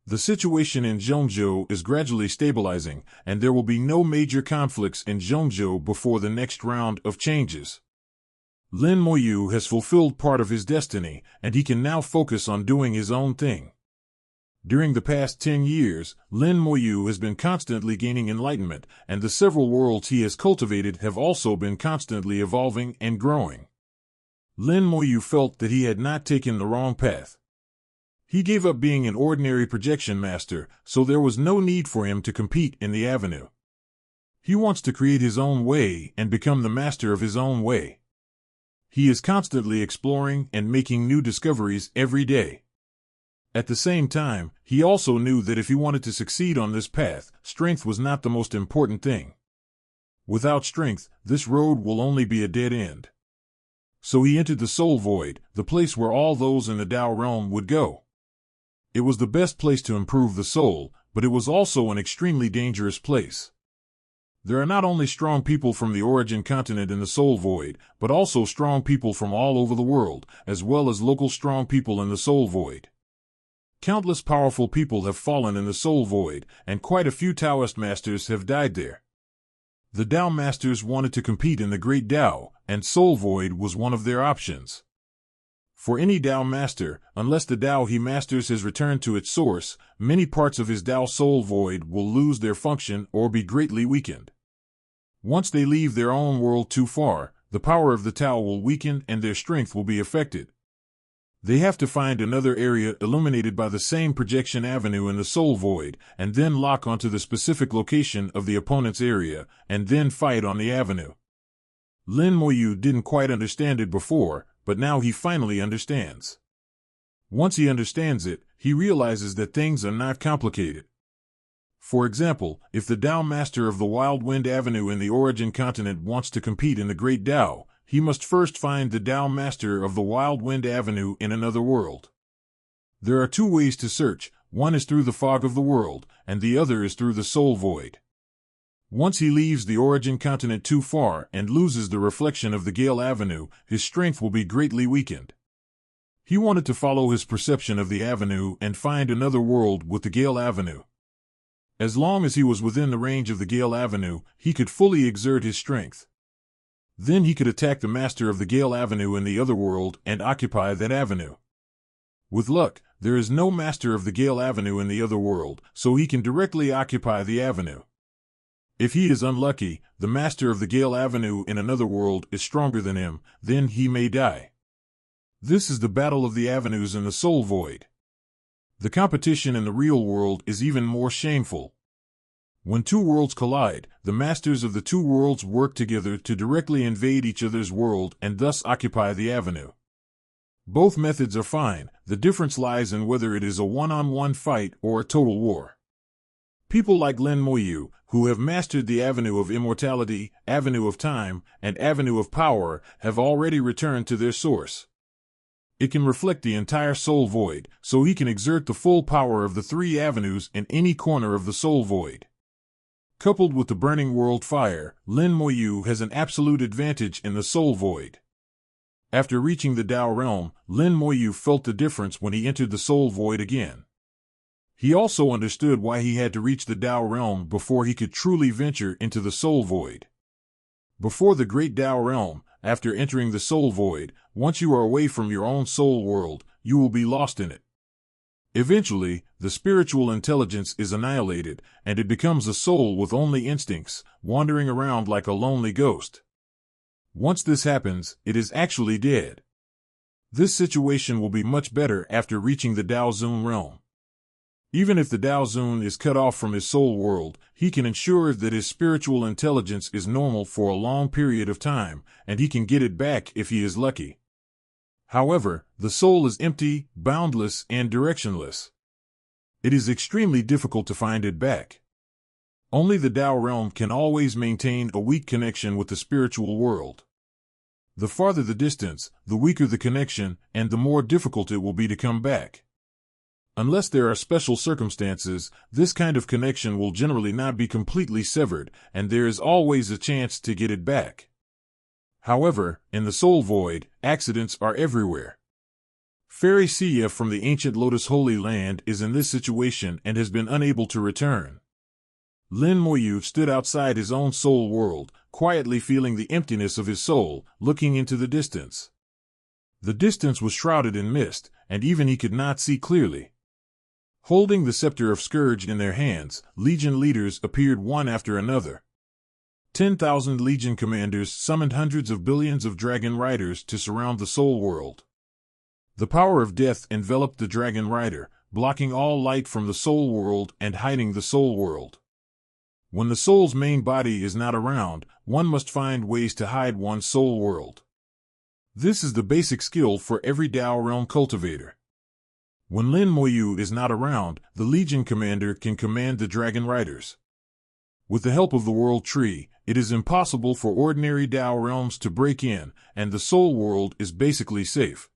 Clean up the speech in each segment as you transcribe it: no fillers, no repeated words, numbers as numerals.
The situation in Zhongzhou is gradually stabilizing, and there will be no major conflicts in Zhongzhou before the next round of changes. Lin Moyu has fulfilled part of his destiny, and he can now focus on doing his own thing. During the past 10 years, Lin Moyu has been constantly gaining enlightenment, and the several worlds he has cultivated have also been constantly evolving and growing. Lin Moyu felt that he had not taken the wrong path. He gave up being an ordinary projection master, so there was no need for him to compete in the avenue. He wants to create his own way and become the master of his own way. He is constantly exploring and making new discoveries every day. At the same time, he also knew that if he wanted to succeed on this path, strength was not the most important thing. Without strength, this road will only be a dead end. So he entered the Soul Void, the place where all those in the Tao realm would go. It was the best place to improve the soul, but it was also an extremely dangerous place. There are not only strong people from the origin continent in the Soul Void, but also strong people from all over the world, as well as local strong people in the Soul Void. Countless powerful people have fallen in the Soul Void, and quite a few Taoist masters have died there. The Tao masters wanted to compete in the Great Tao, and Soul Void was one of their options. For any Tao master, unless the Tao he masters has returned to its source, many parts of his Tao Soul Void will lose their function or be greatly weakened. Once they leave their own world too far, the power of the Tao will weaken and their strength will be affected. They have to find another area illuminated by the same projection avenue in the Soul Void, and then lock onto the specific location of the opponent's area, and then fight on the avenue. Lin Moyu didn't quite understand it before, but now he finally understands. Once he understands it, he realizes that things are not complicated. For example, if the Tao Master of the Wild Wind Avenue in the Origin Continent wants to compete in the Great Tao, he must first find the Tao Master of the Wild Wind Avenue in another world. There are two ways to search, one is through the fog of the world, and the other is through the Soul Void. Once he leaves the Origin Continent too far and loses the reflection of the Gale Avenue, his strength will be greatly weakened. He wanted to follow his perception of the avenue and find another world with the Gale Avenue. As long as he was within the range of the Gale Avenue, he could fully exert his strength. Then he could attack the master of the Gale Avenue in the other world and occupy that avenue. With luck, there is no master of the Gale Avenue in the other world, so he can directly occupy the avenue. If he is unlucky, the master of the Gale Avenue in another world is stronger than him, then he may die. This is the battle of the avenues in the Soul Void. The competition in the real world is even more shameful. When two worlds collide, the masters of the two worlds work together to directly invade each other's world and thus occupy the avenue. Both methods are fine, the difference lies in whether it is a one-on-one fight or a total war. People like Lin Moyu, who have mastered the Avenue of Immortality, Avenue of Time, and Avenue of Power, have already returned to their source. It can reflect the entire Soul Void, so he can exert the full power of the three avenues in any corner of the Soul Void. Coupled with the Burning World Fire, Lin Moyu has an absolute advantage in the Soul Void. After reaching the Tao realm, Lin Moyu felt the difference when he entered the Soul Void again. He also understood why he had to reach the Tao realm before he could truly venture into the Soul Void. Before the Great Tao realm, after entering the Soul Void, once you are away from your own soul world, you will be lost in it. Eventually, the spiritual intelligence is annihilated, and it becomes a soul with only instincts, wandering around like a lonely ghost. Once this happens, it is actually dead. This situation will be much better after reaching the Tao Zun realm. Even if the Tao Zun is cut off from his soul world, he can ensure that his spiritual intelligence is normal for a long period of time, and he can get it back if he is lucky. However, the soul is empty, boundless, and directionless. It is extremely difficult to find it back. Only the Tao realm can always maintain a weak connection with the spiritual world. The farther the distance, the weaker the connection, and the more difficult it will be to come back. Unless there are special circumstances, this kind of connection will generally not be completely severed, and there is always a chance to get it back. However, in the Soul Void, accidents are everywhere. Fairy Sia from the ancient Lotus Holy Land is in this situation and has been unable to return. Lin Moyu stood outside his own soul world, quietly feeling the emptiness of his soul, looking into the distance. The distance was shrouded in mist, and even he could not see clearly. Holding the scepter of Scourge in their hands, Legion leaders appeared one after another. 10,000 Legion commanders summoned hundreds of billions of dragon riders to surround the soul world. The power of death enveloped the dragon rider, blocking all light from the soul world and hiding the soul world. When the soul's main body is not around, one must find ways to hide one's soul world. This is the basic skill for every Dao realm cultivator. When Lin Moyu is not around, the Legion commander can command the dragon riders. With the help of the World Tree, it is impossible for ordinary Dao realms to break in, and the soul world is basically safe.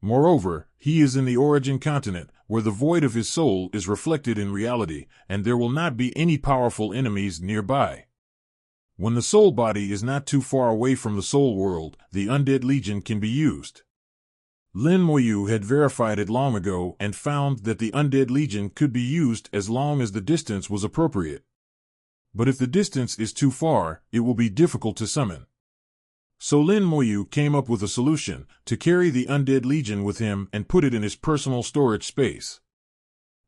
Moreover, he is in the origin continent, where the void of his soul is reflected in reality, and there will not be any powerful enemies nearby. When the soul body is not too far away from the soul world, the Undead Legion can be used. Lin Moyu had verified it long ago and found that the Undead Legion could be used as long as the distance was appropriate. But if the distance is too far, it will be difficult to summon. So Lin Moyu came up with a solution, to carry the Undead Legion with him and put it in his personal storage space.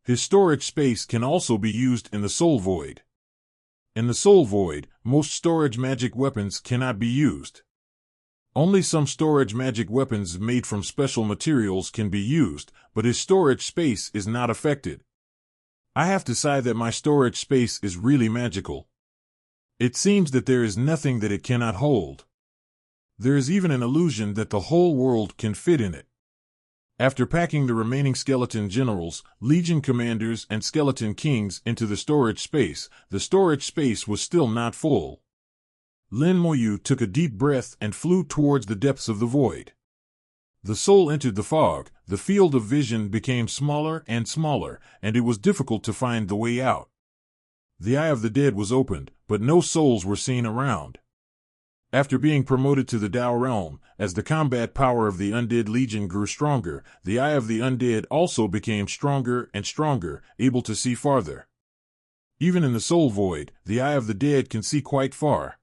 His storage space can also be used in the Soul Void. In the Soul Void, most storage magic weapons cannot be used. Only some storage magic weapons made from special materials can be used, but his storage space is not affected. I have to say that my storage space is really magical. It seems that there is nothing that it cannot hold. There is even an illusion that the whole world can fit in it. After packing the remaining skeleton generals, Legion commanders, and skeleton kings into the storage space was still not full. Lin Moyu took a deep breath and flew towards the depths of the void. The soul entered the fog, the field of vision became smaller and smaller, and it was difficult to find the way out. The Eye of the Dead was opened, but no souls were seen around. After being promoted to the Dao realm, as the combat power of the Undead Legion grew stronger, the Eye of the Undead also became stronger and stronger, able to see farther. Even in the Soul Void, the Eye of the Dead can see quite far.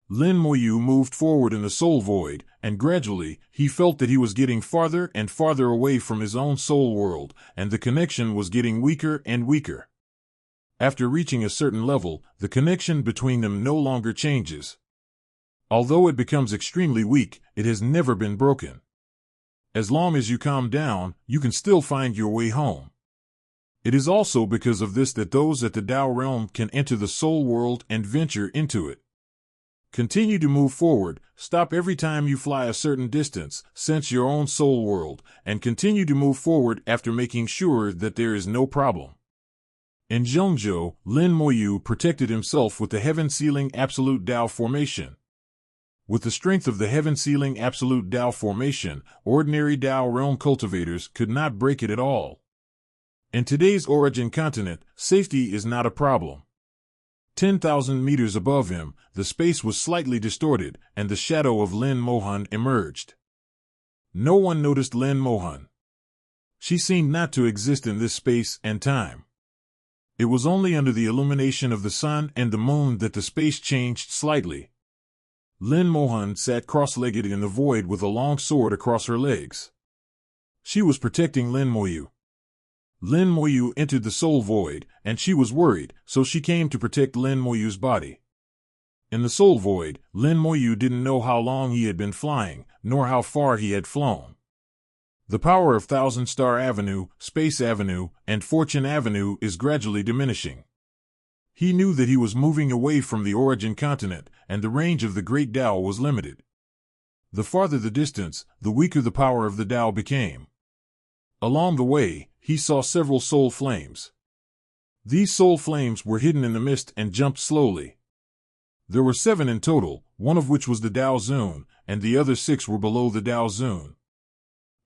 Lin Moyu moved forward in the Soul Void, and gradually, he felt that he was getting farther and farther away from his own soul world, and the connection was getting weaker and weaker. After reaching a certain level, the connection between them no longer changes. Although it becomes extremely weak, it has never been broken. As long as you calm down, you can still find your way home. It is also because of this that those at the Dao realm can enter the soul world and venture into it. Continue to move forward, stop every time you fly a certain distance, sense your own soul world, and continue to move forward after making sure that there is no problem. In Zhongzhou, Lin Moyu protected himself with the heaven-sealing absolute Dao formation. With the strength of the heaven-sealing absolute Dao formation, ordinary Dao realm cultivators could not break it at all. In today's origin continent, safety is not a problem. 10,000 meters above him, the space was slightly distorted, and the shadow of Lin Mohan emerged. No one noticed Lin Mohan. She seemed not to exist in this space and time. It was only under the illumination of the sun and the moon that the space changed slightly. Lin Mohan sat cross-legged in the void with a long sword across her legs. She was protecting Lin Moyu. Lin Moyu entered the soul void, and she was worried, so she came to protect Lin Moyu's body. In the soul void, Lin Moyu didn't know how long he had been flying, nor how far he had flown. The power of Thousand Star Avenue, Space Avenue, and Fortune Avenue is gradually diminishing. He knew that he was moving away from the origin continent, and the range of the great Dao was limited. The farther the distance, the weaker the power of the Dao became. Along the way, he saw several soul flames. These soul flames were hidden in the mist and jumped slowly. There were 7 in total, one of which was the Dao Zun, and the other 6 were below the Dao Zun.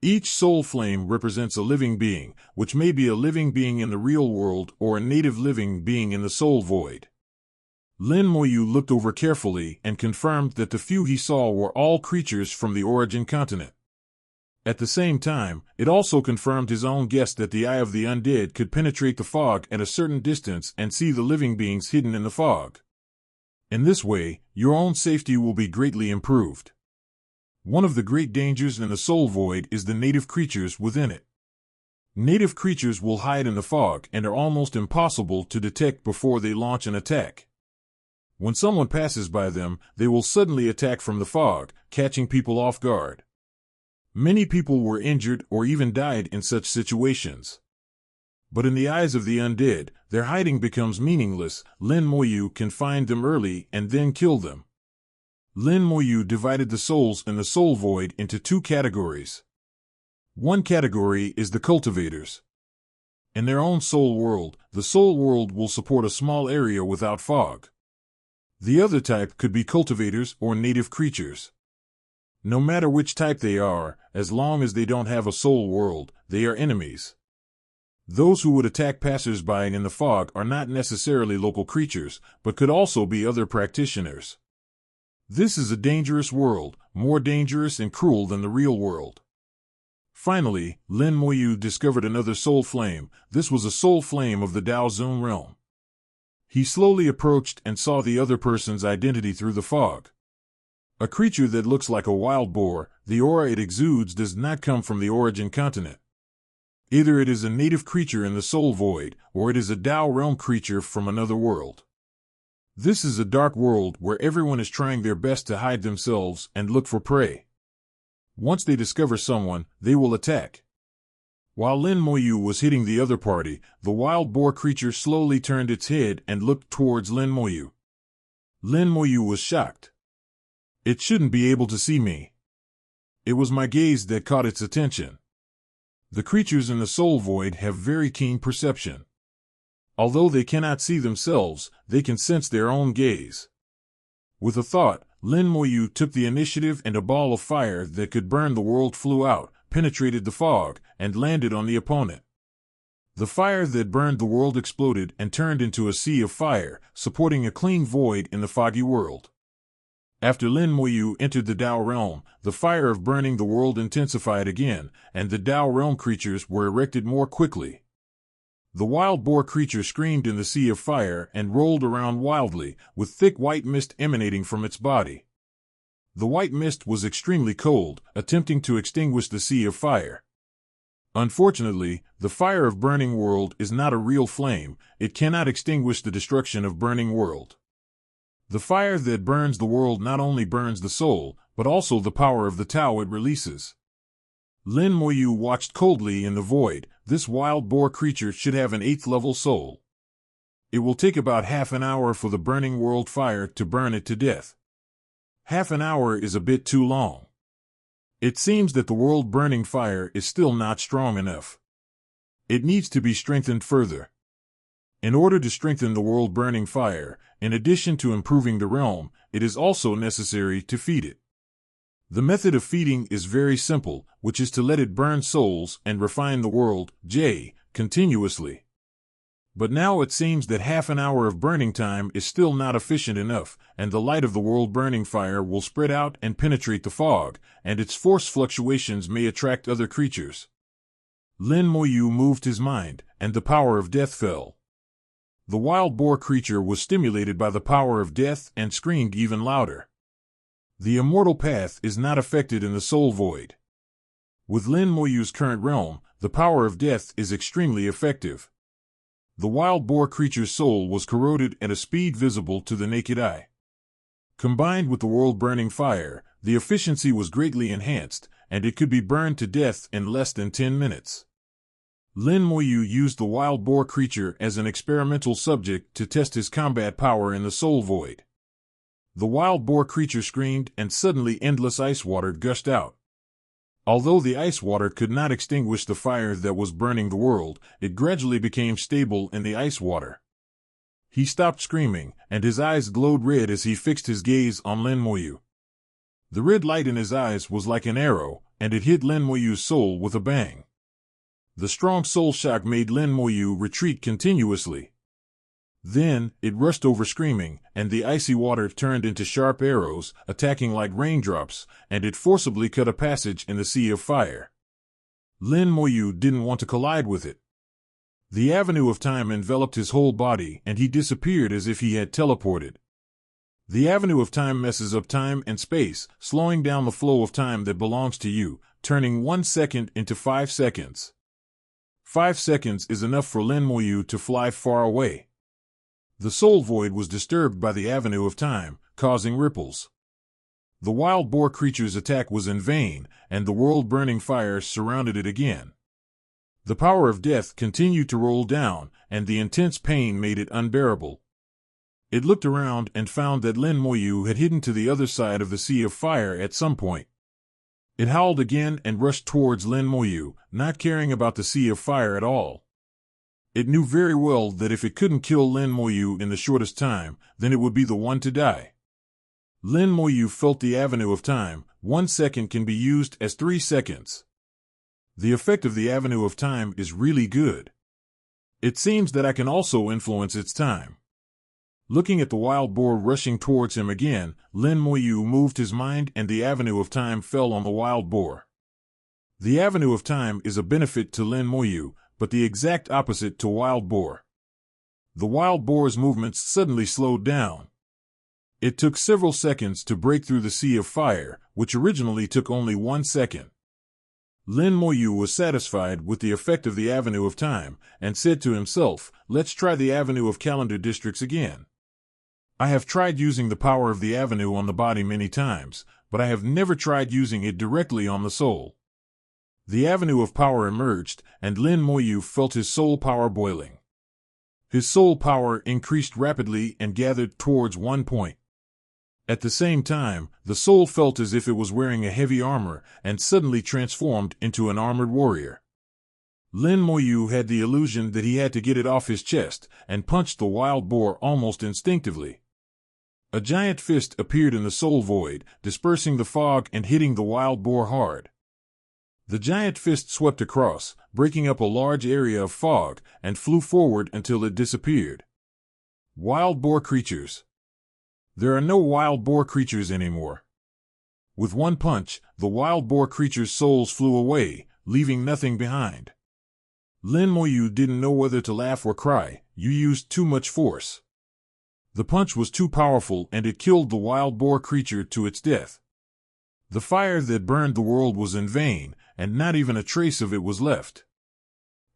Each soul flame represents a living being, which may be a living being in the real world or a native living being in the soul void. Lin Moyu looked over carefully and confirmed that the few he saw were all creatures from the origin continent. At the same time, it also confirmed his own guess that the eye of the undead could penetrate the fog at a certain distance and see the living beings hidden in the fog. In this way, your own safety will be greatly improved. One of the great dangers in the soul void is the native creatures within it. Native creatures will hide in the fog and are almost impossible to detect before they launch an attack. When someone passes by them, they will suddenly attack from the fog, catching people off guard. Many people were injured or even died in such situations. But in the eyes of the undead, their hiding becomes meaningless. Lin Moyu can find them early and then kill them. Lin Moyu divided the souls in the soul void into two categories. One category is the cultivators. In their own soul world, the soul world will support a small area without fog. The other type could be cultivators or native creatures. No matter which type they are, as long as they don't have a soul world, they are enemies. Those who would attack passers-by in the fog are not necessarily local creatures, but could also be other practitioners. This is a dangerous world, more dangerous and cruel than the real world. Finally, Lin Moyu discovered another soul flame. This was a soul flame of the Dao Zone realm. He slowly approached and saw the other person's identity through the fog. A creature that looks like a wild boar, the aura it exudes does not come from the origin continent. Either it is a native creature in the soul void, or it is a Dao realm creature from another world. This is a dark world where everyone is trying their best to hide themselves and look for prey. Once they discover someone, they will attack. While Lin Moyu was hitting the other party, the wild boar creature slowly turned its head and looked towards Lin Moyu. Lin Moyu was shocked. It shouldn't be able to see me. It was my gaze that caught its attention. The creatures in the soul void have very keen perception. Although they cannot see themselves, they can sense their own gaze. With a thought, Lin Moyu took the initiative and a ball of fire that could burn the world flew out, penetrated the fog, and landed on the opponent. The fire that burned the world exploded and turned into a sea of fire, supporting a clean void in the foggy world. After Lin Moyu entered the Dao realm, the fire of burning the world intensified again, and the Dao realm creatures were erected more quickly. The wild boar creature screamed in the sea of fire and rolled around wildly, with thick white mist emanating from its body. The white mist was extremely cold, attempting to extinguish the sea of fire. Unfortunately, the fire of burning world is not a real flame. It cannot extinguish the destruction of burning world. The fire that burns the world not only burns the soul, but also the power of the Tao it releases. Lin Moyu watched coldly in the void. This wild boar creature should have an 8th level soul. It will take about half an hour for the burning world fire to burn it to death. Half an hour is a bit too long. It seems that the world burning fire is still not strong enough. It needs to be strengthened further. In order to strengthen the world burning fire, in addition to improving the realm, it is also necessary to feed it. The method of feeding is very simple, which is to let it burn souls and refine the world, continuously. But now it seems that half an hour of burning time is still not efficient enough, and the light of the world burning fire will spread out and penetrate the fog, and its force fluctuations may attract other creatures. Lin Moyu moved his mind, and the power of death fell. The wild boar creature was stimulated by the power of death and screamed even louder. The immortal path is not affected in the soul void. With Lin Moyu's current realm, the power of death is extremely effective. The wild boar creature's soul was corroded at a speed visible to the naked eye. Combined with the world-burning fire, the efficiency was greatly enhanced, and it could be burned to death in less than 10 minutes. Lin Moyu used the wild boar creature as an experimental subject to test his combat power in the soul void. The wild boar creature screamed, and suddenly endless ice water gushed out. Although the ice water could not extinguish the fire that was burning the world, it gradually became stable in the ice water. He stopped screaming, and his eyes glowed red as he fixed his gaze on Lin Moyu. The red light in his eyes was like an arrow, and it hit Lin Moyu's soul with a bang. The strong soul shock made Lin Moyu retreat continuously. Then, it rushed over screaming, and the icy water turned into sharp arrows, attacking like raindrops, and it forcibly cut a passage in the sea of fire. Lin Moyu didn't want to collide with it. The avenue of time enveloped his whole body, and he disappeared as if he had teleported. The avenue of time messes up time and space, slowing down the flow of time that belongs to you, turning 1 second into 5 seconds. 5 seconds is enough for Lin Moyu to fly far away. The soul void was disturbed by the avenue of time, causing ripples. The wild boar creature's attack was in vain, and the world-burning fire surrounded it again. The power of death continued to roll down, and the intense pain made it unbearable. It looked around and found that Lin Moyu had hidden to the other side of the sea of fire at some point. It howled again and rushed towards Lin Moyu, not caring about the sea of fire at all. It knew very well that if it couldn't kill Lin Moyu in the shortest time, then it would be the one to die. Lin Moyu felt the avenue of time. 1 second can be used as 3 seconds. The effect of the avenue of time is really good. It seems that I can also influence its time. Looking at the wild boar rushing towards him again, Lin Moyu moved his mind and the avenue of time fell on the wild boar. The avenue of time is a benefit to Lin Moyu, but the exact opposite to wild boar. The wild boar's movements suddenly slowed down. It took several seconds to break through the sea of fire, which originally took only 1 second. Lin Moyu was satisfied with the effect of the avenue of time, and said to himself, "Let's try the avenue of calendar districts again. I have tried using the power of the avenue on the body many times, but I have never tried using it directly on the soul." The avenue of power emerged, and Lin Moyu felt his soul power boiling. His soul power increased rapidly and gathered towards one point. At the same time, the soul felt as if it was wearing a heavy armor and suddenly transformed into an armored warrior. Lin Moyu had the illusion that he had to get it off his chest and punched the wild boar almost instinctively. A giant fist appeared in the soul void, dispersing the fog and hitting the wild boar hard. The giant fist swept across, breaking up a large area of fog, and flew forward until it disappeared. Wild boar creatures. There are no wild boar creatures anymore. With one punch, the wild boar creatures' souls flew away, leaving nothing behind. Lin Moyu didn't know whether to laugh or cry. "You used too much force." The punch was too powerful and it killed the wild boar creature to its death. The fire that burned the world was in vain, and not even a trace of it was left.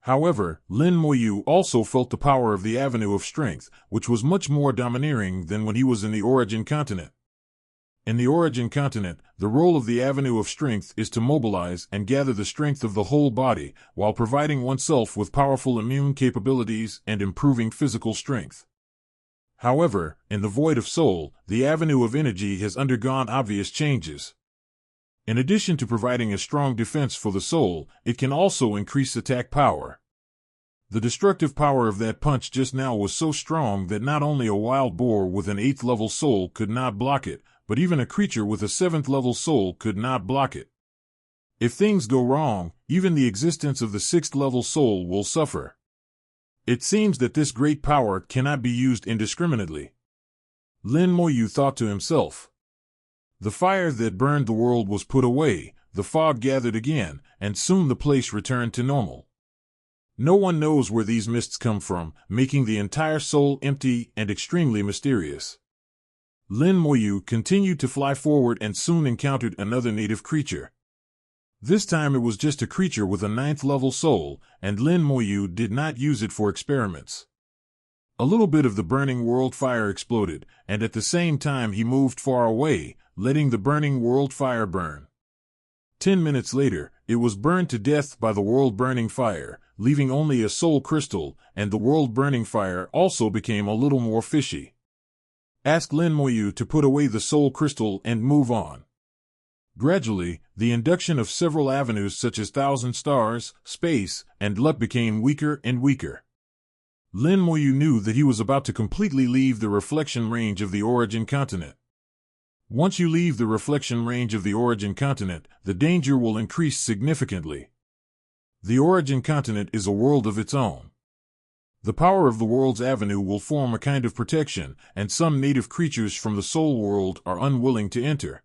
However, Lin Moyu also felt the power of the avenue of strength, which was much more domineering than when he was in the origin continent. In the origin continent, the role of the avenue of strength is to mobilize and gather the strength of the whole body, while providing oneself with powerful immune capabilities and improving physical strength. However, in the void of soul, the avenue of energy has undergone obvious changes. In addition to providing a strong defense for the soul, it can also increase attack power. The destructive power of that punch just now was so strong that not only a wild boar with an 8th level soul could not block it, but even a creature with a 7th level soul could not block it. If things go wrong, even the existence of the 6th level soul will suffer. It seems that this great power cannot be used indiscriminately. Lin Moyu thought to himself. The fire that burned the world was put away, the fog gathered again, and soon the place returned to normal. No one knows where these mists come from, making the entire soul empty and extremely mysterious. Lin Moyu continued to fly forward and soon encountered another native creature. This time it was just a creature with a 9th level soul, and Lin Moyu did not use it for experiments. A little bit of the burning world fire exploded, and at the same time he moved far away, letting the burning world fire burn. 10 minutes later, it was burned to death by the world-burning fire, leaving only a soul crystal, and the world-burning fire also became a little more fishy. Ask Lin Moyu to put away the soul crystal and move on. Gradually, the induction of several avenues such as Thousand Stars, Space, and Luck became weaker and weaker. Lin Moyu knew that he was about to completely leave the reflection range of the origin continent. Once you leave the reflection range of the origin continent, the danger will increase significantly. The origin continent is a world of its own. The power of the world's avenue will form a kind of protection, and some native creatures from the soul world are unwilling to enter.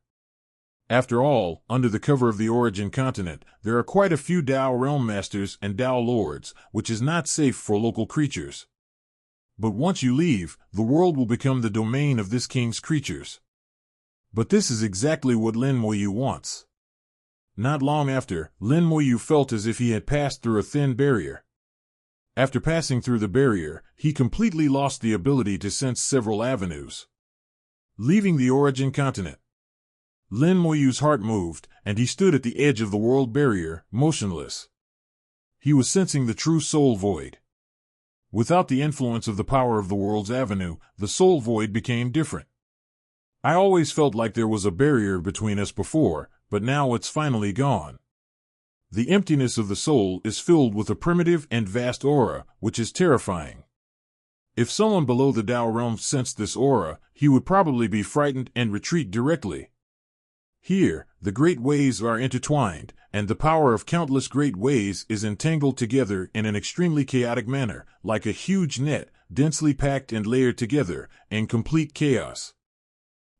After all, under the cover of the Origin Continent, there are quite a few Dao Realm Masters and Dao Lords, which is not safe for local creatures. But once you leave, the world will become the domain of this king's creatures. But this is exactly what Lin Moyu wants. Not long after, Lin Moyu felt as if he had passed through a thin barrier. After passing through the barrier, he completely lost the ability to sense several avenues. Leaving the Origin Continent, Lin Moyu's heart moved, and he stood at the edge of the world barrier, motionless. He was sensing the true soul void. Without the influence of the power of the world's avenue, the soul void became different. I always felt like there was a barrier between us before, but now it's finally gone. The emptiness of the soul is filled with a primitive and vast aura, which is terrifying. If someone below the Dao realm sensed this aura, he would probably be frightened and retreat directly. Here, the great ways are intertwined, and the power of countless great ways is entangled together in an extremely chaotic manner, like a huge net, densely packed and layered together, in complete chaos.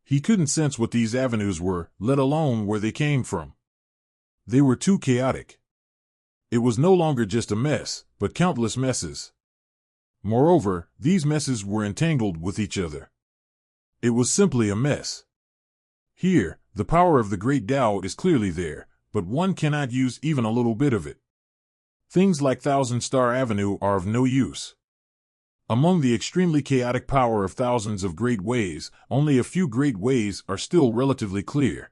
He couldn't sense what these avenues were, let alone where they came from. They were too chaotic. It was no longer just a mess, but countless messes. Moreover, these messes were entangled with each other. It was simply a mess. Here, the power of the great Tao is clearly there, but one cannot use even a little bit of it. Things like Thousand Star Avenue are of no use. Among the extremely chaotic power of thousands of great ways, only a few great ways are still relatively clear.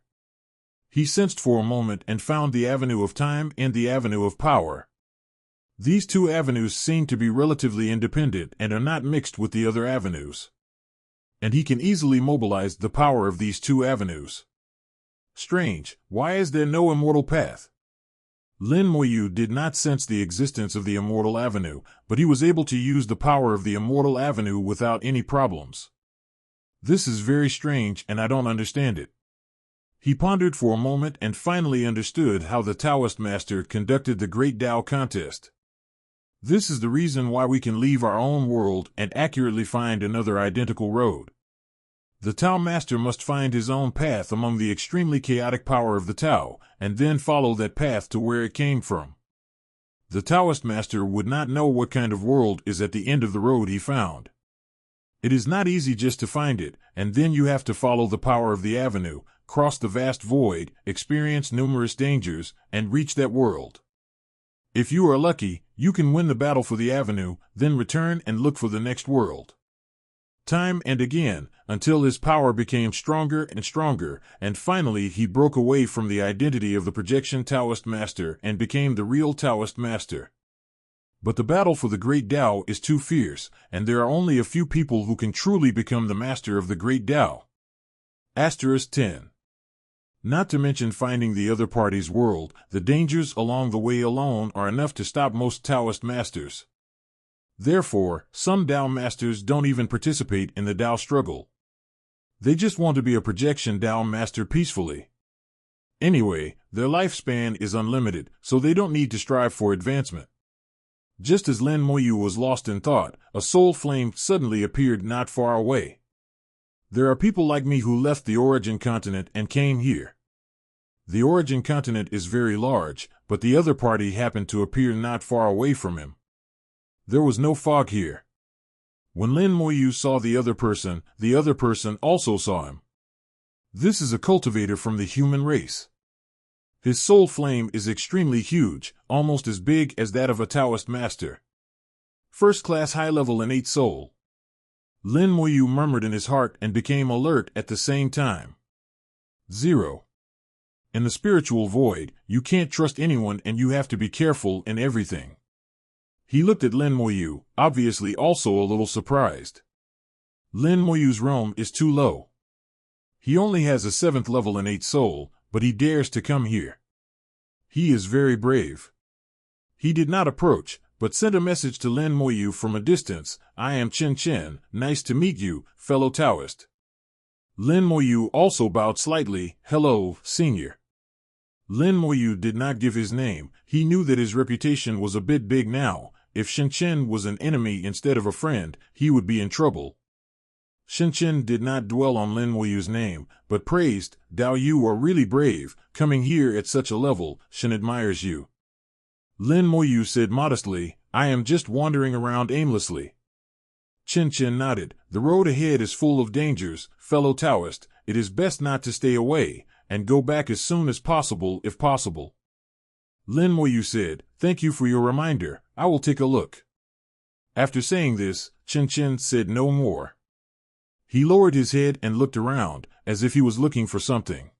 He sensed for a moment and found the avenue of time and the avenue of power. These two avenues seem to be relatively independent and are not mixed with the other avenues. And he can easily mobilize the power of these two avenues. Strange, why is there no immortal path? Lin Moyu did not sense the existence of the immortal avenue, but he was able to use the power of the immortal avenue without any problems. This is very strange and I don't understand it. He pondered for a moment and finally understood how the Taoist master conducted the Great Tao contest. This is the reason why we can leave our own world and accurately find another identical road. The Tao master must find his own path among the extremely chaotic power of the Tao, and then follow that path to where it came from. The Taoist master would not know what kind of world is at the end of the road he found. It is not easy just to find it, and then you have to follow the power of the avenue, cross the vast void, experience numerous dangers, and reach that world. If you are lucky, you can win the battle for the avenue, then return and look for the next world. Time and again, until his power became stronger and stronger, and finally he broke away from the identity of the projection Taoist master and became the real Taoist master. But the battle for the Great Tao is too fierce, and there are only a few people who can truly become the master of the Great Tao. Asterisk 10. Not to mention finding the other party's world, the dangers along the way alone are enough to stop most Taoist masters. Therefore, some Tao masters don't even participate in the Tao struggle. They just want to be a projection Tao master peacefully. Anyway, their lifespan is unlimited, so they don't need to strive for advancement. Just as Lin Moyu was lost in thought, a soul flame suddenly appeared not far away. There are people like me who left the Origin Continent and came here. The Origin Continent is very large, but the other party happened to appear not far away from him. There was no fog here. When Lin Moyu saw the other person also saw him. This is a cultivator from the human race. His soul flame is extremely huge, almost as big as that of a Taoist master. First class high level innate soul. Lin Moyu murmured in his heart and became alert at the same time. 0. In the spiritual void, you can't trust anyone and you have to be careful in everything. He looked at Lin Moyu, obviously also a little surprised. Lin Moyu's realm is too low. He only has a 7th level innate soul, but he dares to come here. He is very brave. He did not approach, but sent a message to Lin Moyu from a distance. I am Chen Chen, nice to meet you, fellow Taoist. Lin Moyu also bowed slightly, hello, senior. Lin Moyu did not give his name. He knew that his reputation was a bit big now. If Shen Chen was an enemy instead of a friend, he would be in trouble. Chen did not dwell on Lin Moyu's name, but praised, Dao, you are really brave, coming here at such a level, Shen admires you. Lin Moyu said modestly, I am just wandering around aimlessly. Chen nodded, the road ahead is full of dangers, fellow Taoist, it is best not to stay away, and go back as soon as possible if possible. Lin Moyu said, thank you for your reminder, I will take a look. After saying this, Chen said no more. He lowered his head and looked around, as if he was looking for something.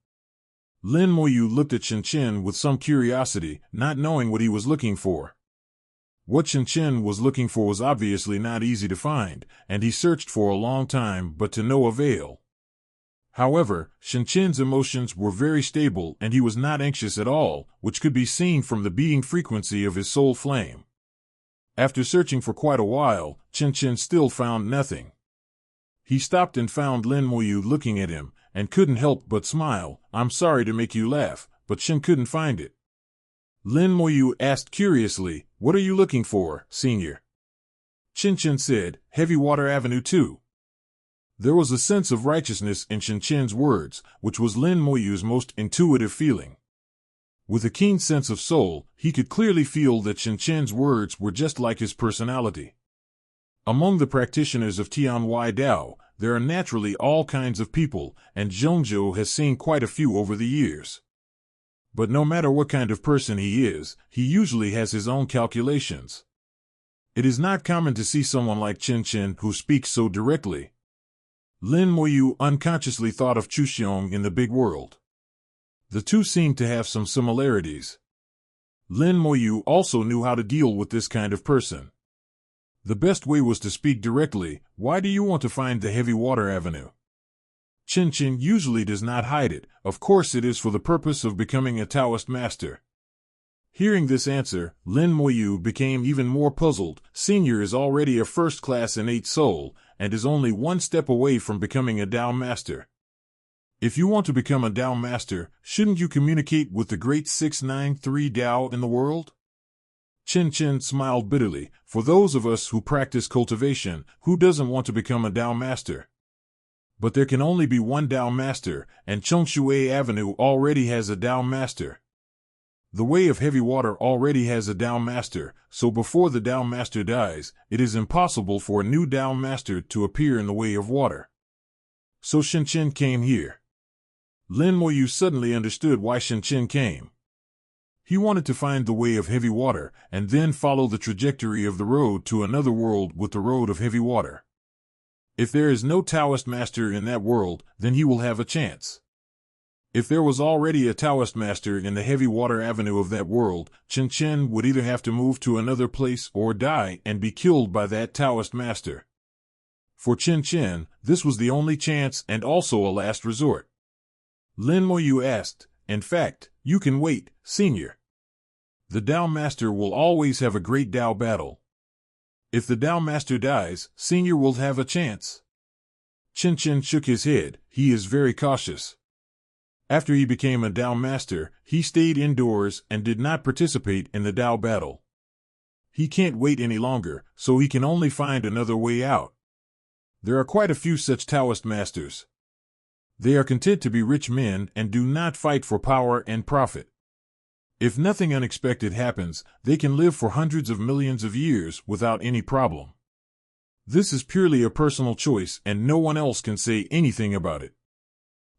Lin Moyu looked at Chen with some curiosity, not knowing what he was looking for. What Chen was looking for was obviously not easy to find, and he searched for a long time but to no avail. However, Chen's emotions were very stable and he was not anxious at all, which could be seen from the beating frequency of his soul flame. After searching for quite a while, Chen still found nothing. He stopped and found Lin Moyu looking at him, and couldn't help but smile. I'm sorry to make you laugh, but Chen couldn't find it. Lin Moyu asked curiously, what are you looking for, senior? Chen said, Heavy Water Avenue 2. There was a sense of righteousness in Chen's words, which was Lin Moyu's most intuitive feeling. With a keen sense of soul, he could clearly feel that Chen's words were just like his personality. Among the practitioners of Tianwai Dao, there are naturally all kinds of people, and Zhongzhou has seen quite a few over the years. But no matter what kind of person he is, he usually has his own calculations. It is not common to see someone like Chen who speaks so directly. Lin Moyu unconsciously thought of Chuxiong in the big world. The two seemed to have some similarities. Lin Moyu also knew how to deal with this kind of person. The best way was to speak directly, why do you want to find the Heavy Water Avenue? Chen usually does not hide it, of course it is for the purpose of becoming a Taoist master. Hearing this answer, Lin Moyu became even more puzzled. Senior is already a first-class innate soul, and is only one step away from becoming a Dao master. If you want to become a Dao master, shouldn't you communicate with the great 693 Dao in the world? Chen smiled bitterly. For those of us who practice cultivation, who doesn't want to become a Dao master? But there can only be one Dao master, and Chongshui Avenue already has a Dao master. The Way of Heavy Water already has a Dao master, so before the Dao master dies, it is impossible for a new Dao master to appear in the Way of Water. So Chen came here. Lin Moyu suddenly understood why Chen came. He wanted to find the Way of Heavy Water, and then follow the trajectory of the road to another world with the Road of Heavy Water. If there is no Taoist master in that world, then he will have a chance. If there was already a Taoist master in the Heavy Water Avenue of that world, Chen would either have to move to another place or die and be killed by that Taoist master. For Chen, this was the only chance and also a last resort. Lin Moyu asked, in fact, you can wait, senior. The Dao Master will always have a great Dao battle. If the Dao Master dies, senior will have a chance. Chen shook his head, he is very cautious. After he became a Dao Master, he stayed indoors and did not participate in the Dao battle. He can't wait any longer, so he can only find another way out. There are quite a few such Taoist masters. They are content to be rich men and do not fight for power and profit. If nothing unexpected happens, they can live for hundreds of millions of years without any problem. This is purely a personal choice and no one else can say anything about it.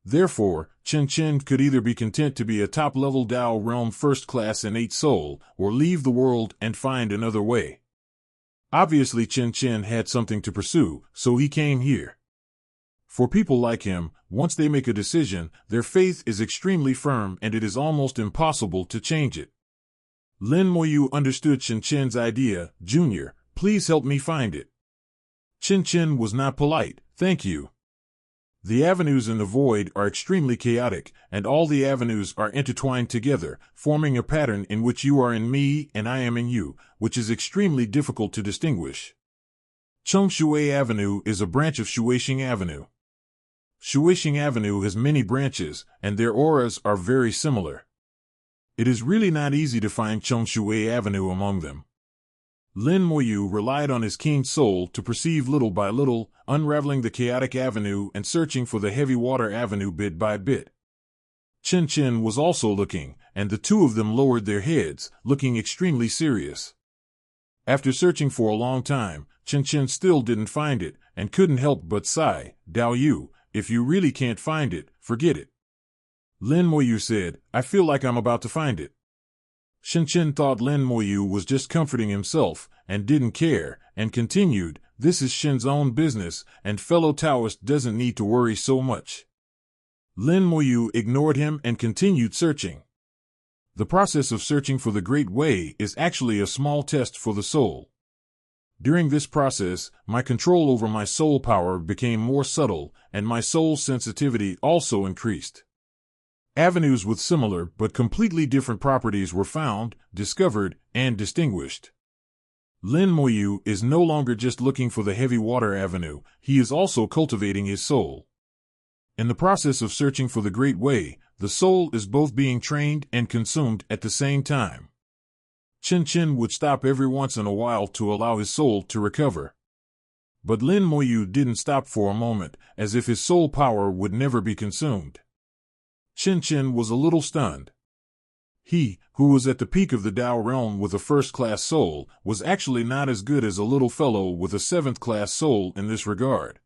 Therefore, Chen could either be content to be a top-level Dao realm first-class innate soul, or leave the world and find another way. Obviously Chen had something to pursue, so he came here. For people like him, once they make a decision, their faith is extremely firm and it is almost impossible to change it. Lin Moyu understood Chen's idea. Junior, please help me find it. Chen was not polite, thank you. The avenues in the void are extremely chaotic, and all the avenues are intertwined together, forming a pattern in which you are in me and I am in you, which is extremely difficult to distinguish. Chongshui Avenue is a branch of Shuixing Avenue. Shuixing Avenue has many branches, and their auras are very similar. It is really not easy to find Chongshui Avenue among them. Lin Moyu relied on his keen soul to perceive little by little, unraveling the chaotic avenue and searching for the heavy water avenue bit by bit. Chen Chen was also looking, and the two of them lowered their heads, looking extremely serious. After searching for a long time, Chen Chen still didn't find it, and couldn't help but sigh. Dao Yu, if you really can't find it, forget it. Lin Moyu said, I feel like I'm about to find it. Chen Chen thought Lin Moyu was just comforting himself, and didn't care, and continued, this is Shen's own business, and fellow Taoist doesn't need to worry so much. Lin Moyu ignored him and continued searching. The process of searching for the Great Way is actually a small test for the soul. During this process, my control over my soul power became more subtle, and my soul sensitivity also increased. Avenues with similar but completely different properties were found, discovered, and distinguished. Lin Moyu is no longer just looking for the heavy water avenue, he is also cultivating his soul. In the process of searching for the Great Way, the soul is both being trained and consumed at the same time. Chen Chen would stop every once in a while to allow his soul to recover. But Lin Moyu didn't stop for a moment, as if his soul power would never be consumed. Chen Chen was a little stunned. He, who was at the peak of the Tao realm with a first-class soul, was actually not as good as a little fellow with a seventh-class soul in this regard.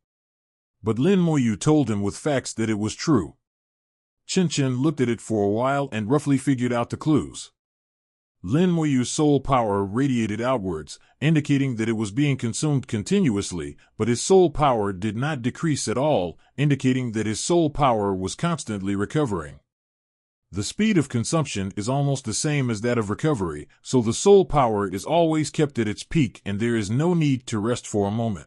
But Lin Moyu told him with facts that it was true. Chen Chen looked at it for a while and roughly figured out the clues. Lin Moyu's soul power radiated outwards, indicating that it was being consumed continuously, but his soul power did not decrease at all, indicating that his soul power was constantly recovering. The speed of consumption is almost the same as that of recovery, so the soul power is always kept at its peak and there is no need to rest for a moment.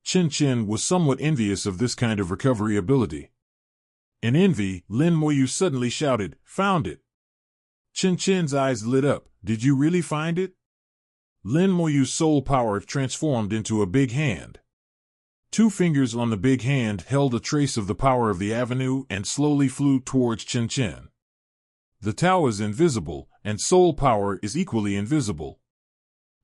Chen Chen was somewhat envious of this kind of recovery ability. In envy, Lin Moyu suddenly shouted, "Found it!" Chen Chen's eyes lit up. Did you really find it? Lin Moyu's soul power transformed into a big hand. 2 fingers on the big hand held a trace of the power of the avenue and slowly flew towards Chen Chen. The Tao is invisible, and soul power is equally invisible.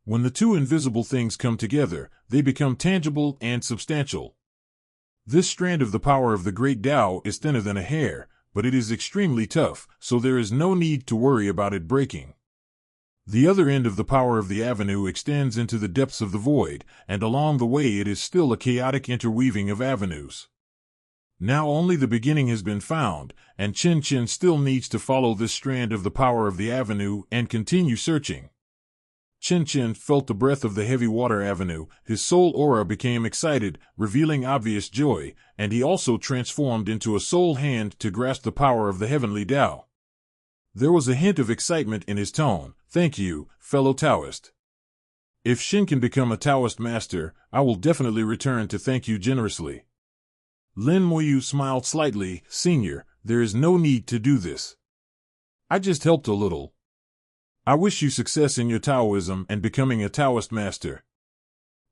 When the two invisible things come together, they become tangible and substantial. This strand of the power of the great Tao is thinner than a hair, but it is extremely tough, so there is no need to worry about it breaking. The other end of the power of the avenue extends into the depths of the void, and along the way it is still a chaotic interweaving of avenues. Now only the beginning has been found, and Chen Chen still needs to follow this strand of the power of the avenue and continue searching. Chen Chen felt the breath of the heavy water avenue, his soul aura became excited, revealing obvious joy, and he also transformed into a soul hand to grasp the power of the heavenly Tao. There was a hint of excitement in his tone. Thank you, fellow Taoist. If Shen can become a Taoist master, I will definitely return to thank you generously. Lin Moyu smiled slightly. Senior, there is no need to do this. I just helped a little. I wish you success in your Taoism and becoming a Taoist master.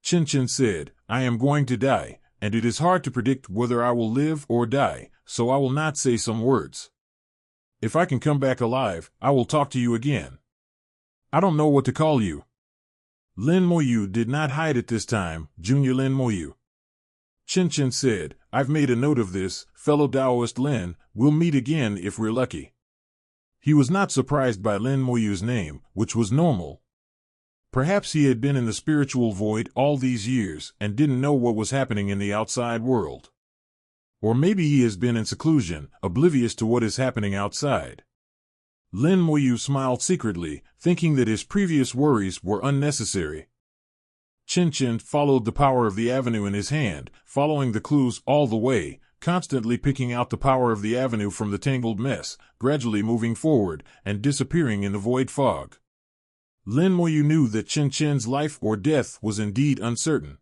Chen Chen said, I am going to die, and it is hard to predict whether I will live or die, so I will not say some words. If I can come back alive, I will talk to you again. I don't know what to call you. Lin Moyu did not hide it this time, Junior Lin Moyu. Chen Chen said, I've made a note of this, fellow Taoist Lin, we'll meet again if we're lucky. He was not surprised by Lin Moyu's name, which was normal. Perhaps he had been in the spiritual void all these years and didn't know what was happening in the outside world. Or maybe he has been in seclusion, oblivious to what is happening outside. Lin Moyu smiled secretly, thinking that his previous worries were unnecessary. Chen Chen followed the power of the avenue in his hand, following the clues all the way, constantly picking out the power of the avenue from the tangled mess, gradually moving forward and disappearing in the void fog. Lin Moyu knew that Chen Chen's life or death was indeed uncertain.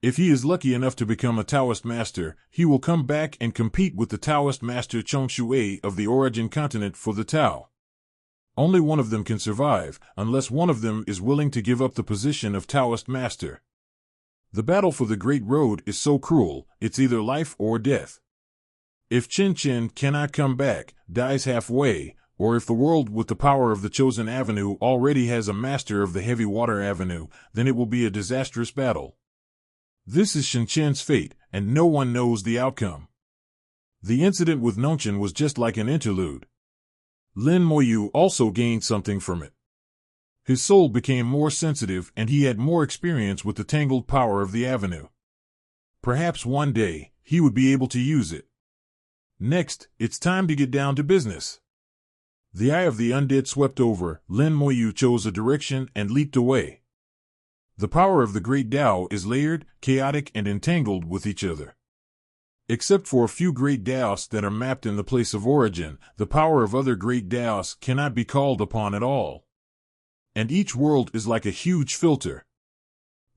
If he is lucky enough to become a Taoist master, he will come back and compete with the Taoist master Chongshui of the Origin continent for the Tao. Only one of them can survive, unless one of them is willing to give up the position of Taoist master. The battle for the Great Road is so cruel, it's either life or death. If Chen Chen cannot come back, dies halfway, or if the world with the power of the chosen avenue already has a master of the heavy water avenue, then it will be a disastrous battle. This is Shinchen's fate, and no one knows the outcome. The incident with Nongchen was just like an interlude. Lin Moyu also gained something from it. His soul became more sensitive and he had more experience with the tangled power of the avenue. Perhaps one day, he would be able to use it. Next, it's time to get down to business. The eye of the undead swept over, Lin Moyu chose a direction and leaped away. The power of the great Tao is layered, chaotic, and entangled with each other. Except for a few great Taos that are mapped in the place of origin, the power of other great Taos cannot be called upon at all. And each world is like a huge filter.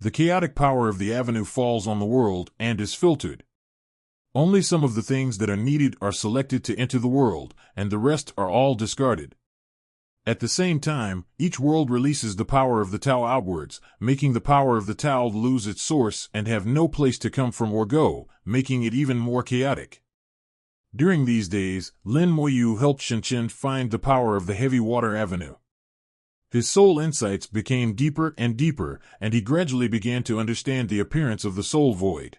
The chaotic power of the avenue falls on the world and is filtered. Only some of the things that are needed are selected to enter the world, and the rest are all discarded. At the same time, each world releases the power of the Tao outwards, making the power of the Tao lose its source and have no place to come from or go, making it even more chaotic. During these days, Lin Moyu helped Shinchen find the power of the heavy water avenue. His soul insights became deeper and deeper, and he gradually began to understand the appearance of the soul void.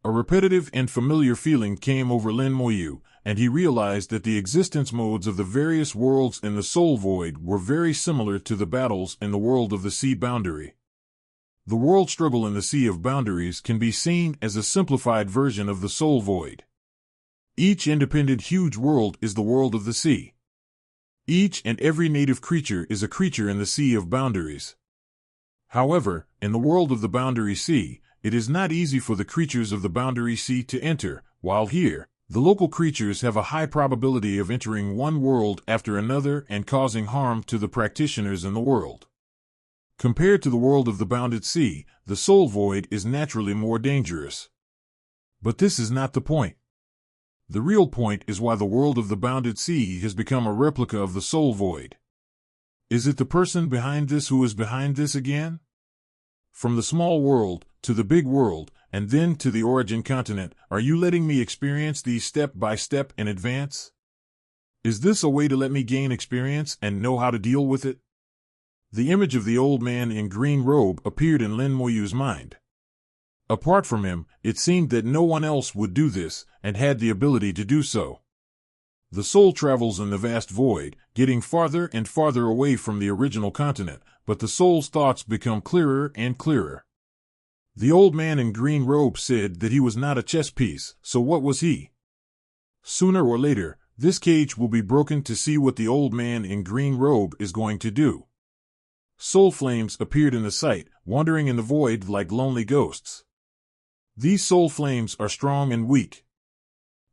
A repetitive and familiar feeling came over Lin Moyu, and he realized that the existence modes of the various worlds in the soul void were very similar to the battles in the world of the sea boundary. The world struggle in the sea of boundaries can be seen as a simplified version of the soul void. Each independent huge world is the world of the sea. Each and every native creature is a creature in the sea of boundaries. However, in the world of the boundary sea, it is not easy for the creatures of the boundary sea to enter, while here, the local creatures have a high probability of entering one world after another and causing harm to the practitioners in the world. Compared to the world of the bounded sea, the soul void is naturally more dangerous. But this is not the point. The real point is why the world of the bounded sea has become a replica of the soul void. Is it the person behind this who is behind this again? From the small world, to the big world, and then to the origin continent, are you letting me experience these step by step in advance? Is this a way to let me gain experience and know how to deal with it? The image of the old man in green robe appeared in Lin Moyu's mind. Apart from him, it seemed that no one else would do this, and had the ability to do so. The soul travels in the vast void, getting farther and farther away from the original continent, but the soul's thoughts become clearer and clearer. The old man in green robe said that he was not a chess piece, so what was he? Sooner or later, this cage will be broken to see what the old man in green robe is going to do. Soul flames appeared in the sight, wandering in the void like lonely ghosts. These soul flames are strong and weak.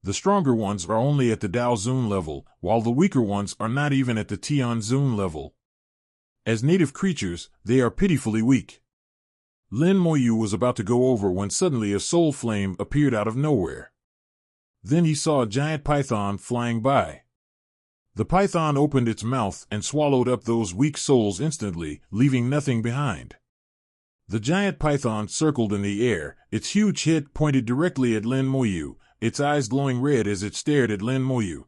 The stronger ones are only at the Dao Zun level, while the weaker ones are not even at the Tian Zun level. As native creatures, they are pitifully weak. Lin Moyu was about to go over when suddenly a soul flame appeared out of nowhere. Then he saw a giant python flying by. The python opened its mouth and swallowed up those weak souls instantly, leaving nothing behind. The giant python circled in the air, its huge head pointed directly at Lin Moyu, its eyes glowing red as it stared at Lin Moyu.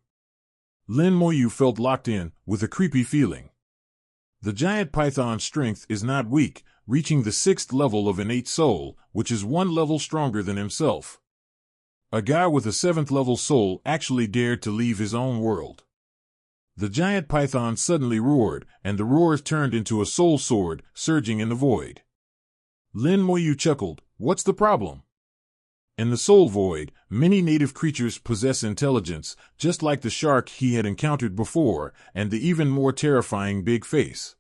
Lin Moyu felt locked in, with a creepy feeling. The giant python's strength is not weak, reaching the 6th level of innate soul, which is 1 level stronger than himself. A guy with a 7th level soul actually dared to leave his own world. The giant python suddenly roared, and the roar turned into a soul sword, surging in the void. Lin Moyu chuckled, "What's the problem?" In the soul void, many native creatures possess intelligence, just like the shark he had encountered before, and the even more terrifying big face.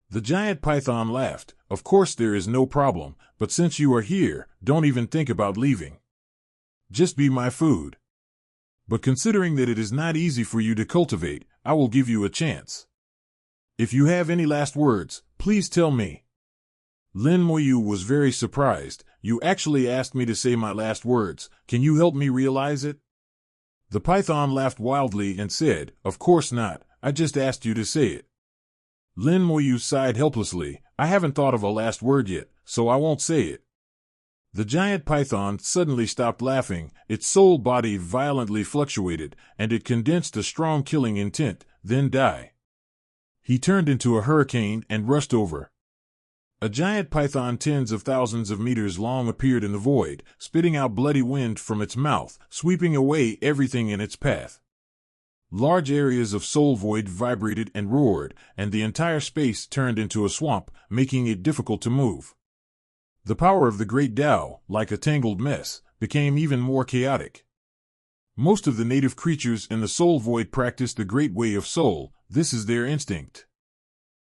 The giant python laughed, "Of course there is no problem, but since you are here, don't even think about leaving. Just be my food. But considering that it is not easy for you to cultivate, I will give you a chance. If you have any last words, please tell me." Lin Moyu was very surprised. "You actually asked me to say my last words. Can you help me realize it?" The python laughed wildly and said, "Of course not. I just asked you to say it." Lin Moyu sighed helplessly. "I haven't thought of a last word yet, so I won't say it." The giant python suddenly stopped laughing, its soul body violently fluctuated, and it condensed a strong killing intent, then die. He turned into a hurricane and rushed over. A giant python tens of thousands of meters long appeared in the void, spitting out bloody wind from its mouth, sweeping away everything in its path. Large areas of soul void vibrated and roared, and the entire space turned into a swamp, making it difficult to move. The power of the great Tao, like a tangled mess, became even more chaotic. Most of the native creatures in the soul void practice the great way of soul. This is their instinct.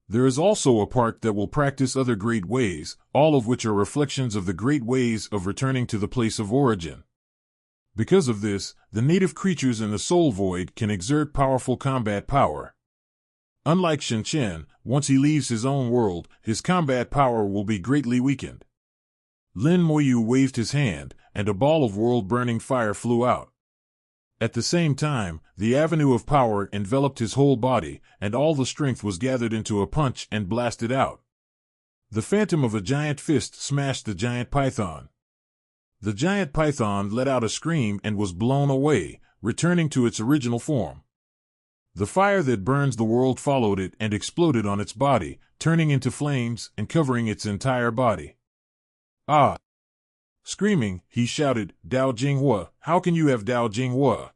There is also a part that will practice other great ways, all of which are reflections of the great ways of returning to the place of origin. Because of this, the native creatures in the soul void can exert powerful combat power. Unlike Shen Chen, once he leaves his own world, his combat power will be greatly weakened. Lin Moyu waved his hand, and a ball of world-burning fire flew out. At the same time, the avenue of power enveloped his whole body, and all the strength was gathered into a punch and blasted out. The phantom of a giant fist smashed the giant python. The giant python let out a scream and was blown away, returning to its original form. The fire that burns the world followed it and exploded on its body, turning into flames and covering its entire body. Ah! Screaming, he shouted, "Dao Jinghua, how can you have Dao Jinghua?"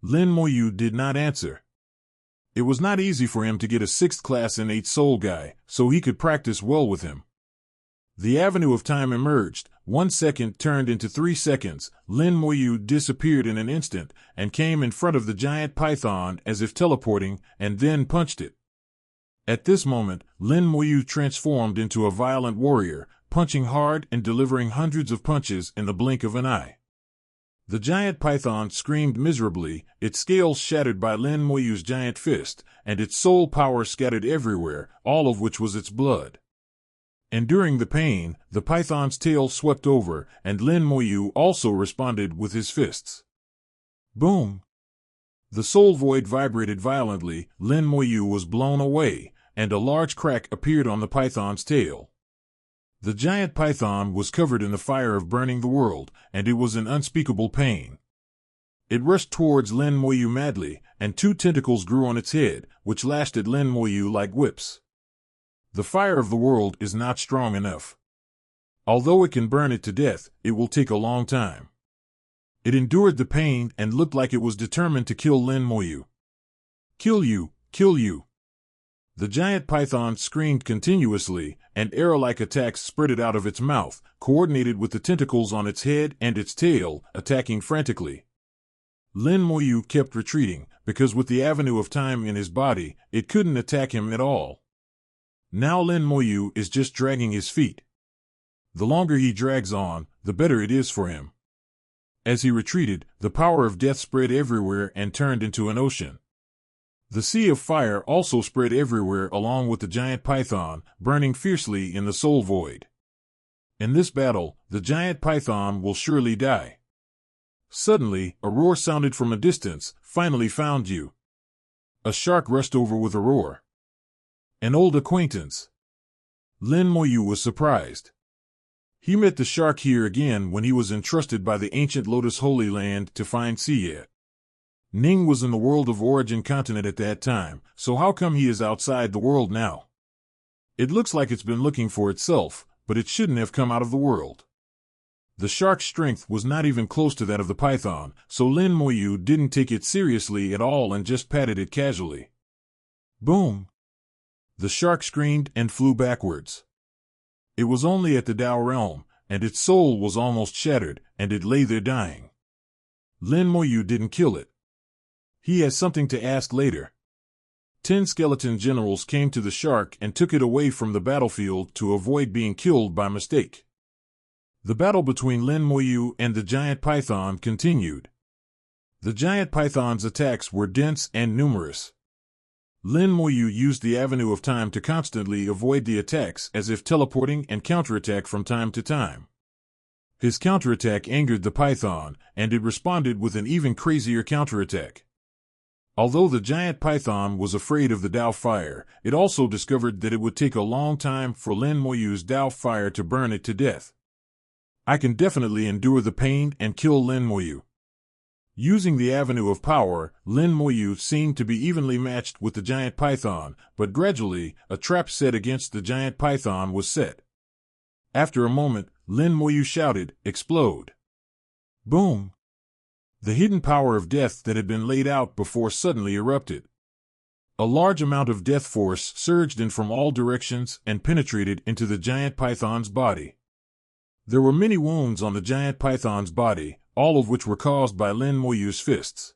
Lin Moyu did not answer. It was not easy for him to get a 6th class innate soul guy, so he could practice well with him. The avenue of time emerged. 1 second turned into 3 seconds. Lin Moyu disappeared in an instant and came in front of the giant python as if teleporting, and then punched it. At this moment, Lin Moyu transformed into a violent warrior, punching hard and delivering hundreds of punches in the blink of an eye. The giant python screamed miserably, its scales shattered by Lin Moyu's giant fist, and its soul power scattered everywhere, all of which was its blood. Enduring the pain, the python's tail swept over, and Lin Moyu also responded with his fists. Boom! The soul void vibrated violently, Lin Moyu was blown away, and a large crack appeared on the python's tail. The giant python was covered in the fire of burning the world, and it was in unspeakable pain. It rushed towards Lin Moyu madly, and 2 tentacles grew on its head, which lashed at Lin Moyu like whips. The fire of the world is not strong enough. Although it can burn it to death, it will take a long time. It endured the pain and looked like it was determined to kill Lin Moyu. "Kill you! Kill you!" The giant python screamed continuously, and arrow-like attacks spurted out of its mouth, coordinated with the tentacles on its head and its tail, attacking frantically. Lin Moyu kept retreating, because with the avenue of time in his body, it couldn't attack him at all. Now Lin Moyu is just dragging his feet. The longer he drags on, the better it is for him. As he retreated, the power of death spread everywhere and turned into an ocean. The sea of fire also spread everywhere along with the giant python, burning fiercely in the soul void. In this battle, the giant python will surely die. Suddenly, a roar sounded from a distance. "Finally found you." A shark rushed over with a roar. An old acquaintance. Lin Moyu was surprised. He met the shark here again when he was entrusted by the ancient Lotus Holy Land to find Siye. Ning was in the world of origin continent at that time, so how come he is outside the world now? It looks like it's been looking for itself, but it shouldn't have come out of the world. The shark's strength was not even close to that of the python, so Lin Moyu didn't take it seriously at all and just patted it casually. Boom! The shark screamed and flew backwards. It was only at the Tao realm, and its soul was almost shattered, and it lay there dying. Lin Moyu didn't kill it. He has something to ask later. 10 skeleton generals came to the shark and took it away from the battlefield to avoid being killed by mistake. The battle between Lin Moyu and the giant python continued. The giant python's attacks were dense and numerous. Lin Moyu used the avenue of time to constantly avoid the attacks, as if teleporting and counterattack from time to time. His counterattack angered the python, and it responded with an even crazier counterattack. Although the giant python was afraid of the Tao fire, it also discovered that it would take a long time for Lin Moyu's Tao fire to burn it to death. I can definitely endure the pain and kill Lin Moyu. Using the avenue of power, Lin Moyu seemed to be evenly matched with the giant python, but gradually, a trap set against the giant python was set. After a moment, Lin Moyu shouted, "Explode!" Boom! The hidden power of death that had been laid out before suddenly erupted. A large amount of death force surged in from all directions and penetrated into the giant python's body. There were many wounds on the giant python's body, all of which were caused by Lin Moyu's fists.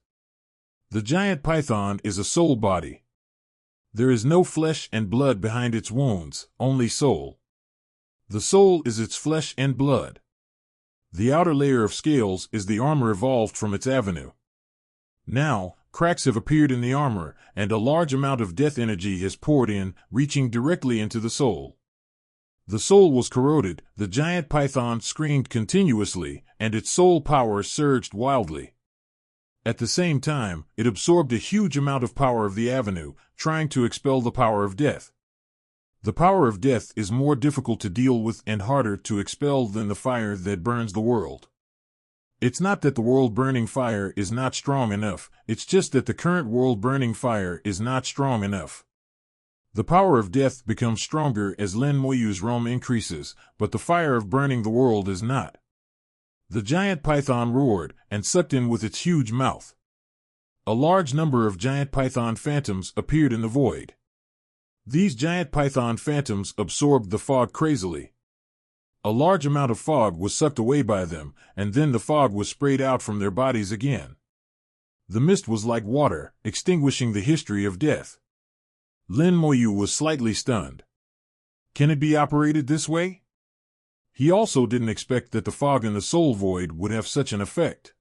The giant python is a soul body. There is no flesh and blood behind its wounds, only soul. The soul is its flesh and blood. The outer layer of scales is the armor evolved from its avenue. Now, cracks have appeared in the armor, and a large amount of death energy has poured in, reaching directly into the soul. The soul was corroded, the giant python screamed continuously, and its soul power surged wildly. At the same time, it absorbed a huge amount of power of the avenue, trying to expel the power of death. The power of death is more difficult to deal with and harder to expel than the fire that burns the world. It's not that the world-burning fire is not strong enough, it's just that the current world-burning fire is not strong enough. The power of death becomes stronger as Lin Moyu's realm increases, but the fire of burning the world is not. The giant python roared and sucked in with its huge mouth. A large number of giant python phantoms appeared in the void. These giant python phantoms absorbed the fog crazily. A large amount of fog was sucked away by them, and then the fog was sprayed out from their bodies again. The mist was like water, extinguishing the history of death. Lin Moyu was slightly stunned. Can it be operated this way? He also didn't expect that the fog in the soul void would have such an effect.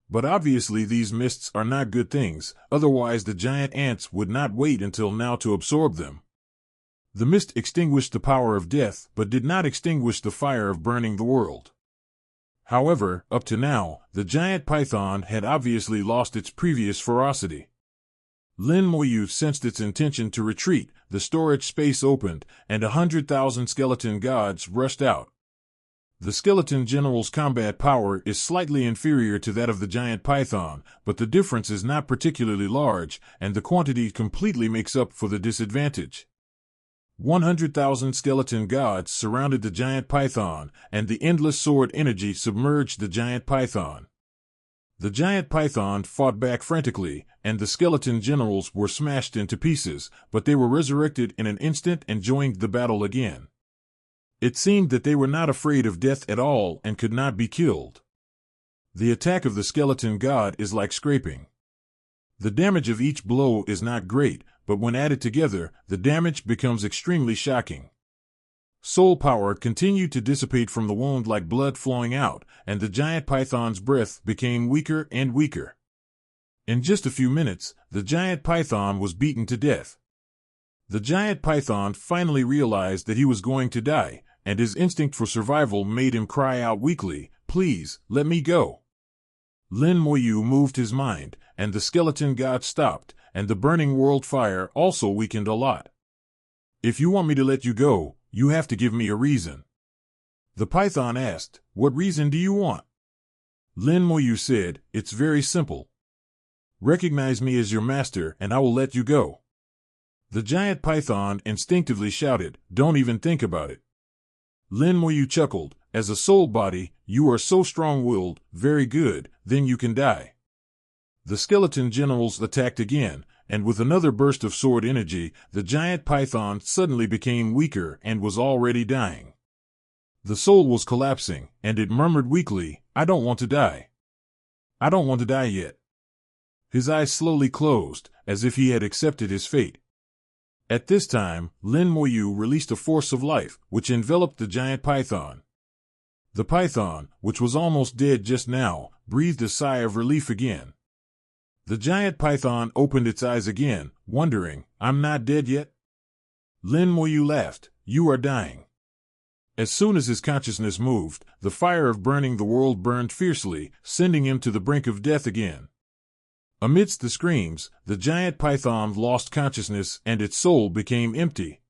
But obviously these mists are not good things, otherwise the giant ants would not wait until now to absorb them. The mist extinguished the power of death, but did not extinguish the fire of burning the world. However, up to now, the giant python had obviously lost its previous ferocity. Lin Moyu sensed its intention to retreat, the storage space opened, and 100,000 skeleton gods rushed out. The skeleton general's combat power is slightly inferior to that of the giant python, but the difference is not particularly large, and the quantity completely makes up for the disadvantage. 100,000 skeleton gods surrounded the giant python, and the endless sword energy submerged the giant python. The giant python fought back frantically, and the skeleton generals were smashed into pieces, but they were resurrected in an instant and joined the battle again. It seemed that they were not afraid of death at all and could not be killed. The attack of the skeleton god is like scraping. The damage of each blow is not great, but when added together, the damage becomes extremely shocking. Soul power continued to dissipate from the wound like blood flowing out, and the giant python's breath became weaker and weaker. In just a few minutes, the giant python was beaten to death. The giant python finally realized that he was going to die, and his instinct for survival made him cry out weakly, "Please, let me go." Lin Moyu moved his mind, and the skeleton god stopped, and the burning world fire also weakened a lot. "If you want me to let you go, you have to give me a reason." The python asked, "What reason do you want?" Lin Moyu said, "It's very simple. Recognize me as your master and I will let you go." The giant python instinctively shouted, "Don't even think about it." Lin Moyu chuckled, "As a soul body, you are so strong-willed, very good, then you can die." The skeleton generals attacked again, and with another burst of sword energy, the giant python suddenly became weaker and was already dying. The soul was collapsing, and it murmured weakly, "I don't want to die. I don't want to die yet." His eyes slowly closed, as if he had accepted his fate. At this time, Lin Moyu released a force of life, which enveloped the giant python. The python, which was almost dead just now, breathed a sigh of relief again. The giant python opened its eyes again, wondering, "I'm not dead yet?" Lin Moyu laughed, "You are dying." As soon as his consciousness moved, the fire of burning the world burned fiercely, sending him to the brink of death again. Amidst the screams, the giant python lost consciousness and its soul became empty.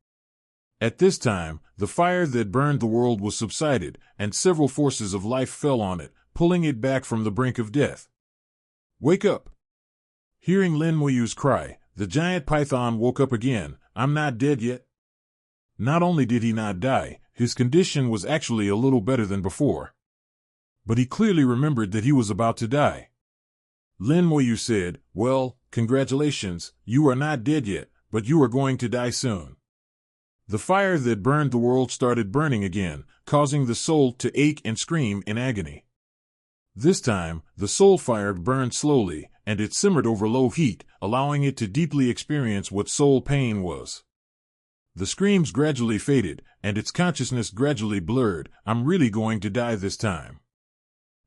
At this time, the fire that burned the world was subsided, and several forces of life fell on it, pulling it back from the brink of death. Wake up! Hearing Lin Moyu's cry, the giant python woke up again. I'm not dead yet. Not only did he not die, his condition was actually a little better than before. But he clearly remembered that he was about to die. Lin Moyu said, "Well, congratulations, you are not dead yet, but you are going to die soon." The fire that burned the world started burning again, causing the soul to ache and scream in agony. This time, the soul fire burned slowly, and it simmered over low heat, allowing it to deeply experience what soul pain was. The screams gradually faded, and its consciousness gradually blurred. I'm really going to die this time.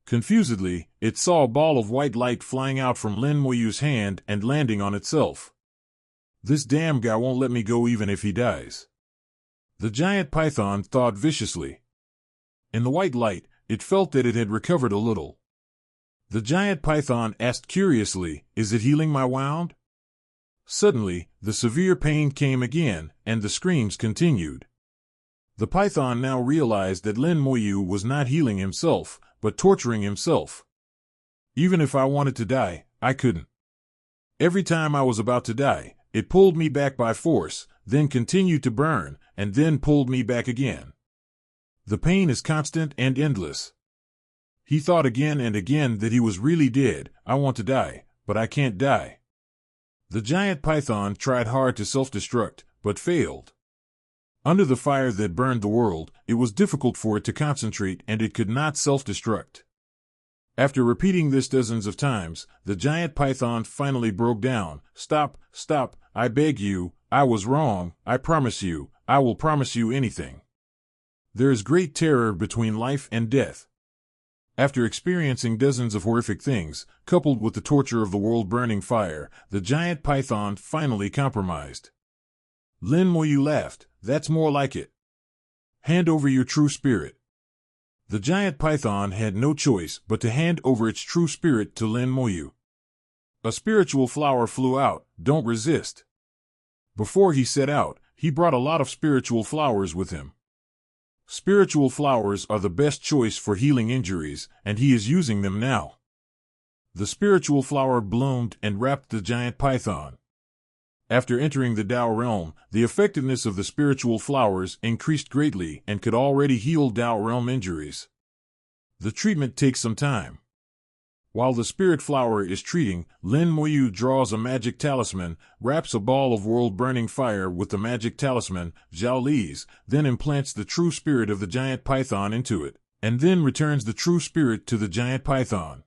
Confusedly, it saw a ball of white light flying out from Lin Moyu's hand and landing on itself. This damn guy won't let me go even if he dies. The giant python thought viciously. In the white light, it felt that it had recovered a little. The giant python asked curiously, "Is it healing my wound?" Suddenly, the severe pain came again, and the screams continued. The python now realized that Lin Moyu was not healing himself, but torturing himself. Even if I wanted to die, I couldn't. Every time I was about to die, it pulled me back by force, then continued to burn, and then pulled me back again. The pain is constant and endless. He thought again and again that he was really dead. I want to die, but I can't die. The giant python tried hard to self-destruct, but failed. Under the fire that burned the world, it was difficult for it to concentrate and it could not self-destruct. After repeating this dozens of times, the giant python finally broke down. Stop, I beg you, I was wrong, I promise you, I will promise you anything. There is great terror between life and death. After experiencing dozens of horrific things, coupled with the torture of the world-burning fire, the giant python finally compromised. Lin Moyu laughed. That's more like it. Hand over your true spirit. The giant python had no choice but to hand over its true spirit to Lin Moyu. A spiritual flower flew out. Don't resist. Before he set out, he brought a lot of spiritual flowers with him. Spiritual flowers are the best choice for healing injuries, and he is using them now. The spiritual flower bloomed and wrapped the giant python. After entering the Tao realm, the effectiveness of the spiritual flowers increased greatly and could already heal Tao realm injuries. The treatment takes some time. While the spirit flower is treating, Lin Moyu draws a magic talisman, wraps a ball of world-burning fire with the magic talisman, Zhao Li's, then implants the true spirit of the giant python into it, and then returns the true spirit to the giant python.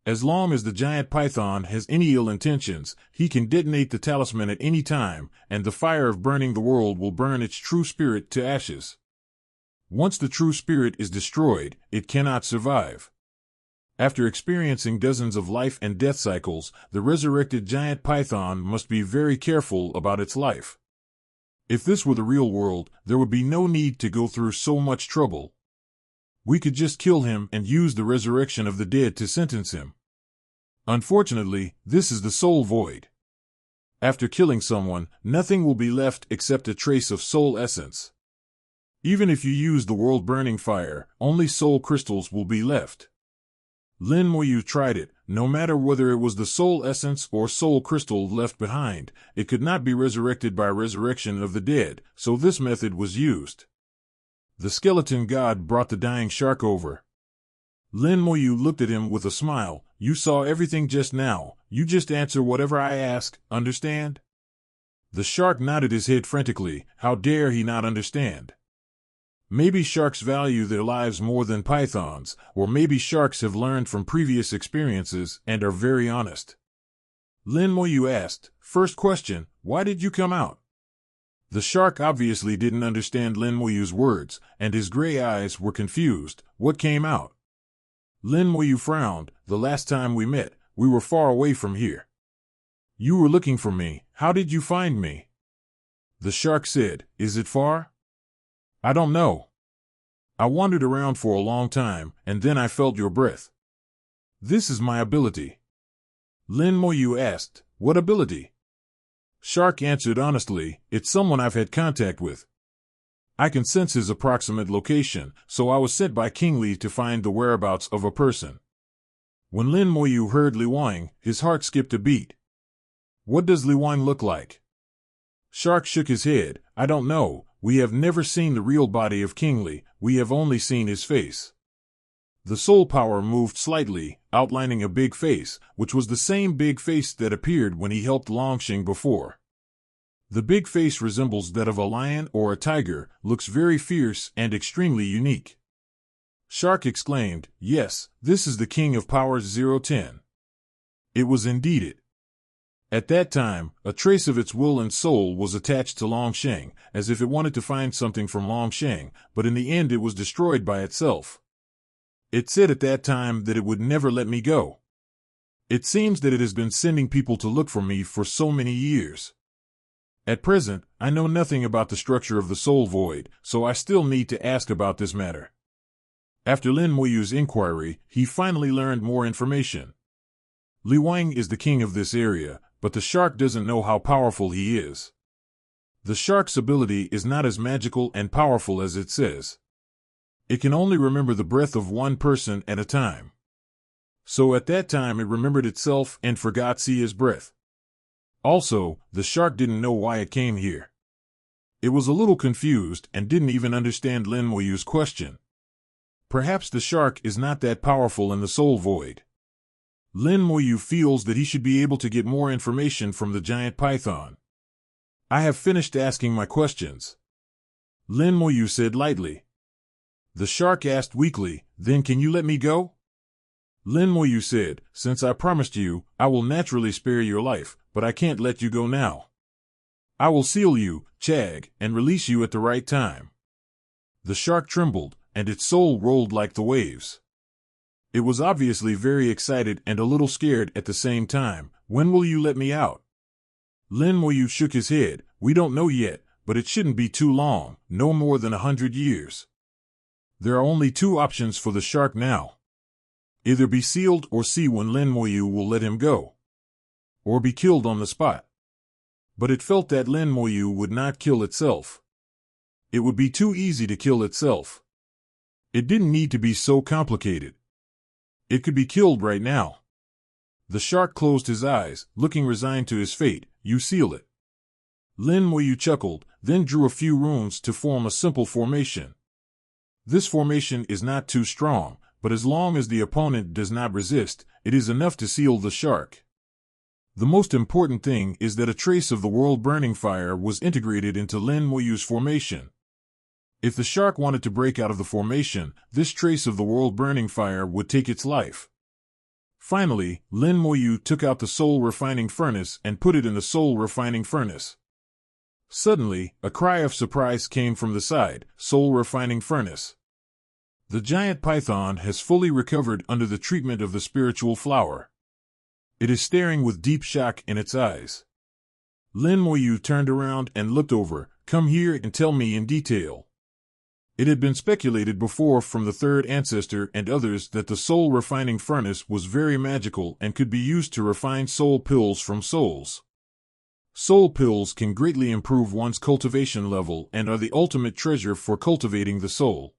As long as the giant python has any ill intentions, he can detonate the talisman at any time, and the fire of burning the world will burn its true spirit to ashes. Once the true spirit is destroyed, it cannot survive. After experiencing dozens of life and death cycles, the resurrected giant python must be very careful about its life. If this were the real world, there would be no need to go through so much trouble. We could just kill him and use the resurrection of the dead to sentence him. Unfortunately, this is the soul void. After killing someone, nothing will be left except a trace of soul essence. Even if you use the world-burning fire, only soul crystals will be left. Lin Moyu tried it. No matter whether it was the soul essence or soul crystal left behind, it could not be resurrected by resurrection of the dead, so this method was used. The skeleton god brought the dying shark over. Lin Moyu looked at him with a smile. You saw everything just now. You just answer whatever I ask, understand? The shark nodded his head frantically. How dare he not understand? Maybe sharks value their lives more than pythons, or maybe sharks have learned from previous experiences and are very honest. Lin Moyu asked, first question, why did you come out? The shark obviously didn't understand Lin Moyu's words, and his gray eyes were confused. What came out? Lin Moyu frowned. The last time we met, we were far away from here. You were looking for me. How did you find me? The shark said, is it far? I don't know. I wandered around for a long time, and then I felt your breath. This is my ability. Lin Moyu asked, what ability? Shark answered honestly, it's someone I've had contact with. I can sense his approximate location, so I was sent by King Li to find the whereabouts of a person. When Lin Moyu heard Li Wang, his heart skipped a beat. What does Li Wang look like? Shark shook his head. I don't know. We have never seen the real body of King Li. We have only seen his face. The soul power moved slightly, outlining a big face, which was the same big face that appeared when he helped Longxing before. The big face resembles that of a lion or a tiger, looks very fierce and extremely unique. Shark exclaimed, "Yes, this is the King of Powers 010. It was indeed it." At that time, a trace of its will and soul was attached to Longxing, as if it wanted to find something from Longxing, but in the end it was destroyed by itself. It said at that time that it would never let me go. It seems that it has been sending people to look for me for so many years. At present, I know nothing about the structure of the soul void, so I still need to ask about this matter. After Lin Moyu's inquiry, he finally learned more information. Li Wang is the king of this area, but the shark doesn't know how powerful he is. The shark's ability is not as magical and powerful as it says. It can only remember the breath of one person at a time. So at that time it remembered itself and forgot Sia's breath. Also, the shark didn't know why it came here. It was a little confused and didn't even understand Lin Moyu's question. Perhaps the shark is not that powerful in the soul void. Lin Moyu feels that he should be able to get more information from the giant python. I have finished asking my questions, Lin Moyu said lightly. The shark asked weakly, "Then can you let me go?" Lin Moyu said, "Since I promised you, I will naturally spare your life, but I can't let you go now. I will seal you, Chag, and release you at the right time." The shark trembled, and its soul rolled like the waves. It was obviously very excited and a little scared at the same time. "When will you let me out?" Lin Moyu shook his head. "We don't know yet, but it shouldn't be too long, no more than 100 years. There are only two options for the shark now. Either be sealed or see when Lin Moyu will let him go. Or be killed on the spot." But it felt that Lin Moyu would not kill itself. It would be too easy to kill itself. It didn't need to be so complicated. It could be killed right now. The shark closed his eyes, looking resigned to his fate. "You seal it." Lin Moyu chuckled, then drew a few runes to form a simple formation. This formation is not too strong, but as long as the opponent does not resist, it is enough to seal the shark. The most important thing is that a trace of the world burning fire was integrated into Lin Moyu's formation. If the shark wanted to break out of the formation, this trace of the world burning fire would take its life. Finally, Lin Moyu took out the soul refining furnace and put it in the soul refining furnace. Suddenly, a cry of surprise came from the side. "Soul refining furnace." The giant python has fully recovered under the treatment of the spiritual flower. It is staring with deep shock in its eyes. Lin Moyu turned around and looked over. "Come here and tell me in detail." It had been speculated before from the third ancestor and others that the soul refining furnace was very magical and could be used to refine soul pills from souls. Soul pills can greatly improve one's cultivation level and are the ultimate treasure for cultivating the soul.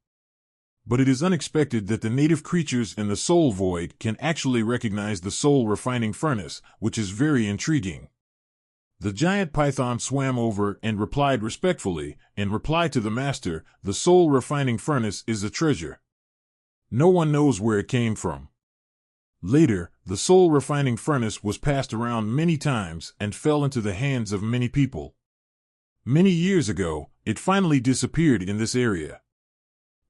But it is unexpected that the native creatures in the soul void can actually recognize the soul refining furnace, which is very intriguing. The giant python swam over and replied respectfully, in reply to the master, "The soul refining furnace is a treasure. No one knows where it came from." Later, the soul refining furnace was passed around many times and fell into the hands of many people. Many years ago, it finally disappeared in this area.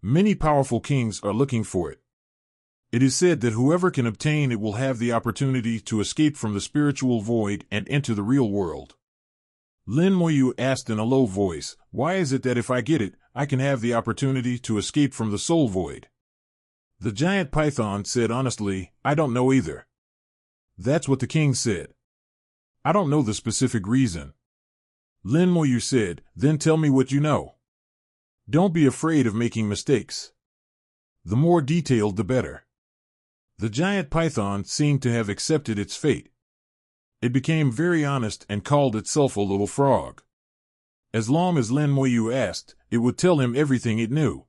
Many powerful kings are looking for it. It is said that whoever can obtain it will have the opportunity to escape from the spiritual void and enter the real world. Lin Moyu asked in a low voice, "Why is it that if I get it, I can have the opportunity to escape from the soul void?" The giant python said honestly, "I don't know either. That's what the king said. I don't know the specific reason." Lin Moyu said, "Then tell me what you know. Don't be afraid of making mistakes. The more detailed the better." The giant python seemed to have accepted its fate. It became very honest and called itself a little frog. As long as Lin Moyu asked, it would tell him everything it knew.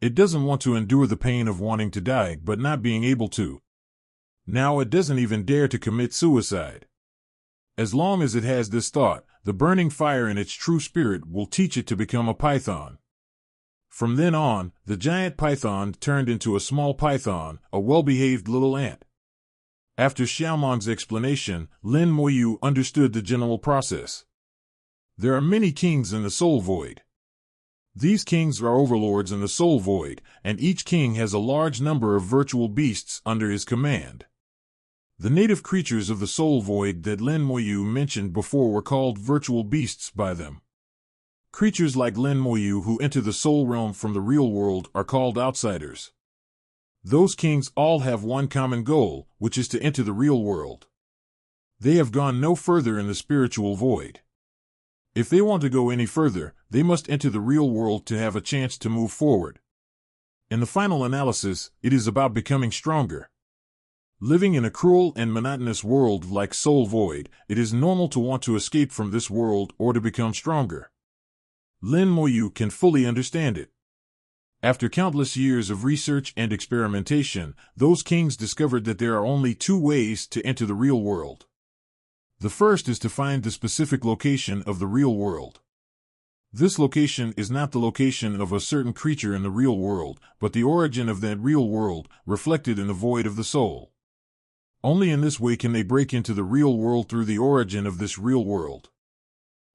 It doesn't want to endure the pain of wanting to die but not being able to. Now it doesn't even dare to commit suicide. As long as it has this thought, the burning fire in its true spirit will teach it to become a python. From then on, the giant python turned into a small python, a well-behaved little ant. After Xiaomang's explanation, Lin Moyu understood the general process. There are many kings in the soul void. These kings are overlords in the soul void, and each king has a large number of virtual beasts under his command. The native creatures of the soul void that Lin Moyu mentioned before were called virtual beasts by them. Creatures like Lin Moyu who enter the soul realm from the real world are called outsiders. Those kings all have one common goal, which is to enter the real world. They have gone no further in the spiritual void. If they want to go any further, they must enter the real world to have a chance to move forward. In the final analysis, it is about becoming stronger. Living in a cruel and monotonous world like Soul Void, it is normal to want to escape from this world or to become stronger. Lin Moyu can fully understand it. After countless years of research and experimentation, those kings discovered that there are only two ways to enter the real world. The first is to find the specific location of the real world. This location is not the location of a certain creature in the real world, but the origin of that real world, reflected in the void of the soul. Only in this way can they break into the real world through the origin of this real world.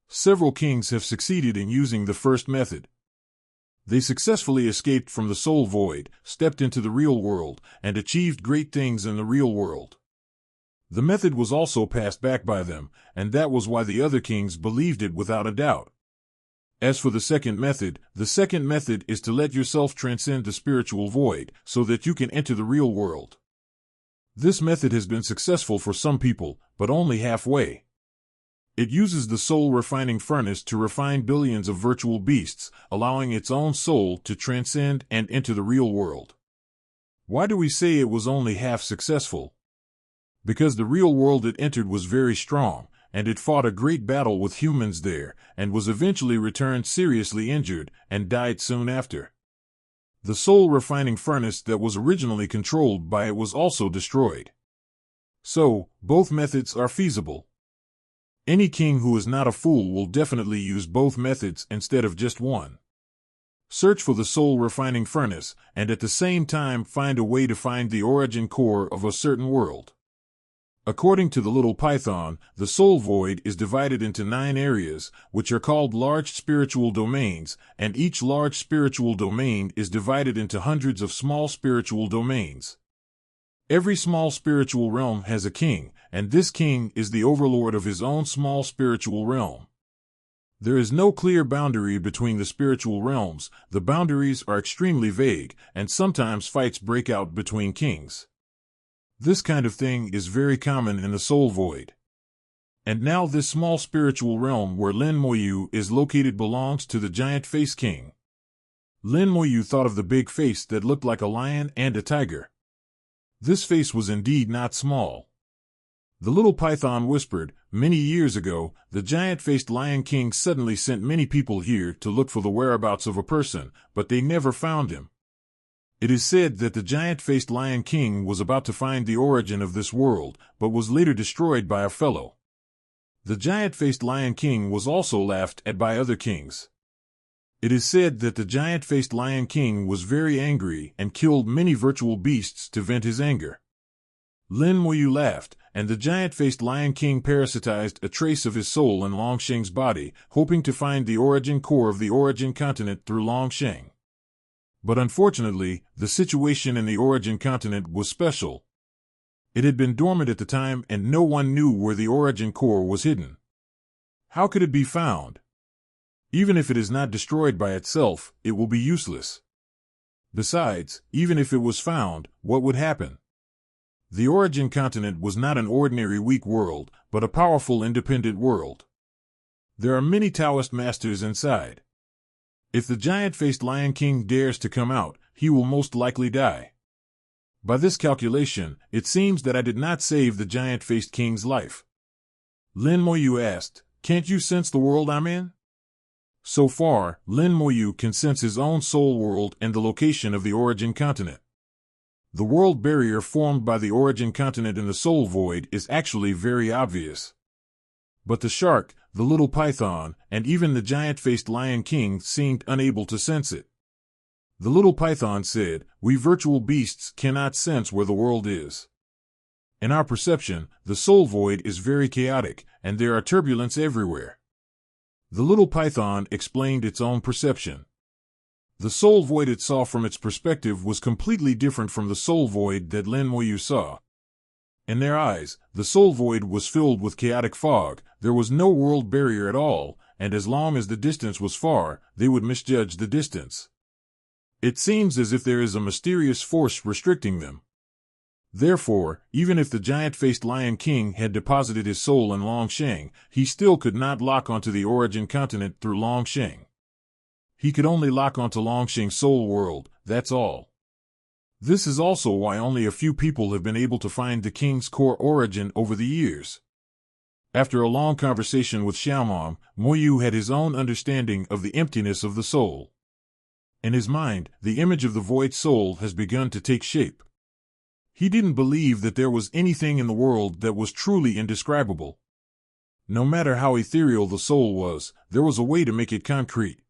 Several kings have succeeded in using the first method. They successfully escaped from the soul void, stepped into the real world, and achieved great things in the real world. The method was also passed back by them, and that was why the other kings believed it without a doubt. As for the second method is to let yourself transcend the spiritual void, so that you can enter the real world. This method has been successful for some people, but only halfway. It uses the soul refining furnace to refine billions of virtual beasts, allowing its own soul to transcend and enter the real world. Why do we say it was only half successful? Because the real world it entered was very strong, and it fought a great battle with humans there, and was eventually returned seriously injured, and died soon after. The soul refining furnace that was originally controlled by it was also destroyed. So, both methods are feasible. Any king who is not a fool will definitely use both methods instead of just one. Search for the soul refining furnace, and at the same time find a way to find the origin core of a certain world. According to the little python, the soul void is divided into 9 areas, which are called large spiritual domains, and each large spiritual domain is divided into hundreds of small spiritual domains. Every small spiritual realm has a king, and this king is the overlord of his own small spiritual realm. There is no clear boundary between the spiritual realms, the boundaries are extremely vague, and sometimes fights break out between kings. This kind of thing is very common in the soul void. And now this small spiritual realm where Lin Moyu is located belongs to the giant face king. Lin Moyu thought of the big face that looked like a lion and a tiger. This face was indeed not small. The little python whispered, "Many years ago, the giant-faced Lion King suddenly sent many people here to look for the whereabouts of a person, but they never found him. It is said that the giant-faced Lion King was about to find the origin of this world, but was later destroyed by a fellow. The giant-faced Lion King was also laughed at by other kings. It is said that the giant-faced Lion King was very angry and killed many virtual beasts to vent his anger." Lin Moyu laughed, and the giant-faced Lion King parasitized a trace of his soul in Longsheng's body, hoping to find the origin core of the origin continent through Longsheng. But unfortunately, the situation in the origin continent was special. It had been dormant at the time and no one knew where the origin core was hidden. How could it be found? Even if it is not destroyed by itself, it will be useless. Besides, even if it was found, what would happen? The origin continent was not an ordinary weak world, but a powerful independent world. There are many Taoist masters inside. If the giant-faced Lion King dares to come out, he will most likely die. By this calculation, it seems that I did not save the giant-faced king's life. Lin Moyu asked, "Can't you sense the world I'm in?" So far, Lin Moyu can sense his own soul world and the location of the origin continent. The world barrier formed by the origin continent in the soul void is actually very obvious. But the shark, the little python, and even the giant-faced lion king seemed unable to sense it. The little python said, "We virtual beasts cannot sense where the world is. In our perception, the soul void is very chaotic, and there are turbulence everywhere." The little python explained its own perception. The soul void it saw from its perspective was completely different from the soul void that Lin Moyu saw. In their eyes, the soul void was filled with chaotic fog, there was no world barrier at all, and as long as the distance was far, they would misjudge the distance. It seems as if there is a mysterious force restricting them. Therefore, even if the giant-faced Lion King had deposited his soul in Longsheng, he still could not lock onto the origin continent through Longsheng. He could only lock onto Longsheng's soul world, that's all. This is also why only a few people have been able to find the king's core origin over the years. After a long conversation with Xiaomong, Moyu had his own understanding of the emptiness of the soul. In his mind, the image of the void soul has begun to take shape. He didn't believe that there was anything in the world that was truly indescribable. No matter how ethereal the soul was, there was a way to make it concrete.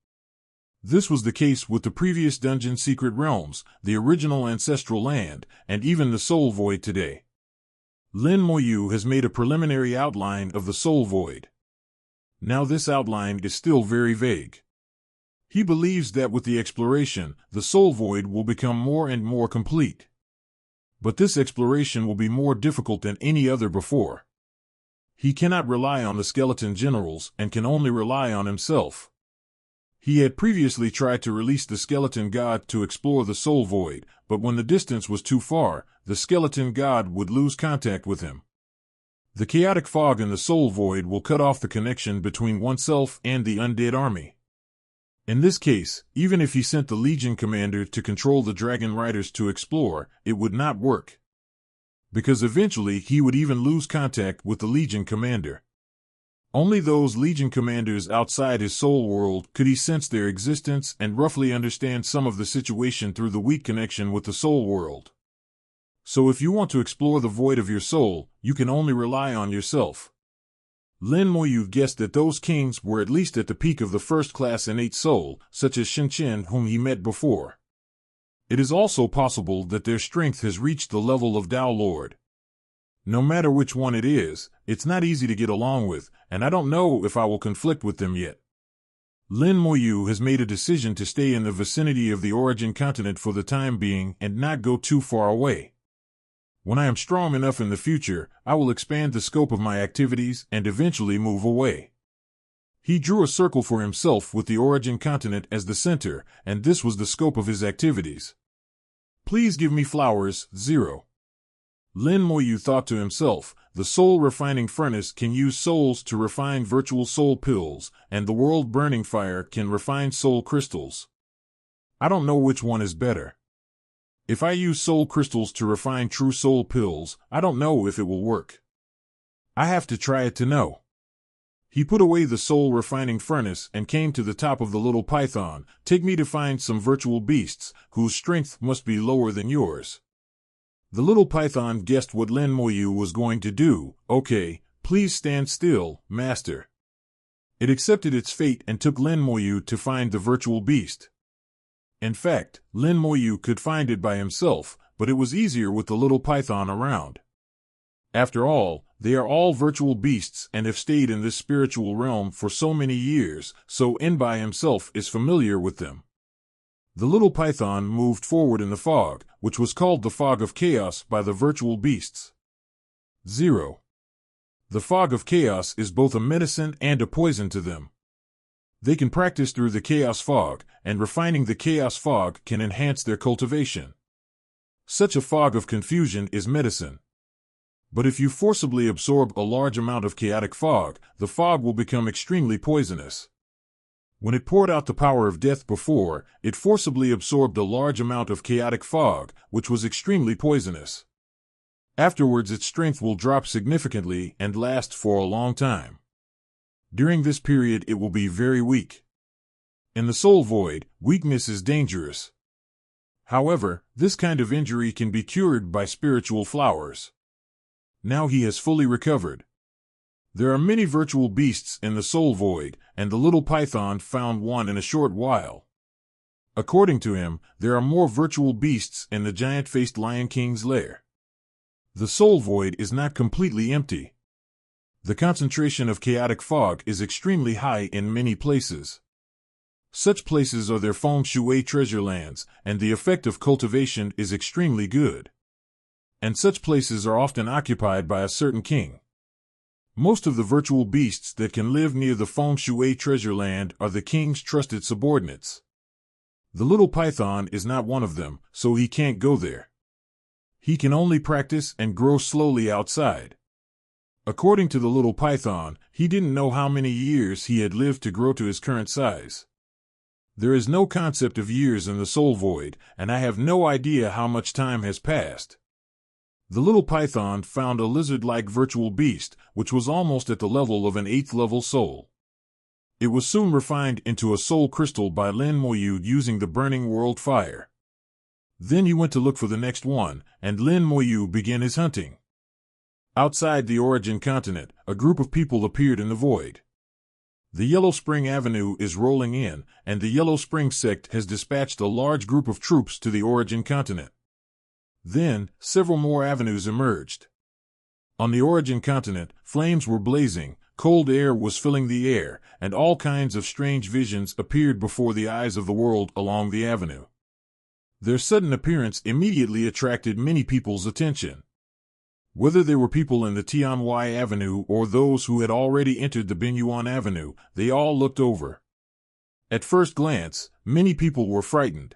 This was the case with the previous dungeon secret realms, the original ancestral land, and even the soul void today. Lin Moyu has made a preliminary outline of the soul void. Now this outline is still very vague. He believes that with the exploration, the soul void will become more and more complete. But this exploration will be more difficult than any other before. He cannot rely on the skeleton generals and can only rely on himself. He had previously tried to release the skeleton god to explore the soul void, but when the distance was too far, the skeleton god would lose contact with him. The chaotic fog in the soul void will cut off the connection between oneself and the undead army. In this case, even if he sent the Legion commander to control the dragon riders to explore, it would not work. Because eventually he would even lose contact with the Legion commander. Only those Legion commanders outside his soul world could he sense their existence and roughly understand some of the situation through the weak connection with the soul world. So if you want to explore the void of your soul, you can only rely on yourself. Lin Moyu guessed that those kings were at least at the peak of the first-class innate soul, such as Shen Chen whom he met before. It is also possible that their strength has reached the level of Tao Lord. No matter which one it is, it's not easy to get along with, and I don't know if I will conflict with them yet. Lin Moyu has made a decision to stay in the vicinity of the origin continent for the time being and not go too far away. When I am strong enough in the future, I will expand the scope of my activities and eventually move away. He drew a circle for himself with the origin continent as the center, and this was the scope of his activities. Please give me flowers, 0. Lin Moyu thought to himself, the soul refining furnace can use souls to refine virtual soul pills, and the world burning fire can refine soul crystals. I don't know which one is better. If I use soul crystals to refine true soul pills, I don't know if it will work. I have to try it to know. He put away the soul refining furnace and came to the top of the little python. Take me to find some virtual beasts, whose strength must be lower than yours. The little python guessed what Lin Moyu was going to do. Okay, please stand still, master. It accepted its fate and took Lin Moyu to find the virtual beast. In fact, Lin Moyu could find it by himself, but it was easier with the little python around. After all, they are all virtual beasts and have stayed in this spiritual realm for so many years, so N by himself is familiar with them. The little python moved forward in the fog, which was called the fog of chaos by the virtual beasts. 0. The fog of chaos is both a medicine and a poison to them. They can practice through the chaos fog, and refining the chaos fog can enhance their cultivation. Such a fog of confusion is medicine. But if you forcibly absorb a large amount of chaotic fog, the fog will become extremely poisonous. When it poured out the power of death before, it forcibly absorbed a large amount of chaotic fog, which was extremely poisonous. Afterwards its strength will drop significantly and last for a long time. During this period it will be very weak. In the soul void, weakness is dangerous. However, this kind of injury can be cured by spiritual flowers. Now he has fully recovered. There are many virtual beasts in the soul void, and the little python found one in a short while. According to him, there are more virtual beasts in the giant-faced Lion King's lair. The soul void is not completely empty. The concentration of chaotic fog is extremely high in many places. Such places are their feng shui treasure lands, and the effect of cultivation is extremely good. And such places are often occupied by a certain king. Most of the virtual beasts that can live near the feng shui treasure land are the king's trusted subordinates. The little python is not one of them, so he can't go there. He can only practice and grow slowly outside. According to the little python, he didn't know how many years he had lived to grow to his current size. There is no concept of years in the soul void, and I have no idea how much time has passed. The little python found a lizard-like virtual beast, which was almost at the level of an 8th-level soul. It was soon refined into a soul crystal by Lin Moyu using the burning world fire. Then he went to look for the next one, and Lin Moyu began his hunting. Outside the origin continent, a group of people appeared in the void. The Yellow Spring Avenue is rolling in, and the Yellow Spring sect has dispatched a large group of troops to the origin continent. Then, several more avenues emerged. On the origin continent, flames were blazing, cold air was filling the air, and all kinds of strange visions appeared before the eyes of the world along the avenue. Their sudden appearance immediately attracted many people's attention. Whether they were people in the Tianwai Avenue or those who had already entered the Binyuan Avenue, they all looked over. At first glance, many people were frightened.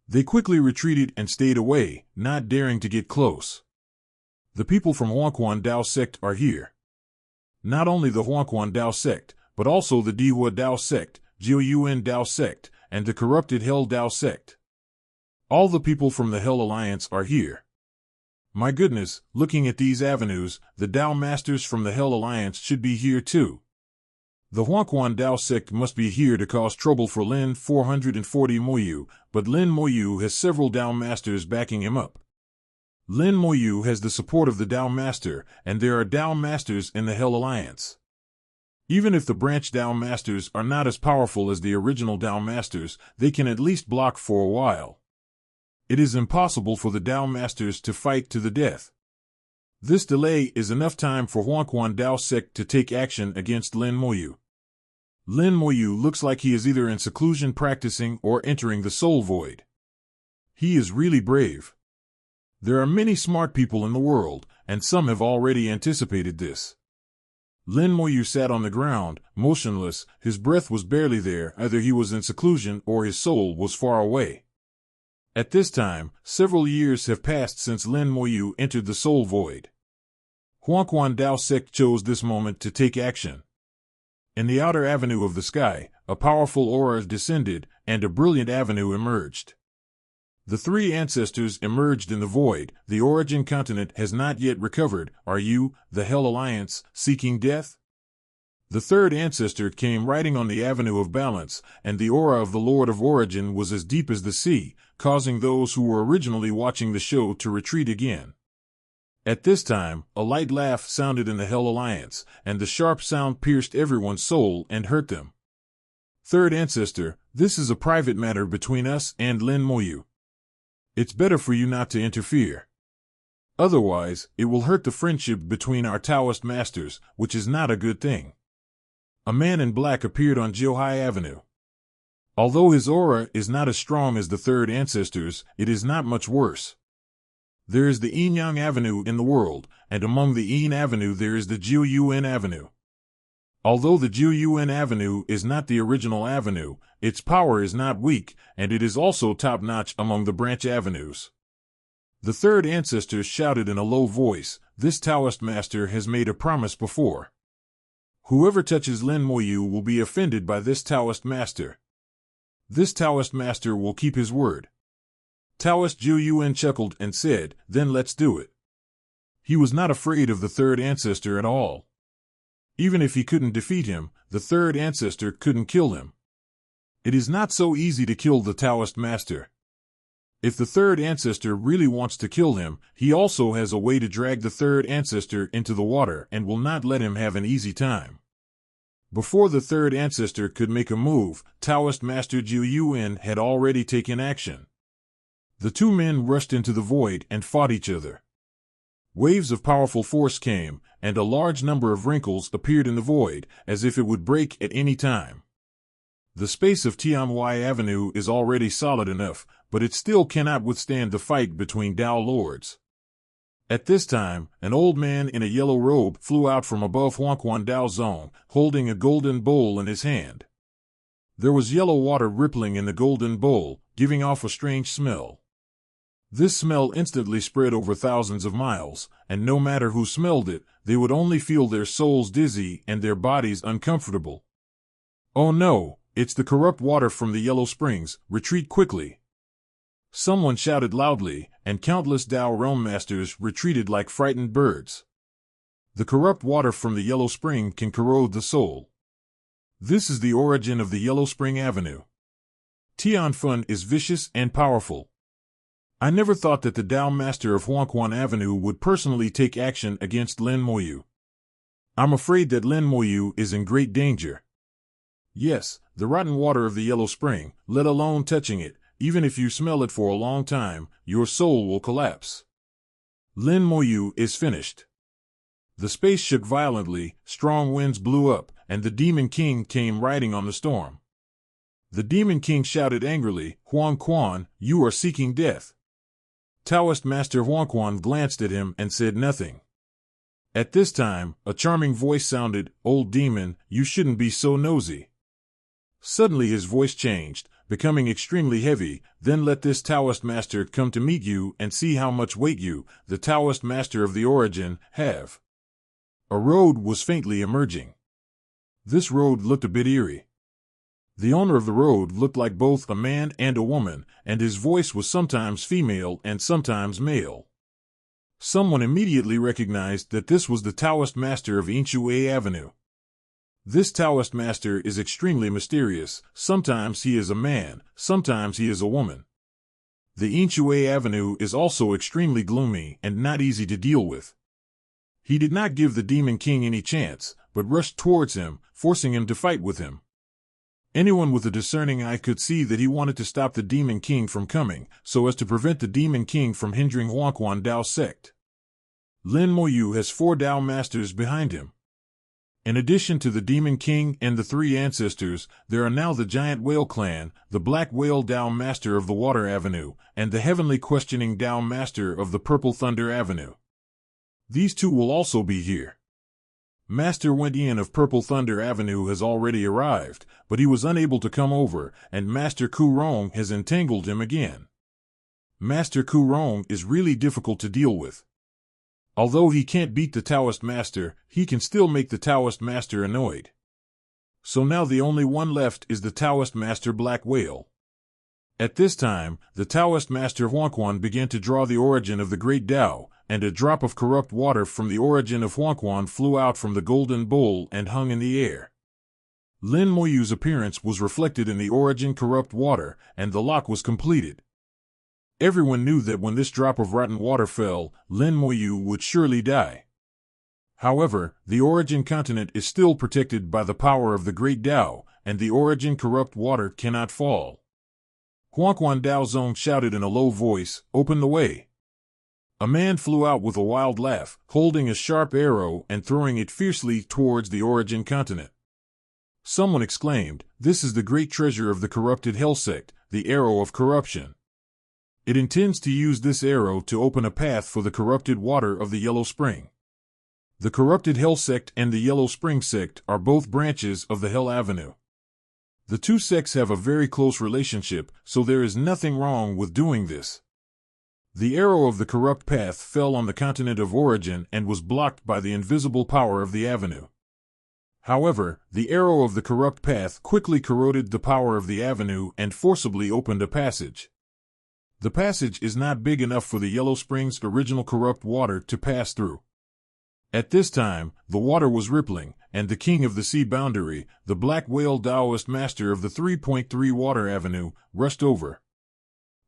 They quickly retreated and stayed away, not daring to get close. The people from Huangquan Dao sect are here. Not only the Huangquan Dao sect, but also the Dihua Dao sect, Jiuyuan Dao sect, and the corrupted Hell Dao sect. All the people from the Hell Alliance are here. My goodness, looking at these avenues, the Dao Masters from the Hell Alliance should be here too. The Huangquan Dao sect must be here to cause trouble for Lin 440 Moyu, but Lin Moyu has several Dao Masters backing him up. Lin Moyu has the support of the Dao Master, and there are Dao Masters in the Hell Alliance. Even if the branch Dao Masters are not as powerful as the original Dao Masters, they can at least block for a while. It is impossible for the Dao Masters to fight to the death. This delay is enough time for Huangquan Dao sect to take action against Lin Moyu. Lin Moyu looks like he is either in seclusion practicing or entering the soul void. He is really brave. There are many smart people in the world, and some have already anticipated this. Lin Moyu sat on the ground, motionless, his breath was barely there, either he was in seclusion or his soul was far away. At this time, several years have passed since Lin Moyu entered the soul void. Huangquan Dao sect chose this moment to take action. In the outer avenue of the sky, a powerful aura descended, and a brilliant avenue emerged. The three ancestors emerged in the void. The origin continent has not yet recovered. Are you, the Hell Alliance, seeking death? The third ancestor came riding on the Avenue of Balance, and the aura of the Lord of Origin was as deep as the sea, causing those who were originally watching the show to retreat again. At this time, a light laugh sounded in the Hell Alliance, and the sharp sound pierced everyone's soul and hurt them. Third ancestor, this is a private matter between us and Lin Moyu. It's better for you not to interfere. Otherwise, it will hurt the friendship between our Taoist masters, which is not a good thing. A man in black appeared on Jiuhai Avenue. Although his aura is not as strong as the third ancestor's, it is not much worse. There is the Yinyang Avenue in the world, and among the Yin Avenue there is the Jiuyuan Avenue. Although the Jiuyuan Avenue is not the original avenue, its power is not weak, and it is also top-notch among the branch avenues. The third ancestor shouted in a low voice, "This Taoist master has made a promise before. Whoever touches Lin Moyu will be offended by this Taoist master. This Taoist master will keep his word." Taoist Jiuyuan chuckled and said, "Then let's do it." He was not afraid of the third ancestor at all. Even if he couldn't defeat him, the third ancestor couldn't kill him. It is not so easy to kill the Taoist master. If the third ancestor really wants to kill him, he also has a way to drag the third ancestor into the water and will not let him have an easy time. Before the third ancestor could make a move, Taoist Master Jiu Yuan had already taken action. The two men rushed into the void and fought each other. Waves of powerful force came, and a large number of wrinkles appeared in the void, as if it would break at any time. The space of Tianwai Avenue is already solid enough, but it still cannot withstand the fight between Dao lords. At this time, an old man in a yellow robe flew out from above Huangquan Dao Zone, holding a golden bowl in his hand. There was yellow water rippling in the golden bowl, giving off a strange smell. This smell instantly spread over thousands of miles, and no matter who smelled it, they would only feel their souls dizzy and their bodies uncomfortable. "Oh no, it's the corrupt water from the Yellow Springs, retreat quickly!" Someone shouted loudly, and countless Dao realm masters retreated like frightened birds. The corrupt water from the Yellow Spring can corrode the soul. This is the origin of the Yellow Spring Avenue. Tianfun is vicious and powerful. I never thought that the Dao Master of Huangquan Avenue would personally take action against Lin Moyu. I'm afraid that Lin Moyu is in great danger. Yes, the rotten water of the Yellow Spring, let alone touching it, even if you smell it for a long time, your soul will collapse. Lin Moyu is finished. The space shook violently, strong winds blew up, and the Demon King came riding on the storm. The Demon King shouted angrily, "Huang Quan, you are seeking death." Taoist Master Huang Quan glanced at him and said nothing. At this time, a charming voice sounded, "Old demon, you shouldn't be so nosy." Suddenly his voice changed, becoming extremely heavy. "Then let this Taoist master come to meet you and see how much weight you, the Taoist master of the origin, have." A road was faintly emerging. This road looked a bit eerie. The owner of the road looked like both a man and a woman, and his voice was sometimes female and sometimes male. Someone immediately recognized that this was the Taoist master of Yinshui Avenue. This Taoist master is extremely mysterious. Sometimes he is a man, sometimes he is a woman. The Yinshui Avenue is also extremely gloomy and not easy to deal with. He did not give the Demon King any chance, but rushed towards him, forcing him to fight with him. Anyone with a discerning eye could see that he wanted to stop the Demon King from coming, so as to prevent the Demon King from hindering Huangquan Dao sect. Lin Moyu has 4 Dao masters behind him. In addition to the Demon King and the 3 ancestors, there are now the Giant Whale Clan, the Black Whale Dao Master of the Water Avenue, and the Heavenly Questioning Dao Master of the Purple Thunder Avenue. These 2 will also be here. Master Wen of Purple Thunder Avenue has already arrived, but he was unable to come over, and Master Ku Rong has entangled him again. Master Ku Rong is really difficult to deal with. Although he can't beat the Taoist Master, he can still make the Taoist Master annoyed. So now the only one left is the Taoist Master Black Whale. At this time, the Taoist Master Huangquan began to draw the origin of the Great Tao, and a drop of corrupt water from the origin of Huangquan flew out from the golden bowl and hung in the air. Lin Moyu's appearance was reflected in the origin corrupt water, and the lock was completed. Everyone knew that when this drop of rotten water fell, Lin Moyu would surely die. However, the origin continent is still protected by the power of the Great Tao, and the origin corrupt water cannot fall. Huangquan Dao Zong shouted in a low voice, "Open the way." A man flew out with a wild laugh, holding a sharp arrow and throwing it fiercely towards the origin continent. Someone exclaimed, "This is the great treasure of the corrupted Hell sect, the arrow of corruption. It intends to use this arrow to open a path for the corrupted water of the Yellow Spring." The corrupted Hell sect and the Yellow Spring sect are both branches of the Hell Avenue. The 2 sects have a very close relationship, so there is nothing wrong with doing this. The arrow of the corrupt path fell on the continent of origin and was blocked by the invisible power of the avenue. However, the arrow of the corrupt path quickly corroded the power of the avenue and forcibly opened a passage. The passage is not big enough for the Yellow Springs' original corrupt water to pass through. At this time, the water was rippling, and the king of the sea boundary, the black whale Taoist master of the 3.3 Water Avenue, rushed over.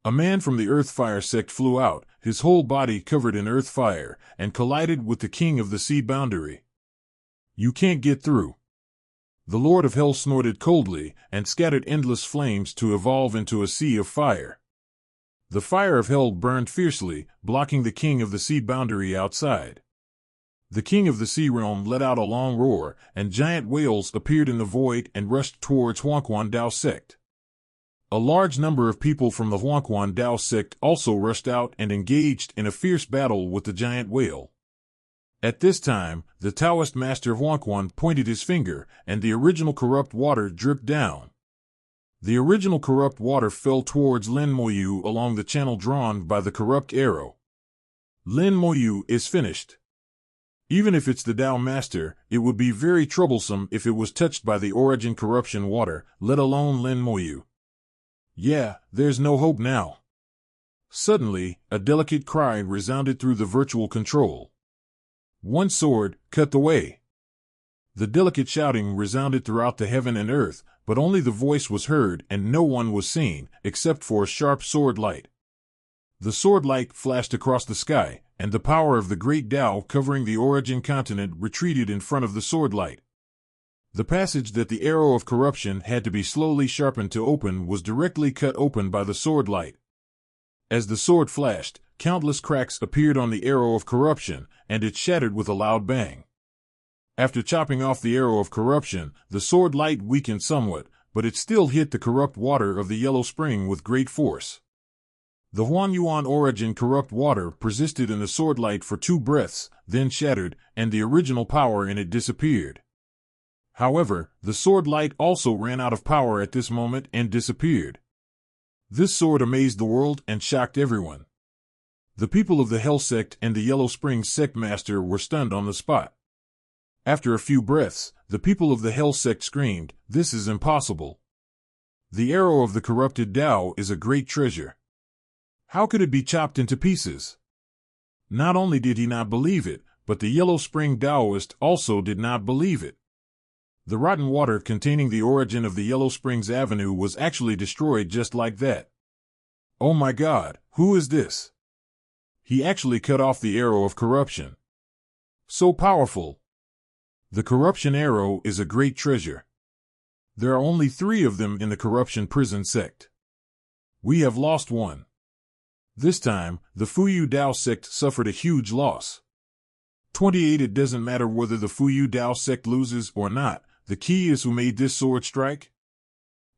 A man from the Earth Fire sect flew out, his whole body covered in earth fire, and collided with the king of the sea boundary. You can't get through. The Lord of Hell snorted coldly, and scattered endless flames to evolve into a sea of fire. The fire of hell burned fiercely, blocking the king of the sea boundary outside. The king of the sea realm let out a long roar, and giant whales appeared in the void and rushed towards Huangquan Dao sect. A large number of people from the Huangquan Dao sect also rushed out and engaged in a fierce battle with the giant whale. At this time, the Taoist master of Huangquan pointed his finger, and the original corrupt water dripped down. The original corrupt water fell towards Lin Moyu along the channel drawn by the corrupt arrow. Lin Moyu is finished. Even if it's the Tao master, it would be very troublesome if it was touched by the origin corruption water, let alone Lin Moyu. Yeah, there's no hope now. Suddenly, a delicate cry resounded through the virtual control. One sword, cut the way. The delicate shouting resounded throughout the heaven and earth, but only the voice was heard and no one was seen, except for a sharp sword light. The sword light flashed across the sky, and the power of the great Tao covering the origin continent retreated in front of the sword light. The passage that the arrow of corruption had to be slowly sharpened to open was directly cut open by the sword light. As the sword flashed, countless cracks appeared on the arrow of corruption, and it shattered with a loud bang. After chopping off the arrow of corruption, the sword light weakened somewhat, but it still hit the corrupt water of the yellow spring with great force. The Huanyuan origin corrupt water persisted in the sword light for 2 breaths, then shattered, and the original power in it disappeared. However, the sword light also ran out of power at this moment and disappeared. This sword amazed the world and shocked everyone. The people of the Hell sect and the Yellow Springs sect master were stunned on the spot. After a few breaths, the people of the Hell sect screamed, "This is impossible. The arrow of the corrupted Tao is a great treasure. How could it be chopped into pieces?" Not only did he not believe it, but the Yellow Spring Taoist also did not believe it. The rotten water containing the origin of the Yellow Springs Avenue was actually destroyed just like that. Oh my God, who is this? He actually cut off the arrow of corruption. So powerful. The corruption arrow is a great treasure. There are only 3 of them in the corruption prison sect. We have lost one. This time, the Fuyu Dao sect suffered a huge loss. 28. It doesn't matter whether the Fuyu Dao sect loses or not. The key is who made this sword strike.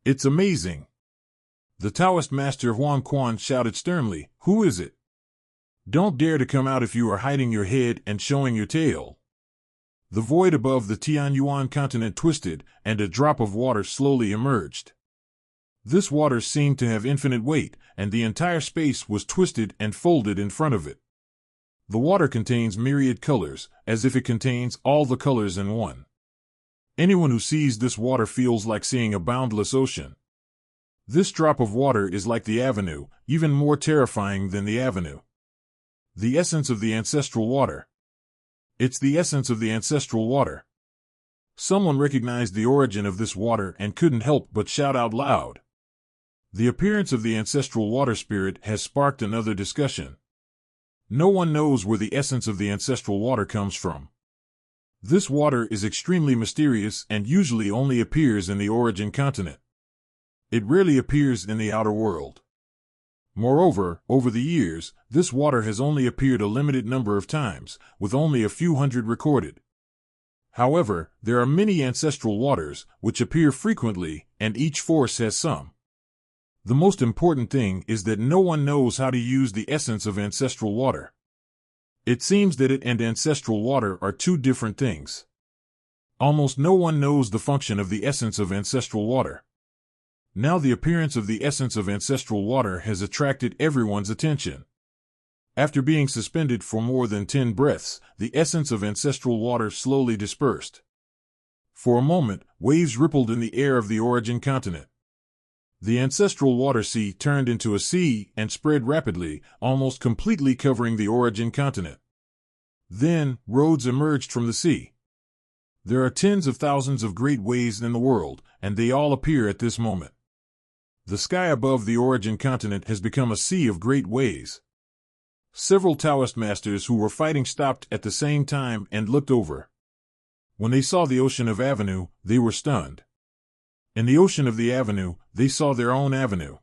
It's amazing. The Taoist master of Huangquan shouted sternly, "Who is it? Don't dare to come out if you are hiding your head and showing your tail." The void above the Tianyuan continent twisted, and a drop of water slowly emerged. This water seemed to have infinite weight, and the entire space was twisted and folded in front of it. The water contains myriad colors, as if it contains all the colors in one. Anyone who sees this water feels like seeing a boundless ocean. This drop of water is like the avenue, even more terrifying than the avenue. The essence of the ancestral water. It's the essence of the ancestral water. Someone recognized the origin of this water and couldn't help but shout out loud. The appearance of the ancestral water spirit has sparked another discussion. No one knows where the essence of the ancestral water comes from. This water is extremely mysterious and usually only appears in the origin continent. It rarely appears in the outer world. Moreover, over the years, this water has only appeared a limited number of times, with only a few hundred recorded. However, there are many ancestral waters, which appear frequently, and each force has some. The most important thing is that no one knows how to use the essence of ancestral water. It seems that it and ancestral water are 2 different things. Almost no one knows the function of the essence of ancestral water. Now the appearance of the essence of ancestral water has attracted everyone's attention. After being suspended for more than 10 breaths, the essence of ancestral water slowly dispersed. For a moment, waves rippled in the air of the origin continent. The ancestral water sea turned into a sea and spread rapidly, almost completely covering the origin continent. Then, roads emerged from the sea. There are tens of thousands of great ways in the world, and they all appear at this moment. The sky above the origin continent has become a sea of great ways. Several Taoist masters who were fighting stopped at the same time and looked over. When they saw the ocean of avenue, they were stunned. In the ocean of the avenue, they saw their own avenue.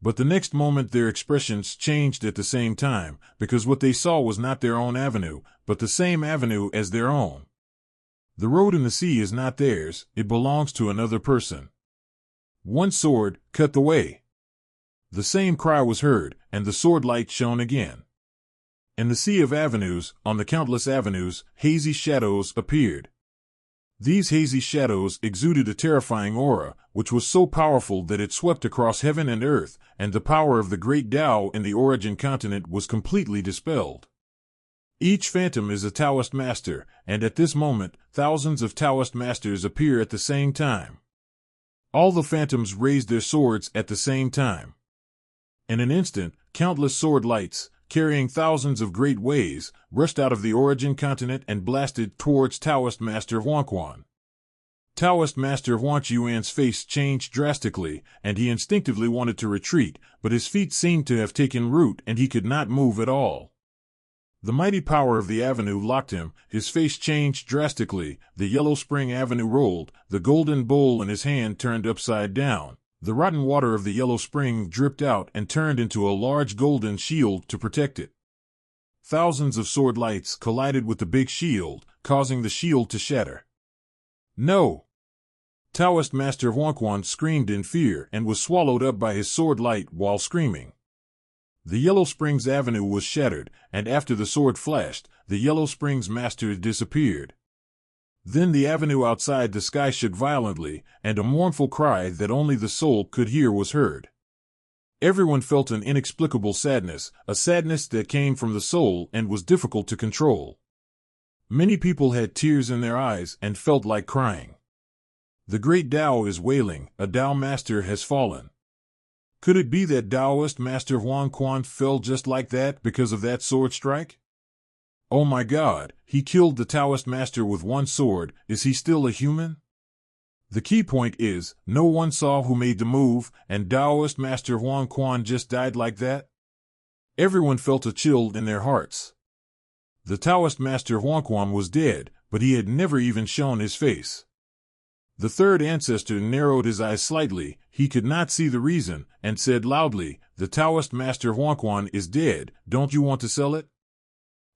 But the next moment their expressions changed at the same time, because what they saw was not their own avenue, but the same avenue as their own. The road in the sea is not theirs, it belongs to another person. One sword, cut the way. The same cry was heard, and the sword light shone again. In the sea of avenues, on the countless avenues, hazy shadows appeared. These hazy shadows exuded a terrifying aura, which was so powerful that it swept across heaven and earth, and the power of the great Tao in the origin continent was completely dispelled. Each phantom is a Taoist master, and at this moment, thousands of Taoist masters appear at the same time. All the phantoms raised their swords at the same time. In an instant, countless sword lights, carrying thousands of great ways, rushed out of the origin continent and blasted towards Taoist Master Huangquan. Taoist Master Huang Yuan's face changed drastically, and he instinctively wanted to retreat, but his feet seemed to have taken root and he could not move at all. The mighty power of the avenue locked him, his face changed drastically, the yellow spring avenue rolled, the golden bowl in his hand turned upside down. The rotten water of the yellow spring dripped out and turned into a large golden shield to protect it. Thousands of sword lights collided with the big shield, causing the shield to shatter. No! Taoist Master Huangquan screamed in fear and was swallowed up by his sword light while screaming. The Yellow Springs Avenue was shattered, and after the sword flashed, the Yellow Springs Master disappeared. Then the avenue outside the sky shook violently, and a mournful cry that only the soul could hear was heard. Everyone felt an inexplicable sadness, a sadness that came from the soul and was difficult to control. Many people had tears in their eyes and felt like crying. The great Tao is wailing, a Tao master has fallen. Could it be that Taoist Master Huangquan fell just like that because of that sword strike? Oh my God, he killed the Taoist master with one sword, is he still a human? The key point is, no one saw who made the move, and Taoist Master Huangquan just died like that? Everyone felt a chill in their hearts. The Taoist Master Huangquan was dead, but he had never even shown his face. The third ancestor narrowed his eyes slightly, he could not see the reason, and said loudly, "The Taoist Master Huangquan is dead, don't you want to sell it?"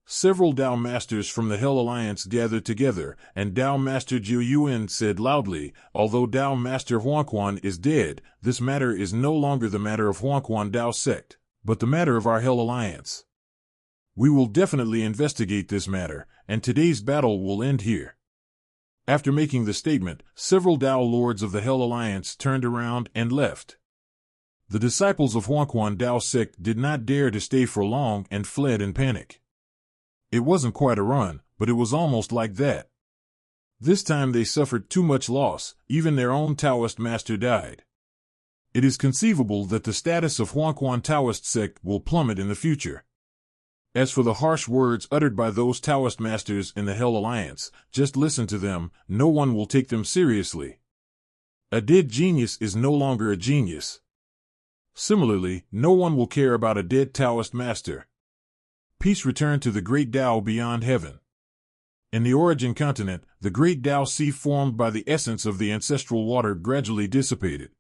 Several Tao masters from the Hell Alliance gathered together, and Tao Master Jiu Yuan said loudly, "Although Tao Master Huangquan is dead, this matter is no longer the matter of Huangquan Tao sect, but the matter of our Hell Alliance. We will definitely investigate this matter, and today's battle will end here." After making the statement, several Tao lords of the Hell Alliance turned around and left. The disciples of Huangquan Tao sect did not dare to stay for long and fled in panic. It wasn't quite a run, but it was almost like that. This time they suffered too much loss, even their own Taoist master died. It is conceivable that the status of Huangquan Taoist sect will plummet in the future. As for the harsh words uttered by those Taoist masters in the Hell Alliance, just listen to them, no one will take them seriously. A dead genius is no longer a genius. Similarly, no one will care about a dead Taoist master. Peace returned to the great Tao beyond heaven. In the origin continent, the great Tao sea formed by the essence of the ancestral water gradually dissipated.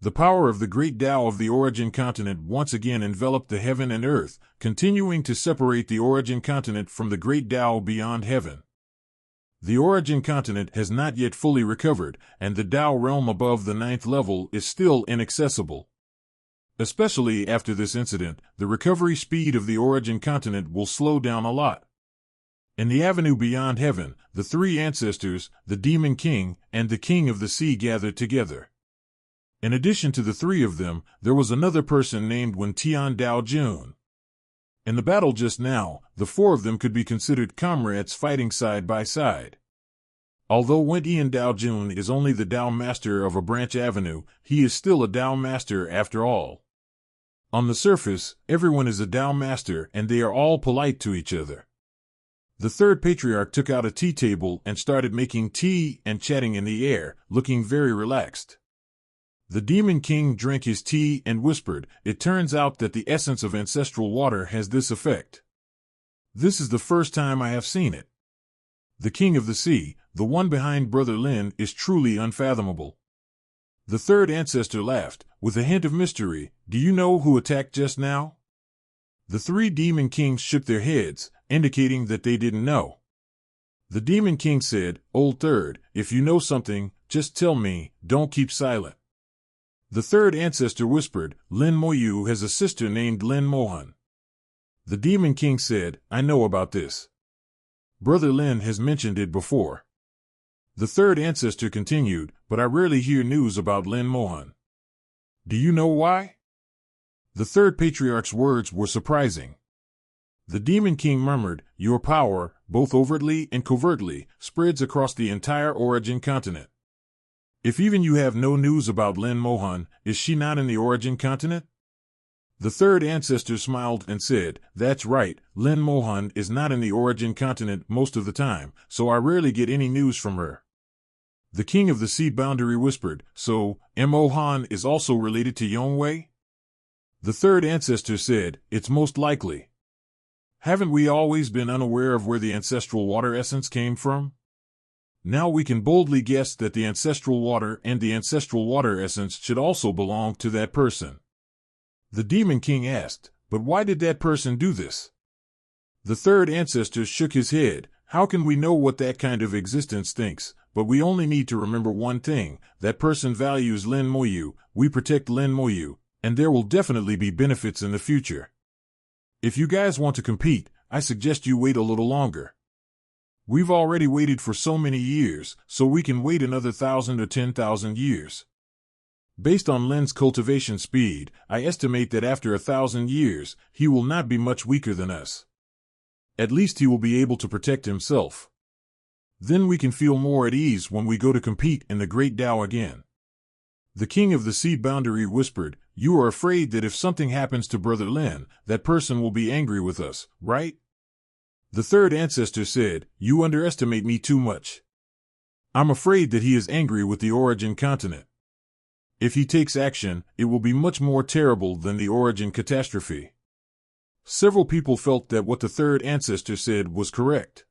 The power of the great Tao of the origin continent once again enveloped the heaven and earth, continuing to separate the origin continent from the great Tao beyond heaven. The origin continent has not yet fully recovered, and the Tao realm above the 9th level is still inaccessible. Especially after this incident, the recovery speed of the origin continent will slow down a lot. In the avenue beyond heaven, the three ancestors, the Demon King, and the King of the Sea gathered together. In addition to the three of them, there was another person named Wen Tian Dao Jun. In the battle just now, the four of them could be considered comrades fighting side by side. Although Wen Tian Dao Jun is only the Tao master of a branch avenue, he is still a Tao master after all. On the surface, everyone is a Tao master and they are all polite to each other. The third patriarch took out a tea table and started making tea and chatting in the air, looking very relaxed. The Demon King drank his tea and whispered, "It turns out that the essence of ancestral water has this effect. This is the first time I have seen it. The King of the Sea, the one behind Brother Lin, is truly unfathomable." The third ancestor laughed, with a hint of mystery. "Do you know who attacked just now?" The three Demon Kings shook their heads, indicating that they didn't know. The Demon King said, "Old Third, if you know something, just tell me, don't keep silent." The third ancestor whispered, "Lin Moyu has a sister named Lin Mohan." The Demon King said, "I know about this. Brother Lin has mentioned it before." The third ancestor continued, "But I rarely hear news about Lin Mohan. Do you know why?" The third patriarch's words were surprising. The Demon King murmured, "Your power, both overtly and covertly, spreads across the entire Origin continent. If even you have no news about Lin Mohan, is she not in the Origin continent?" The third ancestor smiled and said, "That's right, Lin Mohan is not in the Origin continent most of the time, so I rarely get any news from her." The King of the Sea Boundary whispered, "So, Mohan is also related to Yongwei?" The third ancestor said, "It's most likely. Haven't we always been unaware of where the ancestral water essence came from? Now we can boldly guess that the ancestral water and the ancestral water essence should also belong to that person." The Demon King asked, "But why did that person do this?" The third ancestor shook his head. "How can we know what that kind of existence thinks? But we only need to remember one thing, that person values Lin Moyu, we protect Lin Moyu, and there will definitely be benefits in the future. If you guys want to compete, I suggest you wait a little longer. We've already waited for so many years, so we can wait another 1,000 or 10,000 years. Based on Lin's cultivation speed, I estimate that after 1,000 years, he will not be much weaker than us. At least he will be able to protect himself. Then we can feel more at ease when we go to compete in the Great Tao again." The King of the Sea Boundary whispered, "You are afraid that if something happens to Brother Lin, that person will be angry with us, right?" The third ancestor said, "You underestimate me too much. I'm afraid that he is angry with the Origin continent. If he takes action, it will be much more terrible than the Origin catastrophe." Several people felt that what the third ancestor said was correct.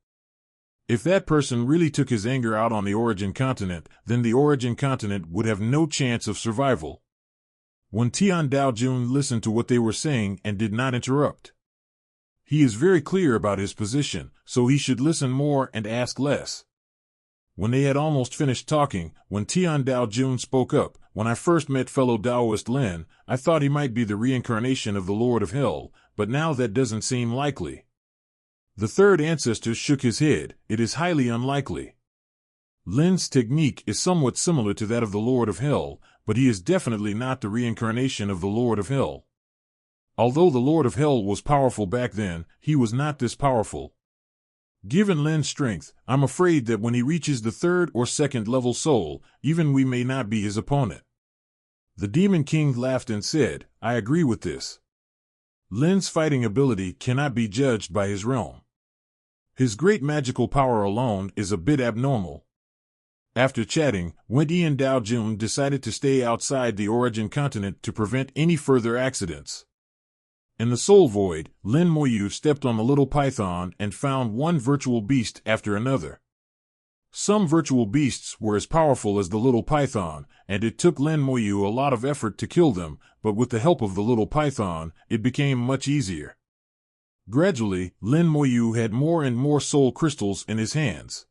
If that person really took his anger out on the Origin continent, then the Origin continent would have no chance of survival. When Tian Daojun listened to what they were saying and did not interrupt. He is very clear about his position, so he should listen more and ask less. When they had almost finished talking, when Tian Daojun spoke up, "When I first met fellow Taoist Lin, I thought he might be the reincarnation of the Lord of Hell, but now that doesn't seem likely." The third ancestor shook his head. "It is highly unlikely. Lin's technique is somewhat similar to that of the Lord of Hell, but he is definitely not the reincarnation of the Lord of Hell. Although the Lord of Hell was powerful back then, he was not this powerful. Given Lin's strength, I'm afraid that when he reaches the third or second level soul, even we may not be his opponent." The Demon King laughed and said, "I agree with this. Lin's fighting ability cannot be judged by his realm. His great magical power alone is a bit abnormal." After chatting, Wendy and Daojun decided to stay outside the Origin continent to prevent any further accidents. In the Soul Void, Lin Moyu stepped on the little python and found one virtual beast after another. Some virtual beasts were as powerful as the little python, and it took Lin Moyu a lot of effort to kill them, but with the help of the little python, it became much easier. Gradually, Lin Moyu had more and more soul crystals in his hands.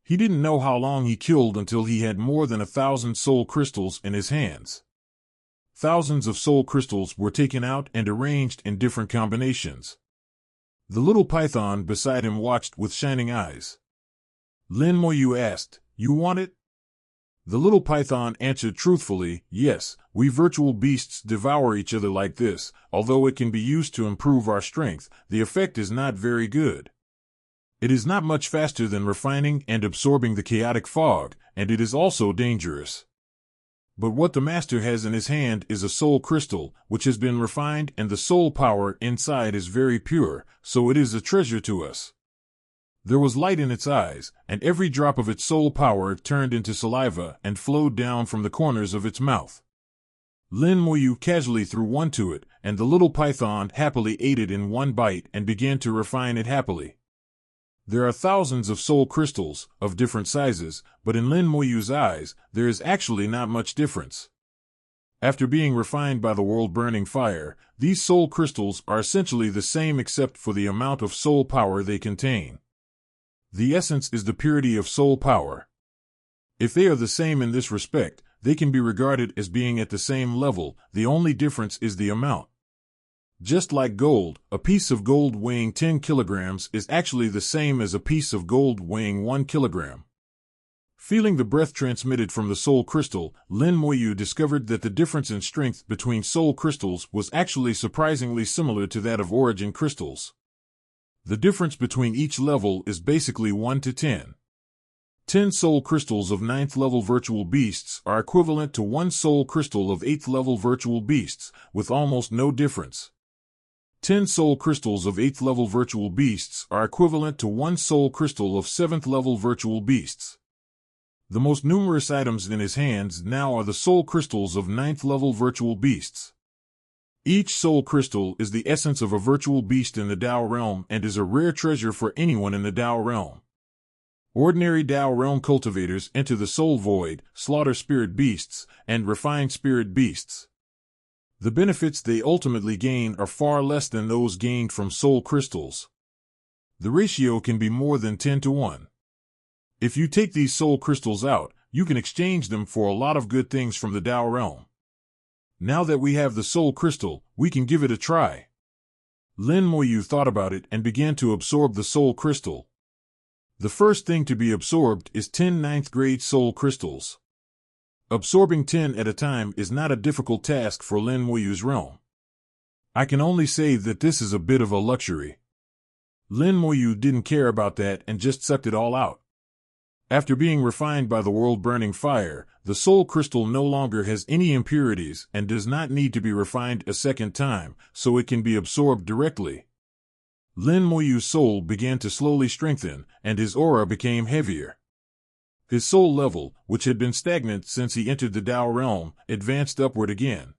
He didn't know how long he killed until he had more than 1,000 soul crystals in his hands. Thousands of soul crystals were taken out and arranged in different combinations. The little python beside him watched with shining eyes. Lin Moyu asked, "You want it?" The little python answered truthfully, "Yes, we virtual beasts devour each other like this. Although it can be used to improve our strength, the effect is not very good. It is not much faster than refining and absorbing the chaotic fog, and it is also dangerous. But what the master has in his hand is a soul crystal, which has been refined, and the soul power inside is very pure, so it is a treasure to us. There was light in its eyes, and every drop of its soul power turned into saliva and flowed down from the corners of its mouth. Lin Moyu casually threw one to it, and the little python happily ate it in one bite and began to refine it happily. There are thousands of soul crystals, of different sizes, but in Lin Moyu's eyes, there is actually not much difference. After being refined by the world-burning fire, these soul crystals are essentially the same except for the amount of soul power they contain. The essence is the purity of soul power. If they are the same in this respect, they can be regarded as being at the same level, the only difference is the amount. Just like gold, a piece of gold weighing 10 kilograms is actually the same as a piece of gold weighing 1 kilogram. Feeling the breath transmitted from the soul crystal, Lin Moyu discovered that the difference in strength between soul crystals was actually surprisingly similar to that of origin crystals. The difference between each level is basically 1 to 10. 10 soul crystals of 9th level virtual beasts are equivalent to 1 soul crystal of 8th level virtual beasts, with almost no difference. 10 soul crystals of 8th level virtual beasts are equivalent to 1 soul crystal of 7th level virtual beasts. The most numerous items in his hands now are the soul crystals of 9th level virtual beasts. Each soul crystal is the essence of a virtual beast in the Tao realm and is a rare treasure for anyone in the Tao realm. Ordinary Tao realm cultivators enter the soul void, slaughter spirit beasts, and refine spirit beasts. The benefits they ultimately gain are far less than those gained from soul crystals. The ratio can be more than 10 to 1. If you take these soul crystals out, you can exchange them for a lot of good things from the Tao realm. Now that we have the soul crystal, we can give it a try. Lin Moyu thought about it and began to absorb the soul crystal. The first thing to be absorbed is 10 9th grade soul crystals. Absorbing 10 at a time is not a difficult task for Lin Moyu's realm. I can only say that this is a bit of a luxury. Lin Moyu didn't care about that and just sucked it all out. After being refined by the world-burning fire, the soul crystal no longer has any impurities and does not need to be refined a second time, so it can be absorbed directly. Lin Moyu's soul began to slowly strengthen, and his aura became heavier. His soul level, which had been stagnant since he entered the Tao realm, advanced upward again.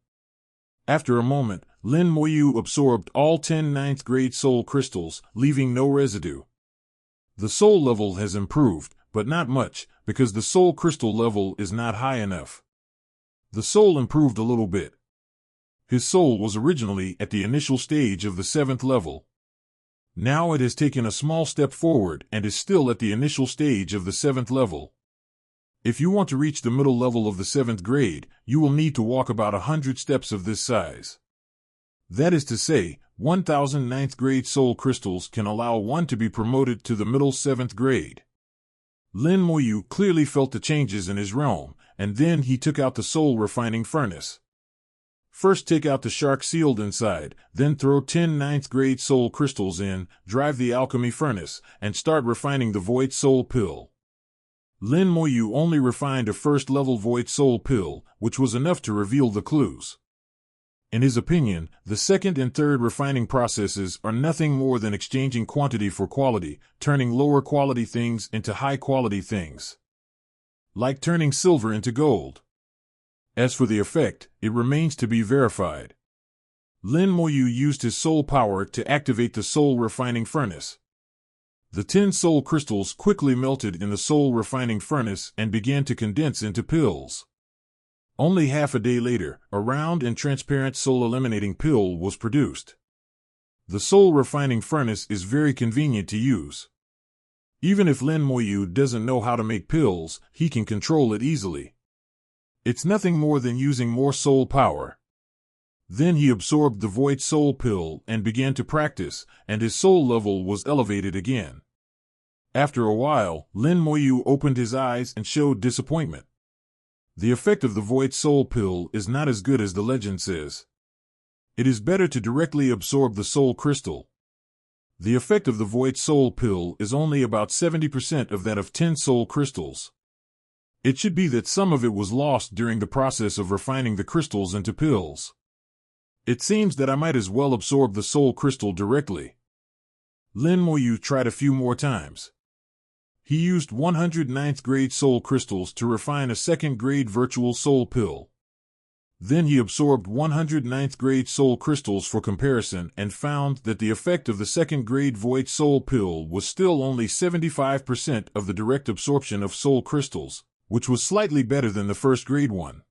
After a moment, Lin Moyu absorbed all 10 9th grade soul crystals, leaving no residue. The soul level has improved, but not much, because the soul crystal level is not high enough. The soul improved a little bit. His soul was originally at the initial stage of the 7th level. Now it has taken a small step forward and is still at the initial stage of the 7th level. If you want to reach the middle level of the 7th grade, you will need to walk about 100 steps of this size. That is to say, 1,000 9th grade soul crystals can allow one to be promoted to the middle 7th grade. Lin Moyu clearly felt the changes in his realm, and then he took out the soul refining furnace. First take out the shark sealed inside, then throw 10 9th grade soul crystals in, drive the alchemy furnace, and start refining the void soul pill. Lin Moyu only refined a first-level void soul pill, which was enough to reveal the clues. In his opinion, the second and third refining processes are nothing more than exchanging quantity for quality, turning lower-quality things into high-quality things. Like turning silver into gold. As for the effect, it remains to be verified. Lin Moyu used his soul power to activate the soul refining furnace. The 10 soul crystals quickly melted in the soul refining furnace and began to condense into pills. Only half a day later, a round and transparent soul eliminating pill was produced. The soul refining furnace is very convenient to use. Even if Lin Moyu doesn't know how to make pills, he can control it easily. It's nothing more than using more soul power. Then he absorbed the void soul pill and began to practice, and his soul level was elevated again. After a while, Lin Moyu opened his eyes and showed disappointment. The effect of the void soul pill is not as good as the legend says. It is better to directly absorb the soul crystal. The effect of the void soul pill is only about 70% of that of 10 soul crystals. It should be that some of it was lost during the process of refining the crystals into pills. It seems that I might as well absorb the soul crystal directly. Lin Moyu tried a few more times. He used 109th grade soul crystals to refine a 2nd grade virtual soul pill. Then he absorbed 109th grade soul crystals for comparison and found that the effect of the 2nd grade void soul pill was still only 75% of the direct absorption of soul crystals, which was slightly better than the 1st grade one.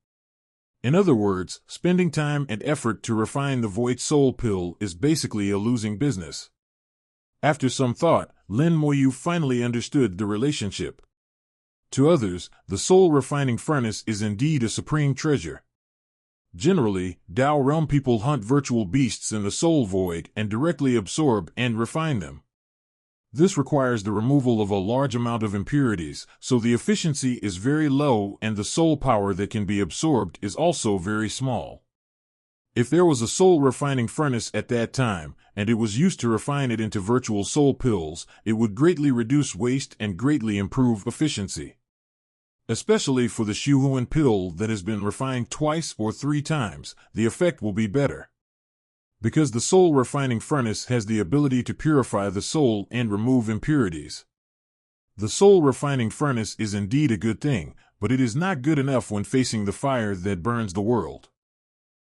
In other words, spending time and effort to refine the void soul pill is basically a losing business. After some thought, Lin Moyu finally understood the relationship. To others, the soul refining furnace is indeed a supreme treasure. Generally, Tao realm people hunt virtual beasts in the soul void and directly absorb and refine them. This requires the removal of a large amount of impurities, so the efficiency is very low and the soul power that can be absorbed is also very small. If there was a soul refining furnace at that time, and it was used to refine it into virtual soul pills, it would greatly reduce waste and greatly improve efficiency. Especially for the Shuhuan pill that has been refined twice or 3 times, the effect will be better. Because the soul refining furnace has the ability to purify the soul and remove impurities. The soul refining furnace is indeed a good thing, but it is not good enough when facing the fire that burns the world.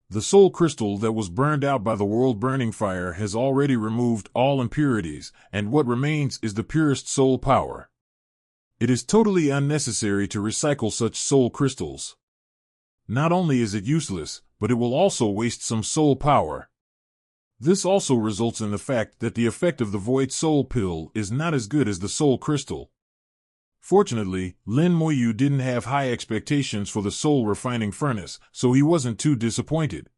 The soul crystal that was burned out by the world-burning fire has already removed all impurities, and what remains is the purest soul power. It is totally unnecessary to recycle such soul crystals. Not only is it useless, but it will also waste some soul power. This also results in the fact that the effect of the void soul pill is not as good as the soul crystal. Fortunately, Lin Moyu didn't have high expectations for the soul refining furnace, so he wasn't too disappointed.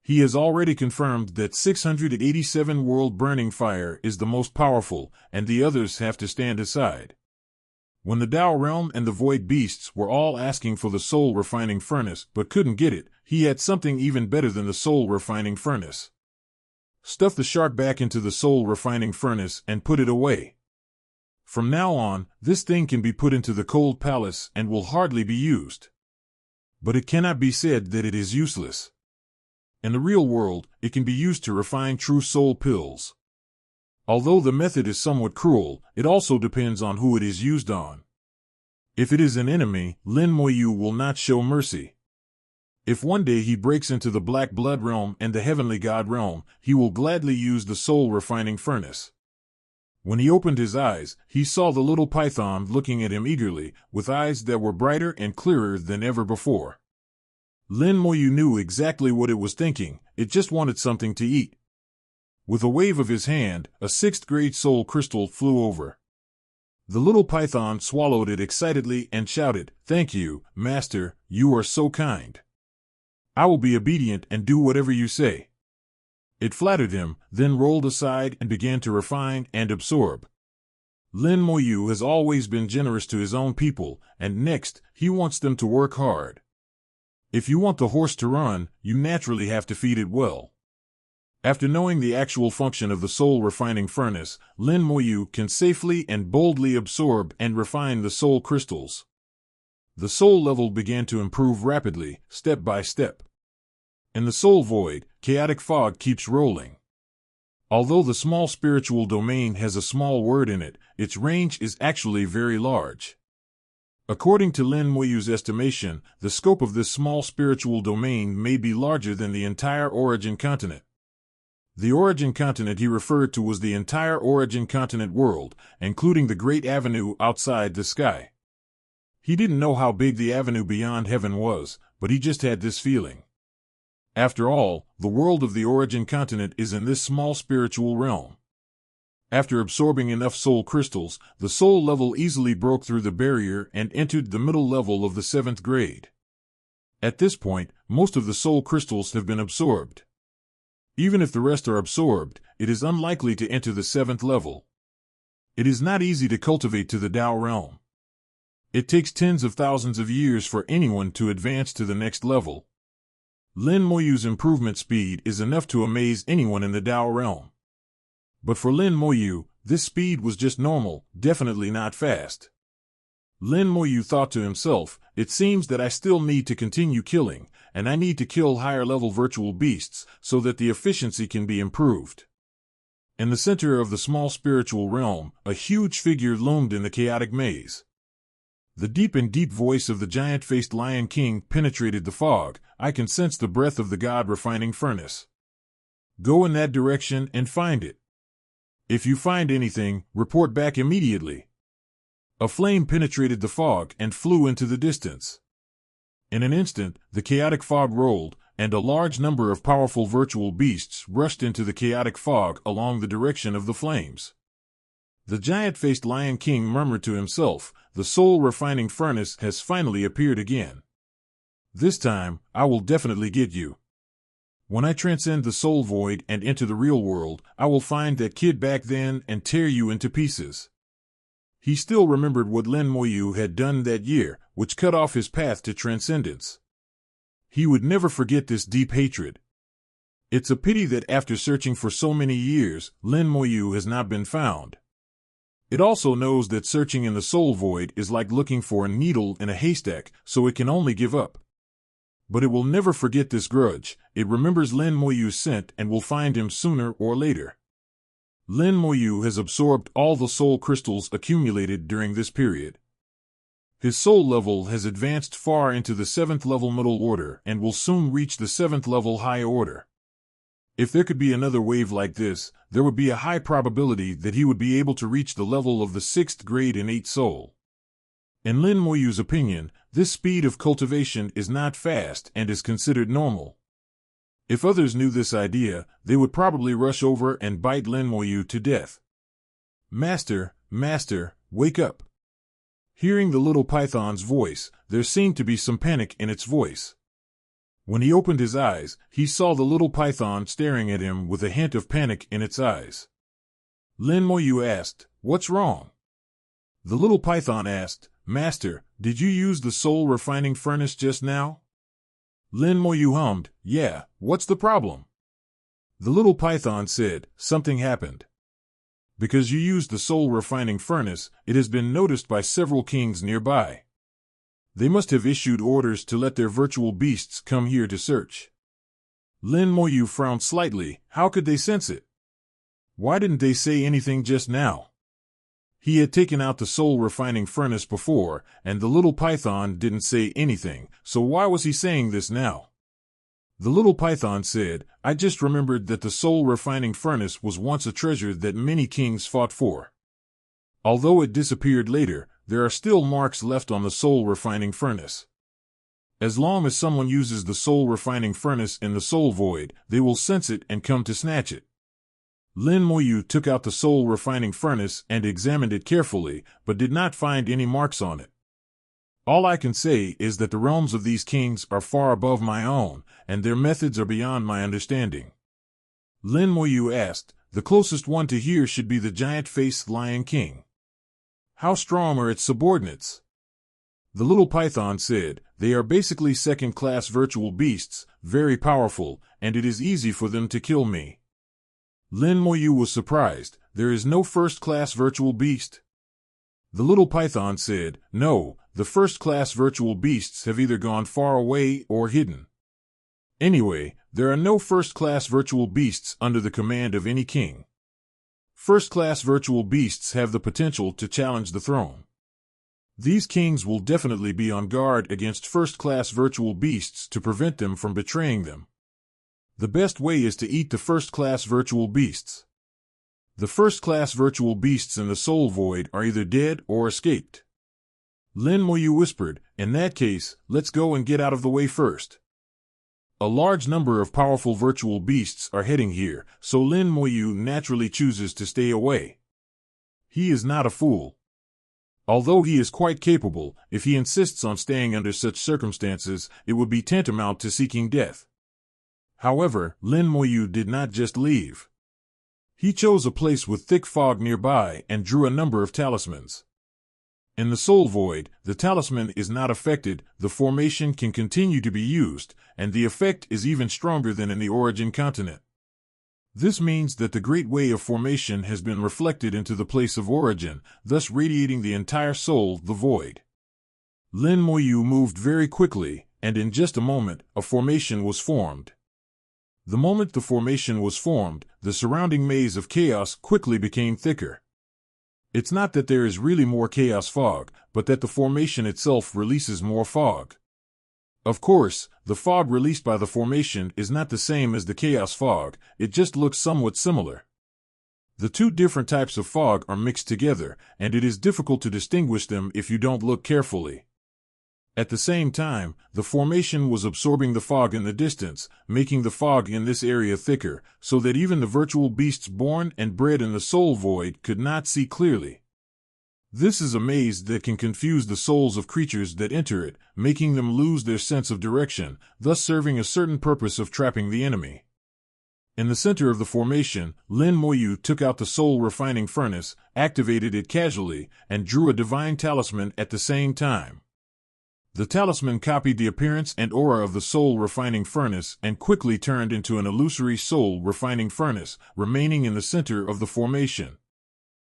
He has already confirmed that 687 world burning fire is the most powerful, and the others have to stand aside. When the Tao realm and the void beasts were all asking for the soul refining furnace but couldn't get it, he had something even better than the soul refining furnace. Stuff the shark back into the soul refining furnace and put it away. From now on, this thing can be put into the cold palace and will hardly be used. But it cannot be said that it is useless. In the real world, it can be used to refine true soul pills. Although the method is somewhat cruel, it also depends on who it is used on. If it is an enemy, Lin Moyu will not show mercy. If one day he breaks into the Black Blood realm and the Heavenly God realm, he will gladly use the soul refining furnace. When he opened his eyes, he saw the little python looking at him eagerly, with eyes that were brighter and clearer than ever before. Lin Moyu knew exactly what it was thinking, it just wanted something to eat. With a wave of his hand, a 6th grade soul crystal flew over. The little python swallowed it excitedly and shouted, "Thank you, Master, you are so kind. I will be obedient and do whatever you say." It flattered him, then rolled aside and began to refine and absorb. Lin Moyu has always been generous to his own people, and next, he wants them to work hard. If you want the horse to run, you naturally have to feed it well. After knowing the actual function of the soul refining furnace, Lin Moyu can safely and boldly absorb and refine the soul crystals. The soul level began to improve rapidly, step by step. In the soul void, chaotic fog keeps rolling. Although the small spiritual domain has a small word in it, its range is actually very large. According to Lin Moyu's estimation, the scope of this small spiritual domain may be larger than the entire origin continent. The origin continent he referred to was the entire origin continent world, including the great avenue outside the sky. He didn't know how big the avenue beyond heaven was, but he just had this feeling. After all, the world of the origin continent is in this small spiritual realm. After absorbing enough soul crystals, the soul level easily broke through the barrier and entered the middle level of the 7th grade. At this point, most of the soul crystals have been absorbed. Even if the rest are absorbed, it is unlikely to enter the 7th level. It is not easy to cultivate to the Tao realm. It takes tens of thousands of years for anyone to advance to the next level. Lin Moyu's improvement speed is enough to amaze anyone in the Tao realm. But for Lin Moyu, this speed was just normal, definitely not fast. Lin Moyu thought to himself, it seems that I still need to continue killing, and I need to kill higher-level virtual beasts so that the efficiency can be improved. In the center of the small spiritual realm, a huge figure loomed in the chaotic maze. The deep and deep voice of the giant-faced Lion King penetrated the fog. I can sense the breath of the God-refining furnace. Go in that direction and find it. If you find anything, report back immediately. A flame penetrated the fog and flew into the distance. In an instant, the chaotic fog rolled, and a large number of powerful virtual beasts rushed into the chaotic fog along the direction of the flames. The giant-faced Lion King murmured to himself, "The soul-refining furnace has finally appeared again. This time, I will definitely get you. When I transcend the soul void and enter the real world, I will find that kid back then and tear you into pieces." He still remembered what Lin Moyu had done that year, which cut off his path to transcendence. He would never forget this deep hatred. It's a pity that after searching for so many years, Lin Moyu has not been found. It also knows that searching in the soul void is like looking for a needle in a haystack, so it can only give up. But it will never forget this grudge. It remembers Lin Moyu's scent and will find him sooner or later. Lin Moyu has absorbed all the soul crystals accumulated during this period. His soul level has advanced far into the 7th level middle order and will soon reach the 7th level high order. If there could be another wave like this, there would be a high probability that he would be able to reach the level of the 6th grade innate soul. In Lin Moyu's opinion, this speed of cultivation is not fast and is considered normal. If others knew this idea, they would probably rush over and bite Lin Moyu to death. "Master, Master, wake up." Hearing the little python's voice, there seemed to be some panic in its voice. When he opened his eyes, he saw the little python staring at him with a hint of panic in its eyes. Lin Moyu asked, "What's wrong?" The little python asked, "Master, did you use the soul refining furnace just now?" Lin Moyu hummed, "Yeah, what's the problem?" The little python said, "Something happened. Because you used the soul refining furnace, it has been noticed by several kings nearby. They must have issued orders to let their virtual beasts come here to search." Lin Moyu frowned slightly. How could they sense it? Why didn't they say anything just now? He had taken out the soul refining furnace before, and the little python didn't say anything, so why was he saying this now? The little python said, "I just remembered that the soul refining furnace was once a treasure that many kings fought for. Although it disappeared later, there are still marks left on the soul refining furnace. As long as someone uses the soul refining furnace in the soul void, they will sense it and come to snatch it." Lin Moyu took out the soul refining furnace and examined it carefully, but did not find any marks on it. "All I can say is that the realms of these kings are far above my own, and their methods are beyond my understanding." Lin Moyu asked, "The closest one to here should be the giant-faced Lion King. How strong are its subordinates?" The little python said, "They are basically second-class virtual beasts, very powerful, and it is easy for them to kill me." Lin Moyu was surprised. "There is no first-class virtual beast?" The little python said, "No, the first-class virtual beasts have either gone far away or hidden. Anyway, there are no first-class virtual beasts under the command of any king. First-class virtual beasts have the potential to challenge the throne. These kings will definitely be on guard against first-class virtual beasts to prevent them from betraying them. The best way is to eat the first-class virtual beasts. The first-class virtual beasts in the soul void are either dead or escaped." Lin Moyu whispered, "In that case, let's go and get out of the way first." A large number of powerful virtual beasts are heading here, so Lin Moyu naturally chooses to stay away. He is not a fool. Although he is quite capable, if he insists on staying under such circumstances, it would be tantamount to seeking death. However, Lin Moyu did not just leave. He chose a place with thick fog nearby and drew a number of talismans. In the soul void, the talisman is not affected, the formation can continue to be used, and the effect is even stronger than in the origin continent. This means that the great way of formation has been reflected into the place of origin, thus radiating the entire soul, the void. Lin Moyu moved very quickly, and in just a moment, a formation was formed. The moment the formation was formed, the surrounding maze of chaos quickly became thicker. It's not that there is really more chaos fog, but that the formation itself releases more fog. Of course, the fog released by the formation is not the same as the chaos fog, it just looks somewhat similar. The two different types of fog are mixed together, and it is difficult to distinguish them if you don't look carefully. At the same time, the formation was absorbing the fog in the distance, making the fog in this area thicker, so that even the virtual beasts born and bred in the soul void could not see clearly. This is a maze that can confuse the souls of creatures that enter it, making them lose their sense of direction, thus serving a certain purpose of trapping the enemy. In the center of the formation, Lin Moyu took out the soul refining furnace, activated it casually, and drew a divine talisman at the same time. The talisman copied the appearance and aura of the soul refining furnace and quickly turned into an illusory soul refining furnace, remaining in the center of the formation.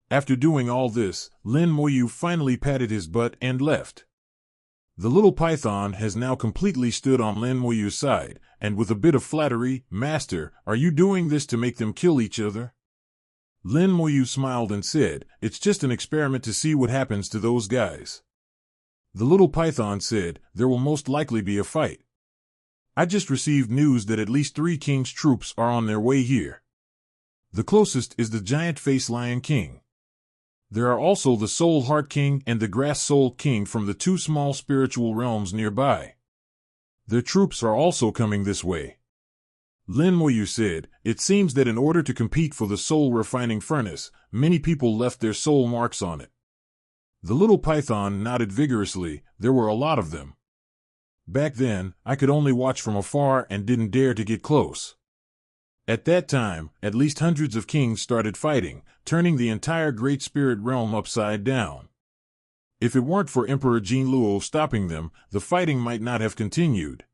After doing all this, Lin Moyu finally patted his butt and left. The little python has now completely stood on Lin Moyu's side, and with a bit of flattery, "Master, are you doing this to make them kill each other?" Lin Moyu smiled and said, "It's just an experiment to see what happens to those guys." The little python said, "There will most likely be a fight. I just received news that at least 3 king's troops are on their way here. The closest is the giant face lion king. There are also the soul heart king and the grass soul king from the 2 small spiritual realms nearby. Their troops are also coming this way." Lin Moyu said, "It seems that in order to compete for the soul refining furnace, many people left their soul marks on it." The little python nodded vigorously. "There were a lot of them. Back then, I could only watch from afar and didn't dare to get close. At that time, at least hundreds of kings started fighting, turning the entire Great Spirit realm upside down. If it weren't for Emperor Jinluo stopping them, the fighting might not have continued.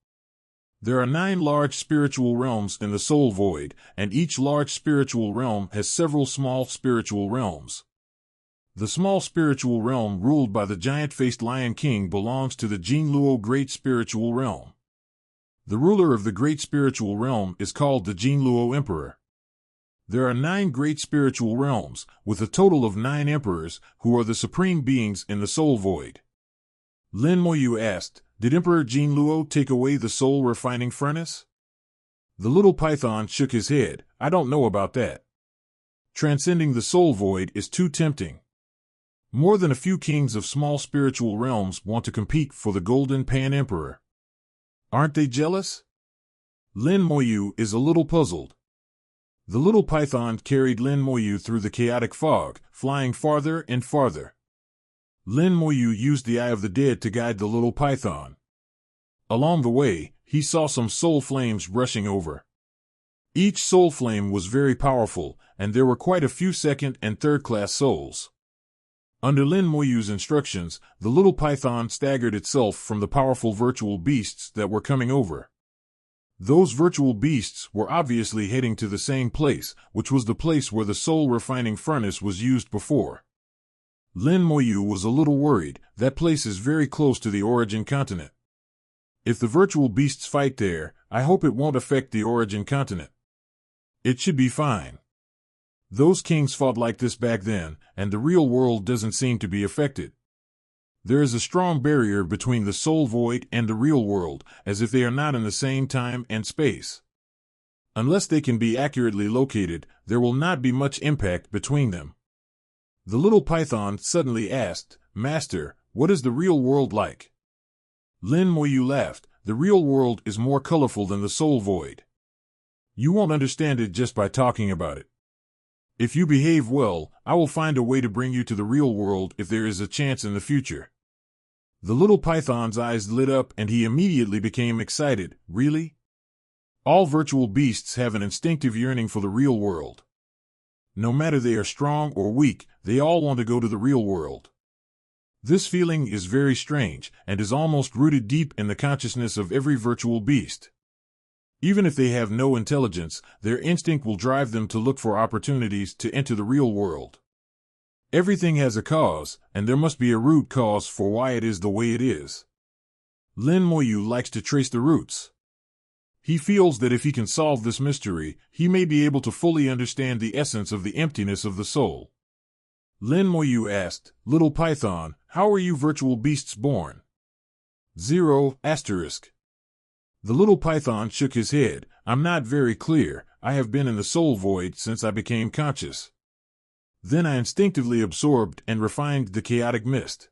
There are 9 large spiritual realms in the Soul Void, and each large spiritual realm has several small spiritual realms. The small spiritual realm ruled by the giant-faced Lion King belongs to the Jinluo Great Spiritual Realm. The ruler of the Great Spiritual Realm is called the Jinluo Emperor. There are 9 great spiritual realms, with a total of 9 emperors, who are the supreme beings in the Soul Void." Lin Moyu asked, "Did Emperor Jinluo take away the soul refining furnace?" The little python shook his head. "I don't know about that. Transcending the Soul Void is too tempting. More than a few kings of small spiritual realms want to compete for the Golden Pan Emperor. Aren't they jealous?" Lin Moyu is a little puzzled. The little python carried Lin Moyu through the chaotic fog, flying farther and farther. Lin Moyu used the Eye of the Dead to guide the little python. Along the way, he saw some soul flames rushing over. Each soul flame was very powerful, and there were quite a few second and third-class souls. Under Lin Moyu's instructions, the little python staggered itself from the powerful virtual beasts that were coming over. Those virtual beasts were obviously heading to the same place, which was the place where the soul refining furnace was used before. Lin Moyu was a little worried. That place is very close to the origin continent. If the virtual beasts fight there, I hope it won't affect the origin continent. It should be fine. Those kings fought like this back then, and the real world doesn't seem to be affected. There is a strong barrier between the Soul Void and the real world, as if they are not in the same time and space. Unless they can be accurately located, there will not be much impact between them." The little python suddenly asked, "Master, what is the real world like?" Lin Moyu laughed. "The real world is more colorful than the Soul Void. You won't understand it just by talking about it. If you behave well, I will find a way to bring you to the real world if there is a chance in the future." The little python's eyes lit up and he immediately became excited. "Really? All virtual beasts have an instinctive yearning for the real world. No matter they are strong or weak, they all want to go to the real world. This feeling is very strange and is almost rooted deep in the consciousness of every virtual beast. Even if they have no intelligence, their instinct will drive them to look for opportunities to enter the real world. Everything has a cause, and there must be a root cause for why it is the way it is. Lin Moyu likes to trace the roots. He feels that if he can solve this mystery, he may be able to fully understand the essence of the emptiness of the soul. Lin Moyu asked, Little Python, how are you virtual beasts born? 0. The little python shook his head. I'm not very clear. I have been in the soul void since I became conscious. Then I instinctively absorbed and refined the chaotic mist.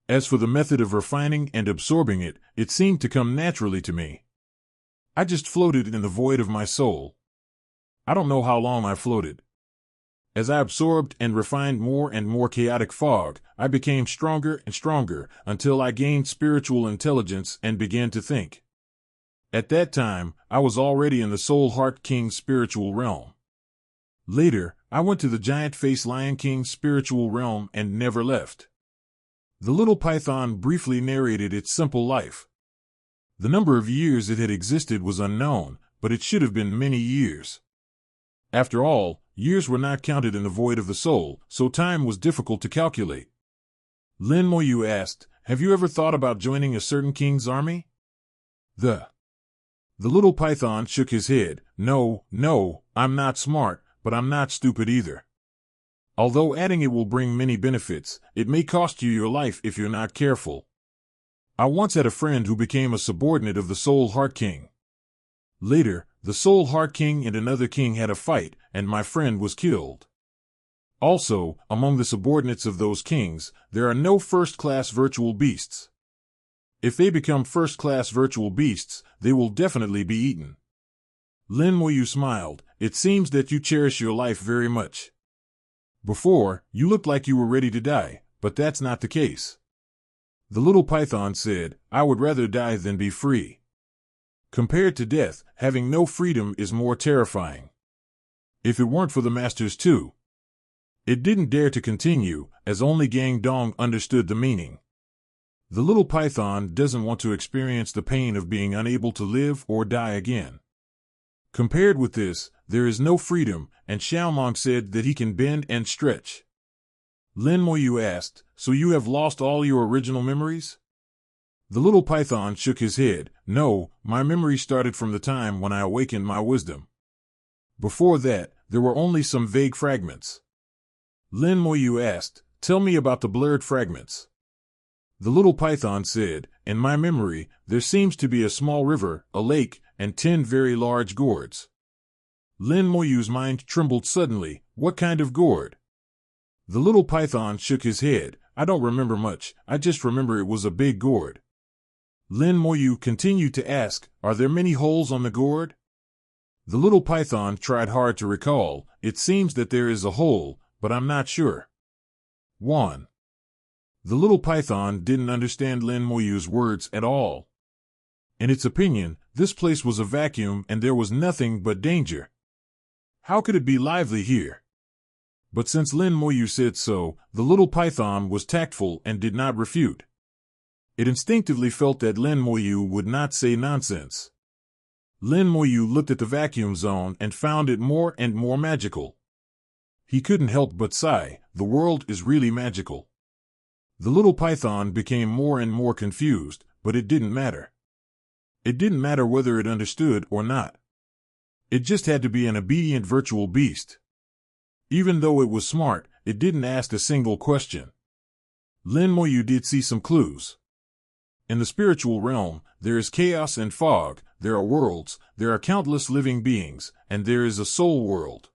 As for the method of refining and absorbing it, it seemed to come naturally to me. I just floated in the void of my soul. I don't know how long I floated. As I absorbed and refined more and more chaotic fog, I became stronger and stronger until I gained spiritual intelligence and began to think. At that time, I was already in the Soul Heart King's spiritual realm. Later, I went to the Giant Face Lion King's spiritual realm and never left. The little python briefly narrated its simple life. The number of years it had existed was unknown, but it should have been many years. After all, years were not counted in the void of the soul, so time was difficult to calculate. Lin Moyu asked, Have you ever thought about joining a certain king's army? The little python shook his head. No, I'm not smart, but I'm not stupid either. Although adding it will bring many benefits, it may cost you your life if you're not careful. I once had a friend who became a subordinate of the Soul Heart King. Later, the Soul Heart King and another king had a fight, and my friend was killed. Also, among the subordinates of those kings, there are no first-class virtual beasts. If they become first-class virtual beasts, they will definitely be eaten. Lin Moyu smiled. It seems that you cherish your life very much. Before, you looked like you were ready to die, but that's not the case. The little python said, I would rather die than be free. Compared to death, having no freedom is more terrifying. If it weren't for the masters too. It didn't dare to continue, as only Gang Dong understood the meaning. The little python doesn't want to experience the pain of being unable to live or die again. Compared with this, there is no freedom, and Xiaomong said that he can bend and stretch. Lin Moyu asked, So you have lost all your original memories? The little python shook his head. No, my memory started from the time when I awakened my wisdom. Before that, there were only some vague fragments. Lin Moyu asked, Tell me about the blurred fragments. The little python said, In my memory, there seems to be a small river, a lake, and 10 very large gourds. Lin Moyu's mind trembled suddenly. What kind of gourd? The little python shook his head. I don't remember much, I just remember it was a big gourd. Lin Moyu continued to ask, Are there many holes on the gourd? The little python tried hard to recall. It seems that there is a hole, but I'm not sure. 1. The little python didn't understand Lin Moyu's words at all. In its opinion, this place was a vacuum and there was nothing but danger. How could it be lively here? But since Lin Moyu said so, the little python was tactful and did not refute. It instinctively felt that Lin Moyu would not say nonsense. Lin Moyu looked at the vacuum zone and found it more and more magical. He couldn't help but sigh, the world is really magical. The little python became more and more confused, but it didn't matter. It didn't matter whether it understood or not. It just had to be an obedient virtual beast. Even though it was smart, it didn't ask a single question. Lin Moyu did see some clues. In the spiritual realm, there is chaos and fog, there are worlds, there are countless living beings, and there is a soul world.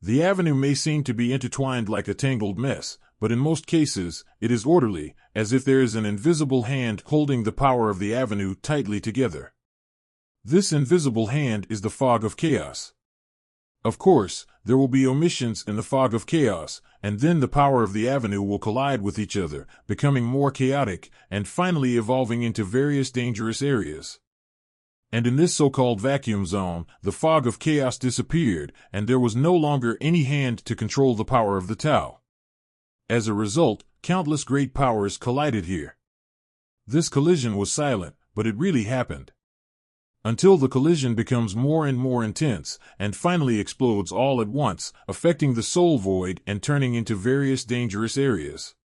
The avenue may seem to be intertwined like a tangled mess, but in most cases, it is orderly, as if there is an invisible hand holding the power of the avenue tightly together. This invisible hand is the fog of chaos. Of course, there will be omissions in the fog of chaos, and then the power of the avenue will collide with each other, becoming more chaotic, and finally evolving into various dangerous areas. And in this so-called vacuum zone, the fog of chaos disappeared, and there was no longer any hand to control the power of the Tao. As a result, countless great powers collided here. This collision was silent, but it really happened. Until the collision becomes more and more intense, and finally explodes all at once, affecting the soul void and turning into various dangerous areas.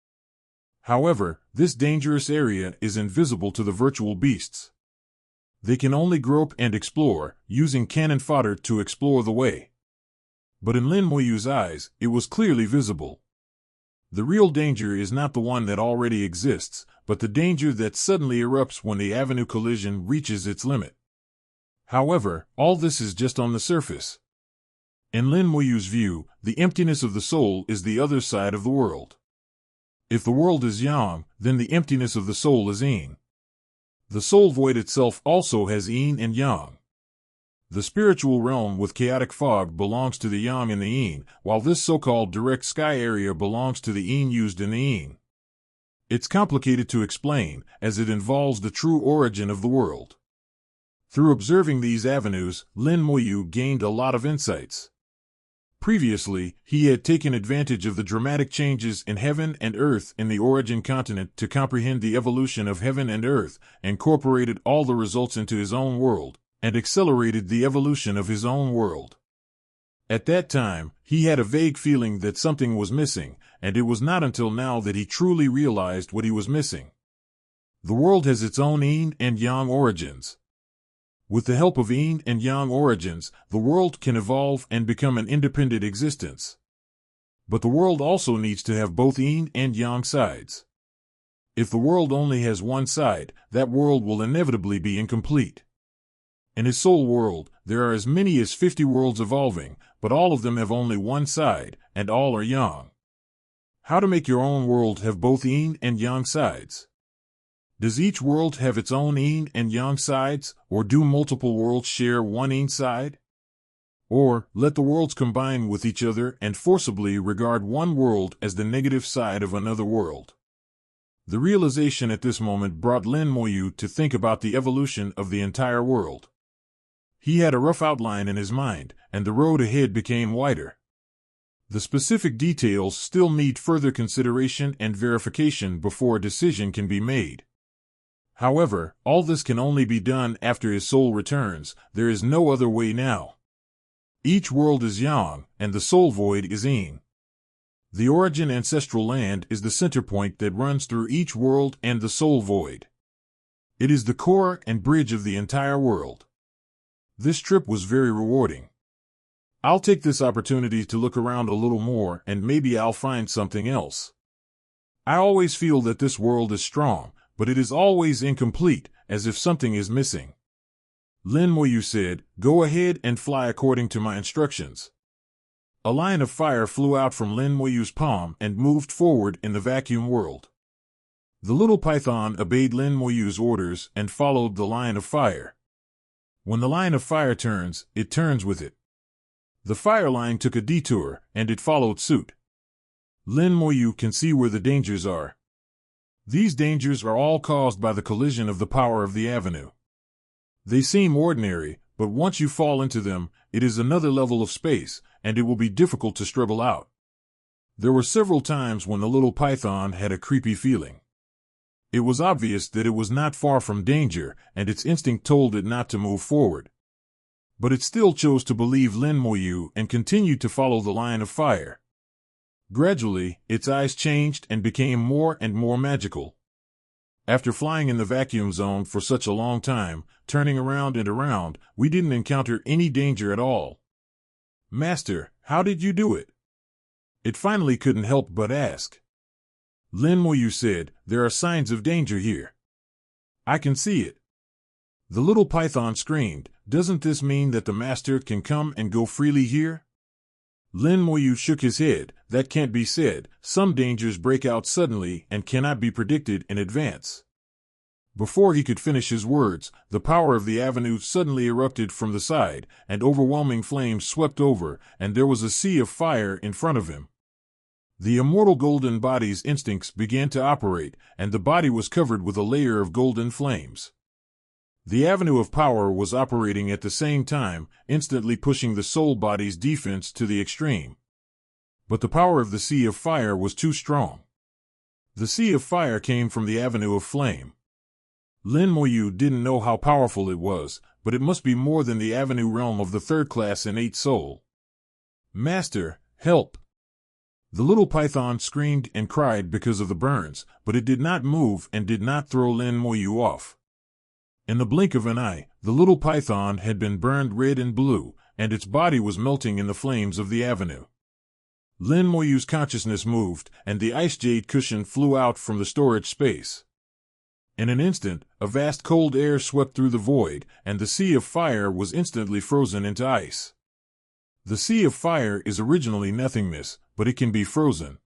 However, this dangerous area is invisible to the virtual beasts. They can only grope and explore, using cannon fodder to explore the way. But in Lin Moyu's eyes, it was clearly visible. The real danger is not the one that already exists, but the danger that suddenly erupts when the avenue collision reaches its limit. However, all this is just on the surface. In Lin Moyu's view, the emptiness of the soul is the other side of the world. If the world is yang, then the emptiness of the soul is yin. The soul void itself also has yin and yang. The spiritual realm with chaotic fog belongs to the yang and the yin, while this so-called direct sky area belongs to the yin used in the yin. It's complicated to explain, as it involves the true origin of the world. Through observing these avenues, Lin Moyu gained a lot of insights. Previously, he had taken advantage of the dramatic changes in heaven and earth in the origin continent to comprehend the evolution of heaven and earth, incorporated all the results into his own world, and accelerated the evolution of his own world. At that time, he had a vague feeling that something was missing, and it was not until now that he truly realized what he was missing. The world has its own yin and yang origins. With the help of yin and yang origins, the world can evolve and become an independent existence. But the world also needs to have both yin and yang sides. If the world only has one side, that world will inevitably be incomplete. In his soul world, there are as many as 50 worlds evolving, but all of them have only one side, and all are yang. How to make your own world have both yin and yang sides? Does each world have its own yin and yang sides, or do multiple worlds share one yin side? Or, let the worlds combine with each other and forcibly regard one world as the negative side of another world. The realization at this moment brought Lin Moyu to think about the evolution of the entire world. He had a rough outline in his mind, and the road ahead became wider. The specific details still need further consideration and verification before a decision can be made. However, all this can only be done after his soul returns. There is no other way now. Each world is yang, and the soul void is yin. The origin ancestral land is the center point that runs through each world and the soul void. It is the core and bridge of the entire world. This trip was very rewarding. I'll take this opportunity to look around a little more, and maybe I'll find something else. I always feel that this world is strong, but it is always incomplete, as if something is missing. Lin Moyu said, "Go ahead and fly according to my instructions." A line of fire flew out from Lin Moyu's palm and moved forward in the vacuum world. The little python obeyed Lin Moyu's orders and followed the line of fire. When the line of fire turns, it turns with it. The fire line took a detour, and it followed suit. Lin Moyu can see where the dangers are. These dangers are all caused by the collision of the power of the avenue. They seem ordinary, but once you fall into them, it is another level of space, and it will be difficult to struggle out. There were several times when the little python had a creepy feeling. It was obvious that it was not far from danger, and its instinct told it not to move forward. But it still chose to believe Lin Moyu and continued to follow the line of fire. Gradually, its eyes changed and became more and more magical. After flying in the vacuum zone for such a long time, turning around and around, we didn't encounter any danger at all. "Master, how did you do it?" It finally couldn't help but ask. Lin Moyu said, "There are signs of danger here. I can see it." The little python screamed, "Doesn't this mean that the master can come and go freely here?" Lin Moyu shook his head. "That can't be said. Some dangers break out suddenly and cannot be predicted in advance." Before he could finish his words, the power of the avenue suddenly erupted from the side, and overwhelming flames swept over, and there was a sea of fire in front of him. The immortal golden body's instincts began to operate, and the body was covered with a layer of golden flames. The avenue of power was operating at the same time, instantly pushing the soul body's defense to the extreme. But the power of the sea of fire was too strong. The sea of fire came from the avenue of flame. Lin Moyu didn't know how powerful it was, but it must be more than the avenue realm of the third-class innate soul. "Master, help!" The little python screamed and cried because of the burns, but it did not move and did not throw Lin Moyu off. In the blink of an eye, the little python had been burned red and blue, and its body was melting in the flames of the avenue. Lin Moyu's consciousness moved, and the ice jade cushion flew out from the storage space. In an instant, a vast cold air swept through the void, and the sea of fire was instantly frozen into ice. The sea of fire is originally nothingness, but it can be frozen.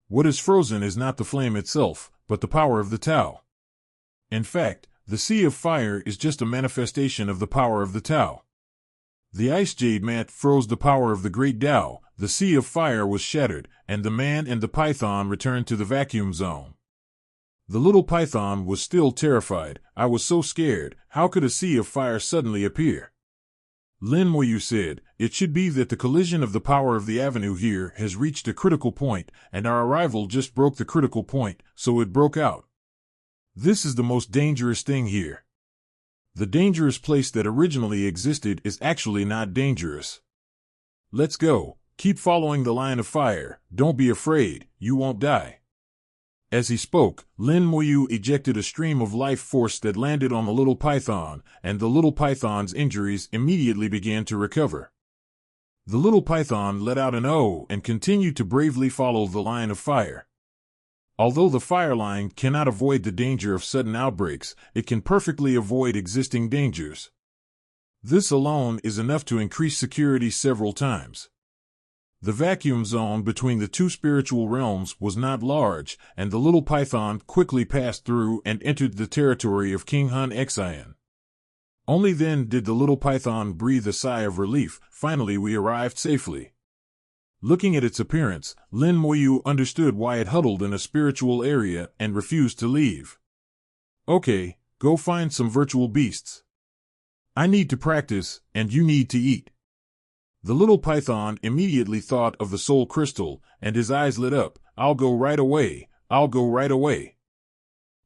What is frozen is not the flame itself, but the power of the Tao. In fact, the sea of fire is just a manifestation of the power of the Tao. The ice jade mat froze the power of the great Tao, the sea of fire was shattered, and the man and the python returned to the vacuum zone. The little python was still terrified. I was so scared, how could a sea of fire suddenly appear? Lin Moyu said, it should be that the collision of the power of the avenue here has reached a critical point, and our arrival just broke the critical point, so it broke out. This is the most dangerous thing here. The dangerous place that originally existed is actually not dangerous. Let's go. Keep following the line of fire. Don't be afraid. You won't die. As he spoke, Lin Moyu ejected a stream of life force that landed on the little python, and the little python's injuries immediately began to recover. The little python let out an "oh" and continued to bravely follow the line of fire. Although the fire line cannot avoid the danger of sudden outbreaks, it can perfectly avoid existing dangers. This alone is enough to increase security several times. The vacuum zone between the two spiritual realms was not large, and the little python quickly passed through and entered the territory of King Hun Xian. Only then did the little python breathe a sigh of relief. Finally we arrived safely. Looking at its appearance, Lin Moyu understood why it huddled in a spiritual area and refused to leave. Okay, go find some virtual beasts. I need to practice, and you need to eat. The little python immediately thought of the soul crystal, and his eyes lit up. I'll go right away. I'll go right away.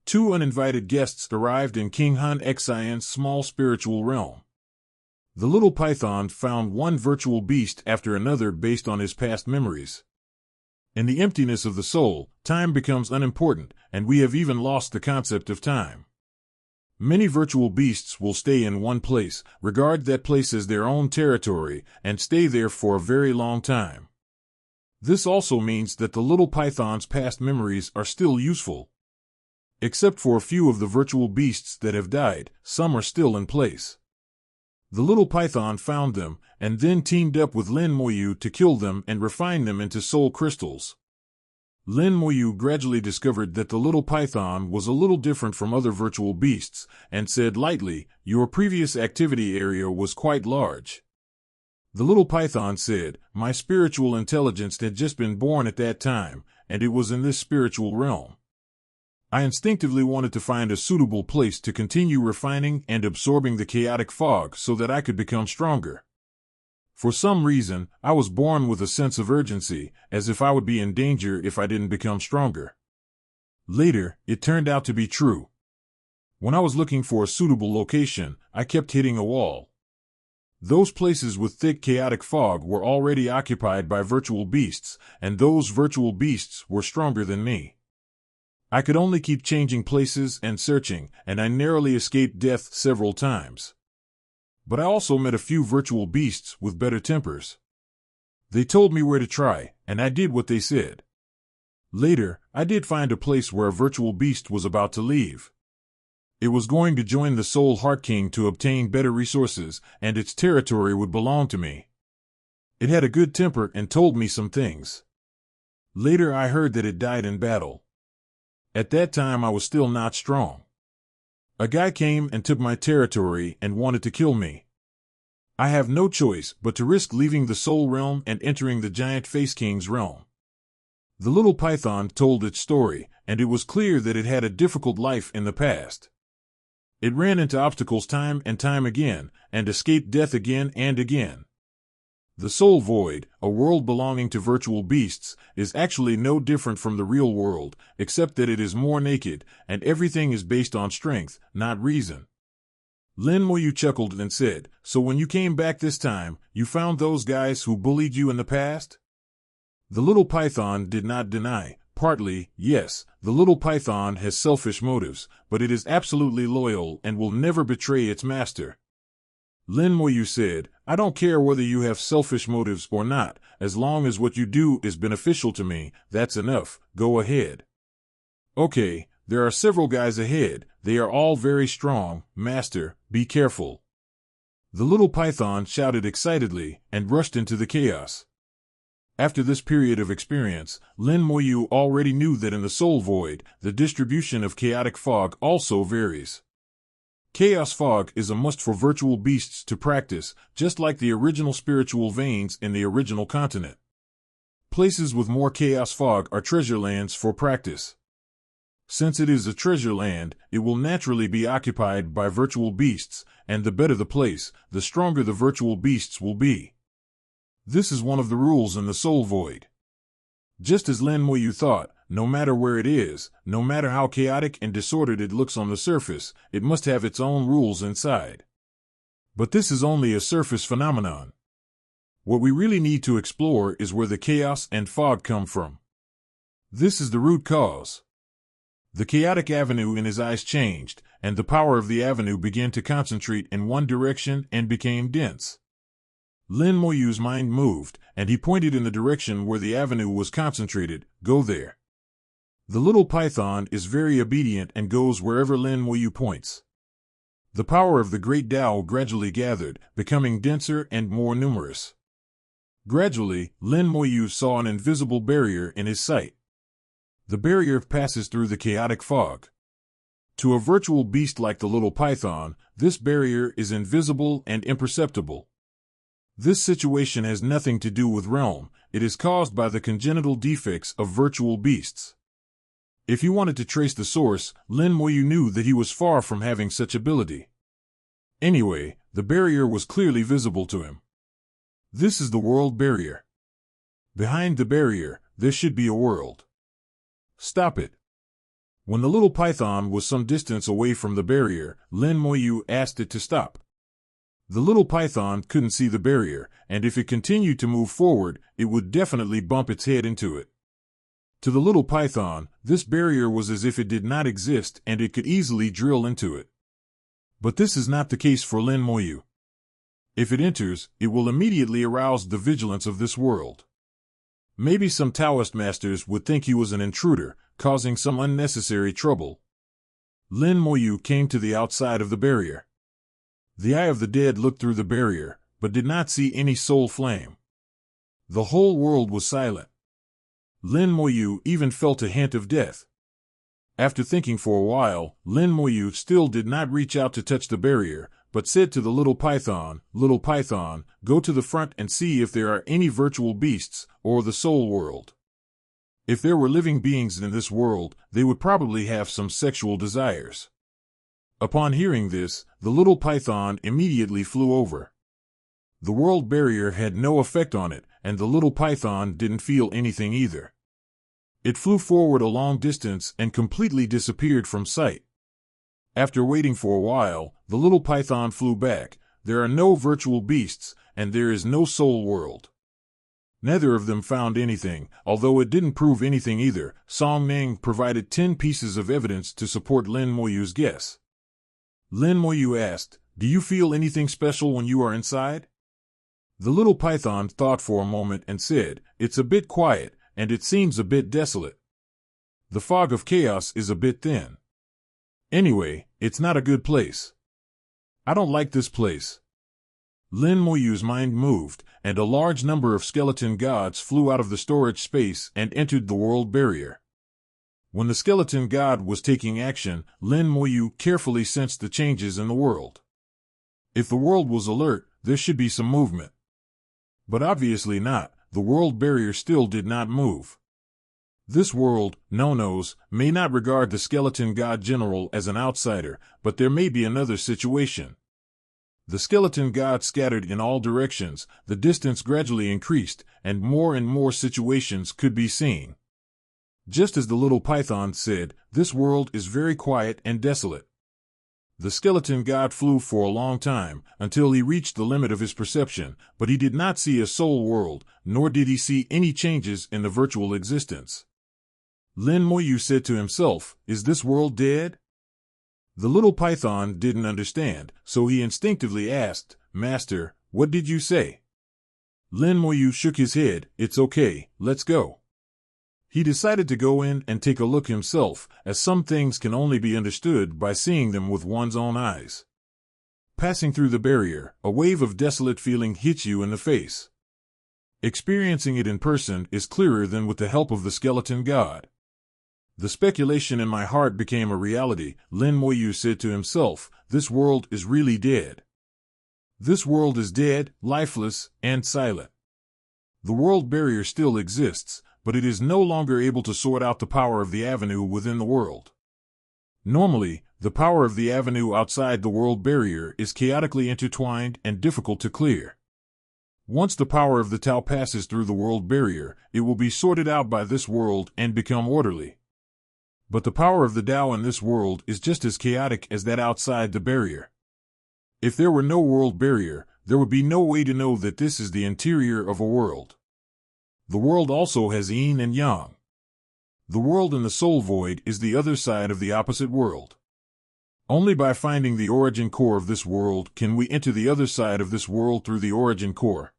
Two uninvited guests arrived in King Hun Xian's small spiritual realm. The little python found one virtual beast after another based on his past memories. In the emptiness of the soul, time becomes unimportant, and we have even lost the concept of time. Many virtual beasts will stay in one place, regard that place as their own territory, and stay there for a very long time. This also means that the little python's past memories are still useful. Except for a few of the virtual beasts that have died, some are still in place. The little python found them, and then teamed up with Lin Moyu to kill them and refine them into soul crystals. Lin Moyu gradually discovered that the little python was a little different from other virtual beasts, and said lightly, "Your previous activity area was quite large." The little python said, "My spiritual intelligence had just been born at that time, and it was in this spiritual realm. I instinctively wanted to find a suitable place to continue refining and absorbing the chaotic fog so that I could become stronger. For some reason, I was born with a sense of urgency, as if I would be in danger if I didn't become stronger." Later, it turned out to be true. When I was looking for a suitable location, I kept hitting a wall. Those places with thick chaotic fog were already occupied by virtual beasts, and those virtual beasts were stronger than me. I could only keep changing places and searching, and I narrowly escaped death several times. But I also met a few virtual beasts with better tempers. They told me where to try, and I did what they said. Later, I did find a place where a virtual beast was about to leave. It was going to join the Soul Heart King to obtain better resources, and its territory would belong to me. It had a good temper and told me some things. Later I heard that it died in battle. At that time I was still not strong. A guy came and took my territory and wanted to kill me. I have no choice but to risk leaving the Soul Realm and entering the Giant Face King's realm. The little python told its story, and it was clear that it had a difficult life in the past. It ran into obstacles time and time again, and escaped death again and again. The Soul Void, a world belonging to virtual beasts, is actually no different from the real world, except that it is more naked, and everything is based on strength, not reason. Lin Moyu chuckled and said, "So when you came back this time, you found those guys who bullied you in the past?" The little python did not deny, Partly, yes, the little python has selfish motives, but it is absolutely loyal and will never betray its master. Lin Moyu said, I don't care whether you have selfish motives or not, as long as what you do is beneficial to me, that's enough, go ahead. Okay, there are several guys ahead, they are all very strong, master, be careful. The little python shouted excitedly and rushed into the chaos. After this period of experience, Lin Moyu already knew that in the soul void, the distribution of chaotic fog also varies. Chaos fog is a must for virtual beasts to practice, just like the original spiritual veins in the original continent. Places with more chaos fog are treasure lands for practice. Since it is a treasure land, it will naturally be occupied by virtual beasts, and the better the place, the stronger the virtual beasts will be. This is one of the rules in the soul void. Just as Lin Moyu thought, no matter where it is, no matter how chaotic and disordered it looks on the surface, it must have its own rules inside. But this is only a surface phenomenon. What we really need to explore is where the chaos and fog come from. This is the root cause. The chaotic avenue in his eyes changed, and the power of the avenue began to concentrate in one direction and became dense. Lin Moyu's mind moved, and he pointed in the direction where the avenue was concentrated, go there. The little python is very obedient and goes wherever Lin Moyu points. The power of the great Tao gradually gathered, becoming denser and more numerous. Gradually, Lin Moyu saw an invisible barrier in his sight. The barrier passes through the chaotic fog. To a virtual beast like the little python, this barrier is invisible and imperceptible. This situation has nothing to do with realm, it is caused by the congenital defects of virtual beasts. If he wanted to trace the source, Lin Moyu knew that he was far from having such ability. Anyway, the barrier was clearly visible to him. This is the world barrier. Behind the barrier, there should be a world. Stop it. When the little python was some distance away from the barrier, Lin Moyu asked it to stop. The little python couldn't see the barrier, and if it continued to move forward, it would definitely bump its head into it. To the little python, this barrier was as if it did not exist and it could easily drill into it. But this is not the case for Lin Moyu. If it enters, it will immediately arouse the vigilance of this world. Maybe some Taoist masters would think he was an intruder, causing some unnecessary trouble. Lin Moyu came to the outside of the barrier. The eye of the dead looked through the barrier, but did not see any soul flame. The whole world was silent. Lin Moyu even felt a hint of death. After thinking for a while, Lin Moyu still did not reach out to touch the barrier, but said to the little python, go to the front and see if there are any virtual beasts, or the soul world. If there were living beings in this world, they would probably have some sexual desires. Upon hearing this, the little python immediately flew over. The world barrier had no effect on it, and the little python didn't feel anything either. It flew forward a long distance and completely disappeared from sight. After waiting for a while, the little python flew back. There are no virtual beasts, and there is no soul world. Neither of them found anything, although it didn't prove anything either. Song Ning provided 10 pieces of evidence to support Lin Moyu's guess. Lin Moyu asked, do you feel anything special when you are inside? The little python thought for a moment and said, it's a bit quiet, and it seems a bit desolate. The fog of chaos is a bit thin. Anyway, it's not a good place. I don't like this place. Lin Moyu's mind moved, and a large number of skeleton gods flew out of the storage space and entered the world barrier. When the skeleton god was taking action, Lin Moyu carefully sensed the changes in the world. If the world was alert, there should be some movement. But obviously not, the world barrier still did not move. This world, no-nos, may not regard the skeleton god general as an outsider, but there may be another situation. The skeleton god scattered in all directions, the distance gradually increased, and more situations could be seen. Just as the little python said, this world is very quiet and desolate. The skeleton god flew for a long time, until he reached the limit of his perception, but he did not see a soul world, nor did he see any changes in the virtual existence. Lin Moyu said to himself, is this world dead? The little python didn't understand, so he instinctively asked, Master, what did you say? Lin Moyu shook his head, it's okay, let's go. He decided to go in and take a look himself, as some things can only be understood by seeing them with one's own eyes. Passing through the barrier, a wave of desolate feeling hits you in the face. Experiencing it in person is clearer than with the help of the skeleton god. The speculation in my heart became a reality. Lin Moyu said to himself, this world is really dead. This world is dead, lifeless, and silent. The world barrier still exists, but it is no longer able to sort out the power of the avenue within the world. Normally, the power of the avenue outside the world barrier is chaotically intertwined and difficult to clear. Once the power of the Tao passes through the world barrier, it will be sorted out by this world and become orderly. But the power of the Tao in this world is just as chaotic as that outside the barrier. If there were no world barrier, there would be no way to know that this is the interior of a world. The world also has yin and yang. The world in the soul void is the other side of the opposite world. Only by finding the origin core of this world can we enter the other side of this world through the origin core.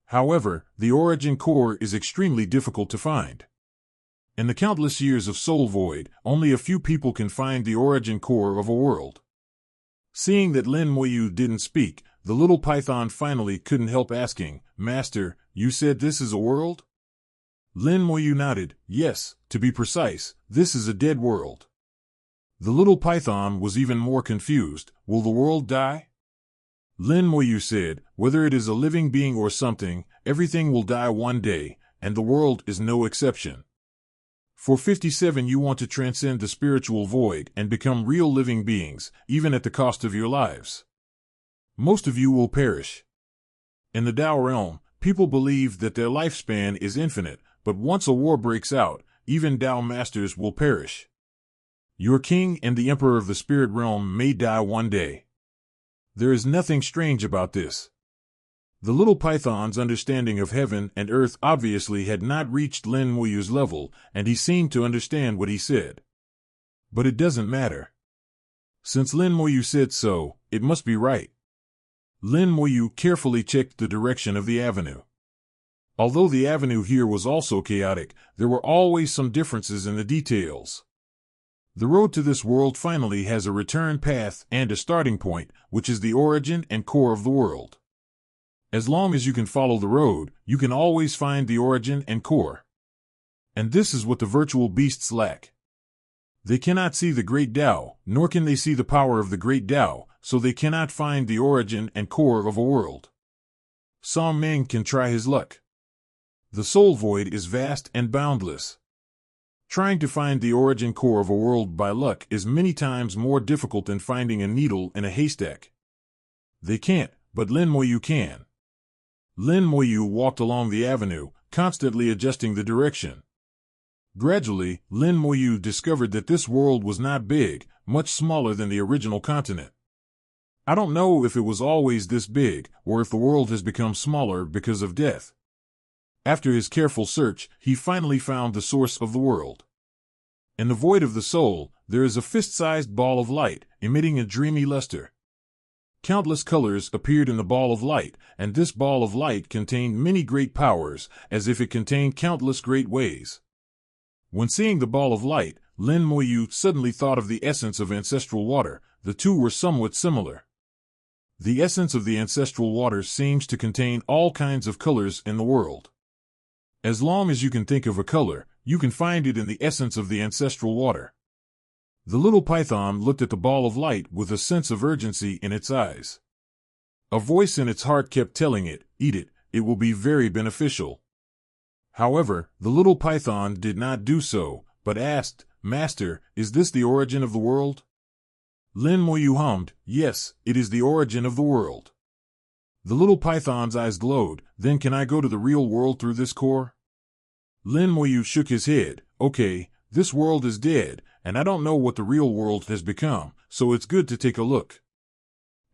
However, the origin core is extremely difficult to find. In the countless years of soul void, only a few people can find the origin core of a world. Seeing that Lin Moyu didn't speak, the little python finally couldn't help asking, Master, you said this is a world? Lin Moyu nodded, yes, to be precise, this is a dead world. The little python was even more confused, will the world die? Lin Moyu said, whether it is a living being or something, everything will die one day, and the world is no exception. For 57 you want to transcend the spiritual void and become real living beings, even at the cost of your lives. Most of you will perish. In the Tao realm, people believe that their lifespan is infinite, but once a war breaks out, even Tao masters will perish. Your king and the emperor of the spirit realm may die one day. There is nothing strange about this. The little python's understanding of heaven and earth obviously had not reached Lin Moyu's level, and he seemed to understand what he said. But it doesn't matter. Since Lin Moyu said so, it must be right. Lin Moyu carefully checked the direction of the avenue. Although the avenue here was also chaotic, there were always some differences in the details. The road to this world finally has a return path and a starting point, which is the origin and core of the world. As long as you can follow the road, you can always find the origin and core. And this is what the virtual beasts lack. They cannot see the great Tao, nor can they see the power of the great Tao, so they cannot find the origin and core of a world. Song Meng can try his luck. The soul void is vast and boundless. Trying to find the origin core of a world by luck is many times more difficult than finding a needle in a haystack. They can't, but Lin Moyu can. Lin Moyu walked along the avenue, constantly adjusting the direction. Gradually, Lin Moyu discovered that this world was not big, much smaller than the original continent. I don't know if it was always this big, or if the world has become smaller because of death. After his careful search, he finally found the source of the world. In the void of the soul, there is a fist-sized ball of light, emitting a dreamy luster. Countless colors appeared in the ball of light, and this ball of light contained many great powers, as if it contained countless great ways. When seeing the ball of light, Lin Moyu suddenly thought of the essence of ancestral water. The two were somewhat similar. The essence of the ancestral water seems to contain all kinds of colors in the world. As long as you can think of a color, you can find it in the essence of the ancestral water. The little python looked at the ball of light with a sense of urgency in its eyes. A voice in its heart kept telling it, eat it will be very beneficial. However, the little python did not do so, but asked, Master, is this the origin of the world? Lin Moyu hummed, yes, it is the origin of the world. The little python's eyes glowed, then can I go to the real world through this core? Lin Moyu shook his head, okay, this world is dead, and I don't know what the real world has become, so it's good to take a look.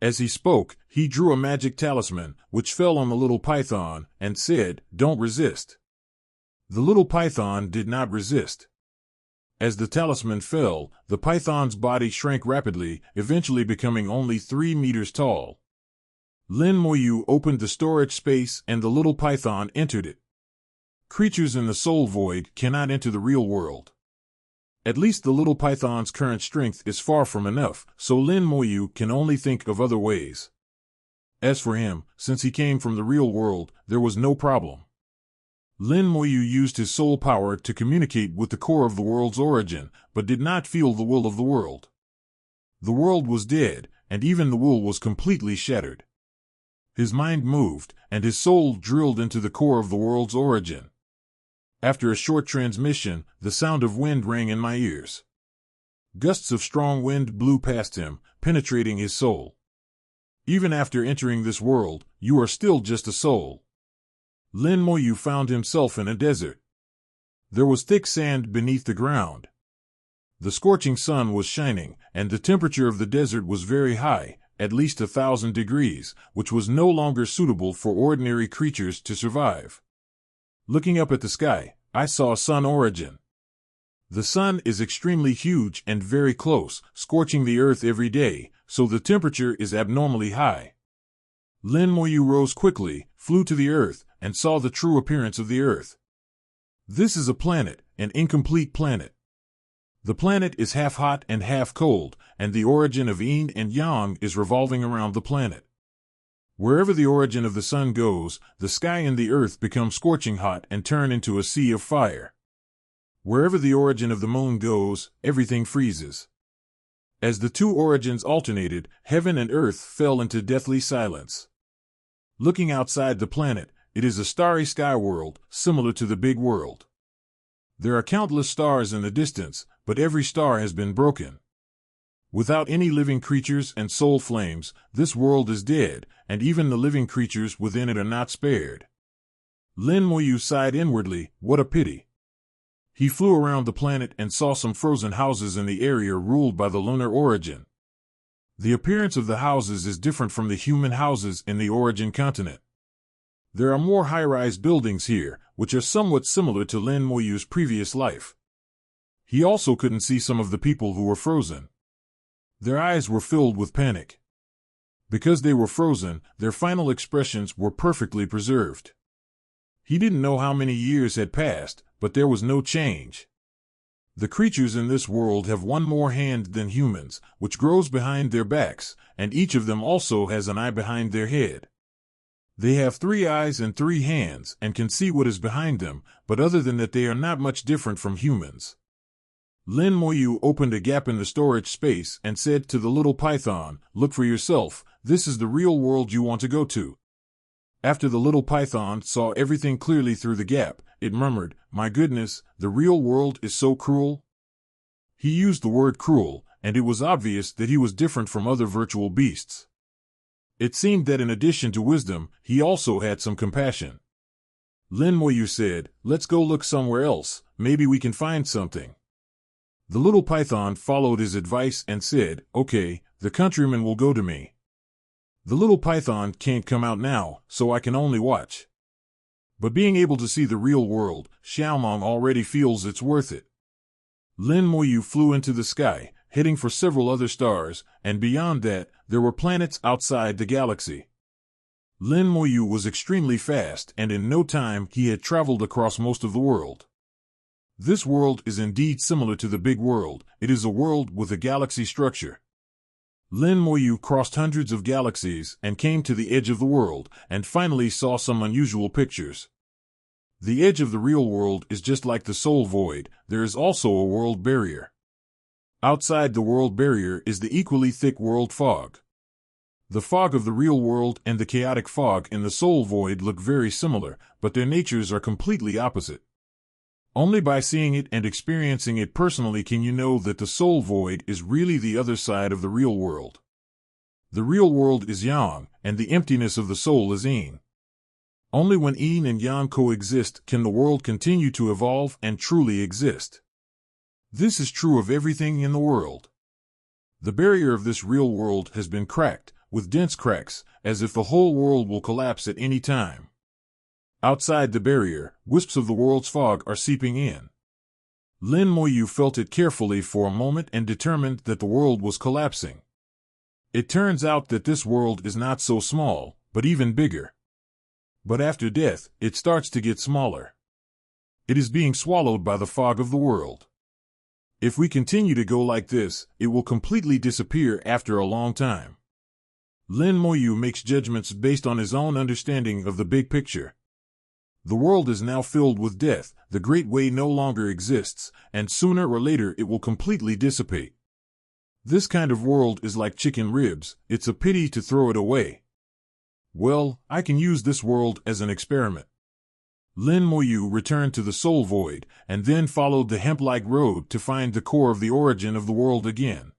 As he spoke, he drew a magic talisman, which fell on the little python, and said, don't resist. The little python did not resist. As the talisman fell, the python's body shrank rapidly, eventually becoming only 3 meters tall. Lin Moyu opened the storage space and the little python entered it. Creatures in the soul void cannot enter the real world. At least the little python's current strength is far from enough, so Lin Moyu can only think of other ways. As for him, since he came from the real world, there was no problem. Lin Moyu used his soul power to communicate with the core of the world's origin, but did not feel the will of the world. The world was dead, and even the will was completely shattered. His mind moved, and his soul drilled into the core of the world's origin. After a short transmission, the sound of wind rang in my ears. Gusts of strong wind blew past him, penetrating his soul. Even after entering this world, you are still just a soul. Lin Moyu found himself in a desert. There was thick sand beneath the ground. The scorching sun was shining, and the temperature of the desert was very high, at least 1,000 degrees, which was no longer suitable for ordinary creatures to survive. Looking up at the sky, I saw sun origin. The sun is extremely huge and very close, scorching the earth every day, so the temperature is abnormally high. Lin Moyu rose quickly, flew to the earth, and saw the true appearance of the earth. This is a planet, an incomplete planet. The planet is half hot and half cold, and the origin of yin and yang is revolving around the planet. Wherever the origin of the sun goes, the sky and the earth become scorching hot and turn into a sea of fire. Wherever the origin of the moon goes, everything freezes. As the two origins alternated, heaven and earth fell into deathly silence. Looking outside the planet, it is a starry sky world, similar to the big world. There are countless stars in the distance, but every star has been broken. Without any living creatures and soul flames, this world is dead, and even the living creatures within it are not spared. Lin Moyu sighed inwardly, what a pity. He flew around the planet and saw some frozen houses in the area ruled by the lunar origin. The appearance of the houses is different from the human houses in the origin continent. There are more high-rise buildings here, which are somewhat similar to Lin Moyu's previous life. He also couldn't see some of the people who were frozen. Their eyes were filled with panic. Because they were frozen, their final expressions were perfectly preserved. He didn't know how many years had passed, but there was no change. The creatures in this world have one more hand than humans, which grows behind their backs, and each of them also has an eye behind their head. They have 3 eyes and 3 hands and can see what is behind them, but other than that they are not much different from humans. Lin Moyu opened a gap in the storage space and said to the little python, look for yourself, this is the real world you want to go to. After the little python saw everything clearly through the gap, it murmured, my goodness, the real world is so cruel. He used the word cruel, and it was obvious that he was different from other virtual beasts. It seemed that in addition to wisdom, he also had some compassion. Lin Moyu said, let's go look somewhere else, maybe we can find something. The little python followed his advice and said, okay, the countryman will go to me. The little python can't come out now, so I can only watch. But being able to see the real world, Xiaomong already feels it's worth it. Lin Moyu flew into the sky, heading for several other stars, and beyond that, there were planets outside the galaxy. Lin Moyu was extremely fast, and in no time he had traveled across most of the world. This world is indeed similar to the big world. It is a world with a galaxy structure. Lin Moyu crossed hundreds of galaxies and came to the edge of the world, and finally saw some unusual pictures. The edge of the real world is just like the soul void. There is also a world barrier. Outside the world barrier is the equally thick world fog. The fog of the real world and the chaotic fog in the soul void look very similar, but their natures are completely opposite. Only by seeing it and experiencing it personally can you know that the soul void is really the other side of the real world. The real world is yang, and the emptiness of the soul is yin. Only when yin and yang coexist can the world continue to evolve and truly exist. This is true of everything in the world. The barrier of this real world has been cracked, with dense cracks, as if the whole world will collapse at any time. Outside the barrier, wisps of the world's fog are seeping in. Lin Moyu felt it carefully for a moment and determined that the world was collapsing. It turns out that this world is not so small, but even bigger. But after death, it starts to get smaller. It is being swallowed by the fog of the world. If we continue to go like this, it will completely disappear after a long time. Lin Moyu makes judgments based on his own understanding of the big picture. The world is now filled with death, the Great Way no longer exists, and sooner or later it will completely dissipate. This kind of world is like chicken ribs, it's a pity to throw it away. Well, I can use this world as an experiment. Lin Moyu returned to the Soul Void, and then followed the hemp-like road to find the core of the origin of the world again.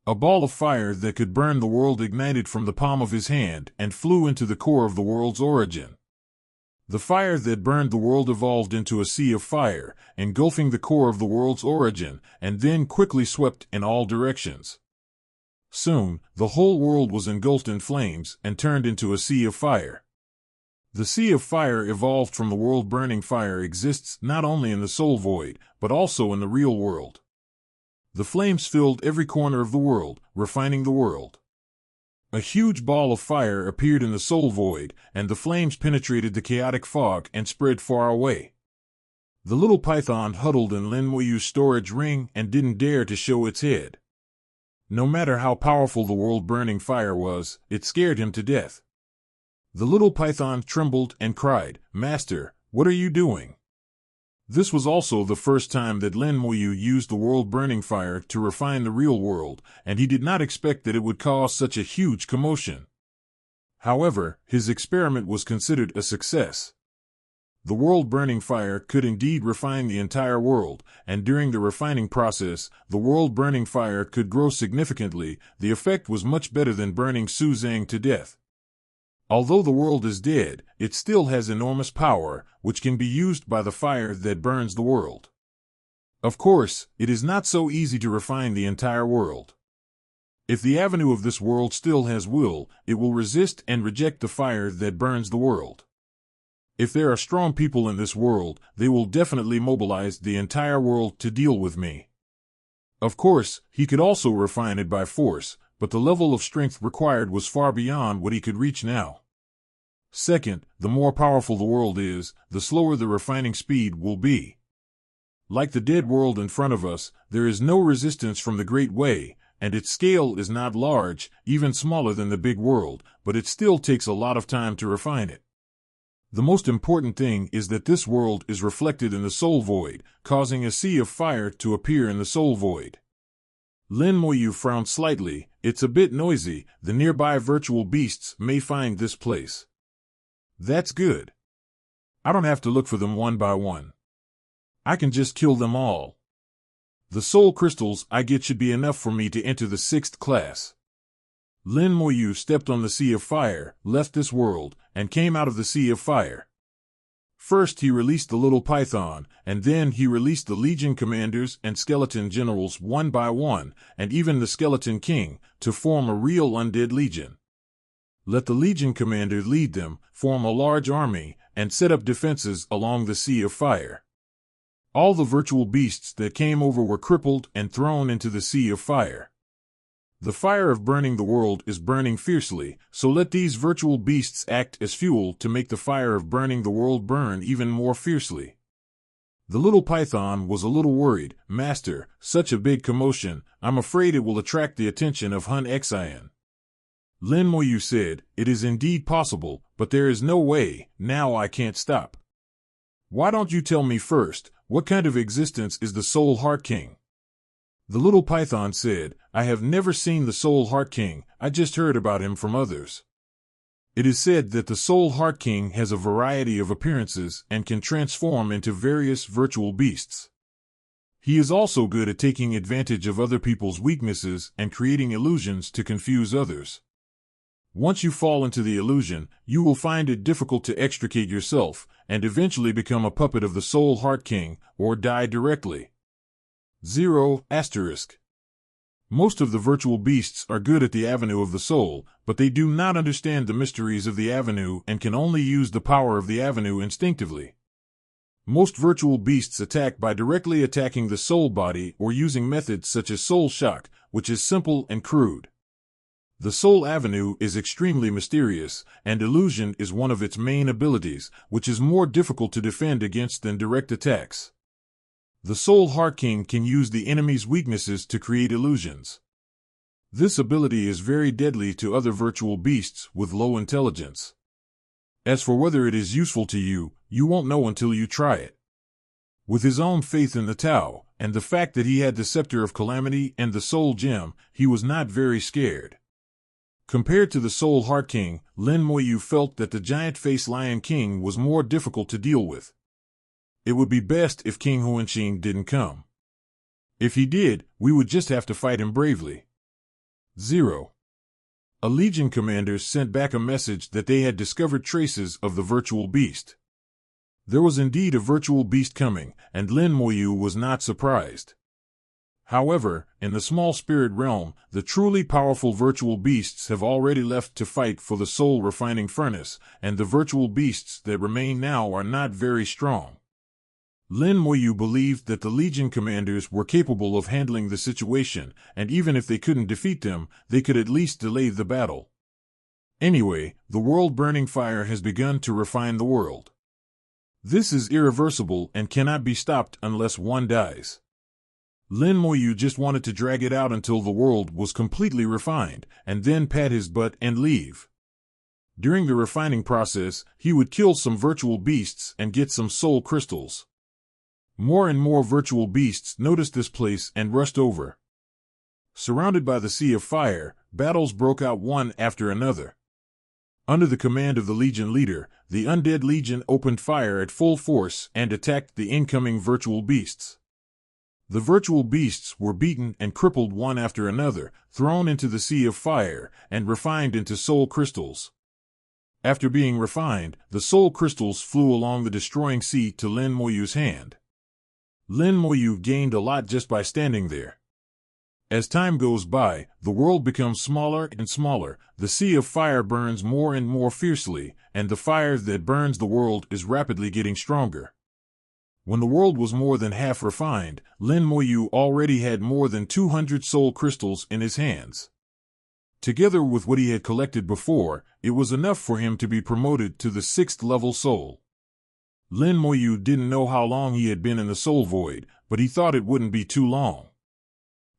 A ball of fire that could burn the world ignited from the palm of his hand and flew into the core of the world's origin. The fire that burned the world evolved into a sea of fire, engulfing the core of the world's origin, and then quickly swept in all directions. Soon, the whole world was engulfed in flames and turned into a sea of fire. The sea of fire evolved from the world-burning fire exists not only in the Soul Void, but also in the real world. The flames filled every corner of the world, refining the world. A huge ball of fire appeared in the Soul Void, and the flames penetrated the chaotic fog and spread far away. The little python huddled in Lin Moyu's storage ring and didn't dare to show its head. No matter how powerful the world-burning fire was, it scared him to death. The little python trembled and cried, "Master, what are you doing?" This was also the first time that Lin Moyu used the world-burning fire to refine the real world, and he did not expect that it would cause such a huge commotion. However, his experiment was considered a success. The world-burning fire could indeed refine the entire world, and during the refining process, the world-burning fire could grow significantly. The effect was much better than burning Su Zhang to death. Although the world is dead, it still has enormous power, which can be used by the fire that burns the world. Of course, it is not so easy to refine the entire world. If the avenue of this world still has will, it will resist and reject the fire that burns the world. If there are strong people in this world, they will definitely mobilize the entire world to deal with me. Of course, he could also refine it by force, but the level of strength required was far beyond what he could reach now. Second, the more powerful the world is, the slower the refining speed will be. Like the dead world in front of us, there is no resistance from the Great Way, and its scale is not large, even smaller than the big world, but it still takes a lot of time to refine it. The most important thing is that this world is reflected in the Soul Void, causing a sea of fire to appear in the Soul Void. Lin Moyu frowned slightly. It's a bit noisy. The nearby virtual beasts may find this place. That's good. I don't have to look for them one by one. I can just kill them all. The soul crystals I get should be enough for me to enter the 6th class. Lin Moyu stepped on the sea of fire, left this world, and came out of the sea of fire. First he released the little python, and then he released the Legion commanders and skeleton generals one by one, and even the skeleton king, to form a real undead legion. Let the Legion commander lead them, form a large army, and set up defenses along the sea of fire. All the virtual beasts that came over were crippled and thrown into the sea of fire. The fire of burning the world is burning fiercely, so let these virtual beasts act as fuel to make the fire of burning the world burn even more fiercely. The little python was a little worried. "Master, such a big commotion, I'm afraid it will attract the attention of Hun Xian." Lin Moyu said, "It is indeed possible, but there is no way, now I can't stop. Why don't you tell me first, what kind of existence is the Soul Heart King?" The little python said, "I have never seen the Soul Heart King, I just heard about him from others. It is said that the Soul Heart King has a variety of appearances and can transform into various virtual beasts. He is also good at taking advantage of other people's weaknesses and creating illusions to confuse others. Once you fall into the illusion, you will find it difficult to extricate yourself, and eventually become a puppet of the Soul Heart King, or die directly. 0**. Most of the virtual beasts are good at the avenue of the soul, but they do not understand the mysteries of the avenue and can only use the power of the avenue instinctively. Most virtual beasts attack by directly attacking the soul body or using methods such as soul shock, which is simple and crude. The soul avenue is extremely mysterious, and illusion is one of its main abilities, which is more difficult to defend against than direct attacks. The Soul Heart King can use the enemy's weaknesses to create illusions. This ability is very deadly to other virtual beasts with low intelligence. As for whether it is useful to you, you won't know until you try it. With his own faith in the Tao, and the fact that he had the Scepter of Calamity and the Soul Gem, he was not very scared. Compared to the Soul Heart King, Lin Moyu felt that the Giant Face Lion King was more difficult to deal with. It would be best if King Huanqing didn't come. If he did, we would just have to fight him bravely. 0. A Legion commander sent back a message that they had discovered traces of the virtual beast. There was indeed a virtual beast coming, and Lin Moyu was not surprised. However, in the small spirit realm, the truly powerful virtual beasts have already left to fight for the soul refining furnace, and the virtual beasts that remain now are not very strong. Lin Moyu believed that the Legion commanders were capable of handling the situation, and even if they couldn't defeat them, they could at least delay the battle. Anyway, the world-burning fire has begun to refine the world. This is irreversible and cannot be stopped unless one dies. Lin Moyu just wanted to drag it out until the world was completely refined, and then pat his butt and leave. During the refining process, he would kill some virtual beasts and get some soul crystals. More and more virtual beasts noticed this place and rushed over. Surrounded by the sea of fire, battles broke out one after another. Under the command of the Legion leader, the Undead Legion opened fire at full force and attacked the incoming virtual beasts. The virtual beasts were beaten and crippled one after another, thrown into the sea of fire, and refined into soul crystals. After being refined, the soul crystals flew along the destroying sea to Lin Moyu's hand. Lin Moyu gained a lot just by standing there. As time goes by, the world becomes smaller and smaller, the sea of fire burns more and more fiercely, and the fire that burns the world is rapidly getting stronger. When the world was more than half refined, Lin Moyu already had more than 200 soul crystals in his hands. Together with what he had collected before, it was enough for him to be promoted to the 6th level soul. Lin Moyu didn't know how long he had been in the soul void, but he thought it wouldn't be too long.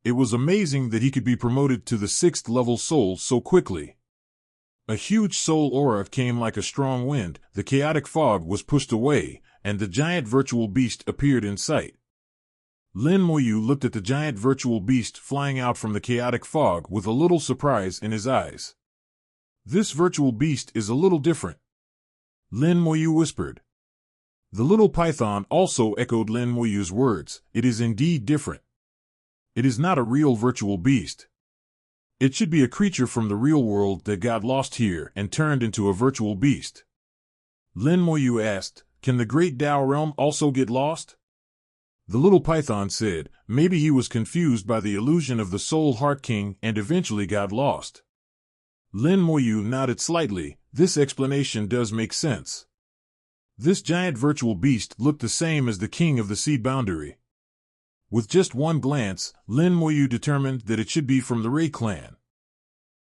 It was amazing that he could be promoted to the 6th level soul so quickly. A huge soul aura came like a strong wind, the chaotic fog was pushed away, and the giant virtual beast appeared in sight. Lin Moyu looked at the giant virtual beast flying out from the chaotic fog with a little surprise in his eyes. This virtual beast is a little different. Lin Moyu whispered. The little python also echoed Lin Moyu's words. It is indeed different. It is not a real virtual beast. It should be a creature from the real world that got lost here and turned into a virtual beast. Lin Moyu asked, "Can the great Tao realm also get lost?" The little python said, "Maybe he was confused by the illusion of the Soul Heart King and eventually got lost." Lin Moyu nodded slightly. This explanation does make sense. This giant virtual beast looked the same as the king of the sea boundary. With just one glance, Lin Moyu determined that it should be from the Ray clan.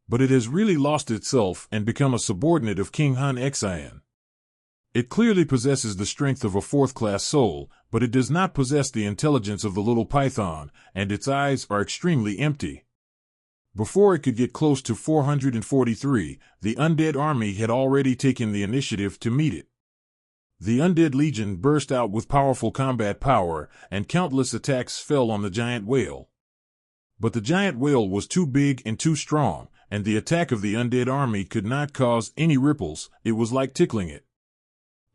But it has really lost itself and become a subordinate of King Han Xian. It clearly possesses the strength of a 4th-class soul, but it does not possess the intelligence of the little python, and its eyes are extremely empty. Before it could get close to 443, the undead army had already taken the initiative to meet it. The Undead Legion burst out with powerful combat power, and countless attacks fell on the giant whale. But the giant whale was too big and too strong, and the attack of the undead army could not cause any ripples. It was like tickling it.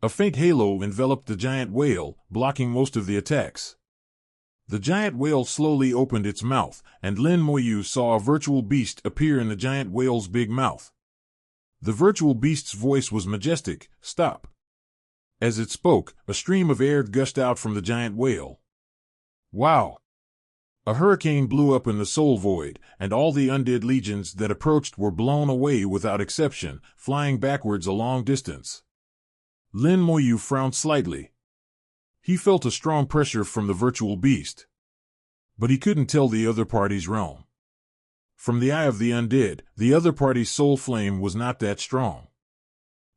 A faint halo enveloped the giant whale, blocking most of the attacks. The giant whale slowly opened its mouth, and Lin Moyu saw a virtual beast appear in the giant whale's big mouth. The virtual beast's voice was majestic. "Stop." As it spoke, a stream of air gushed out from the giant whale. Wow! A hurricane blew up in the soul void, and all the undead legions that approached were blown away without exception, flying backwards a long distance. Lin Moyu frowned slightly. He felt a strong pressure from the virtual beast. But he couldn't tell the other party's realm. From the eye of the undead, the other party's soul flame was not that strong.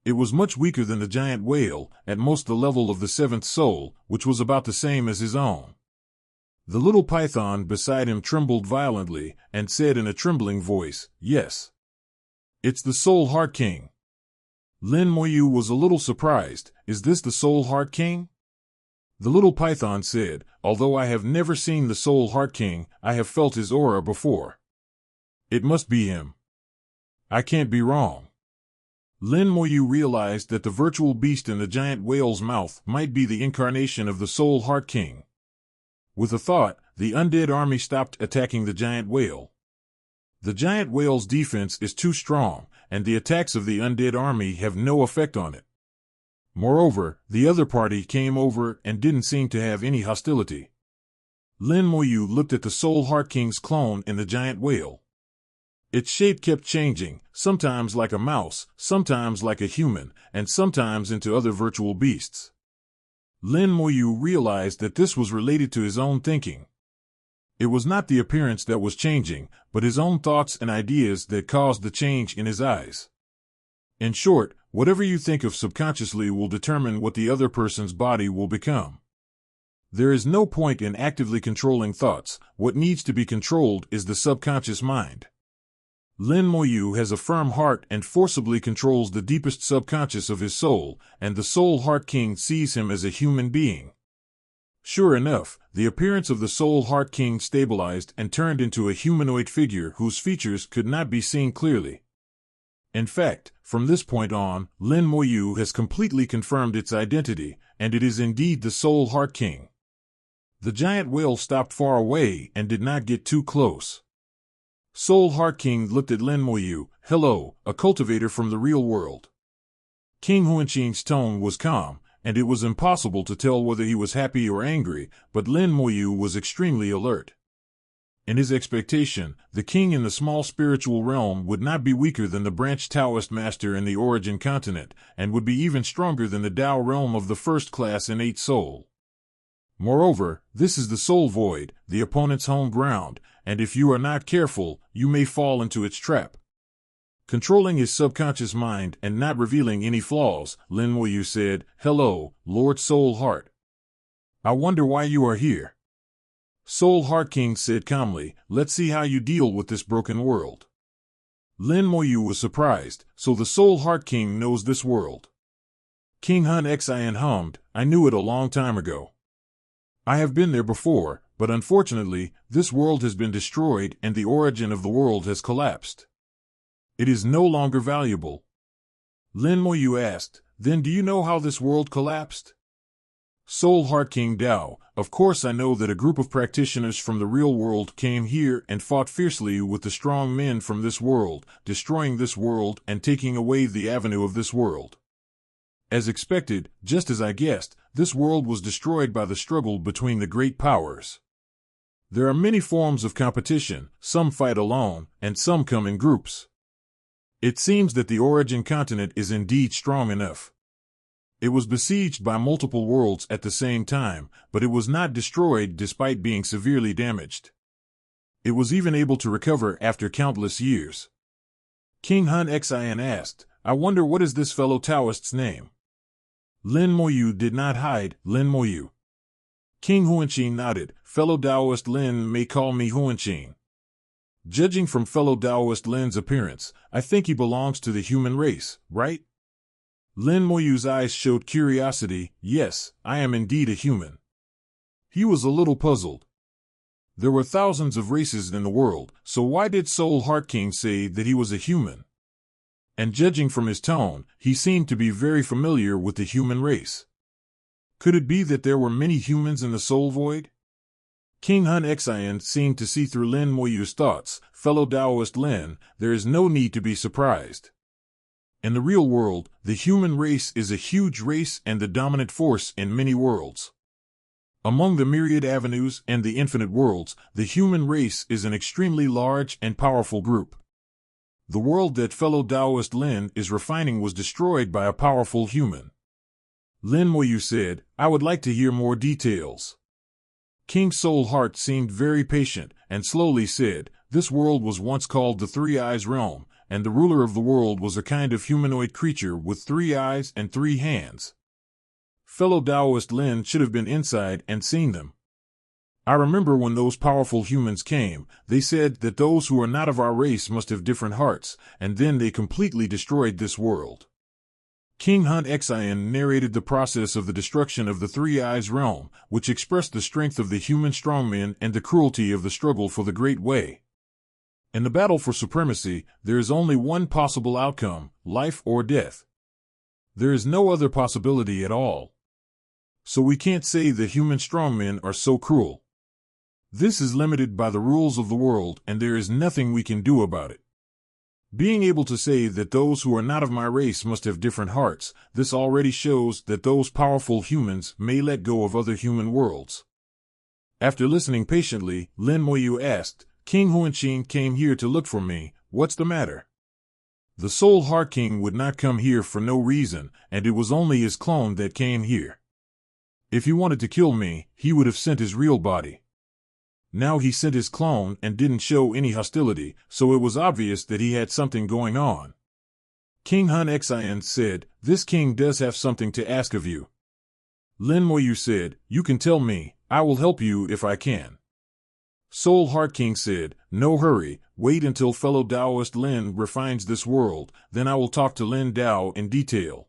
It was much weaker than the giant whale, at most the level of the seventh soul, which was about the same as his own. The little python beside him trembled violently, and said in a trembling voice, "Yes. It's the Soul Heart King." Lin Moyu was a little surprised. "Is this the Soul Heart King?" The little python said, "Although I have never seen the Soul Heart King, I have felt his aura before. It must be him. I can't be wrong." Lin Moyu realized that the virtual beast in the giant whale's mouth might be the incarnation of the Soul Heart King. With a thought, the undead army stopped attacking the giant whale. The giant whale's defense is too strong, and the attacks of the undead army have no effect on it. Moreover, the other party came over and didn't seem to have any hostility. Lin Moyu looked at the Soul Heart King's clone in the giant whale. Its shape kept changing, sometimes like a mouse, sometimes like a human, and sometimes into other virtual beasts. Lin Moyu realized that this was related to his own thinking. It was not the appearance that was changing, but his own thoughts and ideas that caused the change in his eyes. In short, whatever you think of subconsciously will determine what the other person's body will become. There is no point in actively controlling thoughts. What needs to be controlled is the subconscious mind. Lin Moyu has a firm heart and forcibly controls the deepest subconscious of his soul, and the Soul Heart King sees him as a human being. Sure enough, the appearance of the Soul Heart King stabilized and turned into a humanoid figure whose features could not be seen clearly. In fact, from this point on, Lin Moyu has completely confirmed its identity, and it is indeed the Soul Heart King. The giant whale stopped far away and did not get too close. Soul Heart King looked at Lin Moyu. "Hello, a cultivator from the real world." King Huanqing's tone was calm, and it was impossible to tell whether he was happy or angry, but Lin Moyu was extremely alert. In his expectation, the king in the small spiritual realm would not be weaker than the branch Taoist master in the origin continent, and would be even stronger than the Tao realm of the first class innate soul. Moreover, this is the soul void, the opponent's home ground, and if you are not careful, you may fall into its trap. Controlling his subconscious mind and not revealing any flaws, Lin Moyu said, "Hello, Lord Soul Heart. I wonder why you are here." Soul Heart King said calmly, "Let's see how you deal with this broken world." Lin Moyu was surprised, so the Soul Heart King knows this world. King Hun Xin hummed, "I knew it a long time ago. I have been there before, but unfortunately, this world has been destroyed and the origin of the world has collapsed. It is no longer valuable." Lin Moyu asked, "Then do you know how this world collapsed?" Soul Heart King Dao, "Of course I know that a group of practitioners from the real world came here and fought fiercely with the strong men from this world, destroying this world and taking away the avenue of this world. As expected, just as I guessed, this world was destroyed by the struggle between the great powers. There are many forms of competition, some fight alone, and some come in groups. It seems that the origin continent is indeed strong enough. It was besieged by multiple worlds at the same time, but it was not destroyed despite being severely damaged. It was even able to recover after countless years." King Hun Xin asked, "I wonder what is this fellow Taoist's name?" Lin Moyu did not hide, "Lin Moyu." King Huanqing nodded, "Fellow Taoist Lin may call me Huanqing. Judging from fellow Taoist Lin's appearance, I think he belongs to the human race, right?" Lin Moyu's eyes showed curiosity. "Yes, I am indeed a human." He was a little puzzled. There were thousands of races in the world, so why did Soul Heart King say that he was a human? And judging from his tone, he seemed to be very familiar with the human race. Could it be that there were many humans in the soul void? King Hun Xin seemed to see through Lin Moyu's thoughts. "Fellow Taoist Lin, there is no need to be surprised. In the real world, the human race is a huge race and the dominant force in many worlds. Among the myriad avenues and the infinite worlds, the human race is an extremely large and powerful group. The world that fellow Taoist Lin is refining was destroyed by a powerful human. Lin Moyu said, I would like to hear more details. King Soul Heart seemed very patient, and slowly said, this world was once called the Three Eyes Realm, and the ruler of the world was a kind of humanoid creature with 3 eyes and 3 hands. Fellow Taoist Lin should have been inside and seen them. I remember when those powerful humans came, they said that those who are not of our race must have different hearts, and then they completely destroyed this world. King Hun Xian narrated the process of the destruction of the Three Eyes Realm, which expressed the strength of the human strongmen and the cruelty of the struggle for the Great Way. In the battle for supremacy, there is only one possible outcome, life or death. There is no other possibility at all. So we can't say the human strongmen are so cruel. This is limited by the rules of the world, and there is nothing we can do about it. Being able to say that those who are not of my race must have different hearts, this already shows that those powerful humans may let go of other human worlds. After listening patiently, Lin Moyu asked, King Huanqin came here to look for me, what's the matter? The Soul Heart King would not come here for no reason, and it was only his clone that came here. If he wanted to kill me, he would have sent his real body. Now he sent his clone and didn't show any hostility, so it was obvious that he had something going on. King Hun Xian said, this king does have something to ask of you. Lin Moyu said, you can tell me, I will help you if I can. Soul Heart King said, no hurry, wait until fellow Taoist Lin refines this world, then I will talk to Lin Dao in detail.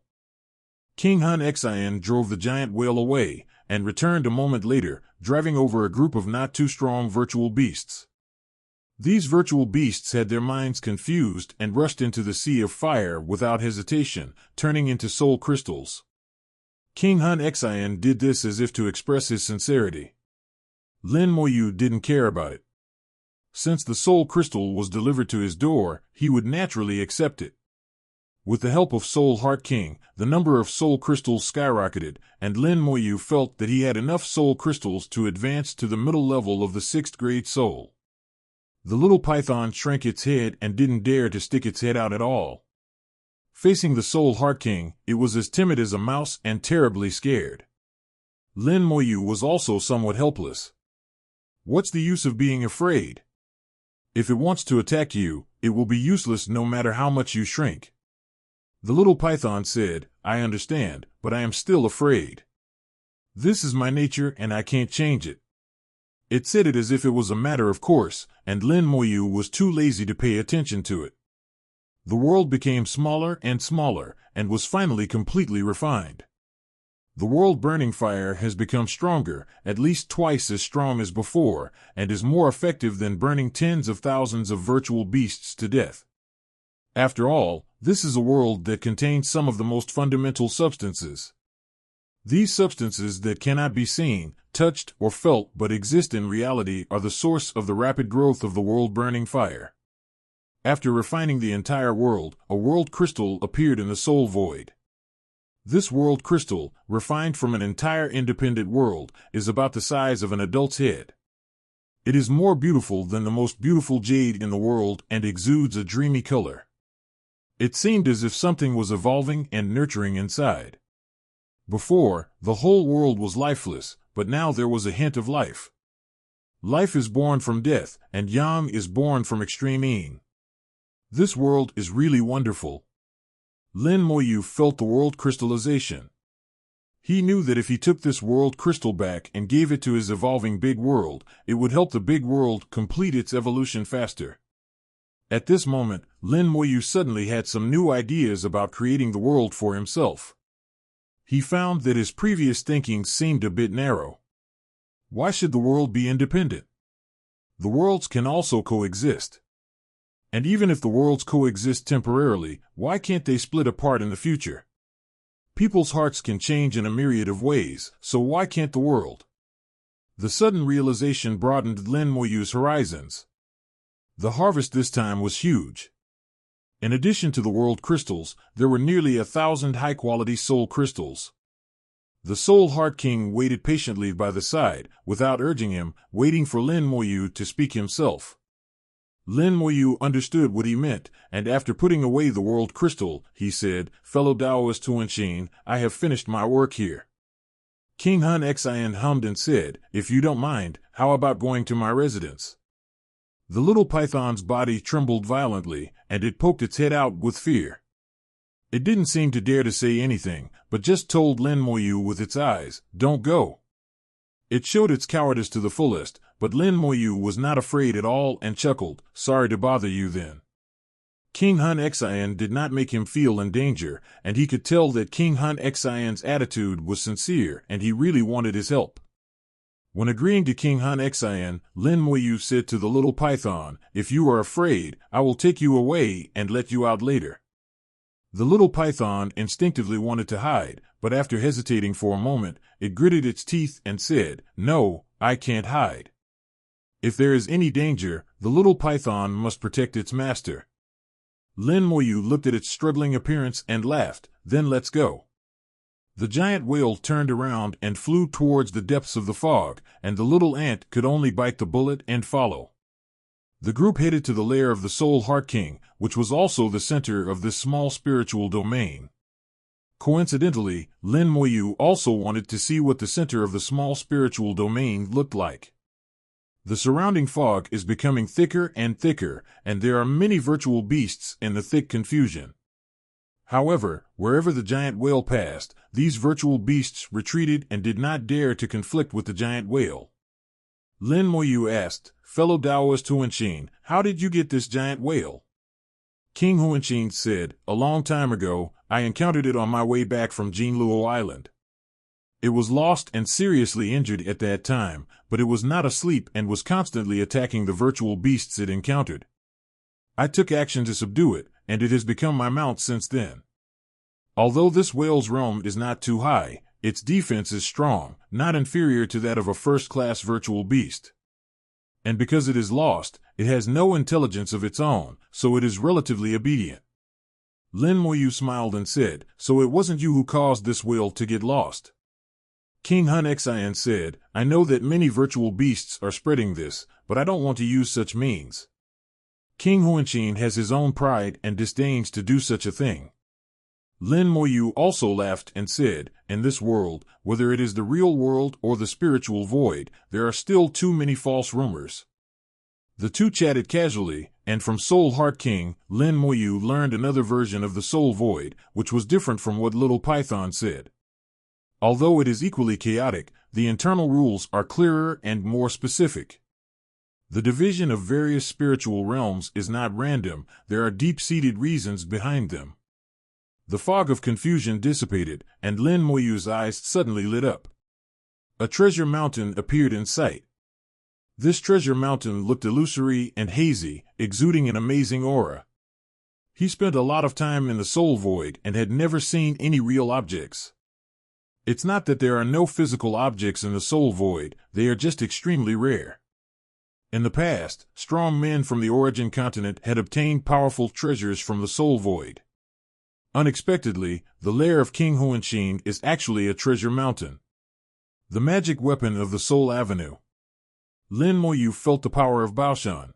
King Hun Xian drove the giant whale away, and returned a moment later, driving over a group of not too strong virtual beasts. These virtual beasts had their minds confused and rushed into the sea of fire without hesitation, turning into soul crystals. King Hun Xian did this as if to express his sincerity. Lin Moyu didn't care about it. Since the soul crystal was delivered to his door, he would naturally accept it. With the help of Soul Heart King, the number of soul crystals skyrocketed, and Lin Moyu felt that he had enough soul crystals to advance to the middle level of the 6th grade soul. The little python shrank its head and didn't dare to stick its head out at all. Facing the Soul Heart King, it was as timid as a mouse and terribly scared. Lin Moyu was also somewhat helpless. What's the use of being afraid? If it wants to attack you, it will be useless no matter how much you shrink. The little python said, I understand, but I am still afraid. This is my nature and I can't change it. It said it as if it was a matter of course, and Lin Moyu was too lazy to pay attention to it. The world became smaller and smaller, and was finally completely refined. The world burning fire has become stronger, at least twice as strong as before, and is more effective than burning tens of thousands of virtual beasts to death. After all, this is a world that contains some of the most fundamental substances. These substances that cannot be seen, touched, or felt but exist in reality are the source of the rapid growth of the world-burning fire. After refining the entire world, a world crystal appeared in the soul void. This world crystal, refined from an entire independent world, is about the size of an adult's head. It is more beautiful than the most beautiful jade in the world and exudes a dreamy color. It seemed as if something was evolving and nurturing inside. Before, the whole world was lifeless, but now there was a hint of life. Life is born from death, and yang is born from extreme yin. This world is really wonderful. Lin Moyu felt the world crystallization. He knew that if he took this world crystal back and gave it to his evolving big world, it would help the big world complete its evolution faster. At this moment, Lin Moyu suddenly had some new ideas about creating the world for himself. He found that his previous thinking seemed a bit narrow. Why should the world be independent? The worlds can also coexist. And even if the worlds coexist temporarily, why can't they split apart in the future? People's hearts can change in a myriad of ways, so why can't the world? The sudden realization broadened Lin Moyu's horizons. The harvest this time was huge. In addition to the world crystals, there were nearly 1,000 high-quality soul crystals. The Soul Heart King waited patiently by the side, without urging him, waiting for Lin Moyu to speak himself. Lin Moyu understood what he meant, and after putting away the world crystal, he said, "Fellow Taoist Tuanshin, I have finished my work here." King Hun Xian hummed and said, "If you don't mind, how about going to my residence?" The little python's body trembled violently, and it poked its head out with fear. It didn't seem to dare to say anything, but just told Lin Moyu with its eyes, "Don't go." It showed its cowardice to the fullest, but Lin Moyu was not afraid at all and chuckled, "Sorry to bother you then." King Hun Xian did not make him feel in danger, and he could tell that King Hun Xian's attitude was sincere and he really wanted his help. When agreeing to King Hun Xian, Lin Moyu said to the little python, "If you are afraid, I will take you away and let you out later." The little python instinctively wanted to hide, but after hesitating for a moment, it gritted its teeth and said, "No, I can't hide." If there is any danger, the little python must protect its master. Lin Moyu looked at its struggling appearance and laughed, "Then let's go." The giant whale turned around and flew towards the depths of the fog, and the little ant could only bite the bullet and follow. The group headed to the lair of the Soul Heart King, which was also the center of this small spiritual domain. Coincidentally, Lin Moyu also wanted to see what the center of the small spiritual domain looked like. The surrounding fog is becoming thicker and thicker, and there are many virtual beasts in the thick confusion. However, wherever the giant whale passed, these virtual beasts retreated and did not dare to conflict with the giant whale. Lin Moyu asked, "Fellow Taoist Huanshin, how did you get this giant whale?" King Huanshin said, "A long time ago, I encountered it on my way back from Jinluo Island. It was lost and seriously injured at that time, but it was not asleep and was constantly attacking the virtual beasts it encountered. I took action to subdue it, and it has become my mount since then. Although this whale's realm is not too high, its defense is strong, not inferior to that of a first-class virtual beast. And because it is lost, it has no intelligence of its own, so it is relatively obedient." Lin Moyu smiled and said, "So it wasn't you who caused this whale to get lost?" King Hun Xian said, "I know that many virtual beasts are spreading this, but I don't want to use such means. King Huanshin has his own pride and disdains to do such a thing." Lin Moyu also laughed and said, "In this world, whether it is the real world or the spiritual void, there are still too many false rumors." The two chatted casually, and from Soul Heart King, Lin Moyu learned another version of the soul void, which was different from what Little Python said. Although it is equally chaotic, the internal rules are clearer and more specific. The division of various spiritual realms is not random, there are deep-seated reasons behind them. The fog of confusion dissipated, and Lin Moyu's eyes suddenly lit up. A treasure mountain appeared in sight. This treasure mountain looked illusory and hazy, exuding an amazing aura. He spent a lot of time in the soul void and had never seen any real objects. It's not that there are no physical objects in the soul void, they are just extremely rare. In the past, strong men from the origin continent had obtained powerful treasures from the soul void. Unexpectedly, the lair of King Huanshin is actually a treasure mountain. The magic weapon of the Soul Avenue. Lin Moyu felt the power of Baoshan.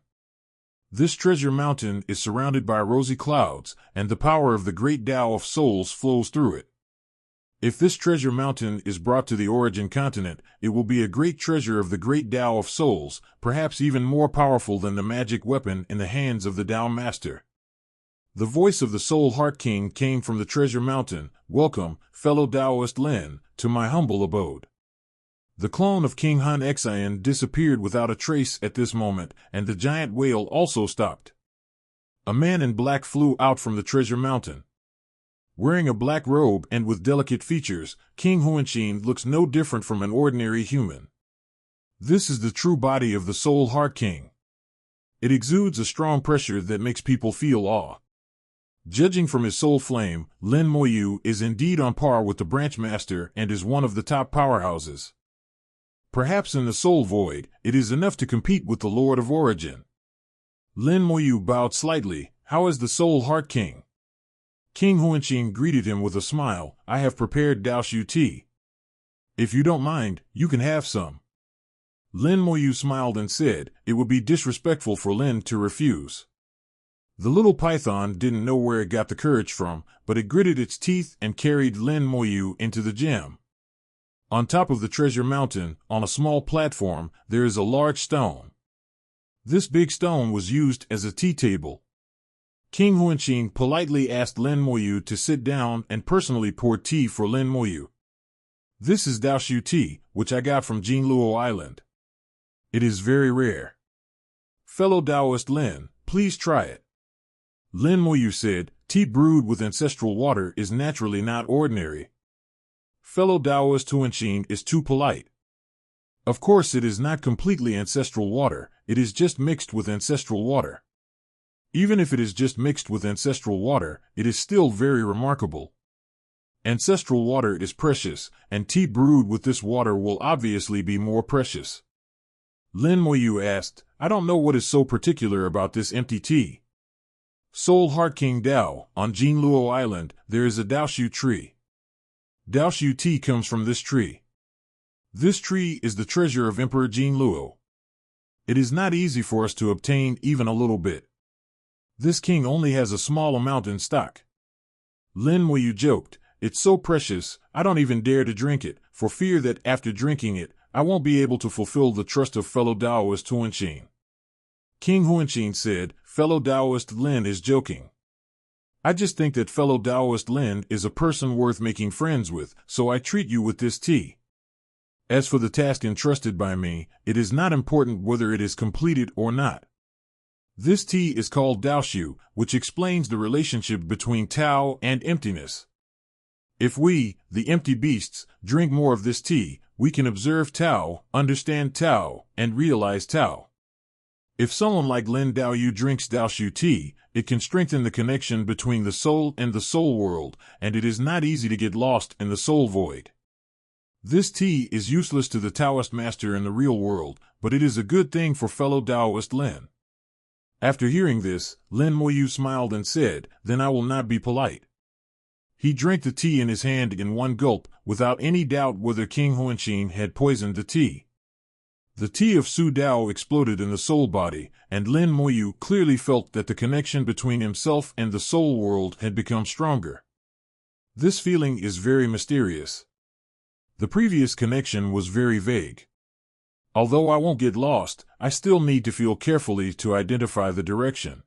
This treasure mountain is surrounded by rosy clouds, and the power of the great Tao of Souls flows through it. If this treasure mountain is brought to the origin continent, it will be a great treasure of the great Tao of Souls, perhaps even more powerful than the magic weapon in the hands of the Tao Master. The voice of the Soul Heart King came from the treasure mountain, "Welcome, fellow Taoist Lin, to my humble abode." The clone of King Hun Xian disappeared without a trace at this moment, and the giant whale also stopped. A man in black flew out from the treasure mountain. Wearing a black robe and with delicate features, King Huanshin looks no different from an ordinary human. This is the true body of the Soul Heart King. It exudes a strong pressure that makes people feel awe. Judging from his soul flame, Lin Moyu is indeed on par with the branch master and is one of the top powerhouses. Perhaps in the soul void, it is enough to compete with the Lord of Origin. Lin Moyu bowed slightly. "How is the Soul Heart King?" King Huanshin greeted him with a smile. "I have prepared Daoshu tea. If you don't mind, you can have some." Lin Moyu smiled and said it would be disrespectful for Lin to refuse. The little python didn't know where it got the courage from, but it gritted its teeth and carried Lin Moyu into the gem. On top of the treasure mountain, on a small platform, there is a large stone. This big stone was used as a tea table. King Huanqing politely asked Lin Moyu to sit down and personally pour tea for Lin Moyu. This is Daoshu tea, which I got from Jinluo Island. It is very rare. Fellow Taoist Lin, please try it. Lin Moyu said, tea brewed with ancestral water is naturally not ordinary. Fellow Taoist Huanqing is too polite. Of course it is not completely ancestral water, it is just mixed with ancestral water. Even if it is just mixed with ancestral water, it is still very remarkable. Ancestral water is precious, and tea brewed with this water will obviously be more precious. Lin Moyu asked, I don't know what is so particular about this empty tea. Soul Heart King Dao, on Jinluo Island, there is a Daoshu tree. Daoshu tea comes from this tree. This tree is the treasure of Emperor Jinluo. It is not easy for us to obtain even a little bit. This king only has a small amount in stock. Lin Moyu joked, it's so precious, I don't even dare to drink it, for fear that after drinking it, I won't be able to fulfill the trust of fellow Taoist Huanqing. King Huanqing said, fellow Taoist Lin is joking. I just think that fellow Taoist Lin is a person worth making friends with, so I treat you with this tea. As for the task entrusted by me, it is not important whether it is completed or not. This tea is called Daoshu, which explains the relationship between Tao and emptiness. If we, the empty beasts, drink more of this tea, we can observe Tao, understand Tao, and realize Tao. If someone like Lin Daoyu drinks Daoshu tea, it can strengthen the connection between the soul and the soul world, and it is not easy to get lost in the soul void. This tea is useless to the Taoist master in the real world, but it is a good thing for fellow Taoist Lin. After hearing this, Lin Moyu smiled and said, then I will not be polite. He drank the tea in his hand in one gulp, without any doubt whether King Huanqing had poisoned the tea. The tea of Su Dao exploded in the soul body, and Lin Moyu clearly felt that the connection between himself and the soul world had become stronger. This feeling is very mysterious. The previous connection was very vague. Although I won't get lost, I still need to feel carefully to identify the direction.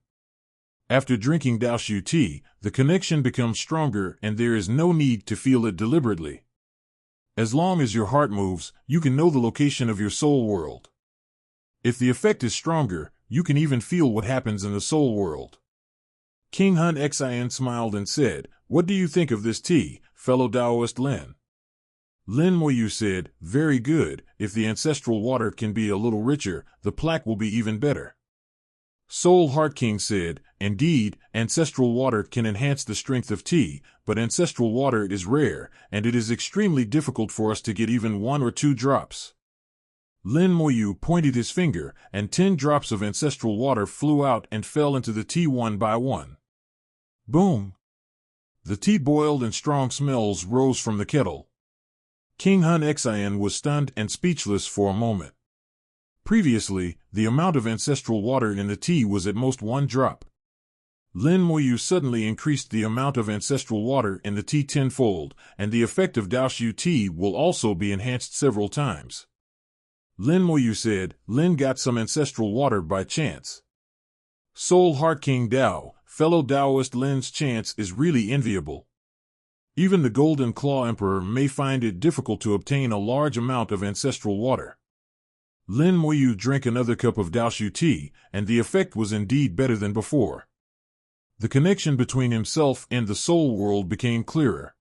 After drinking Daoshu tea, the connection becomes stronger and there is no need to feel it deliberately. As long as your heart moves, you can know the location of your soul world. If the effect is stronger, you can even feel what happens in the soul world. King Hun Xian smiled and said, what do you think of this tea, fellow Taoist Lin? Lin Moyu said, very good, if the ancestral water can be a little richer, the plaque will be even better. Soul Heart King said, indeed, ancestral water can enhance the strength of tea, but ancestral water is rare, and it is extremely difficult for us to get even 1 or 2 drops. Lin Moyu pointed his finger, and 10 drops of ancestral water flew out and fell into the tea one by one. Boom! The tea boiled and strong smells rose from the kettle. King Hun Xian was stunned and speechless for a moment. Previously, the amount of ancestral water in the tea was at most 1 drop. Lin Moyu suddenly increased the amount of ancestral water in the tea 10-fold, and the effect of Daoshu tea will also be enhanced several times. Lin Moyu said, Lin got some ancestral water by chance. Soul Heart King Dao, fellow Taoist Lin's chance is really enviable. Even the Golden Claw Emperor may find it difficult to obtain a large amount of ancestral water. Lin Moyu drank another cup of Daoshu tea, and the effect was indeed better than before. The connection between himself and the soul world became clearer.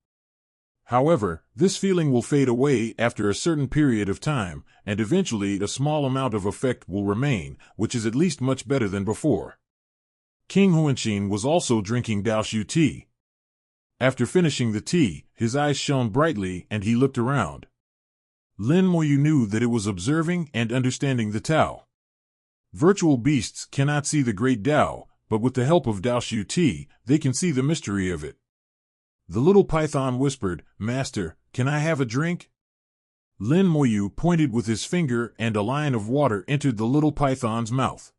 However, this feeling will fade away after a certain period of time, and eventually a small amount of effect will remain, which is at least much better than before. King Huanqing was also drinking Daoshu tea. After finishing the tea, his eyes shone brightly and he looked around. Lin Moyu knew that it was observing and understanding the Tao. Virtual beasts cannot see the great Tao, but with the help of Daoshu tea, they can see the mystery of it. The little python whispered, Master, can I have a drink? Lin Moyu pointed with his finger and a line of water entered the little python's mouth.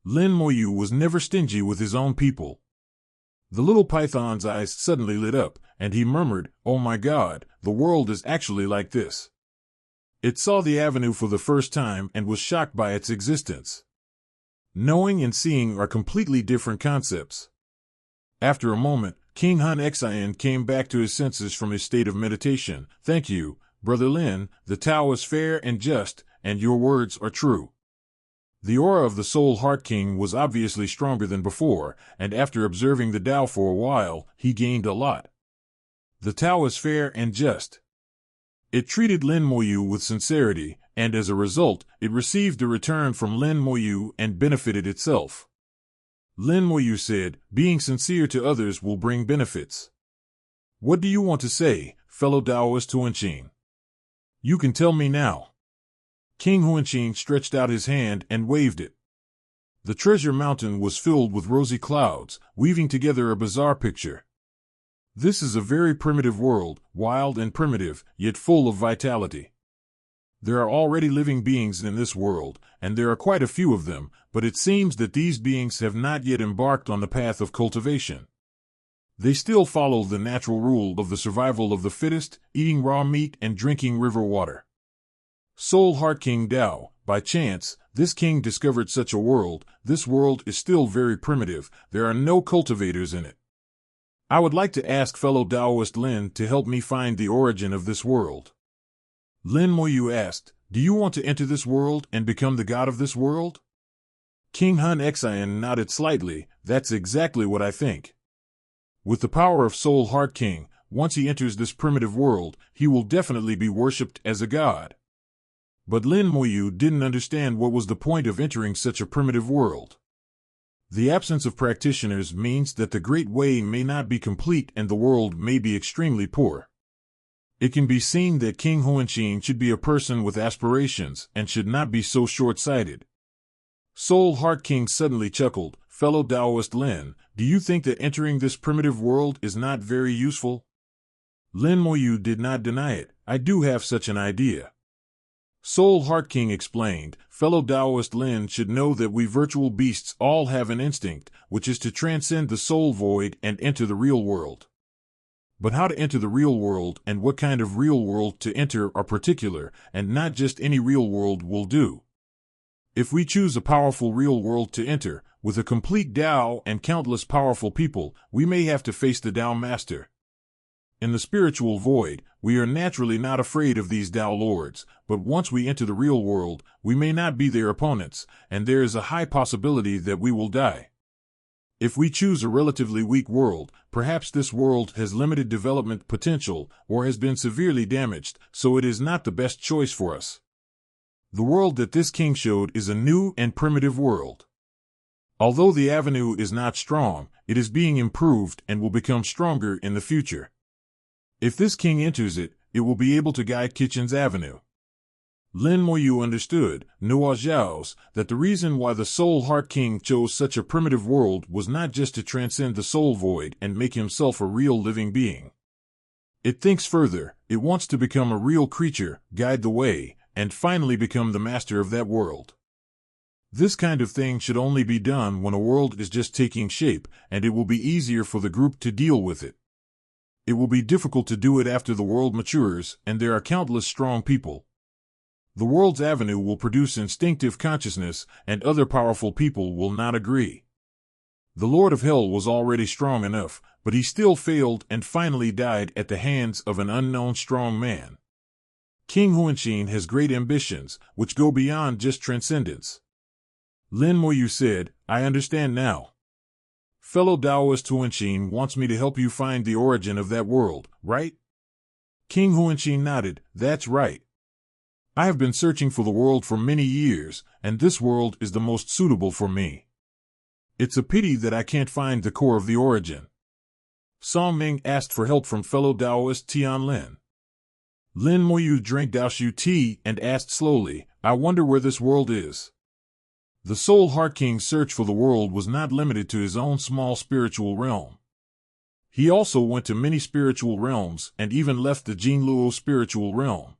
Lin Moyu was never stingy with his own people. The little python's eyes suddenly lit up, and he murmured, "Oh my God, the world is actually like this." It saw the avenue for the first time and was shocked by its existence. Knowing and seeing are completely different concepts. After a moment, King Hun Xian came back to his senses from his state of meditation. "Thank you, Brother Lin, the Tao is fair and just, and your words are true." The aura of the Soul Heart King was obviously stronger than before, and after observing the Tao for a while, he gained a lot. The Tao is fair and just. It treated Lin Moyu with sincerity, and as a result, it received a return from Lin Moyu and benefited itself. Lin Moyu said, "Being sincere to others will bring benefits." "What do you want to say, fellow Taoist Huanqing? You can tell me now." King Huanqing stretched out his hand and waved it. The treasure mountain was filled with rosy clouds, weaving together a bizarre picture. This is a very primitive world, wild and primitive, yet full of vitality. There are already living beings in this world, and there are quite a few of them, but it seems that these beings have not yet embarked on the path of cultivation. They still follow the natural rule of the survival of the fittest, eating raw meat and drinking river water. Soul Heart King Tao, by chance, this king discovered such a world. This world is still very primitive, there are no cultivators in it. I would like to ask fellow Taoist Lin to help me find the origin of this world. Lin Moyu asked, "Do you want to enter this world and become the god of this world?" King Hun Xian nodded slightly. "That's exactly what I think. With the power of Soul Heart King, once he enters this primitive world, he will definitely be worshipped as a god." But Lin Moyu didn't understand what was the point of entering such a primitive world. The absence of practitioners means that the Great Way may not be complete and the world may be extremely poor. It can be seen that King Huanqing should be a person with aspirations and should not be so short-sighted. Soul Heart King suddenly chuckled. "Fellow Taoist Lin, do you think that entering this primitive world is not very useful?" Lin Moyu did not deny it. "I do have such an idea." Soul Heart King explained, "Fellow Taoist Lin should know that we virtual beasts all have an instinct, which is to transcend the soul void and enter the real world. But how to enter the real world and what kind of real world to enter are particular, and not just any real world will do. If we choose a powerful real world to enter, with a complete Tao and countless powerful people, we may have to face the Tao Master. In the spiritual void, we are naturally not afraid of these Tao Lords, but once we enter the real world, we may not be their opponents, and there is a high possibility that we will die. If we choose a relatively weak world, perhaps this world has limited development potential or has been severely damaged, so it is not the best choice for us. The world that this king showed is a new and primitive world. Although the avenue is not strong, it is being improved and will become stronger in the future. If this king enters it, it will be able to guide Kitchen's avenue." Lin Moyu understood, Nuo Zhao's, that the reason why the Soul Heart King chose such a primitive world was not just to transcend the soul void and make himself a real living being. It thinks further, it wants to become a real creature, guide the way, and finally become the master of that world. This kind of thing should only be done when a world is just taking shape, and it will be easier for the group to deal with it. It will be difficult to do it after the world matures, and there are countless strong people. The world's avenue will produce instinctive consciousness, and other powerful people will not agree. The Lord of Hell was already strong enough, but he still failed and finally died at the hands of an unknown strong man. King Huanqing has great ambitions, which go beyond just transcendence. Lin Moyu said, "I understand now. Fellow Taoist Huanqing wants me to help you find the origin of that world, right?" King Huanqing nodded, "That's right. I have been searching for the world for many years, and this world is the most suitable for me. It's a pity that I can't find the core of the origin." Song Ming asked for help from fellow Taoist Tian Lin. Lin Moyu drank Daoshu tea and asked slowly, "I wonder where this world is." The Soul Heart King's search for the world was not limited to his own small spiritual realm. He also went to many spiritual realms and even left the Jinluo spiritual realm.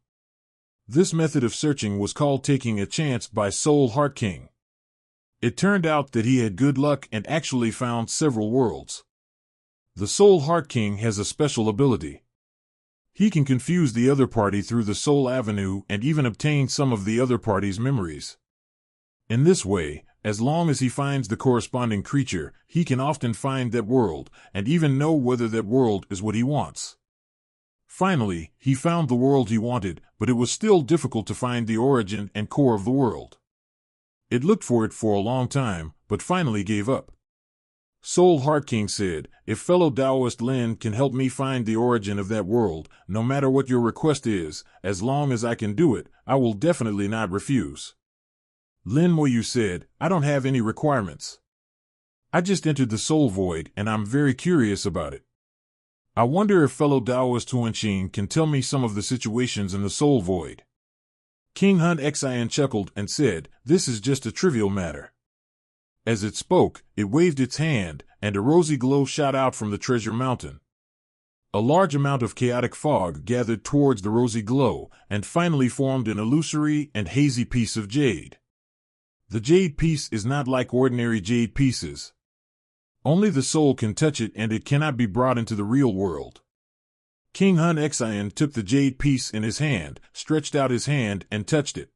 This method of searching was called taking a chance by Soul Heart King. It turned out that he had good luck and actually found several worlds. The Soul Heart King has a special ability. He can confuse the other party through the Soul Avenue and even obtain some of the other party's memories. In this way, as long as he finds the corresponding creature, he can often find that world, and even know whether that world is what he wants. Finally, he found the world he wanted, but it was still difficult to find the origin and core of the world. It looked for it for a long time, but finally gave up. Soul Heart King said, "If fellow Taoist Lin can help me find the origin of that world, no matter what your request is, as long as I can do it, I will definitely not refuse." Lin Moyu said, "I don't have any requirements. I just entered the soul void and I'm very curious about it. I wonder if fellow Taoist Huanqing can tell me some of the situations in the soul void." King Hun Xian chuckled and said, "This is just a trivial matter." As it spoke, it waved its hand, and a rosy glow shot out from the treasure mountain. A large amount of chaotic fog gathered towards the rosy glow, and finally formed an illusory and hazy piece of jade. The jade piece is not like ordinary jade pieces. Only the soul can touch it and it cannot be brought into the real world. King Hun Xian took the jade piece in his hand, stretched out his hand and touched it.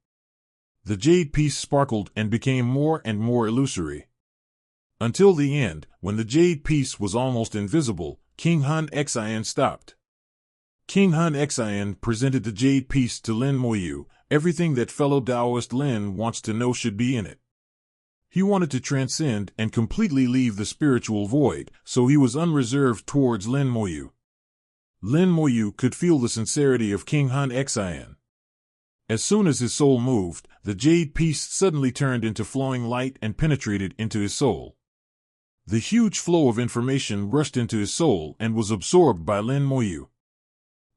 The jade piece sparkled and became more and more illusory. Until the end, when the jade piece was almost invisible, King Hun Xian stopped. King Hun Xian presented the jade piece to Lin Moyu. Everything that fellow Taoist Lin wants to know should be in it. He wanted to transcend and completely leave the spiritual void, so he was unreserved towards Lin Moyu. Lin Moyu could feel the sincerity of King Hun Xian. As soon as his soul moved, the jade piece suddenly turned into flowing light and penetrated into his soul. The huge flow of information rushed into his soul and was absorbed by Lin Moyu.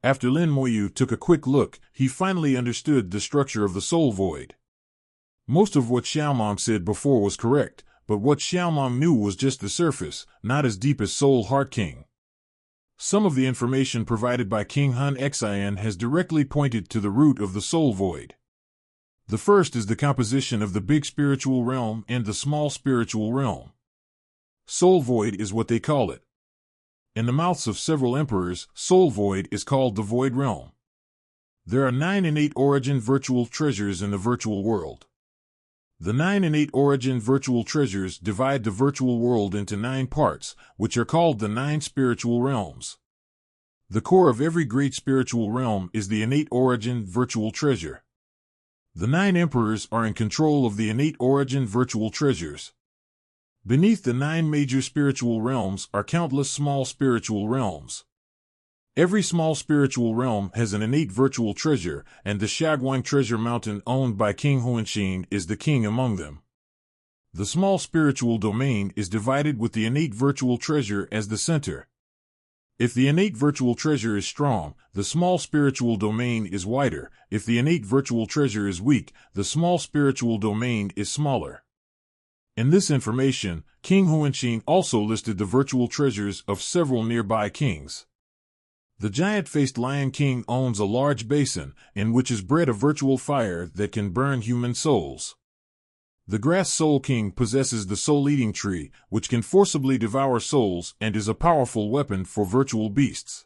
After Lin Moyu took a quick look, he finally understood the structure of the soul void. Most of what Xiaomom said before was correct, but what Xiaomom knew was just the surface, not as deep as Soul Heart King. Some of the information provided by King Hun Xian has directly pointed to the root of the soul void. The first is the composition of the big spiritual realm and the small spiritual realm. Soul void is what they call it. In the mouths of several emperors, soul void is called the void realm. There are 9 innate origin virtual treasures in the virtual world. The 9 innate origin virtual treasures divide the virtual world into 9 parts, which are called the 9 spiritual realms. The core of every great spiritual realm is the innate origin virtual treasure. The 9 emperors are in control of the innate origin virtual treasures. Beneath the 9 major spiritual realms are countless small spiritual realms. Every small spiritual realm has an innate virtual treasure, and the Shaguang Treasure Mountain owned by King Huanqing is the king among them. The small spiritual domain is divided with the innate virtual treasure as the center. If the innate virtual treasure is strong, the small spiritual domain is wider. If the innate virtual treasure is weak, the small spiritual domain is smaller. In this information, King Huanqing also listed the virtual treasures of several nearby kings. The giant-faced Lion King owns a large basin, in which is bred a virtual fire that can burn human souls. The Grass Soul King possesses the soul-eating tree, which can forcibly devour souls and is a powerful weapon for virtual beasts.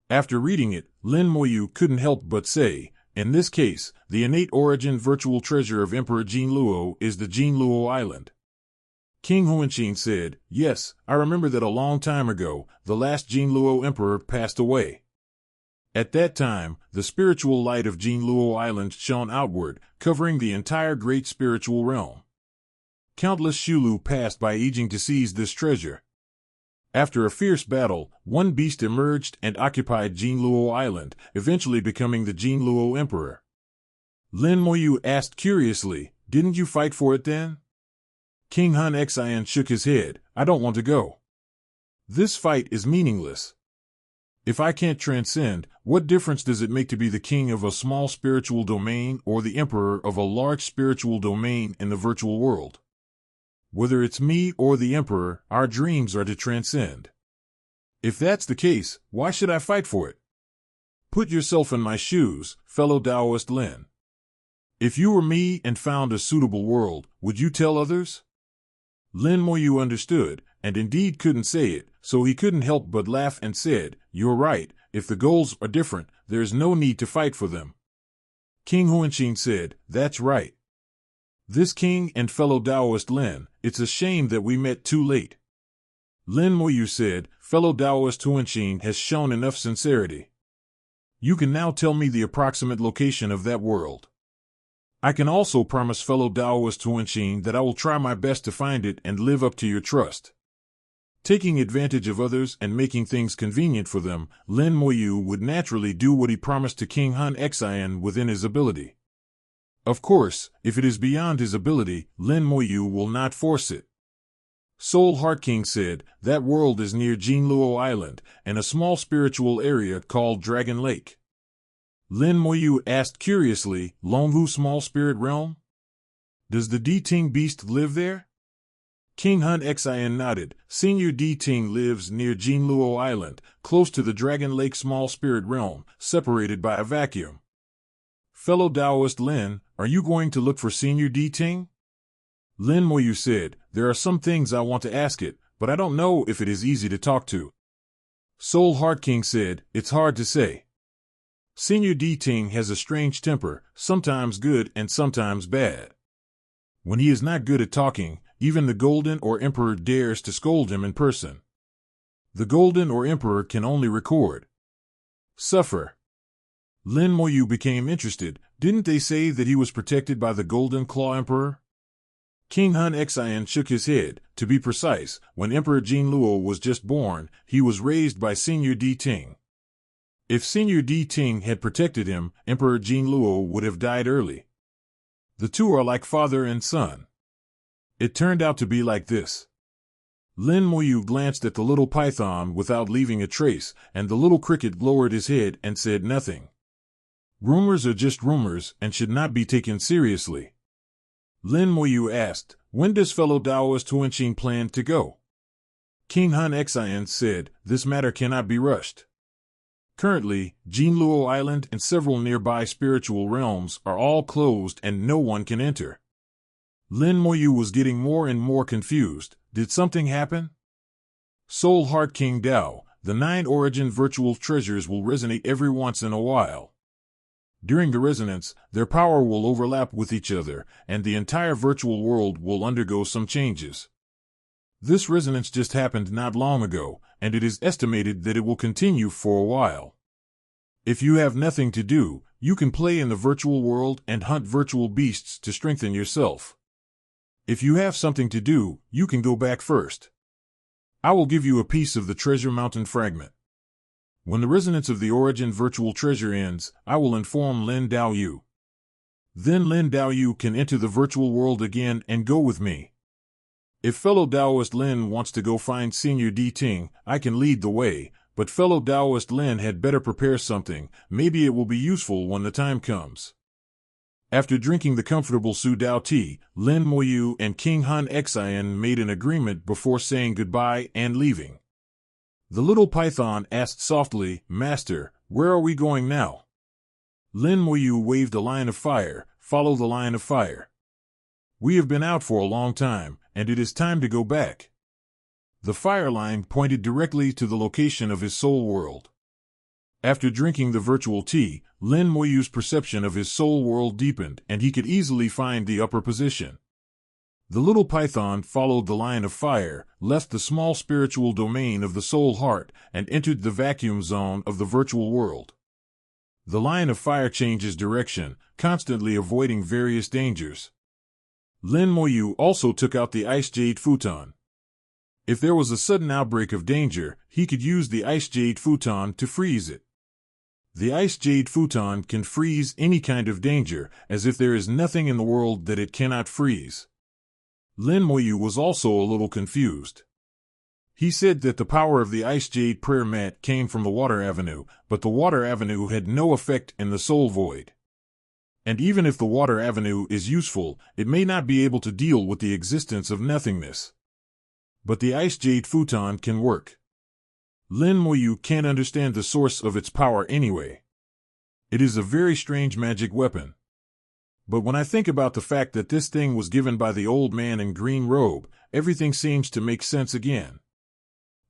After reading it, Lin Moyu couldn't help but say, in this case, the innate origin virtual treasure of Emperor Jinluo is the Jinluo Island. King Huanqing said, "Yes, I remember that a long time ago, the last Jinluo emperor passed away. At that time, the spiritual light of Jinluo Island shone outward, covering the entire great spiritual realm. Countless Shulu passed by Yijing to seize this treasure. After a fierce battle, one beast emerged and occupied Jinluo Island, eventually becoming the Jinluo emperor." Lin Moyu asked curiously, "Didn't you fight for it then?" King Hun Xian shook his head, "I don't want to go. This fight is meaningless. If I can't transcend, what difference does it make to be the king of a small spiritual domain or the emperor of a large spiritual domain in the virtual world? Whether it's me or the emperor, our dreams are to transcend. If that's the case, why should I fight for it?" Put yourself in my shoes, fellow Taoist Lin. If you were me and found a suitable world, would you tell others? Lin Moyu understood, and indeed couldn't say it, so he couldn't help but laugh and said, "You're right, if the goals are different, there's no need to fight for them." King Huanqing said, "That's right. This king and fellow Taoist Lin, it's a shame that we met too late." Lin Moyu said, "Fellow Taoist Huanqing has shown enough sincerity. You can now tell me the approximate location of that world. I can also promise fellow Taoist Huanqing that I will try my best to find it and live up to your trust." Taking advantage of others and making things convenient for them, Lin Moyu would naturally do what he promised to King Han Xian within his ability. Of course, if it is beyond his ability, Lin Moyu will not force it. Soul Heart King said, "That world is near Jinluo Island, and a small spiritual area called Dragon Lake." Lin Moyu asked curiously, "Longhu Small Spirit Realm? Does the D Ting beast live there?" King Han Xian nodded. "Senior D Ting lives near Jinluo Island, close to the Dragon Lake Small Spirit Realm, separated by a vacuum." "Fellow Taoist Lin, are you going to look for Senior D Ting?" Lin Moyu said, "There are some things I want to ask it, but I don't know if it is easy to talk to." Soul Heart King said, "It's hard to say. Senior D Ting has a strange temper, sometimes good and sometimes bad. When he is not good at talking, even the Golden or Emperor dares to scold him in person. The Golden or Emperor can only record. Suffer." Lin Moyu became interested. "Didn't they say that he was protected by the Golden Claw Emperor?" King Han Xian shook his head. "To be precise, when Emperor Jinluo was just born, he was raised by Senior D Ting. If Senior D Ting had protected him, Emperor Jinluo would have died early. The two are like father and son. It turned out to be like this." Lin Moyu glanced at the little python without leaving a trace, and the little cricket lowered his head and said nothing. Rumors are just rumors and should not be taken seriously. Lin Moyu asked, "When does fellow Taoist Huanqing plan to go?" King Han Xian said, "This matter cannot be rushed. Currently, Jinluo Island and several nearby spiritual realms are all closed and no one can enter." Lin Moyu was getting more and more confused. Did something happen? Soul Heart King Dao, the 9 origin virtual treasures will resonate every once in a while. During the resonance, their power will overlap with each other, and the entire virtual world will undergo some changes. This resonance just happened not long ago, and it is estimated that it will continue for a while. If you have nothing to do, you can play in the virtual world and hunt virtual beasts to strengthen yourself. If you have something to do, you can go back first. I will give you a piece of the Treasure Mountain fragment. When the resonance of the origin virtual treasure ends, I will inform Lin Daoyu. Then Lin Daoyu can enter the virtual world again and go with me. If fellow Taoist Lin wants to go find Senior D Ting, I can lead the way, but fellow Taoist Lin had better prepare something. Maybe it will be useful when the time comes." After drinking the comfortable Su Dao tea, Lin Moyu and King Han Xian made an agreement before saying goodbye and leaving. The little python asked softly, "Master, where are we going now?" Lin Moyu waved a line of fire. "Follow the line of fire. We have been out for a long time, and it is time to go back." The fire line pointed directly to the location of his soul world. After drinking the virtual tea, Lin Moyu's perception of his soul world deepened, and he could easily find the upper position. The little python followed the line of fire, left the small spiritual domain of the soul heart, and entered the vacuum zone of the virtual world. The line of fire changes direction, constantly avoiding various dangers. Lin Moyu also took out the Ice Jade Futon. If there was a sudden outbreak of danger, he could use the Ice Jade Futon to freeze it. The Ice Jade Futon can freeze any kind of danger, as if there is nothing in the world that it cannot freeze. Lin Moyu was also a little confused. He said that the power of the Ice Jade prayer mat came from the Water Avenue, but the Water Avenue had no effect in the Soul Void. And even if the Water Avenue is useful, it may not be able to deal with the existence of nothingness. But the Ice Jade Futon can work. Lin Moyu can't understand the source of its power anyway. It is a very strange magic weapon. But when I think about the fact that this thing was given by the old man in green robe, everything seems to make sense again.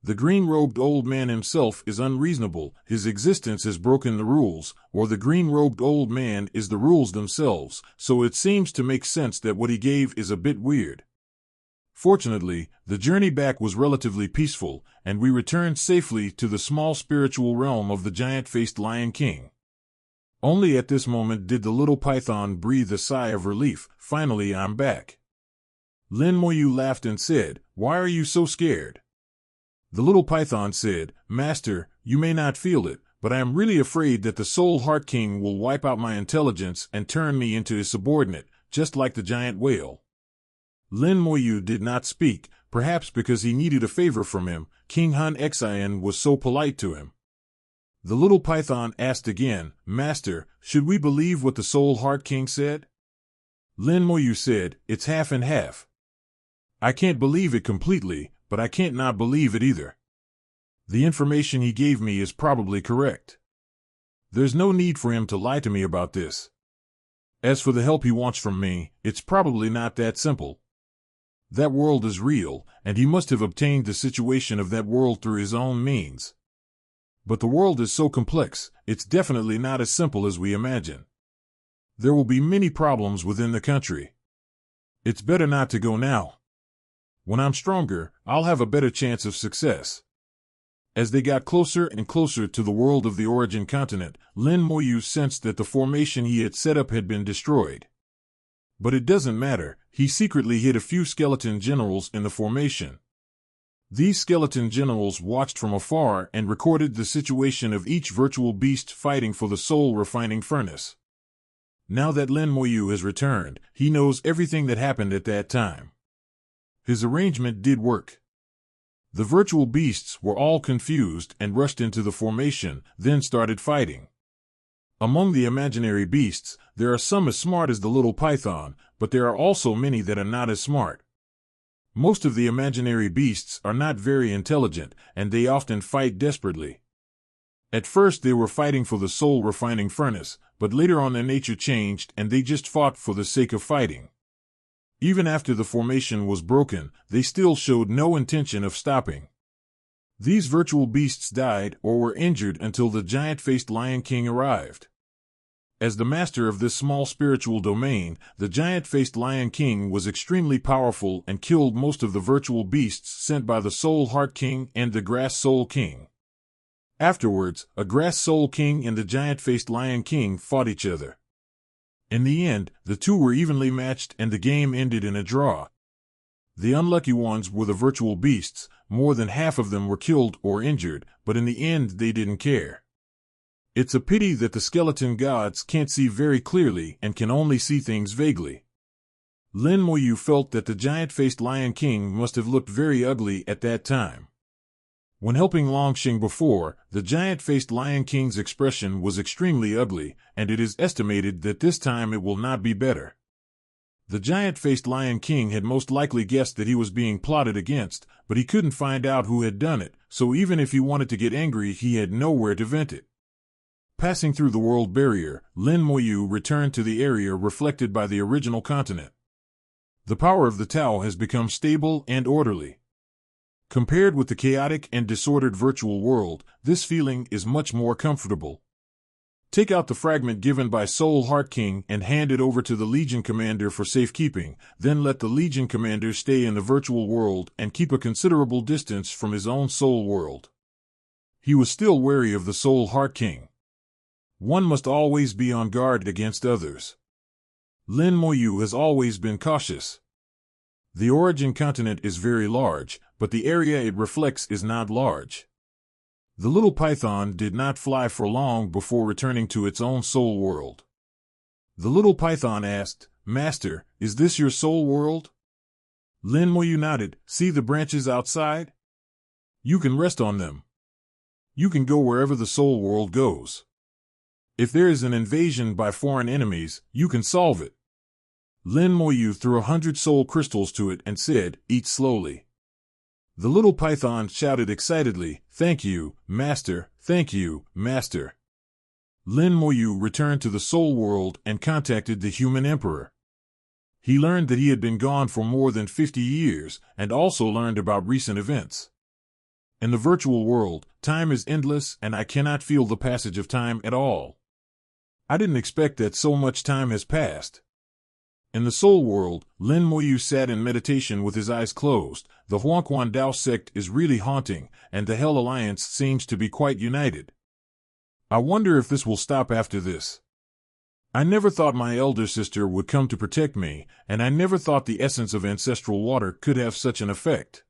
The green-robed old man himself is unreasonable, his existence has broken the rules, or the green-robed old man is the rules themselves, so it seems to make sense that what he gave is a bit weird. Fortunately, the journey back was relatively peaceful, and we returned safely to the small spiritual realm of the giant-faced Lion King. Only at this moment did the little python breathe a sigh of relief. Finally, I'm back. Lin Moyu laughed and said, "Why are you so scared?" The little python said, "Master, you may not feel it, but I am really afraid that the Soul Heart King will wipe out my intelligence and turn me into his subordinate, just like the giant whale." Lin Moyu did not speak, perhaps because he needed a favor from him. King Han Xian was so polite to him. The little python asked again, "Master, should we believe what the Soul Heart King said?" Lin Moyu said, "It's half and half. I can't believe it completely, but I can't not believe it either. The information he gave me is probably correct. There's no need for him to lie to me about this. As for the help he wants from me, it's probably not that simple. That world is real, and he must have obtained the situation of that world through his own means. But the world is so complex, it's definitely not as simple as we imagine. There will be many problems within the country. It's better not to go now. When I'm stronger, I'll have a better chance of success." As they got closer and closer to the world of the origin continent, Lin Moyu sensed that the formation he had set up had been destroyed. But it doesn't matter, he secretly hid a few skeleton generals in the formation. These skeleton generals watched from afar and recorded the situation of each virtual beast fighting for the soul refining furnace. Now that Lin Moyu has returned, he knows everything that happened at that time. His arrangement did work. The virtual beasts were all confused and rushed into the formation, then started fighting. Among the imaginary beasts, there are some as smart as the little python, but there are also many that are not as smart. Most of the imaginary beasts are not very intelligent, and they often fight desperately. At first they were fighting for the soul refining furnace, but later on their nature changed and they just fought for the sake of fighting. Even after the formation was broken, they still showed no intention of stopping. These virtual beasts died or were injured until the giant-faced Lion King arrived. As the master of this small spiritual domain, the giant-faced Lion King was extremely powerful and killed most of the virtual beasts sent by the Soul Heart King and the Grass Soul King. Afterwards, a Grass Soul King and the giant-faced Lion King fought each other. In the end, the two were evenly matched and the game ended in a draw. The unlucky ones were the virtual beasts. More than half of them were killed or injured, but in the end they didn't care. It's a pity that the skeleton gods can't see very clearly and can only see things vaguely. Lin Moyu felt that the giant-faced Lion King must have looked very ugly at that time. When helping Longxing before, the giant-faced Lion King's expression was extremely ugly, and it is estimated that this time it will not be better. The giant-faced Lion King had most likely guessed that he was being plotted against, but he couldn't find out who had done it, so even if he wanted to get angry, he had nowhere to vent it. Passing through the world barrier, Lin Moyu returned to the area reflected by the original continent. The power of the Tao has become stable and orderly. Compared with the chaotic and disordered virtual world, this feeling is much more comfortable. Take out the fragment given by Soul Heart King and hand it over to the Legion Commander for safekeeping, then let the Legion Commander stay in the virtual world and keep a considerable distance from his own soul world. He was still wary of the Soul Heart King. One must always be on guard against others. Lin Moyu has always been cautious. The origin continent is very large, but the area it reflects is not large. The little python did not fly for long before returning to its own soul world. The little python asked, "Master, is this your soul world?" Lin Moyu nodded. "See the branches outside? You can rest on them. You can go wherever the soul world goes. If there is an invasion by foreign enemies, you can solve it." Lin Moyu threw 100 soul crystals to it and said, "Eat slowly." The little python shouted excitedly, "Thank you, Master, thank you, Master." Lin Moyu returned to the Soul World and contacted the human emperor. He learned that he had been gone for more than 50 years, and also learned about recent events. In the virtual world, time is endless and I cannot feel the passage of time at all. I didn't expect that so much time has passed. In the Soul World, Lin Moyu sat in meditation with his eyes closed. The Huangquan Dao sect is really haunting, and the Hell Alliance seems to be quite united. I wonder if this will stop after this. I never thought my elder sister would come to protect me, and I never thought the essence of ancestral water could have such an effect.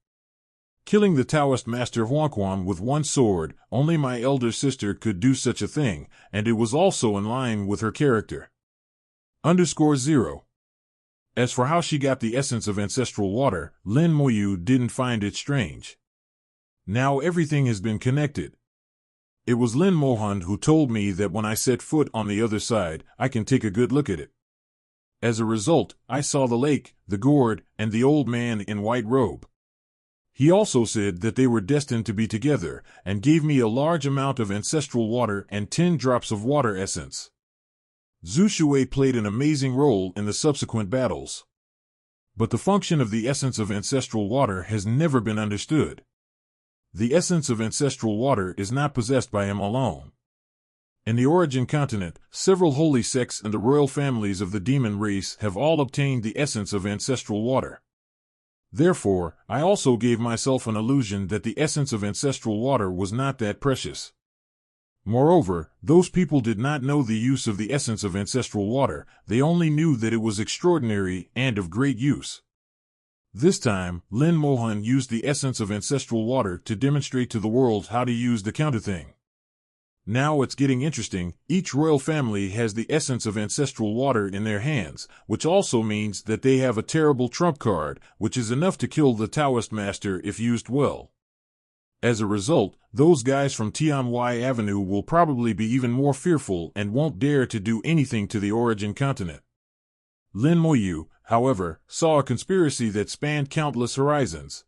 Killing the Taoist master Huangquan with one sword, only my elder sister could do such a thing, and it was also in line with her character. _0. As for how she got the essence of ancestral water, Lin Moyu didn't find it strange. Now everything has been connected. It was Lin Mohan who told me that when I set foot on the other side, I can take a good look at it. As a result, I saw the lake, the gourd, and the old man in white robe. He also said that they were destined to be together, and gave me a large amount of ancestral water and 10 drops of water essence. Zhu Shui played an amazing role in the subsequent battles. But the function of the essence of ancestral water has never been understood. The essence of ancestral water is not possessed by him alone. In the Origin continent, several holy sects and the royal families of the demon race have all obtained the essence of ancestral water. Therefore, I also gave myself an illusion that the essence of ancestral water was not that precious. Moreover, those people did not know the use of the essence of ancestral water, they only knew that it was extraordinary and of great use. This time, Lin Mohan used the essence of ancestral water to demonstrate to the world how to use the counterthing. Now it's getting interesting. Each royal family has the essence of ancestral water in their hands, which also means that they have a terrible trump card, which is enough to kill the Taoist master if used well. As a result, those guys from Tianwai Avenue will probably be even more fearful and won't dare to do anything to the Origin continent. Lin Moyu, however, saw a conspiracy that spanned countless horizons.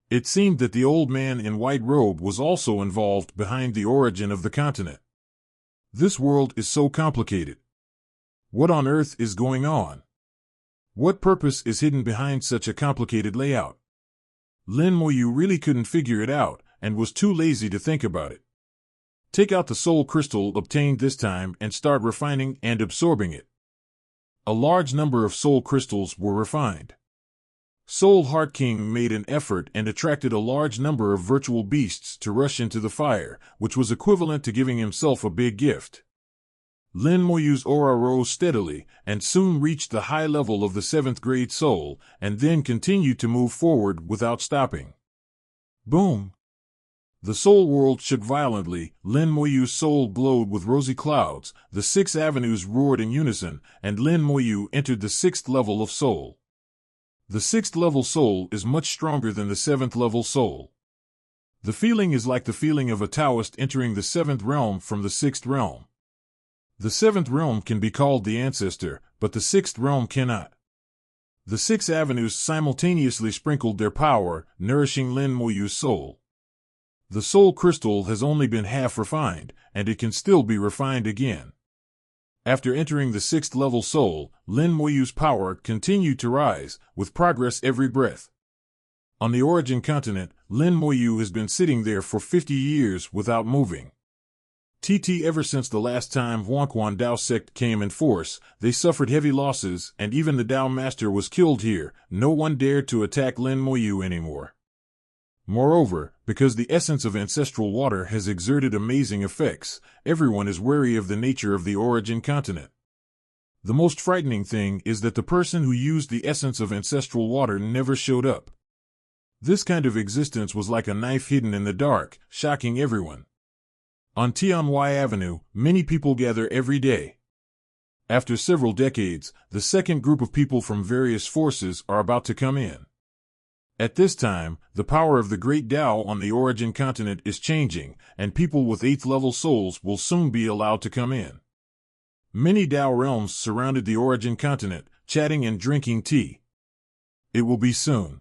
It seemed that the old man in white robe was also involved behind the origin of the continent. This world is so complicated. What on earth is going on? What purpose is hidden behind such a complicated layout? Lin Moyu really couldn't figure it out, and was too lazy to think about it. Take out the soul crystal obtained this time and start refining and absorbing it. A large number of soul crystals were refined. Soul Heart King made an effort and attracted a large number of virtual beasts to rush into the fire, which was equivalent to giving himself a big gift. Lin Moyu's aura rose steadily, and soon reached the high level of the 7th grade soul, and then continued to move forward without stopping. Boom! The soul world shook violently, Lin Moyu's soul glowed with rosy clouds, the 6 avenues roared in unison, and Lin Moyu entered the 6th level of soul. The 6th level soul is much stronger than the 7th level soul. The feeling is like the feeling of a Taoist entering the 7th realm from the 6th realm. The 7th realm can be called the ancestor, but the 6th realm cannot. The 6 avenues simultaneously sprinkled their power, nourishing Lin Moyu's soul. The soul crystal has only been half refined, and it can still be refined again. After entering the 6th level soul, Lin Moyu's power continued to rise, with progress every breath. On the Origin continent, Lin Moyu has been sitting there for 50 years without moving. Ever since the last time Huangquan Dao sect came in force, they suffered heavy losses, and even the Dao master was killed here. No one dared to attack Lin Moyu anymore. Moreover, because the essence of ancestral water has exerted amazing effects, everyone is wary of the nature of the Origin continent. The most frightening thing is that the person who used the essence of ancestral water never showed up. This kind of existence was like a knife hidden in the dark, shocking everyone. On Tianwai Avenue, many people gather every day. After several decades, the second group of people from various forces are about to come in. At this time, the power of the great Tao on the Origin continent is changing, and people with 8th level souls will soon be allowed to come in. Many Tao realms surrounded the Origin continent, chatting and drinking tea. It will be soon.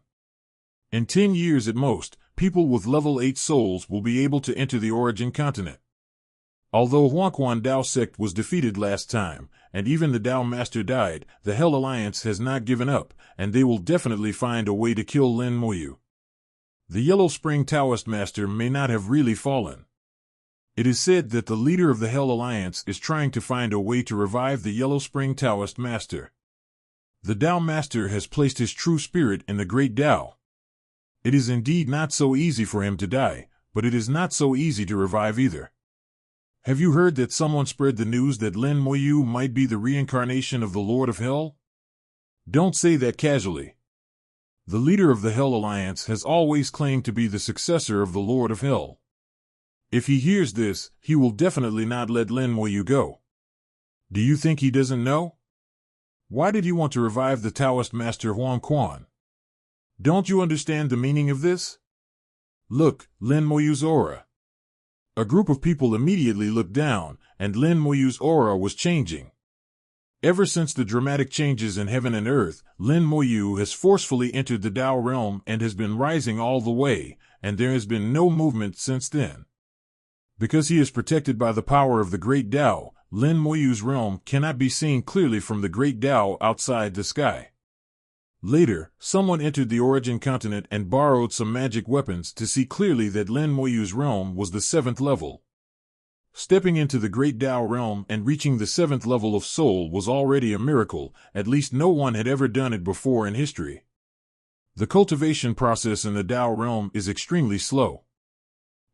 In 10 years at most, people with level 8 souls will be able to enter the Origin continent. Although Huanquan Dao sect was defeated last time, and even the Dao Master died, the Hell Alliance has not given up, and they will definitely find a way to kill Lin Moyu. The Yellow Spring Taoist Master may not have really fallen. It is said that the leader of the Hell Alliance is trying to find a way to revive the Yellow Spring Taoist Master. The Dao Master has placed his true spirit in the Great Dao. It is indeed not so easy for him to die, but it is not so easy to revive either. Have you heard that someone spread the news that Lin Moyu might be the reincarnation of the Lord of Hell? Don't say that casually. The leader of the Hell Alliance has always claimed to be the successor of the Lord of Hell. If he hears this, he will definitely not let Lin Moyu go. Do you think he doesn't know? Why did he want to revive the Taoist master Huanquan? Don't you understand the meaning of this? Look, Lin Moyu's aura. A group of people immediately looked down, and Lin Moyu's aura was changing. Ever since the dramatic changes in heaven and earth, Lin Moyu has forcefully entered the Dao realm and has been rising all the way, and there has been no movement since then. Because he is protected by the power of the Great Dao, Lin Moyu's realm cannot be seen clearly from the Great Dao outside the sky. Later, someone entered the Origin continent and borrowed some magic weapons to see clearly that Lin Moyu's realm was the 7th level. Stepping into the Great Dao realm and reaching the 7th level of soul was already a miracle, at least no one had ever done it before in history. The cultivation process in the Dao realm is extremely slow.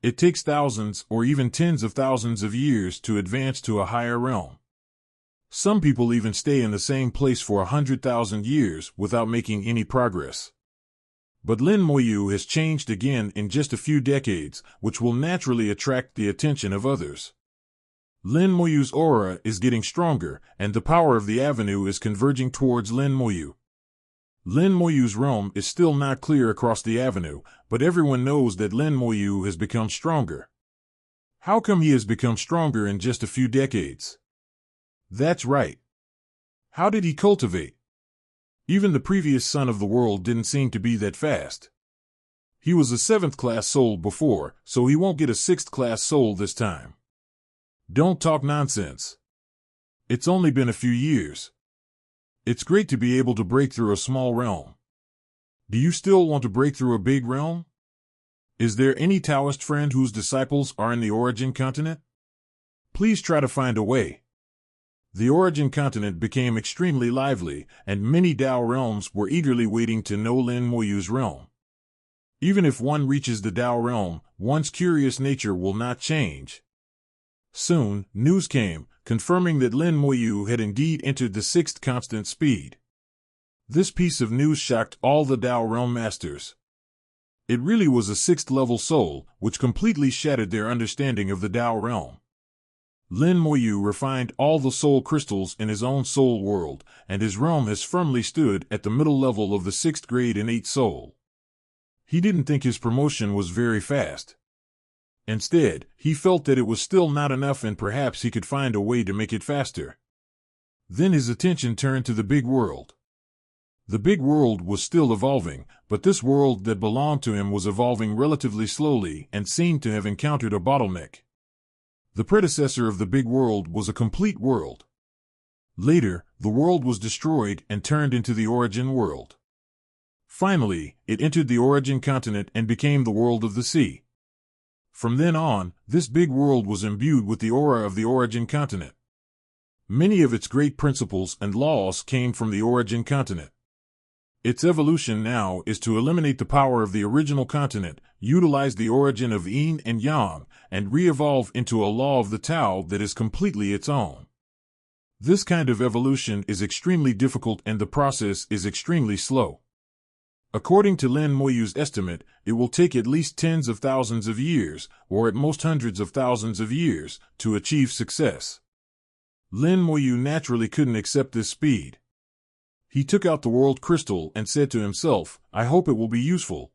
It takes thousands or even tens of thousands of years to advance to a higher realm. Some people even stay in the same place for 100,000 years without making any progress. But Lin Moyu has changed again in just a few decades, which will naturally attract the attention of others. Lin Moyu's aura is getting stronger, and the power of the avenue is converging towards Lin Moyu. Lin Moyu's realm is still not clear across the avenue, but everyone knows that Lin Moyu has become stronger. How come he has become stronger in just a few decades? That's right. How did he cultivate? Even the previous son of the world didn't seem to be that fast. He was a 7th class soul before, so he won't get a 6th class soul this time. Don't talk nonsense. It's only been a few years. It's great to be able to break through a small realm. Do you still want to break through a big realm? Is there any Taoist friend whose disciples are in the Origin continent? Please try to find a way. The Origin continent became extremely lively, and many Dao realms were eagerly waiting to know Lin Moyu's realm. Even if one reaches the Dao realm, one's curious nature will not change. Soon, news came, confirming that Lin Moyu had indeed entered the 6th constant speed. This piece of news shocked all the Dao realm masters. It really was a 6th level soul, which completely shattered their understanding of the Dao realm. Lin Moyu refined all the soul crystals in his own soul world, and his realm has firmly stood at the middle level of the 6th grade innate soul. He didn't think his promotion was very fast. Instead, he felt that it was still not enough and perhaps he could find a way to make it faster. Then his attention turned to the big world. The big world was still evolving, but this world that belonged to him was evolving relatively slowly and seemed to have encountered a bottleneck. The predecessor of the big world was a complete world. Later, the world was destroyed and turned into the Origin world. Finally, it entered the Origin continent and became the world of the sea. From then on, this big world was imbued with the aura of the Origin continent. Many of its great principles and laws came from the Origin continent. Its evolution now is to eliminate the power of the original continent, utilize the origin of yin and yang, and re-evolve into a law of the Tao that is completely its own. This kind of evolution is extremely difficult and the process is extremely slow. According to Lin Moyu's estimate, it will take at least tens of thousands of years, or at most hundreds of thousands of years, to achieve success. Lin Moyu naturally couldn't accept this speed. He took out the world crystal and said to himself, I hope it will be useful.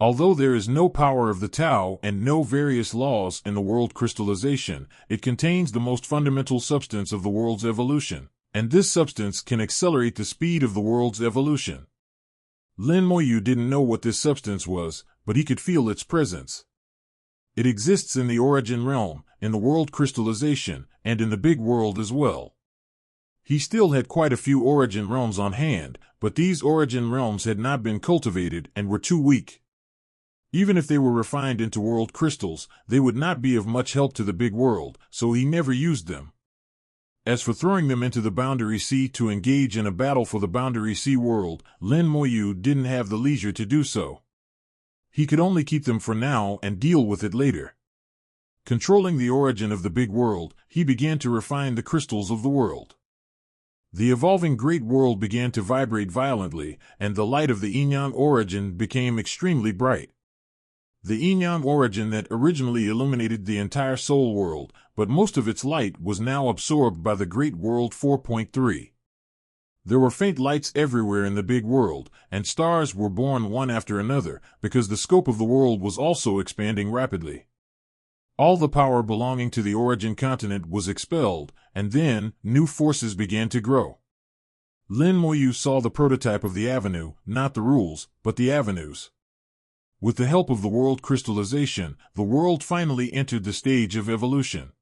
Although there is no power of the Tao and no various laws in the world crystallization, it contains the most fundamental substance of the world's evolution, and this substance can accelerate the speed of the world's evolution. Lin Moyu didn't know what this substance was, but he could feel its presence. It exists in the Origin realm, in the world crystallization, and in the big world as well. He still had quite a few origin realms on hand, but these origin realms had not been cultivated and were too weak. Even if they were refined into world crystals, they would not be of much help to the big world, so he never used them. As for throwing them into the Boundary Sea to engage in a battle for the Boundary Sea world, Lin Moyu didn't have the leisure to do so. He could only keep them for now and deal with it later. Controlling the origin of the big world, he began to refine the crystals of the world. The evolving great world began to vibrate violently, and the light of the Inyan origin became extremely bright. The Inyan origin that originally illuminated the entire soul world, but most of its light was now absorbed by the Great World 4.3. There were faint lights everywhere in the big world, and stars were born one after another, because the scope of the world was also expanding rapidly. All the power belonging to the origin continent was expelled, and then new forces began to grow. Lin Moyu saw the prototype of the avenue, not the rules, but the avenues. With the help of the world crystallization, the world finally entered the stage of evolution.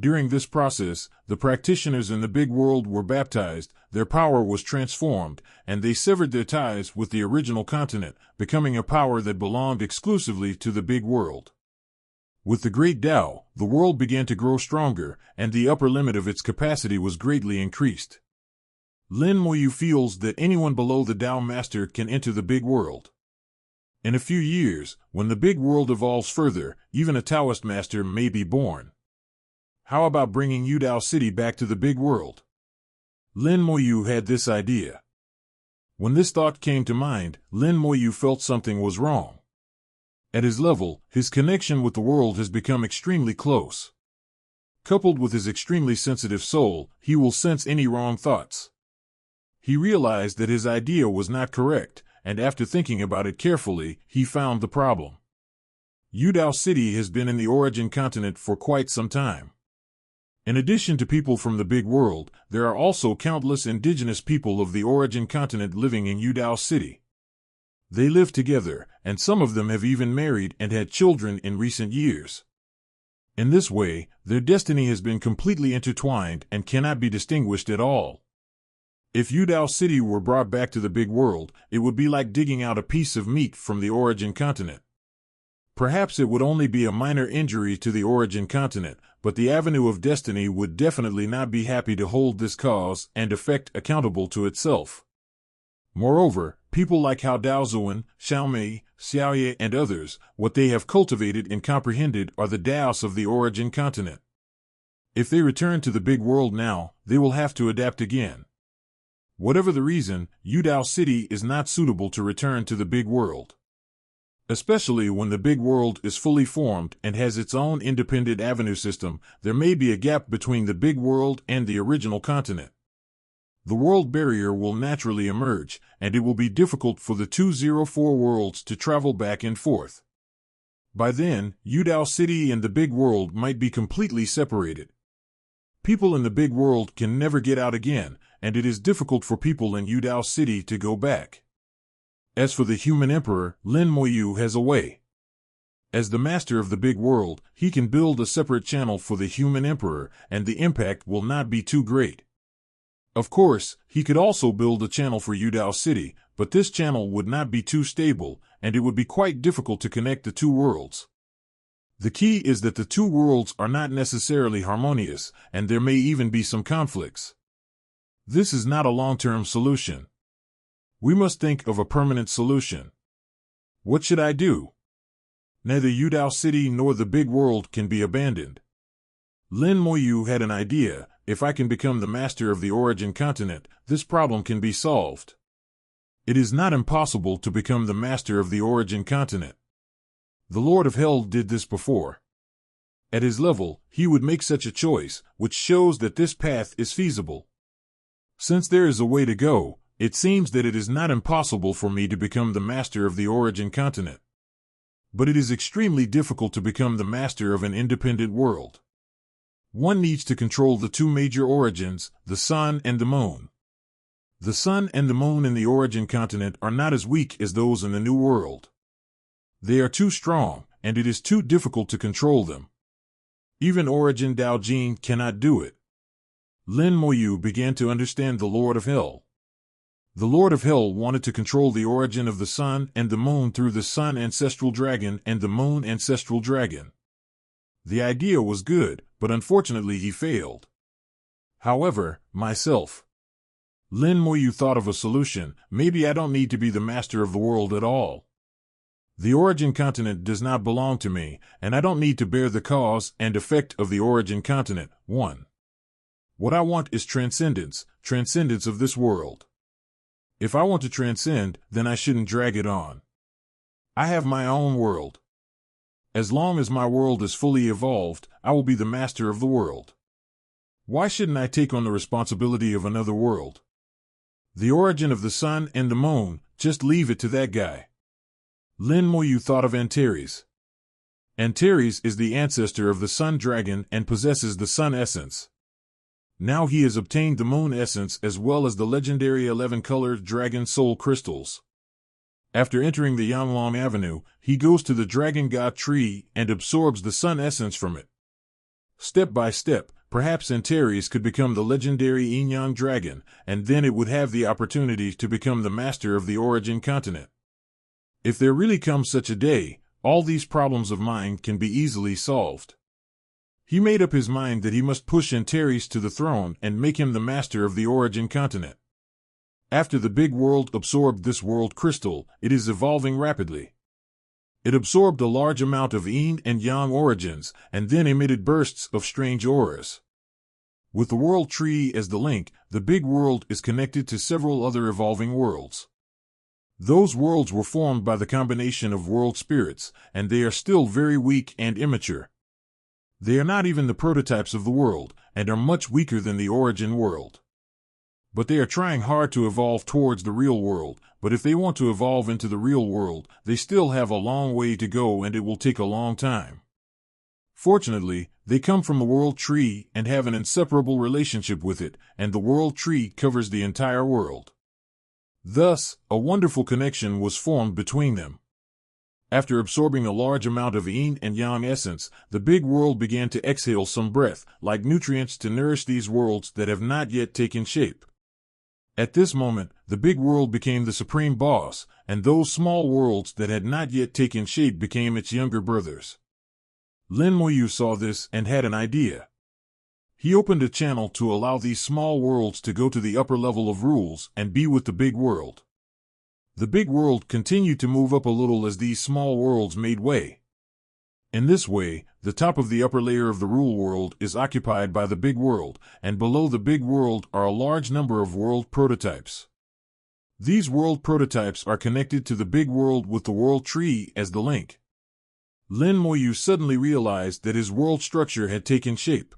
During this process, the practitioners in the big world were baptized, their power was transformed, and they severed their ties with the original continent, becoming a power that belonged exclusively to the big world. With the great Tao, the world began to grow stronger, and the upper limit of its capacity was greatly increased. Lin Moyu feels that anyone below the Tao Master can enter the big world. In a few years, when the big world evolves further, even a Taoist master may be born. How about bringing Yudao City back to the big world? Lin Moyu had this idea. When this thought came to mind, Lin Moyu felt something was wrong. At his level, his connection with the world has become extremely close. Coupled with his extremely sensitive soul, he will sense any wrong thoughts. He realized that his idea was not correct, and after thinking about it carefully, he found the problem. Yudao City has been in the origin continent for quite some time. In addition to people from the big world, there are also countless indigenous people of the origin continent living in Yudao City. They live together, and some of them have even married and had children in recent years. In this way, their destiny has been completely intertwined and cannot be distinguished at all. If Yudao City were brought back to the big world, it would be like digging out a piece of meat from the origin continent. Perhaps it would only be a minor injury to the origin continent, but the Avenue of Destiny would definitely not be happy to hold this cause and effect accountable to itself. Moreover, people like Hao Daozuan, Xiaomei, Xiaoye, and others, what they have cultivated and comprehended are the Daos of the origin continent. If they return to the big world now, they will have to adapt again. Whatever the reason, Yudao City is not suitable to return to the big world. Especially when the big world is fully formed and has its own independent avenue system, there may be a gap between the big world and the original continent. The world barrier will naturally emerge, and it will be difficult for the 204 worlds to travel back and forth. By then, Yudao City and the big world might be completely separated. People in the big world can never get out again, and it is difficult for people in Yudao City to go back. As for the human emperor, Lin Moyu has a way. As the master of the big world, he can build a separate channel for the human emperor, and the impact will not be too great. Of course, he could also build a channel for Yudao City, but this channel would not be too stable, and it would be quite difficult to connect the two worlds. The key is that the two worlds are not necessarily harmonious, and there may even be some conflicts. This is not a long-term solution. We must think of a permanent solution. What should I do? Neither Yudao City nor the big world can be abandoned. Lin Moyu had an idea. If I can become the master of the origin continent, this problem can be solved. It is not impossible to become the master of the origin continent. The Lord of Hell did this before. At his level, he would make such a choice, which shows that this path is feasible. Since there is a way to go, it seems that it is not impossible for me to become the master of the origin continent. But it is extremely difficult to become the master of an independent world. One needs to control the two major origins, the sun and the moon. The sun and the moon in the origin continent are not as weak as those in the New World. They are too strong, and it is too difficult to control them. Even Origin Dao Jin cannot do it. Lin Moyu began to understand the Lord of Hell. The Lord of Hell wanted to control the origin of the sun and the moon through the sun ancestral dragon and the moon ancestral dragon. The idea was good, but unfortunately he failed. However, myself, Lin Moyu thought of a solution. Maybe I don't need to be the master of the world at all. The origin continent does not belong to me, and I don't need to bear the cause and effect of the origin continent. 1. What I want is transcendence of this world. If I want to transcend, then I shouldn't drag it on. I have my own world. As long as my world is fully evolved, I will be the master of the world. Why shouldn't I take on the responsibility of another world? The origin of the sun and the moon, just leave it to that guy. Lin Moyu thought of Antares. Antares is the ancestor of the sun dragon and possesses the sun essence. Now he has obtained the moon essence as well as the legendary 11-colored dragon soul crystals. After entering the Yanglong Avenue, he goes to the Dragon God tree and absorbs the sun essence from it. Step by step, perhaps Antares could become the legendary Yin-Yang dragon, and then it would have the opportunity to become the master of the origin continent. If there really comes such a day, all these problems of mine can be easily solved. He made up his mind that he must push Antares to the throne and make him the master of the origin continent. After the big world absorbed this world crystal, it is evolving rapidly. It absorbed a large amount of yin and yang origins, and then emitted bursts of strange auras. With the world tree as the link, the big world is connected to several other evolving worlds. Those worlds were formed by the combination of world spirits, and they are still very weak and immature. They are not even the prototypes of the world, and are much weaker than the origin world. But they are trying hard to evolve towards the real world, but if they want to evolve into the real world, they still have a long way to go and it will take a long time. Fortunately, they come from the world tree and have an inseparable relationship with it, and the world tree covers the entire world. Thus, a wonderful connection was formed between them. After absorbing a large amount of yin and yang essence, the big world began to exhale some breath, like nutrients to nourish these worlds that have not yet taken shape. At this moment, the big world became the supreme boss, and those small worlds that had not yet taken shape became its younger brothers. Lin Moyu saw this and had an idea. He opened a channel to allow these small worlds to go to the upper level of rules and be with the big world. The big world continued to move up a little as these small worlds made way. In this way, the top of the upper layer of the rule world is occupied by the big world, and below the big world are a large number of world prototypes. These world prototypes are connected to the big world with the world tree as the link. Lin Moyu suddenly realized that his world structure had taken shape.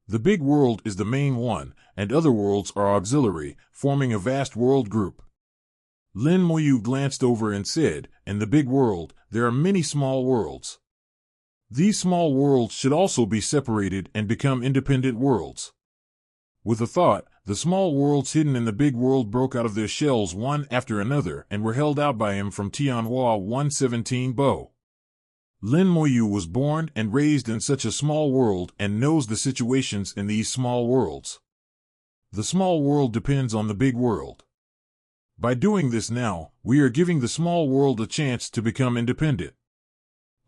The big world is the main one, and other worlds are auxiliary, forming a vast world group. Lin Moyu glanced over and said, "In the big world, there are many small worlds. These small worlds should also be separated and become independent worlds." With a thought, the small worlds hidden in the big world broke out of their shells one after another and were held out by him from Tianhua 117 Bo. Lin Moyu was born and raised in such a small world and knows the situations in these small worlds. The small world depends on the big world. By doing this now, we are giving the small world a chance to become independent.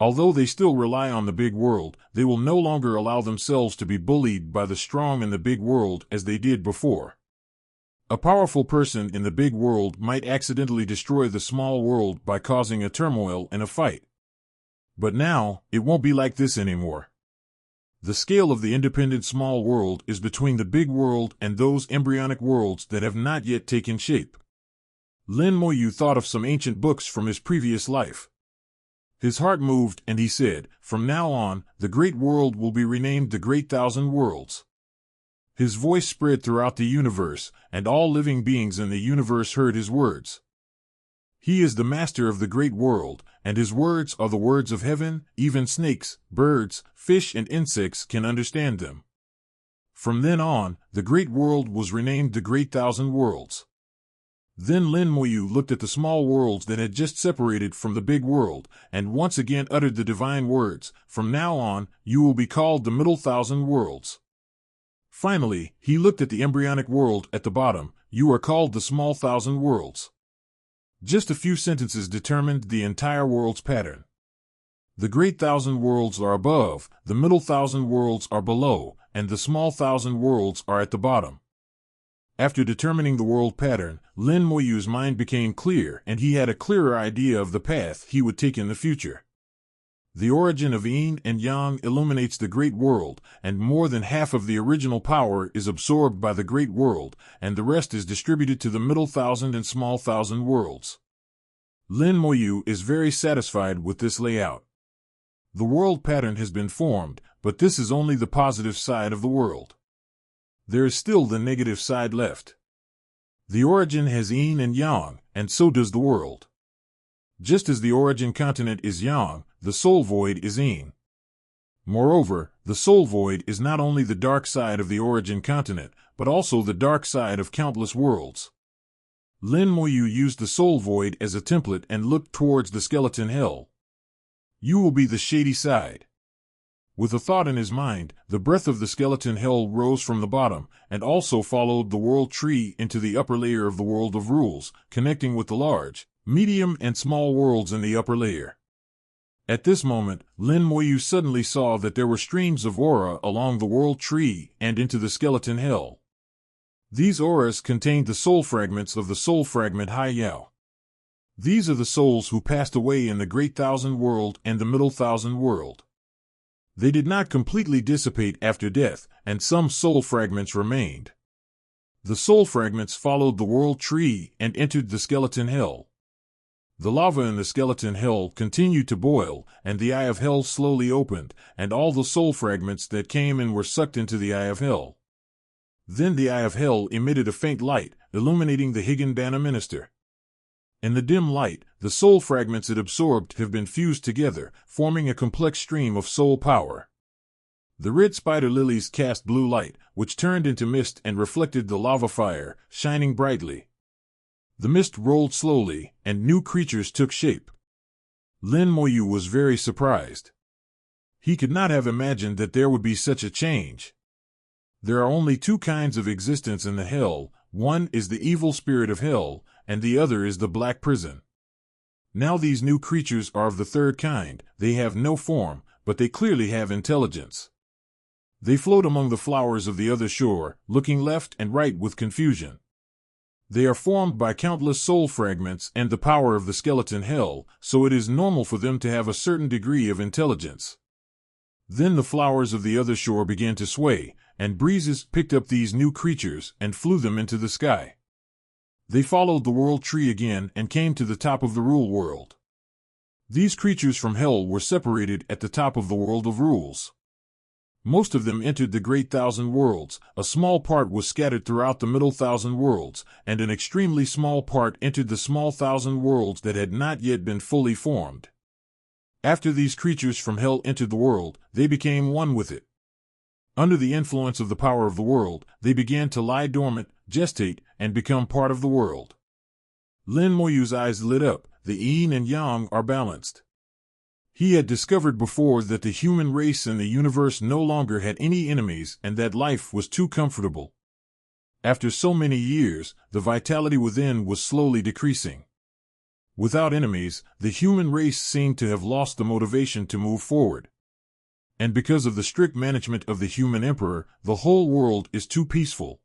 Although they still rely on the big world, they will no longer allow themselves to be bullied by the strong in the big world as they did before. A powerful person in the big world might accidentally destroy the small world by causing a turmoil in a fight. But now, it won't be like this anymore. The scale of the independent small world is between the big world and those embryonic worlds that have not yet taken shape. Lin Moyu thought of some ancient books from his previous life. His heart moved and he said, "From now on, the great world will be renamed the Great Thousand Worlds." His voice spread throughout the universe, and all living beings in the universe heard his words. He is the master of the great world, and his words are the words of heaven. Even snakes, birds, fish and insects can understand them. From then on, the great world was renamed the Great Thousand Worlds. Then Lin Moyu looked at the small worlds that had just separated from the big world, and once again uttered the divine words, "From now on, you will be called the Middle Thousand Worlds." Finally, he looked at the embryonic world at the bottom. "You are called the Small Thousand Worlds." Just a few sentences determined the entire world's pattern. The Great Thousand Worlds are above, the Middle Thousand Worlds are below, and the Small Thousand Worlds are at the bottom. After determining the world pattern, Lin Moyu's mind became clear, and he had a clearer idea of the path he would take in the future. The origin of yin and yang illuminates the great world, and more than half of the original power is absorbed by the great world, and the rest is distributed to the Middle Thousand and Small Thousand Worlds. Lin Moyu is very satisfied with this layout. The world pattern has been formed, but this is only the positive side of the world. There is still the negative side left. The origin has yin and yang, and so does the world. Just as the origin continent is yang, the soul void is yin. Moreover, the soul void is not only the dark side of the origin continent, but also the dark side of countless worlds. Lin Moyu used the soul void as a template and looked towards the skeleton hell. You will be the shady side. With a thought in his mind, the breath of the skeleton hell rose from the bottom, and also followed the world tree into the upper layer of the world of rules, connecting with the large, medium, and small worlds in the upper layer. At this moment, Lin Moyu suddenly saw that there were streams of aura along the world tree and into the skeleton hell. These auras contained the soul fragments of the soul fragment Hai Yao. These are the souls who passed away in the Great Thousand World and the Middle Thousand World. They did not completely dissipate after death, and some soul fragments remained. The soul fragments followed the world tree and entered the skeleton hell. The lava in the skeleton hell continued to boil, and the eye of hell slowly opened, and all the soul fragments that came in were sucked into the eye of hell. Then the eye of hell emitted a faint light, illuminating the Higgindana minister. In the dim light, the soul fragments it absorbed have been fused together, forming a complex stream of soul power. The red spider lilies cast blue light, which turned into mist and reflected the lava fire, shining brightly. The mist rolled slowly, and new creatures took shape. Lin Moyu was very surprised. He could not have imagined that there would be such a change. There are only two kinds of existence in the hell. One is the evil spirit of hell, and the other is the black prison. Now these new creatures are of the third kind. They have no form, but they clearly have intelligence. They float among the flowers of the other shore, looking left and right with confusion. They are formed by countless soul fragments and the power of the skeleton hell, so it is normal for them to have a certain degree of intelligence. Then the flowers of the other shore began to sway, and breezes picked up these new creatures and flew them into the sky. They followed the world tree again and came to the top of the rule world. These creatures from hell were separated at the top of the world of rules. Most of them entered the Great Thousand Worlds, a small part was scattered throughout the Middle Thousand Worlds, and an extremely small part entered the Small Thousand Worlds that had not yet been fully formed. After these creatures from hell entered the world, they became one with it. Under the influence of the power of the world, they began to lie dormant, gestate, and become part of the world. Lin Moyu's eyes lit up. The yin and yang are balanced. He had discovered before that the human race in the universe no longer had any enemies and that life was too comfortable. After so many years, the vitality within was slowly decreasing. Without enemies, the human race seemed to have lost the motivation to move forward. And because of the strict management of the human emperor, the whole world is too peaceful.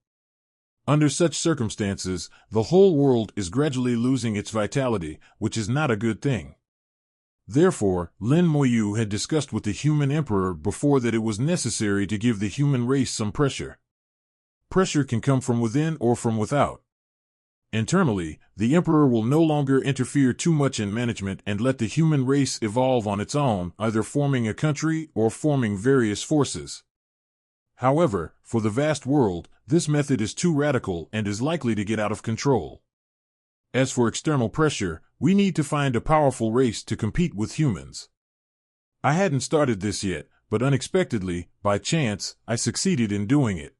Under such circumstances, the whole world is gradually losing its vitality, which is not a good thing. Therefore, Lin Moyu had discussed with the human emperor before that it was necessary to give the human race some pressure. Pressure can come from within or from without. Internally, the emperor will no longer interfere too much in management and let the human race evolve on its own, either forming a country or forming various forces. However, for the vast world, this method is too radical and is likely to get out of control. As for external pressure, we need to find a powerful race to compete with humans. I hadn't started this yet, but unexpectedly, by chance, I succeeded in doing it.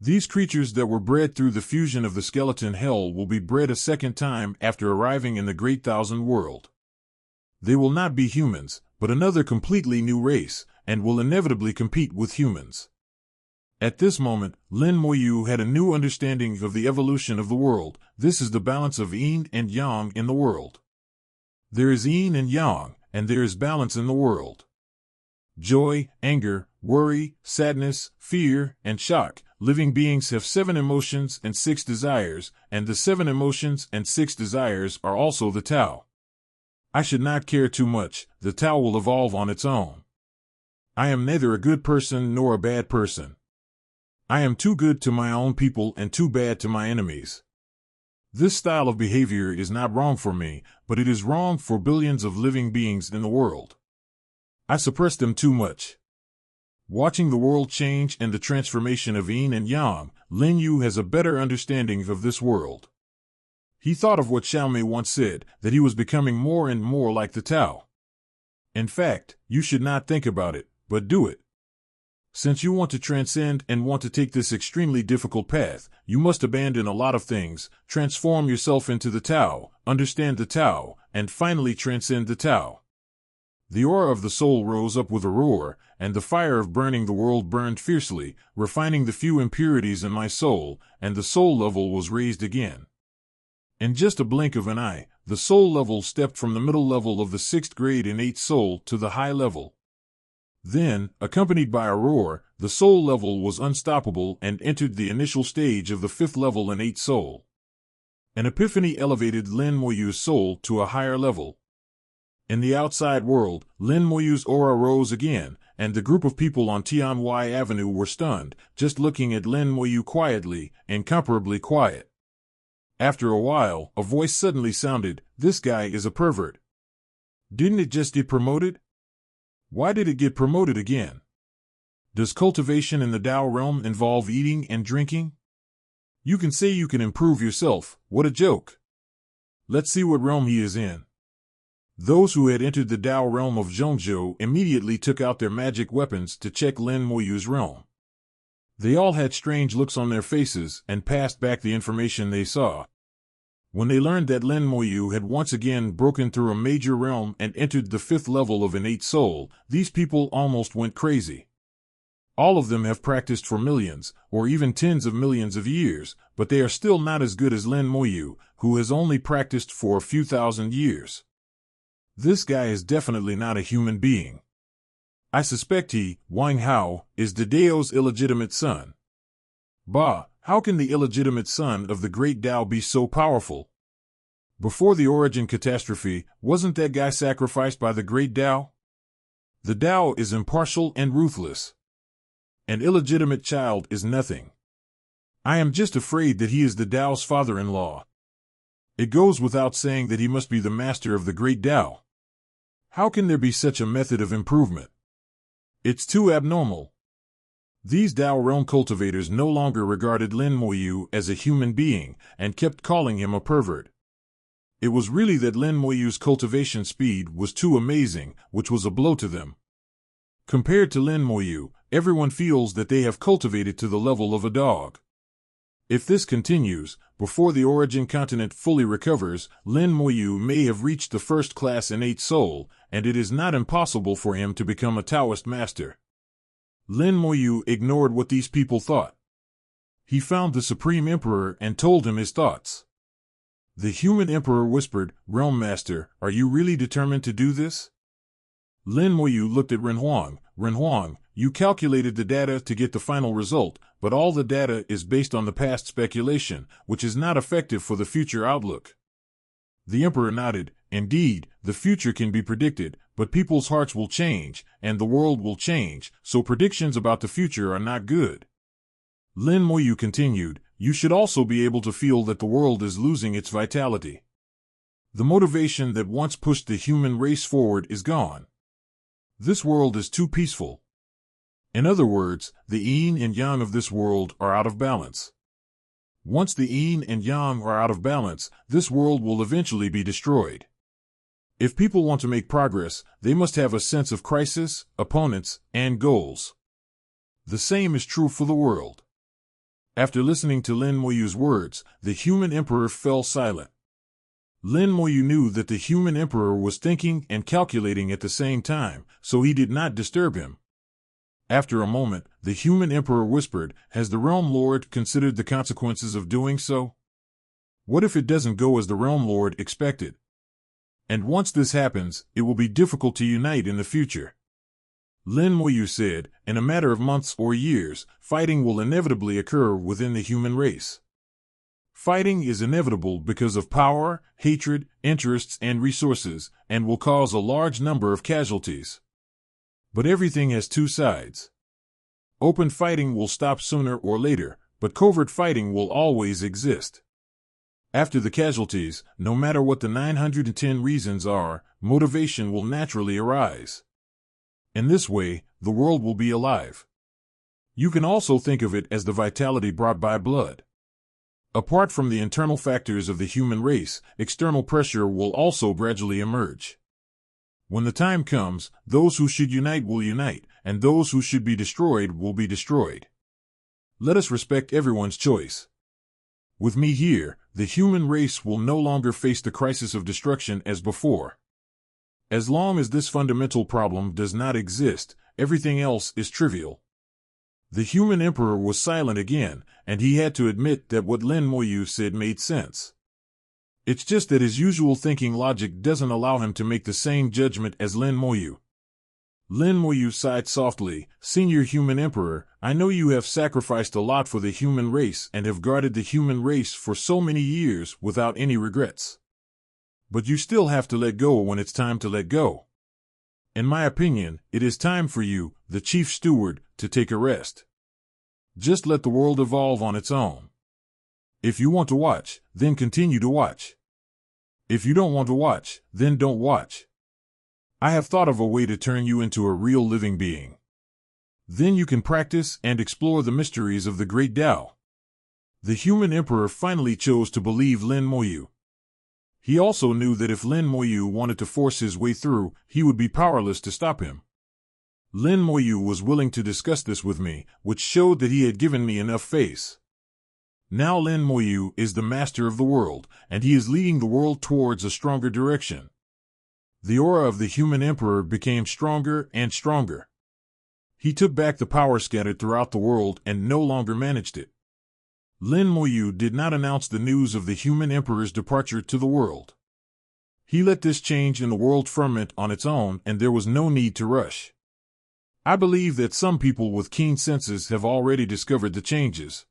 These creatures that were bred through the fusion of the skeleton hell will be bred a second time after arriving in the Great Thousand World. They will not be humans, but another completely new race, and will inevitably compete with humans. At this moment, Lin Moyu had a new understanding of the evolution of the world. This is the balance of yin and yang in the world. There is yin and yang, and there is balance in the world. Joy, anger, worry, sadness, fear, and shock. Living beings have 7 emotions and 6 desires, and the 7 emotions and 6 desires are also the Tao. I should not care too much. The Tao will evolve on its own. I am neither a good person nor a bad person. I am too good to my own people and too bad to my enemies. This style of behavior is not wrong for me, but it is wrong for billions of living beings in the world. I suppress them too much. Watching the world change and the transformation of yin and yang, Lin Yu has a better understanding of this world. He thought of what Xiaomei once said, that he was becoming more and more like the Tao. In fact, you should not think about it, but do it. Since you want to transcend and want to take this extremely difficult path, you must abandon a lot of things, transform yourself into the Tao, understand the Tao, and finally transcend the Tao. The aura of the soul rose up with a roar, and the fire of burning the world burned fiercely, refining the few impurities in my soul, and the soul level was raised again. In just a blink of an eye, the soul level stepped from the middle level of the 6th grade innate soul to the high level. Then, accompanied by a roar, the soul level was unstoppable and entered the initial stage of the 5th level innate soul. An epiphany elevated Lin Moyu's soul to a higher level. In the outside world, Lin Moyu's aura rose again, and the group of people on Tianwai Avenue were stunned, just looking at Lin Moyu quietly, incomparably quiet. After a while, a voice suddenly sounded, "This guy is a pervert. Didn't it just get promoted? Why did it get promoted again? Does cultivation in the Tao realm involve eating and drinking? You can say you can improve yourself, what a joke. Let's see what realm he is in." Those who had entered the Tao realm of Zhongzhou immediately took out their magic weapons to check Lin Moyu's realm. They all had strange looks on their faces and passed back the information they saw. When they learned that Lin Moyu had once again broken through a major realm and entered the 5th level of innate soul, these people almost went crazy. All of them have practiced for millions, or even tens of millions of years, but they are still not as good as Lin Moyu, who has only practiced for a few thousand years. This guy is definitely not a human being. I suspect he, Wang Hao, is Dao's illegitimate son. Bah! How can the illegitimate son of the great Tao be so powerful? Before the origin catastrophe, wasn't that guy sacrificed by the great Tao? The Tao is impartial and ruthless. An illegitimate child is nothing. I am just afraid that he is the Tao's father-in-law. It goes without saying that he must be the master of the great Tao. How can there be such a method of improvement? It's too abnormal. These Tao realm cultivators no longer regarded Lin Moyu as a human being and kept calling him a pervert. It was really that Lin Moyu's cultivation speed was too amazing, which was a blow to them. Compared to Lin Moyu, everyone feels that they have cultivated to the level of a dog. If this continues, before the origin continent fully recovers, Lin Moyu may have reached the 1st class innate soul, and it is not impossible for him to become a Taoist master. Lin Moyu ignored what these people thought. He found the Supreme Emperor and told him his thoughts. The human emperor whispered, "Realm Master, are you really determined to do this?" Lin Moyu looked at Ren Huang. "Ren Huang, you calculated the data to get the final result, but all the data is based on the past speculation, which is not effective for the future outlook." The emperor nodded. "Indeed, the future can be predicted, but people's hearts will change, and the world will change, so predictions about the future are not good." Lin Moyu continued, "You should also be able to feel that the world is losing its vitality. The motivation that once pushed the human race forward is gone. This world is too peaceful. In other words, the yin and yang of this world are out of balance. Once the yin and yang are out of balance, this world will eventually be destroyed. If people want to make progress, they must have a sense of crisis, opponents, and goals. The same is true for the world. After listening to Lin Moyu's words, the human emperor fell silent. Lin Moyu knew that the human emperor was thinking and calculating at the same time, so he did not disturb him. After a moment, the human emperor whispered, "Has the realm lord considered the consequences of doing so? What if it doesn't go as the realm lord expected? And once this happens, it will be difficult to unite in the future." Lin Moyu said, "In a matter of months or years, fighting will inevitably occur within the human race. Fighting is inevitable because of power, hatred, interests, and resources, and will cause a large number of casualties. But everything has two sides. Open fighting will stop sooner or later, but covert fighting will always exist. After the casualties, no matter what the 910 reasons are, motivation will naturally arise. In this way, the world will be alive. You can also think of it as the vitality brought by blood. Apart from the internal factors of the human race, external pressure will also gradually emerge. When the time comes, those who should unite will unite, and those who should be destroyed will be destroyed. Let us respect everyone's choice. With me here, the human race will no longer face the crisis of destruction as before. As long as this fundamental problem does not exist, everything else is trivial." The human emperor was silent again, and he had to admit that what Lin Moyu said made sense. It's just that his usual thinking logic doesn't allow him to make the same judgment as Lin Moyu. Lin Moyu sighed softly, "Senior human emperor, I know you have sacrificed a lot for the human race and have guarded the human race for so many years without any regrets. But you still have to let go when it's time to let go. In my opinion, it is time for you, the chief steward, to take a rest. Just let the world evolve on its own. If you want to watch, then continue to watch. If you don't want to watch, then don't watch. I have thought of a way to turn you into a real living being. Then you can practice and explore the mysteries of the great Tao." The human emperor finally chose to believe Lin Moyu. He also knew that if Lin Moyu wanted to force his way through, he would be powerless to stop him. Lin Moyu was willing to discuss this with me, which showed that he had given me enough face. Now Lin Moyu is the master of the world, and he is leading the world towards a stronger direction. The aura of the human emperor became stronger and stronger. He took back the power scattered throughout the world and no longer managed it. Lin Moyu did not announce the news of the human emperor's departure to the world. He let this change in the world ferment on its own, and there was no need to rush. I believe that some people with keen senses have already discovered the changes.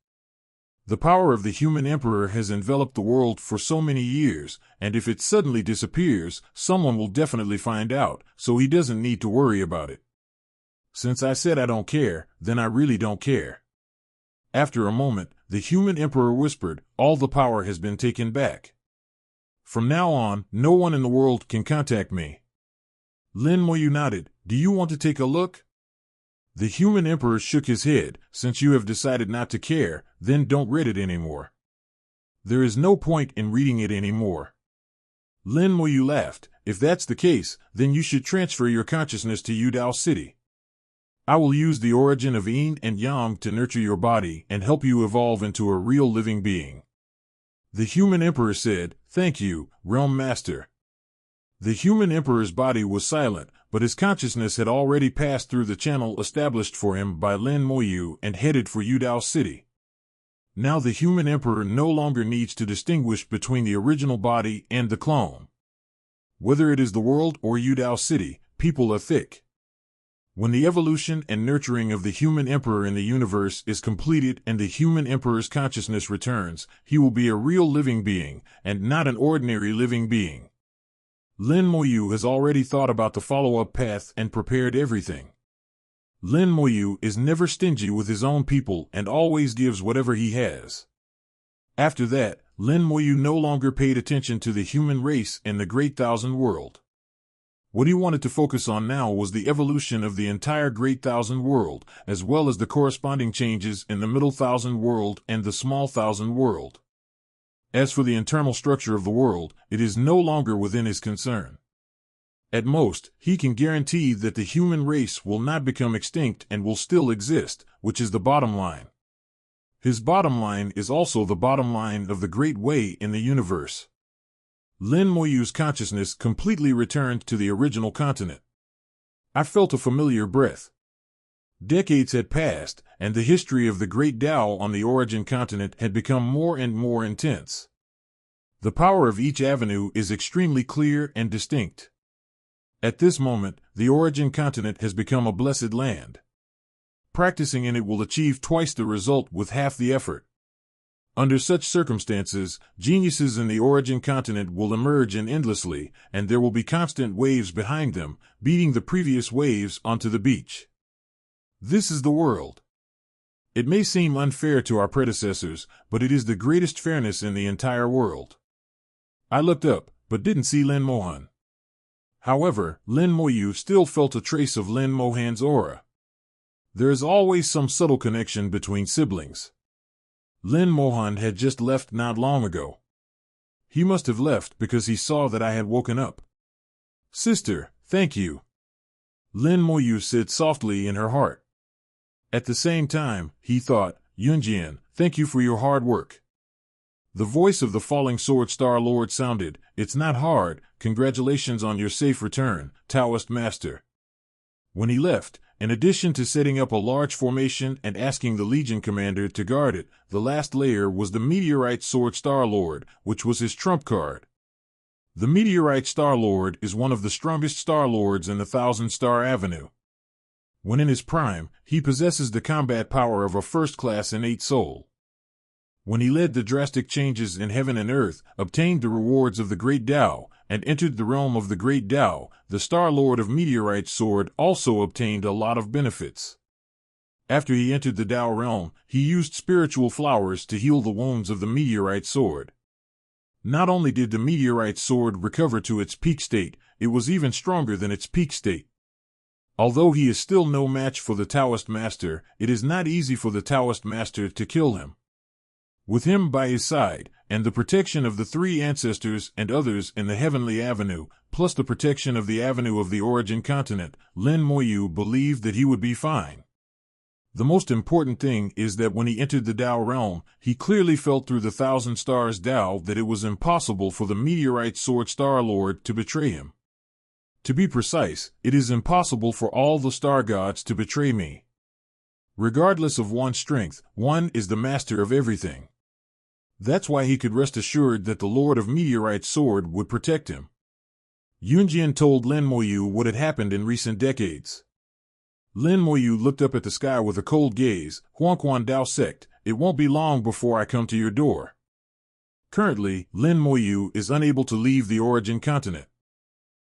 The power of the human emperor has enveloped the world for so many years, and if it suddenly disappears, someone will definitely find out, so he doesn't need to worry about it. Since I said I don't care, then I really don't care." After a moment, the human emperor whispered, "All the power has been taken back. From now on, no one in the world can contact me." Lin Moyu nodded. "Do you want to take a look?" The human emperor shook his head. "Since you have decided not to care, then don't read it anymore. There is no point in reading it anymore." Lin Moyu laughed. "If that's the case, then you should transfer your consciousness to Yudao City. I will use the origin of yin and yang to nurture your body and help you evolve into a real living being." The human emperor said, "Thank you, Realm Master." The human emperor's body was silent, but his consciousness had already passed through the channel established for him by Lin Moyu and headed for Yudao City. Now the human emperor no longer needs to distinguish between the original body and the clone. Whether it is the world or Yudao City, people are thick. When the evolution and nurturing of the human emperor in the universe is completed and the human emperor's consciousness returns, he will be a real living being, and not an ordinary living being. Lin Moyu has already thought about the follow-up path and prepared everything. Lin Moyu is never stingy with his own people and always gives whatever he has. After that, Lin Moyu no longer paid attention to the human race and the Great Thousand World. What he wanted to focus on now was the evolution of the entire Great Thousand World, as well as the corresponding changes in the Middle Thousand World and the Small Thousand World. As for the internal structure of the world, it is no longer within his concern. At most, he can guarantee that the human race will not become extinct and will still exist, which is the bottom line. His bottom line is also the bottom line of the great way in the universe. Lin Moyu's consciousness completely returned to the original continent. I felt a familiar breath. Decades had passed, and the history of the great Tao on the origin continent had become more and more intense. The power of each avenue is extremely clear and distinct. At this moment, the origin continent has become a blessed land. Practicing in it will achieve twice the result with half the effort. Under such circumstances, geniuses in the origin continent will emerge endlessly, and there will be constant waves behind them, beating the previous waves onto the beach. This is the world. It may seem unfair to our predecessors, but it is the greatest fairness in the entire world. I looked up, but didn't see Lin Mohan. However, Lin Moyu still felt a trace of Lin Mohan's aura. There is always some subtle connection between siblings. Lin Mohan had just left not long ago. He must have left because he saw that I had woken up. "Sister, thank you," Lin Moyu said softly in her heart. At the same time, he thought, "Yunjian, thank you for your hard work." The voice of the falling sword star lord sounded, "It's not hard, congratulations on your safe return, Taoist master." When he left, in addition to setting up a large formation and asking the Legion commander to guard it, the last layer was the Meteorite Sword Star Lord, which was his trump card. The Meteorite Star Lord is one of the strongest Star Lords in the Thousand Star Avenue. When in his prime, he possesses the combat power of a first-class innate soul. When he led the drastic changes in heaven and earth, obtained the rewards of the Great Tao, and entered the realm of the Great Tao, the Star Lord of Meteorite Sword also obtained a lot of benefits. After he entered the Tao realm, he used spiritual flowers to heal the wounds of the Meteorite Sword. Not only did the Meteorite Sword recover to its peak state, it was even stronger than its peak state. Although he is still no match for the Taoist Master, it is not easy for the Taoist Master to kill him. With him by his side, and the protection of the three ancestors and others in the Heavenly Avenue, plus the protection of the Avenue of the Origin Continent, Lin Moyu believed that he would be fine. The most important thing is that when he entered the Tao realm, he clearly felt through the Thousand Stars Tao that it was impossible for the Meteorite Sword Star Lord to betray him. To be precise, it is impossible for all the star gods to betray me. Regardless of one's strength, one is the master of everything. That's why he could rest assured that the Lord of Meteorite Sword would protect him. Yunjian told Lin Moyu what had happened in recent decades. Lin Moyu looked up at the sky with a cold gaze. "Huangquan Dao sect, it won't be long before I come to your door." Currently, Lin Moyu is unable to leave the Origin Continent.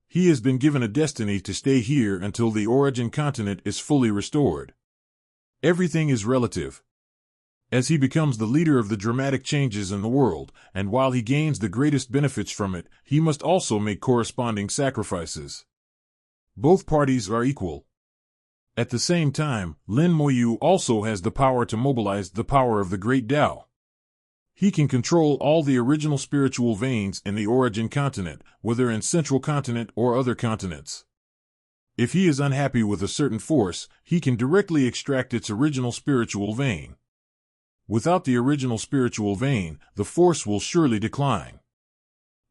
He has been given a destiny to stay here until the Origin Continent is fully restored. Everything is relative. As he becomes the leader of the dramatic changes in the world, and while he gains the greatest benefits from it, he must also make corresponding sacrifices. Both parties are equal. At the same time, Lin Moyu also has the power to mobilize the power of the Great Tao. He can control all the original spiritual veins in the Origin Continent, whether in Central Continent or other continents. If he is unhappy with a certain force, he can directly extract its original spiritual vein. Without the original spiritual vein, the force will surely decline.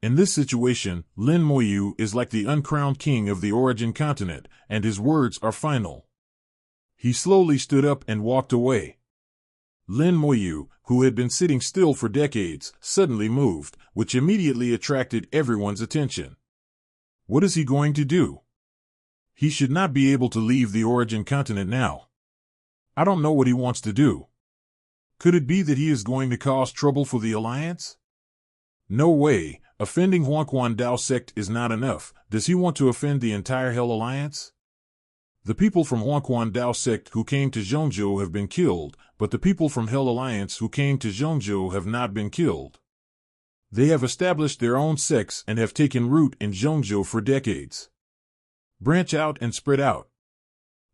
In this situation, Lin Moyu is like the uncrowned king of the Origin Continent, and his words are final. He slowly stood up and walked away. Lin Moyu, who had been sitting still for decades, suddenly moved, which immediately attracted everyone's attention. What is he going to do? He should not be able to leave the Origin Continent now. I don't know what he wants to do. Could it be that he is going to cause trouble for the Alliance? No way, offending Huangquan Dao sect is not enough. Does he want to offend the entire Hell Alliance? The people from Huangquan Dao sect who came to Zhongzhou have been killed, but the people from Hell Alliance who came to Zhongzhou have not been killed. They have established their own sects and have taken root in Zhongzhou for decades. Branch out and spread out.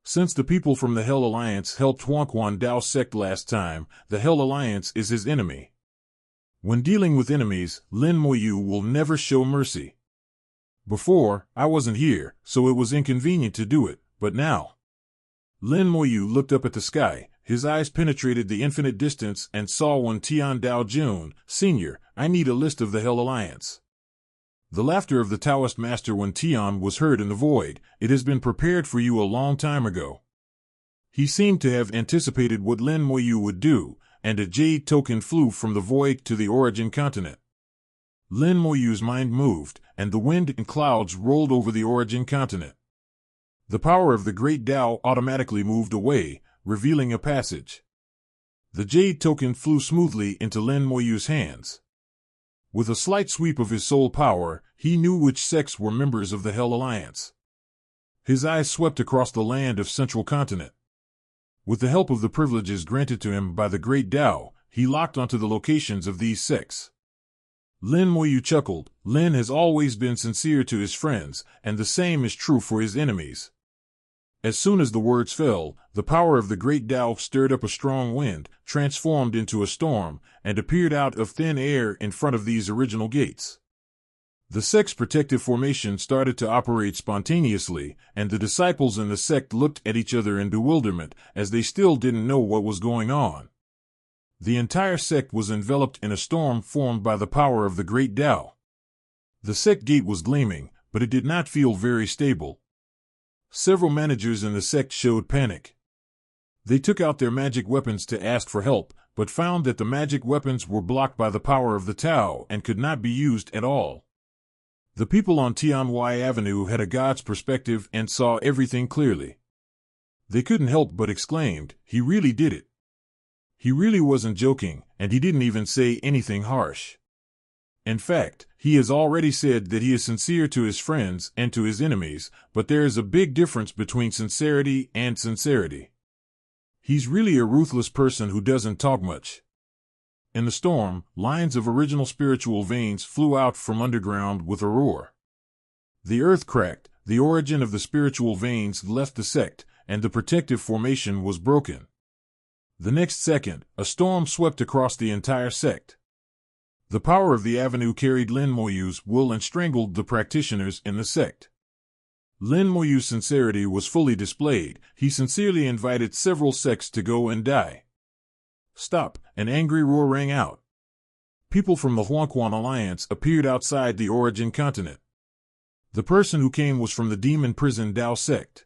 Since the people from the Hell Alliance helped Huangquan Dao sect last time, the Hell Alliance is his enemy. When dealing with enemies, Lin Moyu will never show mercy. Before, I wasn't here, so it was inconvenient to do it, but now. Lin Moyu looked up at the sky, His eyes penetrated the infinite distance and saw one Tian Dao Jun, Senior, I need a list of the Hell Alliance. The laughter of the Taoist master Wen Tian was heard in the void. It has been prepared for you a long time ago. He seemed to have anticipated what Lin Moyu would do, and a jade token flew from the void to the origin continent. Lin Moyu's mind moved, and the wind and clouds rolled over the origin continent. The power of the great Tao automatically moved away, revealing a passage. The jade token flew smoothly into Lin Moyu's hands. With a slight sweep of his soul power, he knew which sects were members of the Hell Alliance. His eyes swept across the land of Central Continent. With the help of the privileges granted to him by the great Tao, he locked onto the locations of these sects. Lin Moyu chuckled. Lin has always been sincere to his friends, and the same is true for his enemies. As soon as the words fell, the power of the great Tao stirred up a strong wind, transformed into a storm, and appeared out of thin air in front of these original gates. The sect's protective formation started to operate spontaneously, and the disciples in the sect looked at each other in bewilderment, as they still didn't know what was going on. The entire sect was enveloped in a storm formed by the power of the great Tao. The sect gate was gleaming, but it did not feel very stable. Several managers in the sect showed panic. They took out their magic weapons to ask for help, but found that the magic weapons were blocked by the power of the Tao and could not be used at all. The people on Tianwai Avenue had a god's perspective and saw everything clearly. They couldn't help but exclaimed, "He really did it." He really wasn't joking, and he didn't even say anything harsh. In fact, he has already said that he is sincere to his friends and to his enemies, but there is a big difference between sincerity and sincerity. He's really a ruthless person who doesn't talk much. In the storm, lines of original spiritual veins flew out from underground with a roar. The earth cracked, the origin of the spiritual veins left the sect, and the protective formation was broken. The next second, a storm swept across the entire sect. The power of the avenue carried Lin Moyu's will and strangled the practitioners in the sect. Lin Moyu's sincerity was fully displayed. He sincerely invited several sects to go and die. Stop! An angry roar rang out. People from the Huanquan Alliance appeared outside the origin continent. The person who came was from the demon prison Dao sect.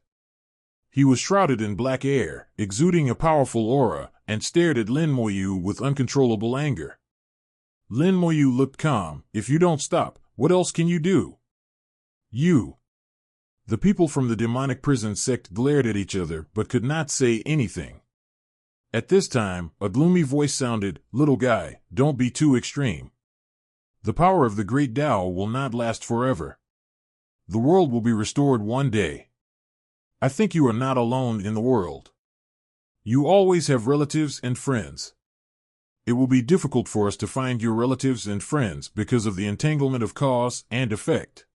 He was shrouded in black air, exuding a powerful aura, and stared at Lin Moyu with uncontrollable anger. Lin Moyu looked calm. "If you don't stop, what else can you do?" "You." The people from the demonic prison sect glared at each other but could not say anything. At this time, a gloomy voice sounded, "Little guy, don't be too extreme. The power of the great Tao will not last forever. The world will be restored one day. I think you are not alone in the world. You always have relatives and friends. It will be difficult for us to find your relatives and friends because of the entanglement of cause and effect."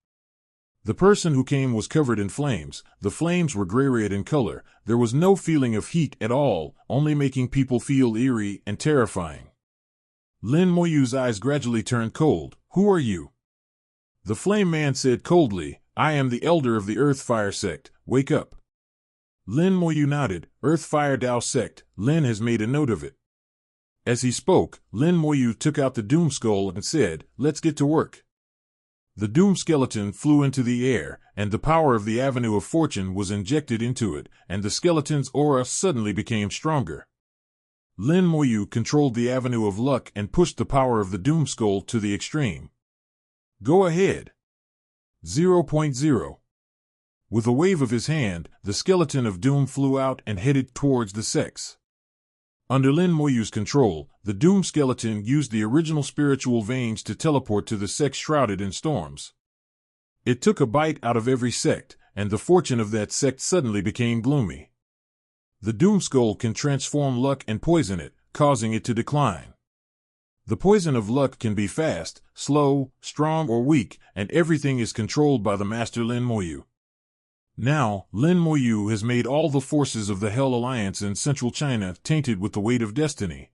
The person who came was covered in flames. The flames were gray-red in color. There was no feeling of heat at all, only making people feel eerie and terrifying. Lin Moyu's eyes gradually turned cold. "Who are you?" The flame man said coldly, "I am the elder of the Earth Fire sect. Wake up." Lin Moyu nodded. "Earth Fire Dao sect. Lin has made a note of it." As he spoke, Lin Moyu took out the Doom Skull and said, "Let's get to work." The Doom Skeleton flew into the air, and the power of the Avenue of Fortune was injected into it, and the skeleton's aura suddenly became stronger. Lin Moyu controlled the Avenue of Luck and pushed the power of the Doom Skull to the extreme. "Go ahead." 0.0. With a wave of his hand, the skeleton of Doom flew out and headed towards the sects. Under Lin Moyu's control, the Doom Skeleton used the original spiritual veins to teleport to the sects shrouded in storms. It took a bite out of every sect, and the fortune of that sect suddenly became gloomy. The Doom Skull can transform luck and poison it, causing it to decline. The poison of luck can be fast, slow, strong or weak, and everything is controlled by the master Lin Moyu. Now, Lin Moyu has made all the forces of the Hell Alliance in central China tainted with the weight of destiny.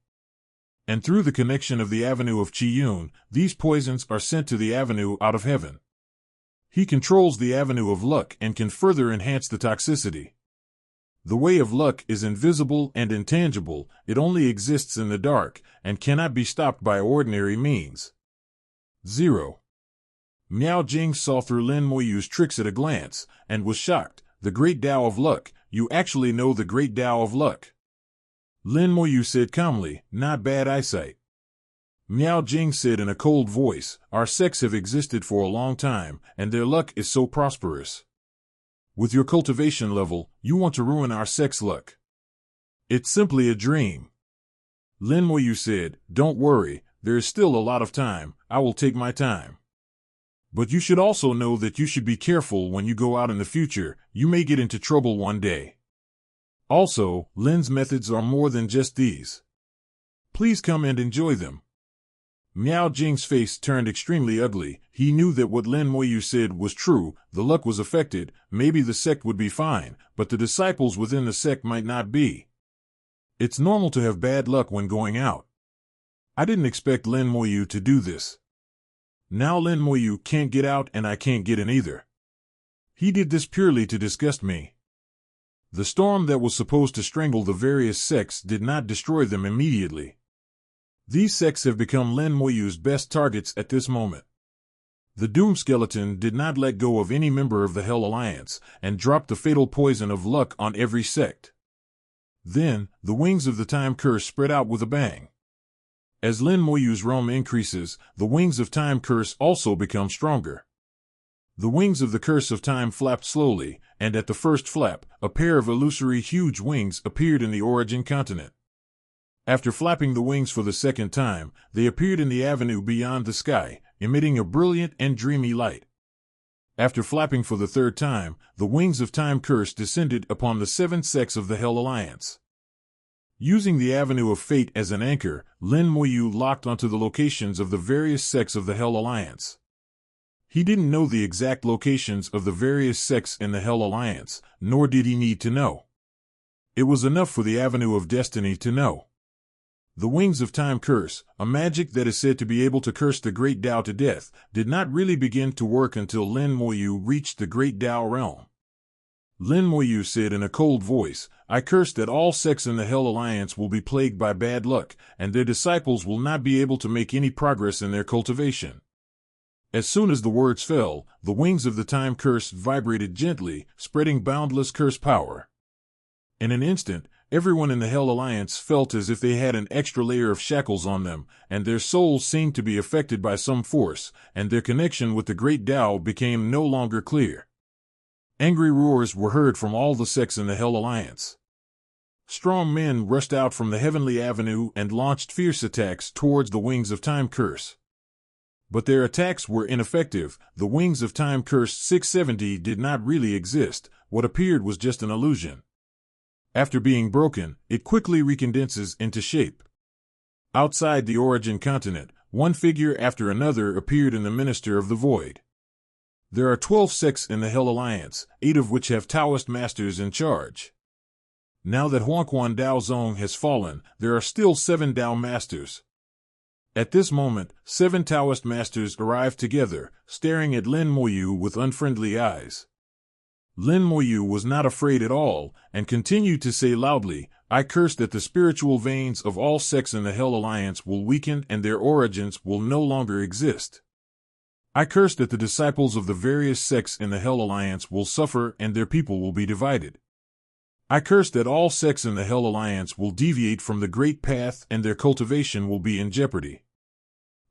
And through the connection of the Avenue of Qiyun, these poisons are sent to the Avenue out of heaven. He controls the Avenue of Luck and can further enhance the toxicity. The way of luck is invisible and intangible, it only exists in the dark, and cannot be stopped by ordinary means. 0. Miao Jing saw through Lin Moyu's tricks at a glance, and was shocked. The great Tao of luck, you actually know the great Tao of luck. Lin Moyu said calmly, not bad eyesight. Miao Jing said in a cold voice, our sects have existed for a long time, and their luck is so prosperous. With your cultivation level, you want to ruin our sect's luck. It's simply a dream. Lin Moyu said, don't worry, there is still a lot of time, I will take my time. But you should also know that you should be careful when you go out in the future, you may get into trouble one day. Also, Lin's methods are more than just these. Please come and enjoy them. Miao Jing's face turned extremely ugly. He knew that what Lin Moyu said was true, the luck was affected, maybe the sect would be fine, but the disciples within the sect might not be. It's normal to have bad luck when going out. I didn't expect Lin Moyu to do this. Now Lin Moyu can't get out and I can't get in either. He did this purely to disgust me. The storm that was supposed to strangle the various sects did not destroy them immediately. These sects have become Lin Moyu's best targets at this moment. The Doom Skeleton did not let go of any member of the Hell Alliance, and dropped the fatal poison of luck on every sect. Then, the wings of the Time Curse spread out with a bang. As Lin Moyu's realm increases, the wings of Time Curse also become stronger. The wings of the Curse of Time flapped slowly, and at the first flap, a pair of illusory huge wings appeared in the origin continent. After flapping the wings for the second time, they appeared in the avenue beyond the sky, emitting a brilliant and dreamy light. After flapping for the third time, the wings of Time Curse descended upon the 7 sects of the Hell Alliance. Using the Avenue of Fate as an anchor, Lin Moyu locked onto the locations of the various sects of the Hell Alliance. He didn't know the exact locations of the various sects in the Hell Alliance, nor did he need to know. It was enough for the Avenue of Destiny to know. The Wings of Time Curse, a magic that is said to be able to curse the Great Tao to death, did not really begin to work until Lin Moyu reached the Great Tao realm. Lin Moyu said in a cold voice, I curse that all sects in the Hell Alliance will be plagued by bad luck, and their disciples will not be able to make any progress in their cultivation. As soon as the words fell, the wings of the Time Curse vibrated gently, spreading boundless curse power. In an instant, everyone in the Hell Alliance felt as if they had an extra layer of shackles on them, and their souls seemed to be affected by some force, and their connection with the Great Tao became no longer clear. Angry roars were heard from all the sects in the Hell Alliance. Strong men rushed out from the Heavenly Avenue and launched fierce attacks towards the Wings of Time Curse. But their attacks were ineffective. The Wings of Time Curse 670 did not really exist. What appeared was just an illusion. After being broken, it quickly recondenses into shape. Outside the origin continent, one figure after another appeared in the Minister of the Void. There are 12 sects in the Hell Alliance, 8 of which have Taoist masters in charge. Now that Huangquan Dao Zong has fallen, there are still 7 Dao masters. At this moment, 7 Taoist masters arrived together, staring at Lin Moyu with unfriendly eyes. Lin Moyu was not afraid at all, and continued to say loudly, I curse that the spiritual veins of all sects in the Hell Alliance will weaken and their origins will no longer exist. I curse that the disciples of the various sects in the Hell Alliance will suffer and their people will be divided. I curse that all sects in the Hell Alliance will deviate from the Great Path and their cultivation will be in jeopardy.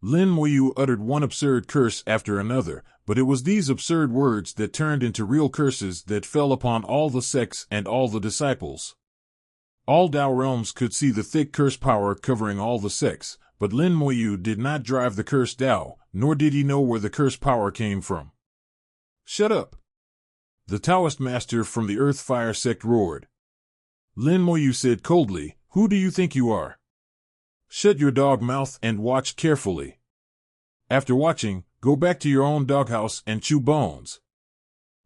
Lin Moyu uttered one absurd curse after another, but it was these absurd words that turned into real curses that fell upon all the sects and all the disciples. All Dao realms could see the thick curse power covering all the sects, but Lin Moyu did not drive the cursed Dao, nor did he know where the curse power came from. Shut up! The Taoist master from the Earth Fire sect roared. Lin Moyu said coldly, who do you think you are? Shut your dog mouth and watch carefully. After watching, go back to your own doghouse and chew bones.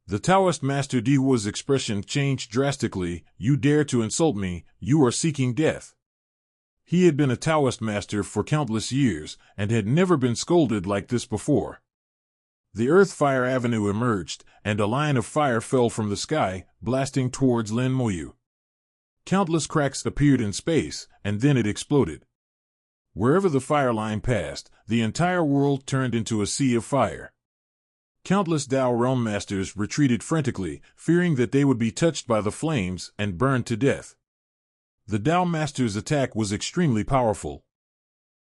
The Taoist master Dihua's expression changed drastically. You dare to insult me, you are seeking death. He had been a Taoist master for countless years, and had never been scolded like this before. The Earth Fire Avenue emerged, and a line of fire fell from the sky, blasting towards Lin Moyu. Countless cracks appeared in space, and then it exploded. Wherever the fire line passed, the entire world turned into a sea of fire. Countless Tao realm masters retreated frantically, fearing that they would be touched by the flames and burned to death. The Tao master's attack was extremely powerful.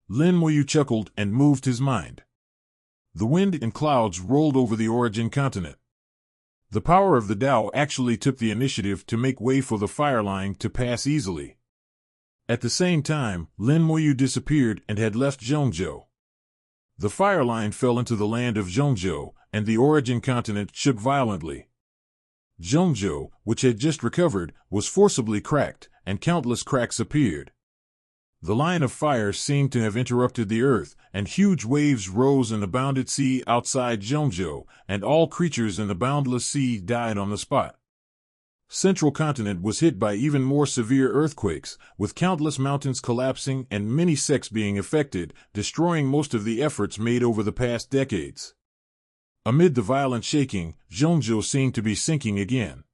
Lin Moyu chuckled and moved his mind. The wind and clouds rolled over the origin continent. The power of the Tao actually took the initiative to make way for the fire line to pass easily. At the same time, Lin Moyu disappeared and had left Zhongzhou. The fire line fell into the land of Zhongzhou, and the origin continent shook violently. Zhongzhou, which had just recovered, was forcibly cracked, and countless cracks appeared. The line of fire seemed to have interrupted the earth, and huge waves rose in the bounded sea outside Zhongzhou, and all creatures in the boundless sea died on the spot. Central continent was hit by even more severe earthquakes, with countless mountains collapsing and many sects being affected, destroying most of the efforts made over the past decades. Amid the violent shaking, Zhongzhou seemed to be sinking again.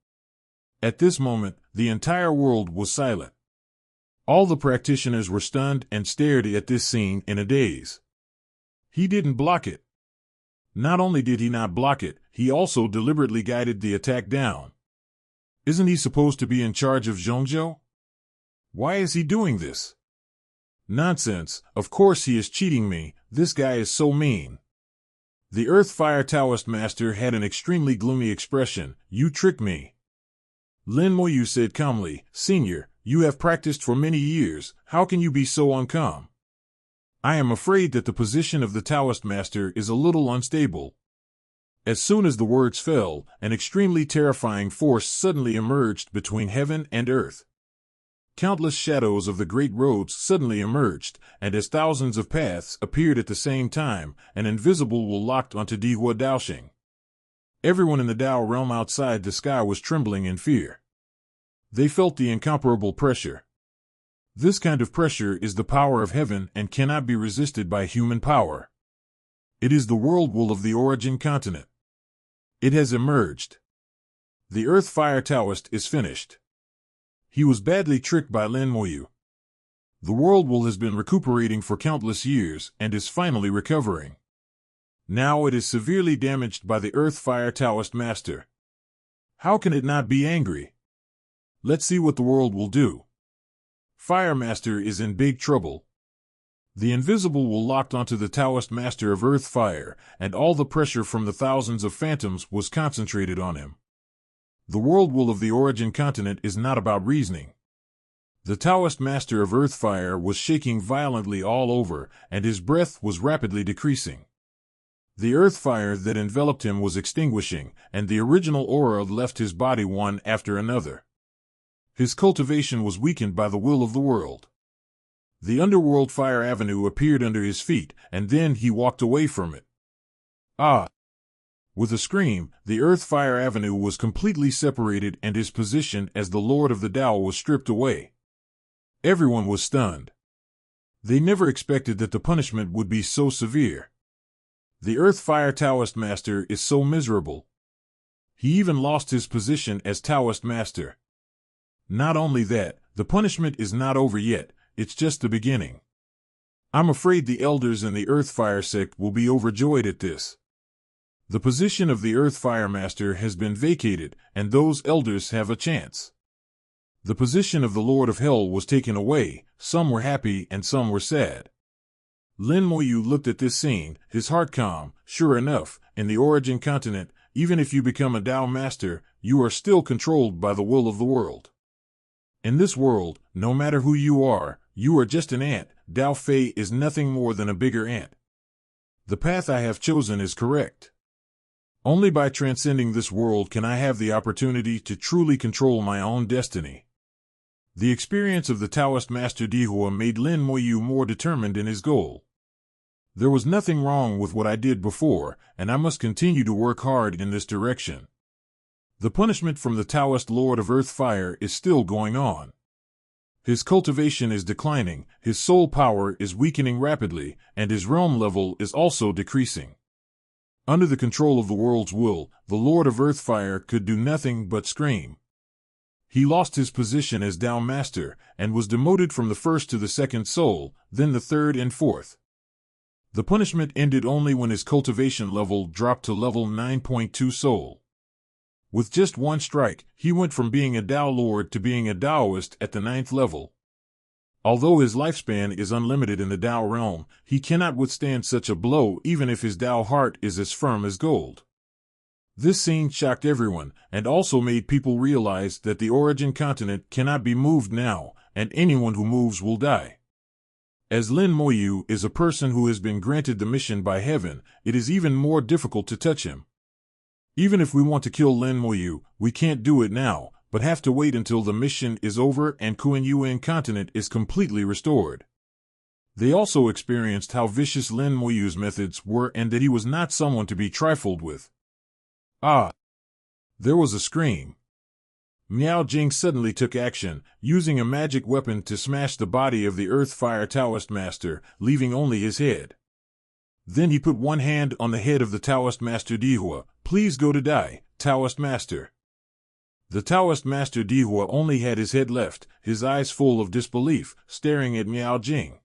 At this moment, the entire world was silent. All the practitioners were stunned and stared at this scene in a daze. He didn't block it. Not only did he not block it, he also deliberately guided the attack down. Isn't he supposed to be in charge of Zhongzhou? Why is he doing this? Nonsense, of course he is cheating me, this guy is so mean. The Earth Fire Taoist Master had an extremely gloomy expression. You tricked me. Lin Moyu said calmly, Senior, you have practiced for many years, how can you be so uncalm? I am afraid that the position of the Taoist Master is a little unstable. As soon as the words fell, an extremely terrifying force suddenly emerged between heaven and earth. Countless shadows of the great roads suddenly emerged, and as thousands of paths appeared at the same time, an invisible wall locked onto Dihua Daoxing. Everyone in the Tao realm outside the sky was trembling in fear. They felt the incomparable pressure. This kind of pressure is the power of heaven and cannot be resisted by human power. It is the world will of the origin continent. It has emerged. The Earth Fire Taoist is finished. He was badly tricked by Lin Moyu. The world will has been recuperating for countless years and is finally recovering. Now it is severely damaged by the Earth Fire Taoist Master. How can it not be angry? Let's see what the world will do. Fire Master is in big trouble. The invisible will locked onto the Taoist Master of Earth Fire, and all the pressure from the thousands of phantoms was concentrated on him. The world will of the origin continent is not about reasoning. The Taoist Master of Earth Fire was shaking violently all over, and his breath was rapidly decreasing. The earth fire that enveloped him was extinguishing, and the original aura left his body one after another. His cultivation was weakened by the will of the world. The underworld fire avenue appeared under his feet, and then he walked away from it. Ah! With a scream, the earth fire avenue was completely separated and his position as the Lord of the Tao was stripped away. Everyone was stunned. They never expected that the punishment would be so severe. The Earth Fire Taoist Master is so miserable. He even lost his position as Taoist Master. Not only that, the punishment is not over yet, it's just the beginning. I'm afraid the elders in the Earth Fire sect will be overjoyed at this. The position of the Earth Fire Master has been vacated, and those elders have a chance. The position of the Lord of Hell was taken away, some were happy and some were sad. Lin Moyu looked at this scene, his heart calm. Sure enough, in the origin continent, even if you become a Tao Master, you are still controlled by the will of the world. In this world, no matter who you are just an ant. Tao Fei is nothing more than a bigger ant. The path I have chosen is correct. Only by transcending this world can I have the opportunity to truly control my own destiny. The experience of the Taoist Master Dihua made Lin Moyu more determined in his goal. There was nothing wrong with what I did before, and I must continue to work hard in this direction. The punishment from the Taoist Lord of Earth Fire is still going on. His cultivation is declining, his soul power is weakening rapidly, and his realm level is also decreasing. Under the control of the world's will, the Lord of Earth Fire could do nothing but scream. he lost his position as Tao Master, and was demoted from the first to the second soul, then the third and fourth. The punishment ended only when his cultivation level dropped to level 9.2 soul. With just one strike, he went from being a Tao Lord to being a Taoist at the 9th level. Although his lifespan is unlimited in the Tao realm, he cannot withstand such a blow even if his Tao heart is as firm as gold. This scene shocked everyone, and also made people realize that the origin continent cannot be moved now, and anyone who moves will die. As Lin Moyu is a person who has been granted the mission by heaven, it is even more difficult to touch him. Even if we want to kill Lin Moyu, we can't do it now, but have to wait until the mission is over and Kuan-Yuan continent is completely restored. They also experienced how vicious Lin Moyu's methods were and that he was not someone to be trifled with. Ah! There was a scream. Miao Jing suddenly took action, using a magic weapon to smash the body of the Earth-Fire Taoist Master, leaving only his head. Then he put one hand on the head of the Taoist Master Dihua. "Please go to die, Taoist Master." The Taoist Master Dihua only had his head left, his eyes full of disbelief, staring at Miao Jing.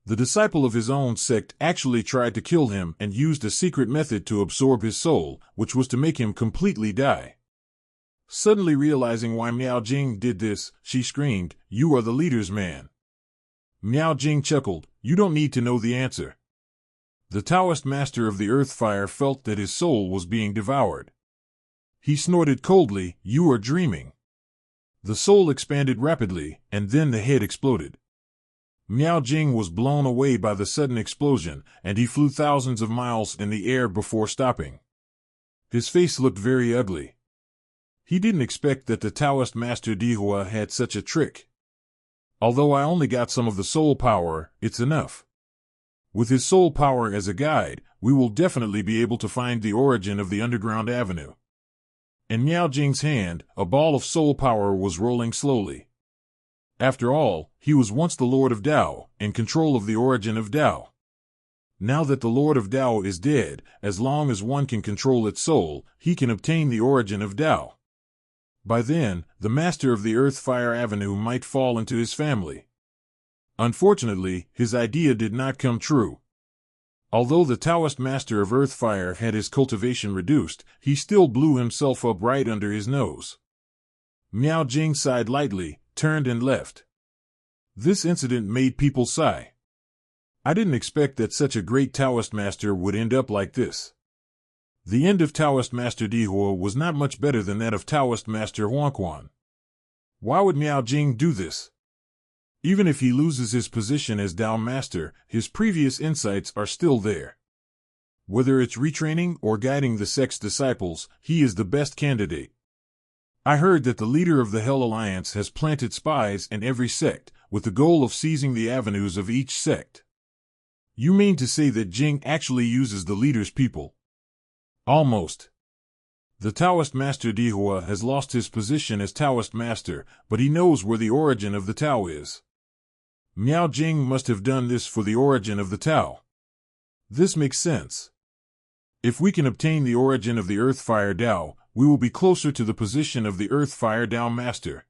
The disciple of his own sect actually tried to kill him and used a secret method to absorb his soul, which was to make him completely die. Suddenly realizing why Miao Jing did this, she screamed, "You are the leader's man." Miao Jing chuckled, "You don't need to know the answer." The Taoist master of the earth fire felt that his soul was being devoured. He snorted coldly, "You are dreaming." The soul expanded rapidly, and then the head exploded. Miao Jing was blown away by the sudden explosion, and he flew thousands of miles in the air before stopping. His face looked very ugly. He didn't expect that the Taoist master Dihua had such a trick. "Although I only got some of the soul power, it's enough. With his soul power as a guide, we will definitely be able to find the origin of the underground avenue." In Miao Jing's hand, a ball of soul power was rolling slowly. After all, he was once the Lord of Tao, in control of the origin of Tao. Now that the Lord of Tao is dead, as long as one can control its soul, he can obtain the origin of Tao. By then, the master of the Earth Fire Avenue might fall into his family. Unfortunately, his idea did not come true. Although the Taoist master of Earth Fire had his cultivation reduced, he still blew himself up right under his nose. Miao Jing sighed lightly, turned and left. This incident made people sigh. I didn't expect that such a great Taoist master would end up like this. The end of Taoist Master Dihua was not much better than that of Taoist Master Huangquan. Why would Miao Jing do this? Even if he loses his position as Tao Master, his previous insights are still there. Whether it's retraining or guiding the sect's disciples, he is the best candidate. I heard that the leader of the Hell Alliance has planted spies in every sect, with the goal of seizing the avenues of each sect. You mean to say that Jing actually uses the leader's people? Almost. The Taoist Master Dihua has lost his position as Taoist Master, but he knows where the origin of the Tao is. Miao Jing must have done this for the origin of the Tao. This makes sense. If we can obtain the origin of the Earth Fire Tao, we will be closer to the position of the Earth Fire Tao Master.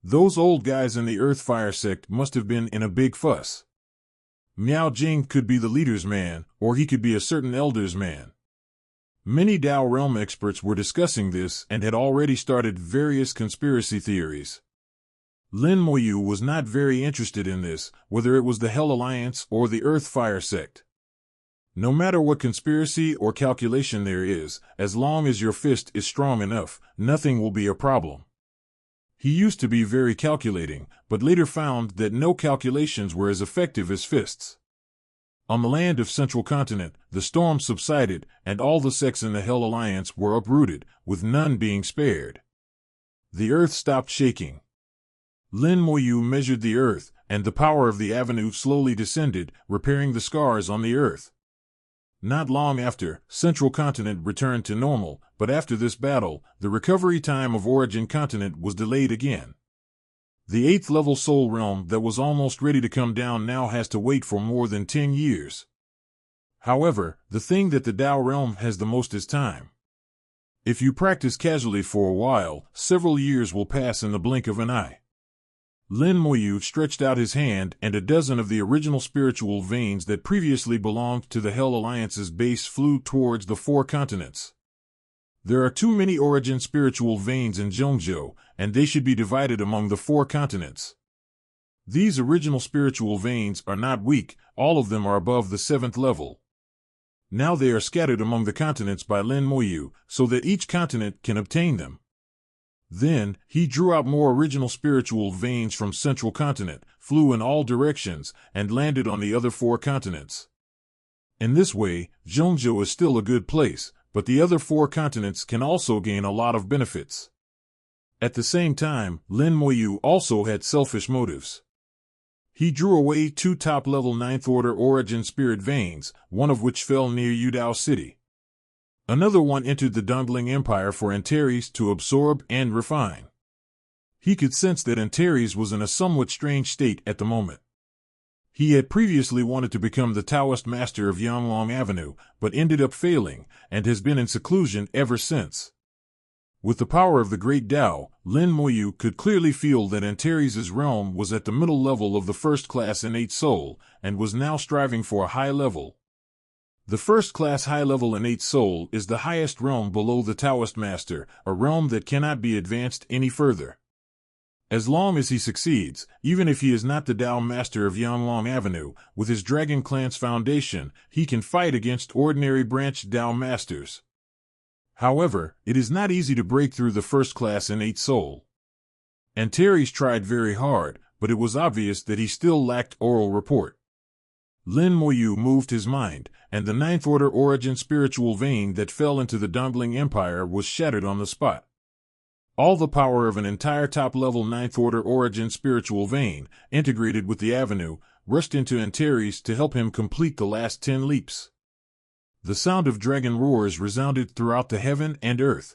Those old guys in the Earth Fire sect must have been in a big fuss. Miao Jing could be the leader's man, or he could be a certain elder's man. Many Tao realm experts were discussing this and had already started various conspiracy theories. Lin Moyu was not very interested in this, whether it was the Hell Alliance or the Earth Fire sect. No matter what conspiracy or calculation there is, as long as your fist is strong enough, nothing will be a problem. He used to be very calculating, but later found that no calculations were as effective as fists. On the land of Central Continent, the storm subsided, and all the sects in the Hell Alliance were uprooted, with none being spared. The earth stopped shaking. Lin Moyu measured the earth, and the power of the avenue slowly descended, repairing the scars on the earth. Not long after, Central Continent returned to normal, but after this battle, the recovery time of Origin Continent was delayed again. The 8th level soul realm that was almost ready to come down now has to wait for more than 10 years. However, the thing that the Tao realm has the most is time. If you practice casually for a while, several years will pass in the blink of an eye. Lin Moyu stretched out his hand, and a dozen of the original spiritual veins that previously belonged to the Hell Alliance's base flew towards the 4 continents. There are too many origin spiritual veins in Zhongzhou, and they should be divided among the 4 continents. These original spiritual veins are not weak, all of them are above the 7th level. Now they are scattered among the continents by Lin Moyu, so that each continent can obtain them. Then, he drew out more original spiritual veins from Central Continent, flew in all directions, and landed on the other 4 continents. In this way, Zhongzhou is still a good place, but the other 4 continents can also gain a lot of benefits. At the same time, Lin Moyu also had selfish motives. He drew away 2 top-level 9th-order origin spirit veins, one of which fell near Yudao City. Another one entered the Dongling Empire for Antares to absorb and refine. He could sense that Antares was in a somewhat strange state at the moment. He had previously wanted to become the Taoist master of Yanglong Avenue, but ended up failing, and has been in seclusion ever since. With the power of the Great Tao, Lin Moyu could clearly feel that Antares' realm was at the middle level of the first-class innate soul, and was now striving for a high level. The first-class high-level innate soul is the highest realm below the Taoist master, a realm that cannot be advanced any further. As long as he succeeds, even if he is not the Tao master of Yanglong Avenue, with his Dragon Clan's foundation, he can fight against ordinary branch Tao masters. However, it is not easy to break through the first-class innate soul. Antares tried very hard, but it was obvious that he still lacked oral report. Lin Moyu moved his mind, and the 9th-order origin spiritual vein that fell into the Dongling Empire was shattered on the spot. All the power of an entire top-level 9th-order origin spiritual vein, integrated with the Avenue, rushed into Antares to help him complete the last 10 leaps. The sound of dragon roars resounded throughout the heaven and earth.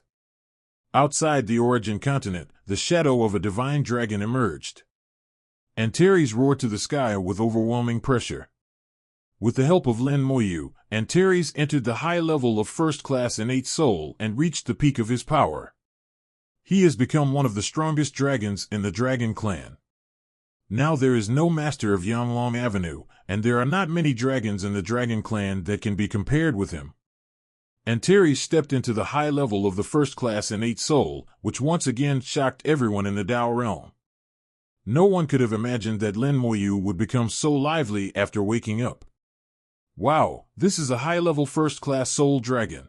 Outside the origin continent, the shadow of a divine dragon emerged. Antares roared to the sky with overwhelming pressure. With the help of Lin Moyu, Antares entered the high level of first-class innate soul and reached the peak of his power. He has become one of the strongest dragons in the Dragon Clan. Now there is no master of Yanglong Avenue, and there are not many dragons in the Dragon Clan that can be compared with him. Antares stepped into the high level of the first-class innate soul, which once again shocked everyone in the Tao realm. No one could have imagined that Lin Moyu would become so lively after waking up. Wow, this is a high-level first-class soul dragon.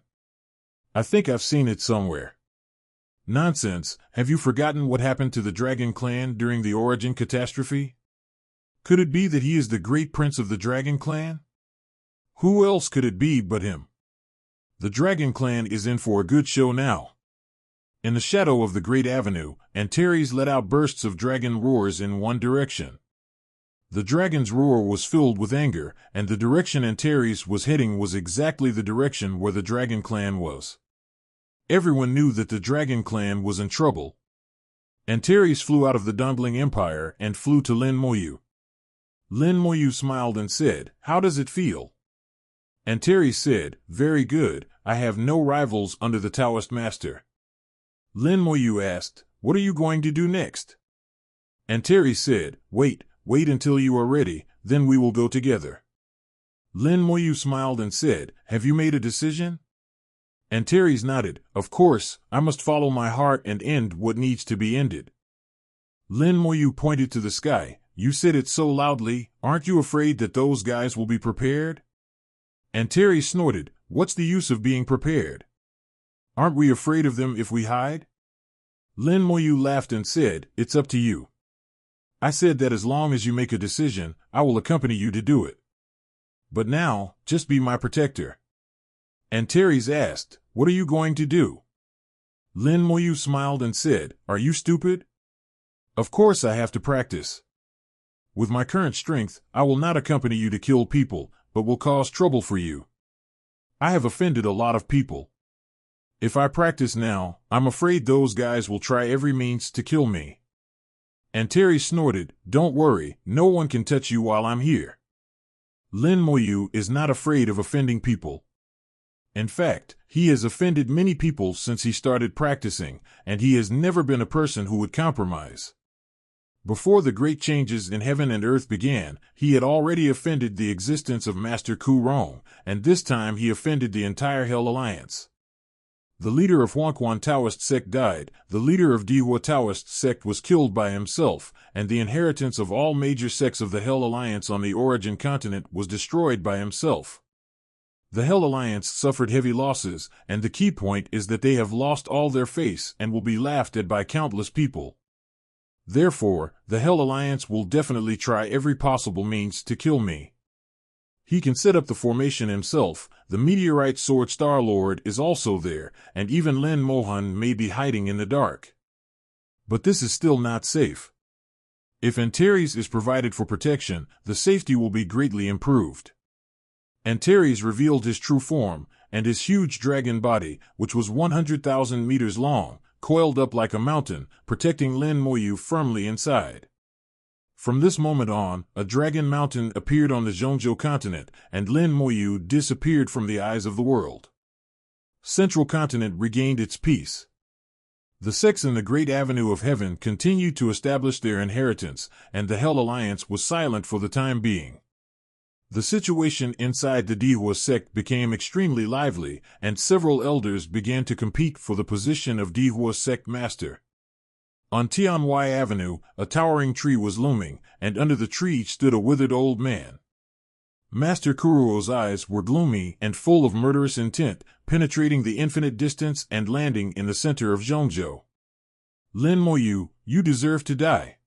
I think I've seen it somewhere. Nonsense, have you forgotten what happened to the Dragon Clan during the origin catastrophe? Could it be that he is the great prince of the Dragon Clan? Who else could it be but him? The Dragon Clan is in for a good show now. In the shadow of the Great Avenue, Antares let out bursts of dragon roars in one direction. The dragon's roar was filled with anger, and the direction Antares was heading was exactly the direction where the Dragon Clan was. Everyone knew that the Dragon Clan was in trouble. Antares flew out of the Dongling Empire and flew to Lin Moyu. Lin Moyu smiled and said, "How does it feel?" Antares said, "Very good, I have no rivals under the Taoist master." Lin Moyu asked, "What are you going to do next?" Antares said, Wait until you are ready, then we will go together." Lin Moyu smiled and said, "Have you made a decision?" Antares nodded, "Of course, I must follow my heart and end what needs to be ended." Lin Moyu pointed to the sky. "You said it so loudly, aren't you afraid that those guys will be prepared?" Antares snorted, "What's the use of being prepared? Aren't we afraid of them if we hide?" Lin Moyu laughed and said, "It's up to you. I said that as long as you make a decision, I will accompany you to do it. But now, just be my protector." Antares asked, "What are you going to do?" Lin Moyu smiled and said, "Are you stupid? Of course I have to practice. With my current strength, I will not accompany you to kill people, but will cause trouble for you. I have offended a lot of people. If I practice now, I'm afraid those guys will try every means to kill me." Antares snorted, "Don't worry, no one can touch you while I'm here." Lin Moyu is not afraid of offending people. In fact, he has offended many people since he started practicing, and he has never been a person who would compromise. Before the great changes in heaven and earth began, he had already offended the existence of Master Ku, and this time he offended the entire Hell Alliance. The leader of Huanquan Taoist sect died, the leader of Dihua Taoist sect was killed by himself, and the inheritance of all major sects of the Hell Alliance on the Origin continent was destroyed by himself. The Hell Alliance suffered heavy losses, and the key point is that they have lost all their face and will be laughed at by countless people. Therefore, the Hell Alliance will definitely try every possible means to kill me. He can set up the formation himself, the Meteorite Sword Star-Lord is also there, and even Lin Mohan may be hiding in the dark. But this is still not safe. If Antares is provided for protection, the safety will be greatly improved. Antares revealed his true form, and his huge dragon body, which was 100,000 meters long, coiled up like a mountain, protecting Lin Moyu firmly inside. From this moment on, a dragon mountain appeared on the Zhongzhou continent, and Lin Moyu disappeared from the eyes of the world. Central Continent regained its peace. The sects in the Great Avenue of Heaven continued to establish their inheritance, and the Hell Alliance was silent for the time being. The situation inside the Dihua sect became extremely lively, and several elders began to compete for the position of Dihua sect master. On Tianwai Avenue, a towering tree was looming, and under the tree stood a withered old man. Master Kuruo's eyes were gloomy and full of murderous intent, penetrating the infinite distance and landing in the center of Zhongzhou. Lin Moyu, you deserve to die.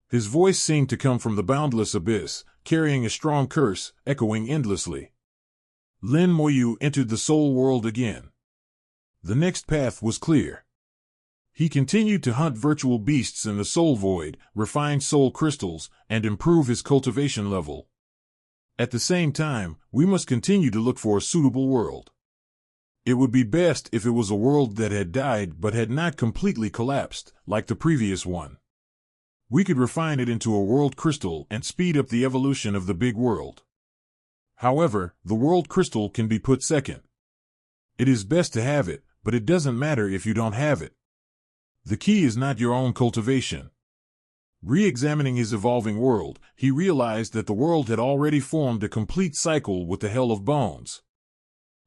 His voice seemed to come from the boundless abyss, carrying a strong curse, echoing endlessly. Lin Moyu entered the soul world again. The next path was clear. He continued to hunt virtual beasts in the soul void, refine soul crystals, and improve his cultivation level. At the same time, we must continue to look for a suitable world. It would be best if it was a world that had died but had not completely collapsed, like the previous one. We could refine it into a world crystal and speed up the evolution of the big world. However, the world crystal can be put second. It is best to have it, but it doesn't matter if you don't have it. The key is not your own cultivation. Re-examining his evolving world, he realized that the world had already formed a complete cycle with the Hell of Bones.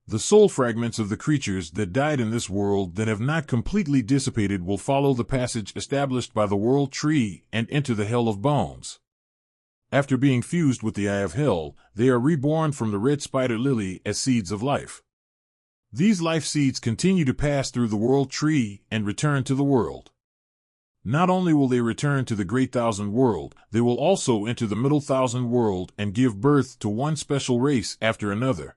The soul fragments of the creatures that died in this world that have not completely dissipated will follow the passage established by the World Tree and enter the Hell of Bones. After being fused with the Eye of Hell, they are reborn from the red spider lily as seeds of life. These life seeds continue to pass through the World Tree and return to the world. Not only will they return to the Great Thousand World, they will also enter the Middle Thousand World and give birth to one special race after another.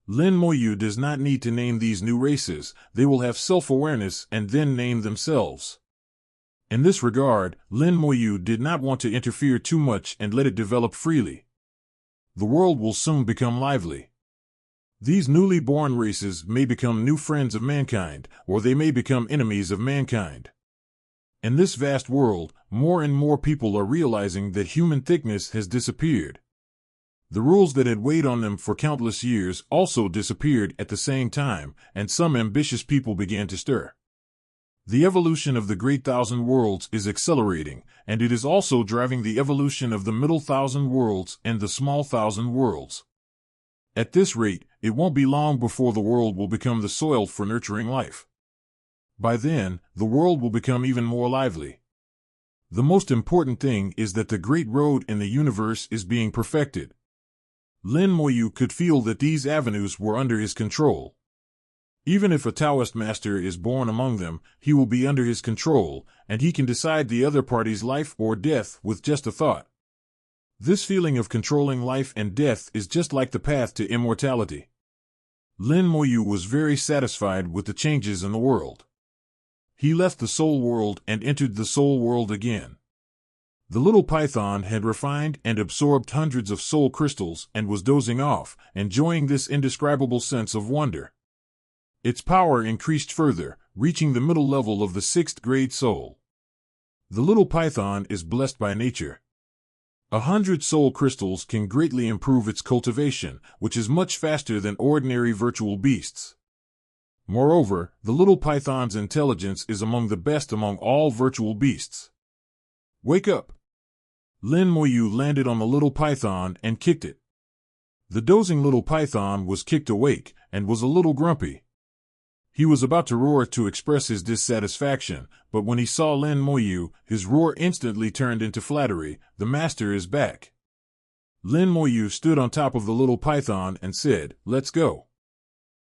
Lin Moyu does not need to name these new races, they will have self-awareness and then name themselves. In this regard, Lin Moyu did not want to interfere too much and let it develop freely. The world will soon become lively. These newly born races may become new friends of mankind, or they may become enemies of mankind. In this vast world, more and more people are realizing that human thickness has disappeared. The rules that had weighed on them for countless years also disappeared at the same time, and some ambitious people began to stir. The evolution of the Great Thousand Worlds is accelerating, and it is also driving the evolution of the Middle Thousand Worlds and the Small Thousand Worlds. At this rate, it won't be long before the world will become the soil for nurturing life. By then, the world will become even more lively. The most important thing is that the great road in the universe is being perfected. Lin Moyu could feel that these avenues were under his control. Even if a Taoist master is born among them, he will be under his control, and he can decide the other party's life or death with just a thought. This feeling of controlling life and death is just like the path to immortality. Lin Moyu was very satisfied with the changes in the world. He left the soul world and entered the soul world again. The little python had refined and absorbed hundreds of soul crystals and was dozing off, enjoying this indescribable sense of wonder. Its power increased further, reaching the middle level of the 6th grade soul. The little python is blessed by nature. 100 soul crystals can greatly improve its cultivation, which is much faster than ordinary virtual beasts. Moreover, the little python's intelligence is among the best among all virtual beasts. Wake up! Lin Moyu landed on the little python and kicked it. The dozing little python was kicked awake and was a little grumpy. He was about to roar to express his dissatisfaction, but when he saw Lin Moyu, his roar instantly turned into flattery. The master is back. Lin Moyu stood on top of the little python and said, "Let's go."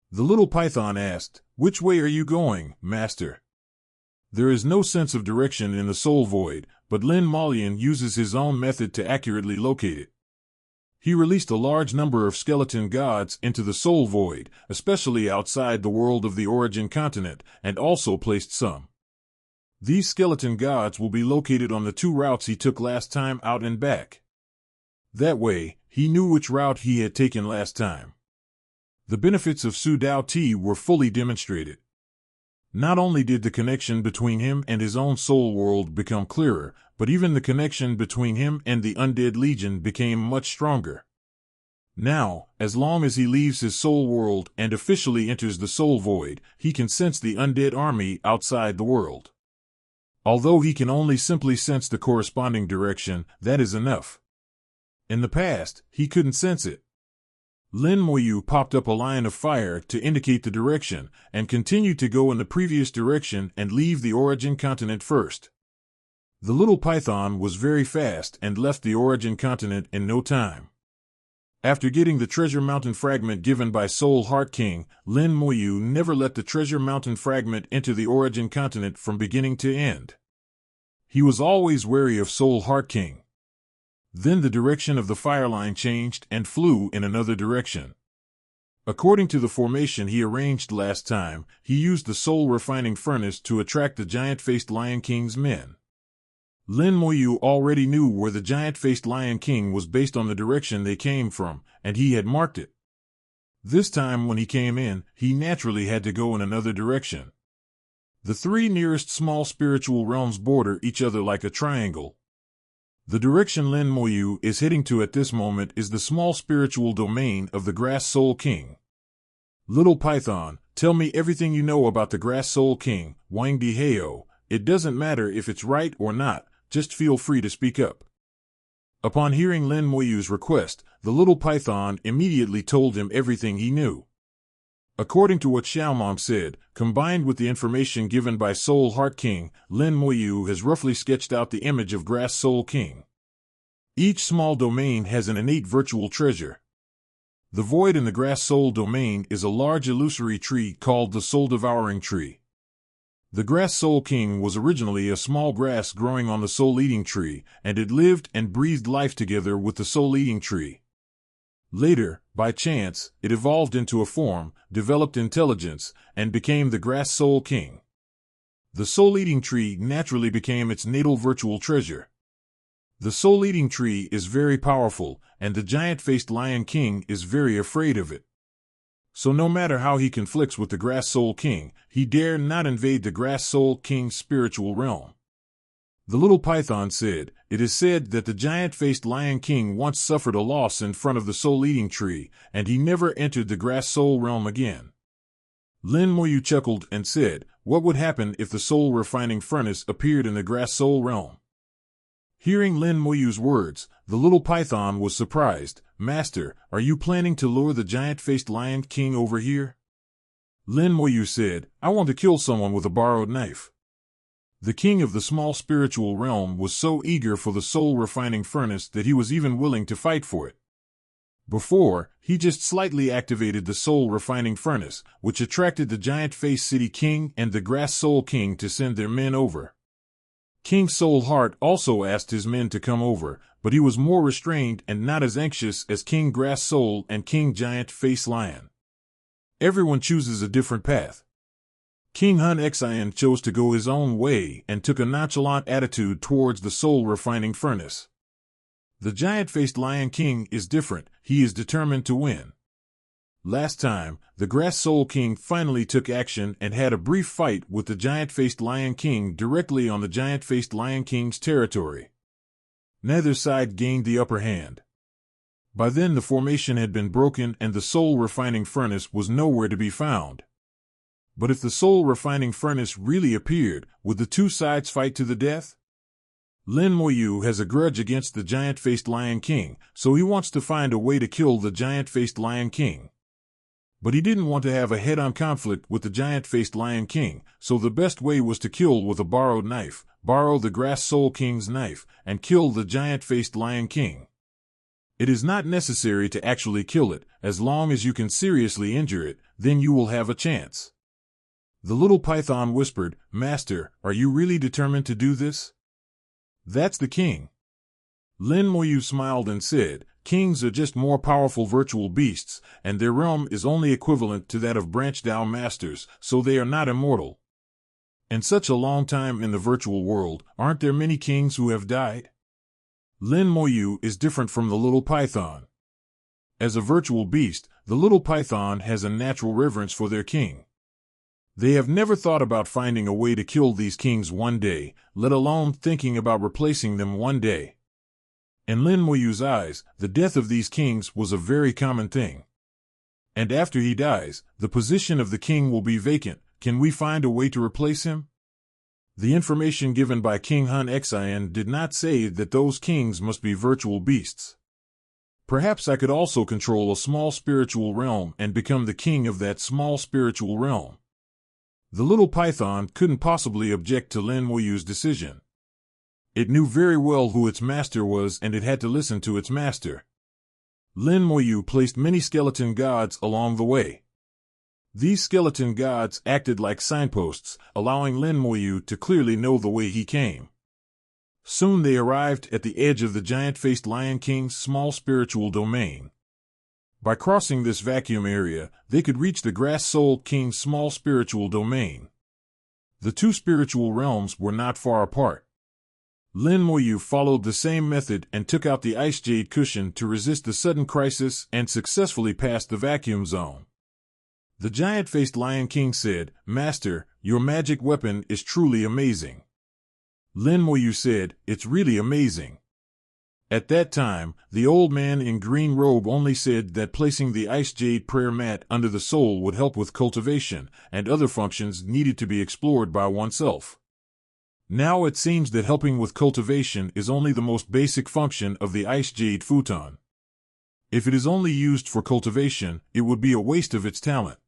The little python asked, "Which way are you going, master?" There is no sense of direction in the soul void, but Lin Malian uses his own method to accurately locate it. He released a large number of skeleton gods into the soul void, especially outside the world of the origin continent, and also placed some. These skeleton gods will be located on the 2 routes he took last time out and back. That way, he knew which route he had taken last time. The benefits of Su Dao Ti were fully demonstrated. Not only did the connection between him and his own soul world become clearer, but even the connection between him and the Undead Legion became much stronger. Now, as long as he leaves his soul world and officially enters the soul void, he can sense the undead army outside the world. Although he can only simply sense the corresponding direction, that is enough. In the past, he couldn't sense it. Lin Moyu popped up a line of fire to indicate the direction, and continued to go in the previous direction and leave the origin continent first. The little python was very fast and left the origin continent in no time. After getting the treasure mountain fragment given by Soul Heart King, Lin Moyu never let the treasure mountain fragment enter the origin continent from beginning to end. He was always wary of Soul Heart King. Then the direction of the fire line changed and flew in another direction. According to the formation he arranged last time, he used the soul refining furnace to attract the giant-faced Lion King's men. Lin Moyu already knew where the giant-faced Lion King was based on the direction they came from, and he had marked it. This time when he came in, he naturally had to go in another direction. The 3 nearest small spiritual realms border each other like a triangle. The direction Lin Moyu is heading to at this moment is the small spiritual domain of the Grass Soul King. Little Python, tell me everything you know about the Grass Soul King, Wang Di Heo. It doesn't matter if it's right or not, just feel free to speak up. Upon hearing Lin Moyu's request, the little python immediately told him everything he knew. According to what Xiaomom said, combined with the information given by Soul Heart King, Lin Moyu has roughly sketched out the image of Grass Soul King. Each small domain has an innate virtual treasure. The void in the Grass Soul domain is a large illusory tree called the Soul Devouring Tree. The Grass Soul King was originally a small grass growing on the Soul Eating Tree, and it lived and breathed life together with the Soul Eating Tree. Later, by chance, it evolved into a form, developed intelligence, and became the Grass Soul King. The Soul Eating Tree naturally became its natal virtual treasure. The Soul Eating Tree is very powerful, and the giant-faced Lion King is very afraid of it. So no matter how he conflicts with the Grass Soul King, he dare not invade the Grass Soul King's spiritual realm. The little python said, "It is said that the giant-faced Lion King once suffered a loss in front of the Soul-Eating Tree, and he never entered the Grass Soul realm again." Lin Moyu chuckled and said, "What would happen if the Soul Refining Furnace appeared in the Grass Soul realm?" Hearing Lin Moyu's words, the little python was surprised. "Master, are you planning to lure the giant-faced Lion King over here?" Lin Moyu said, "I want to kill someone with a borrowed knife." The king of the small spiritual realm was so eager for the soul refining furnace that he was even willing to fight for it. Before, he just slightly activated the soul refining furnace, which attracted the giant face city king and the Grass Soul King to send their men over. King Soul Heart also asked his men to come over, but he was more restrained and not as anxious as King Grass Soul and King Giant Face Lion. Everyone chooses a different path. King Hun Xian chose to go his own way and took a nonchalant attitude towards the soul refining furnace. The giant-faced Lion King is different. He is determined to win. Last time, the Grass Soul King finally took action and had a brief fight with the giant-faced Lion King directly on the giant-faced Lion King's territory. Neither side gained the upper hand. By then the formation had been broken and the soul refining furnace was nowhere to be found. But if the soul refining furnace really appeared, would the two sides fight to the death? Lin Moyu has a grudge against the giant-faced Lion King, so he wants to find a way to kill the giant-faced Lion King. But he didn't want to have a head-on conflict with the giant-faced Lion King, so the best way was to kill with a borrowed knife, borrow the Grass Soul King's knife, and kill the giant-faced Lion King. It is not necessary to actually kill it, as long as you can seriously injure it, then you will have a chance. The little python whispered, "Master, are you really determined to do this?" "That's the king." Lin Moyu smiled and said, "Kings are just more powerful virtual beasts, and their realm is only equivalent to that of Branch Dao masters, so they are not immortal. In such a long time in the virtual world, aren't there many kings who have died?" Lin Moyu is different from the little python. As a virtual beast, the little python has a natural reverence for their king. They have never thought about finding a way to kill these kings one day, let alone thinking about replacing them one day. In Lin Moyu's eyes, the death of these kings was a very common thing. And after he dies, the position of the king will be vacant. Can we find a way to replace him? The information given by King Hun Xian did not say that those kings must be virtual beasts. Perhaps I could also control a small spiritual realm and become the king of that small spiritual realm. The little python couldn't possibly object to Lin Moyu's decision. It knew very well who its master was and it had to listen to its master. Lin Moyu placed many skeleton gods along the way. These skeleton gods acted like signposts, allowing Lin Moyu to clearly know the way he came. Soon they arrived at the edge of the giant-faced Lion King's small spiritual domain. By crossing this vacuum area, they could reach the Grass Soul King's small spiritual domain. The two spiritual realms were not far apart. Lin Moyu followed the same method and took out the ice jade cushion to resist the sudden crisis and successfully passed the vacuum zone. The giant-faced Lion King said, "Master, your magic weapon is truly amazing." Lin Moyu said, "It's really amazing." At that time, the old man in green robe only said that placing the ice jade prayer mat under the soul would help with cultivation, and other functions needed to be explored by oneself. Now it seems that helping with cultivation is only the most basic function of the ice jade futon. If it is only used for cultivation, it would be a waste of its talent.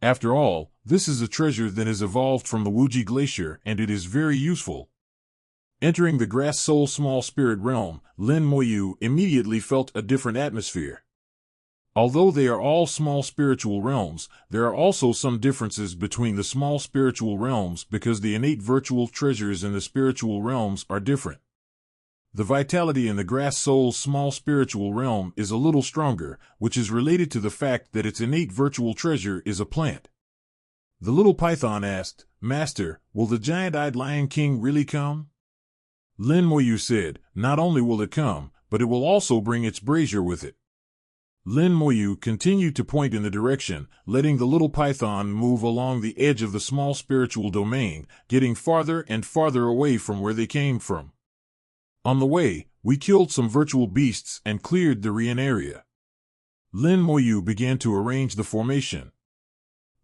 After all, this is a treasure that has evolved from the Wuji Glacier and it is very useful. Entering the Grass Soul Small Spirit realm, Lin Moyu immediately felt a different atmosphere. Although they are all small spiritual realms, there are also some differences between the small spiritual realms because the innate virtual treasures in the spiritual realms are different. The vitality in the Grass Soul's small spiritual realm is a little stronger, which is related to the fact that its innate virtual treasure is a plant. The little python asked, "Master, will the giant-eyed Lion King really come?" Lin Moyu said, "Not only will it come, but it will also bring its brazier with it." Lin Moyu continued to point in the direction, letting the little python move along the edge of the small spiritual domain, getting farther and farther away from where they came from. On the way, we killed some virtual beasts and cleared the Rian area. Lin Moyu began to arrange the formation.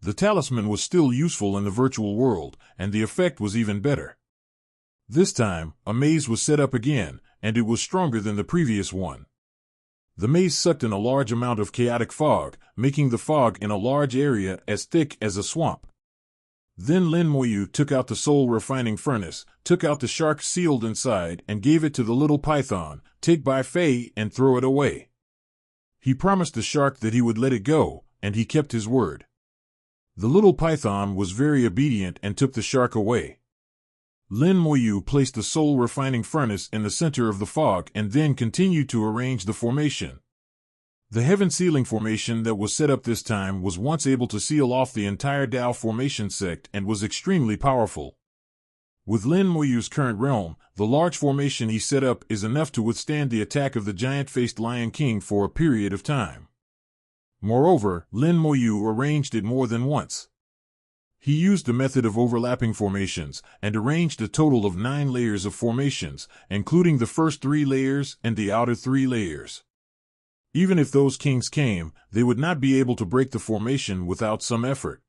The talisman was still useful in the virtual world, and the effect was even better. This time, a maze was set up again, and it was stronger than the previous one. The maze sucked in a large amount of chaotic fog, making the fog in a large area as thick as a swamp. Then Lin Moyu took out the soul refining furnace, took out the shark sealed inside, and gave it to the little python, "Take by Fei and throw it away." He promised the shark that he would let it go, and he kept his word. The little python was very obedient and took the shark away. Lin Moyu placed the soul refining furnace in the center of the fog and then continued to arrange the formation. The heaven sealing formation that was set up this time was once able to seal off the entire Dao formation sect and was extremely powerful. With Lin Moyu's current realm, the large formation he set up is enough to withstand the attack of the giant-faced Lion King for a period of time. Moreover, Lin Moyu arranged it more than once. He used the method of overlapping formations and arranged a total of 9 layers of formations, including the first 3 layers and the outer 3 layers. Even if those kings came, they would not be able to break the formation without some effort.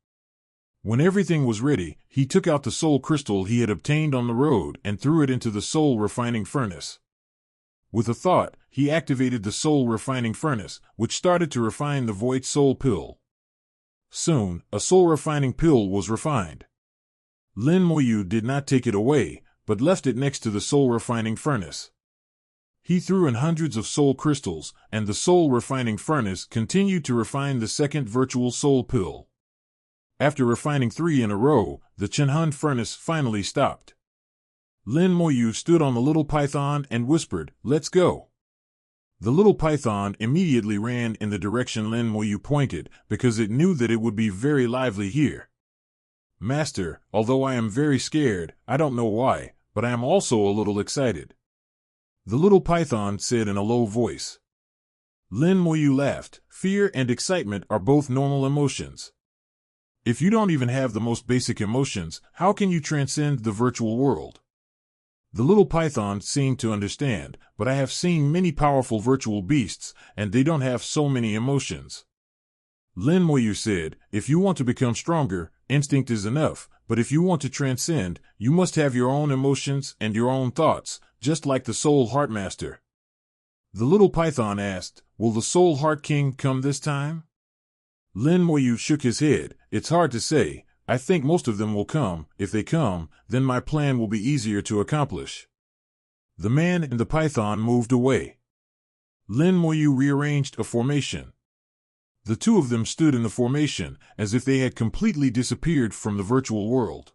When everything was ready, he took out the soul crystal he had obtained on the road and threw it into the soul refining furnace. With a thought, he activated the soul refining furnace, which started to refine the void soul pill. Soon, a soul refining pill was refined. Lin Moyu did not take it away, but left it next to the soul refining furnace. He threw in hundreds of soul crystals, and the soul refining furnace continued to refine the second virtual soul pill. After refining 3 in a row, the Chenhun furnace finally stopped. Lin Moyu stood on the little python and whispered, "Let's go." The little python immediately ran in the direction Lin Moyu pointed, because it knew that it would be very lively here. "Master, although I am very scared, I don't know why, but I am also a little excited," the little python said in a low voice. Lin Moyu laughed. Fear and excitement are both normal emotions. If you don't even have the most basic emotions, how can you transcend the virtual world? The little python seemed to understand, but I have seen many powerful virtual beasts, and they don't have so many emotions. Lin Moyu said, "If you want to become stronger, instinct is enough, but if you want to transcend, you must have your own emotions and your own thoughts, just like the Soul Heart Master." The little python asked, "Will the Soul Heart King come this time?" Lin Moyu shook his head. "It's hard to say. I think most of them will come. If they come, then my plan will be easier to accomplish." The man and the python moved away. Lin Moyu rearranged a formation. The two of them stood in the formation, as if they had completely disappeared from the virtual world.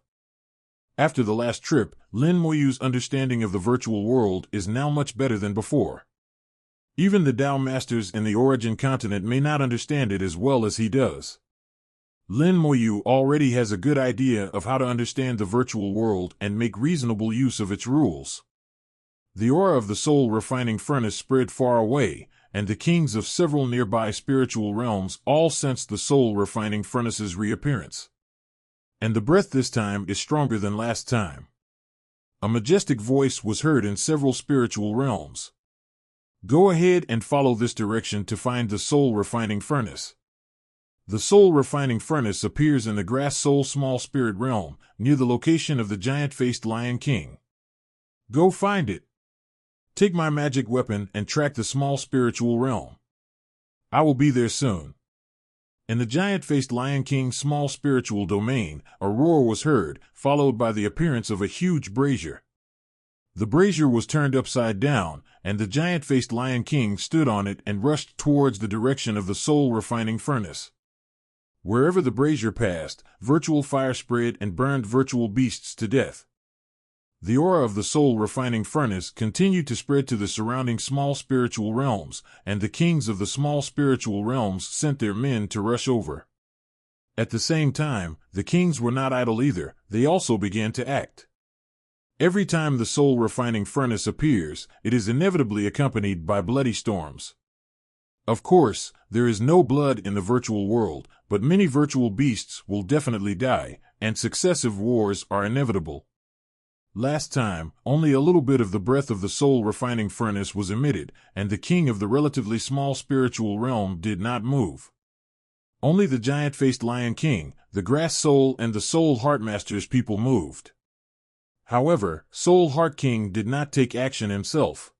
After the last trip, Lin Moyu's understanding of the virtual world is now much better than before. Even the Tao masters in the origin continent may not understand it as well as he does. Lin Moyu already has a good idea of how to understand the virtual world and make reasonable use of its rules. The aura of the soul refining furnace spread far away, and the kings of several nearby spiritual realms all sensed the soul refining furnace's reappearance. And the breath this time is stronger than last time. A majestic voice was heard in several spiritual realms. "Go ahead and follow this direction to find the soul refining furnace." The soul refining furnace appears in the grass soul small spirit realm, near the location of the giant-faced Lion King. Go find it. Take my magic weapon and track the small spiritual realm. I will be there soon. In the giant-faced Lion King's small spiritual domain, a roar was heard, followed by the appearance of a huge brazier. The brazier was turned upside down, and the giant-faced Lion King stood on it and rushed towards the direction of the soul refining furnace. Wherever the brazier passed, virtual fire spread and burned virtual beasts to death. The aura of the soul refining furnace continued to spread to the surrounding small spiritual realms, and the kings of the small spiritual realms sent their men to rush over. At the same time, the kings were not idle either, they also began to act. Every time the soul refining furnace appears, it is inevitably accompanied by bloody storms. Of course, there is no blood in the virtual world, but many virtual beasts will definitely die, and successive wars are inevitable. Last time, only a little bit of the breath of the soul refining furnace was emitted, and the king of the relatively small spiritual realm did not move. Only the giant-faced Lion King, the Grass Soul and the Soul Heart Master's people moved. However, Soul Heart King did not take action himself.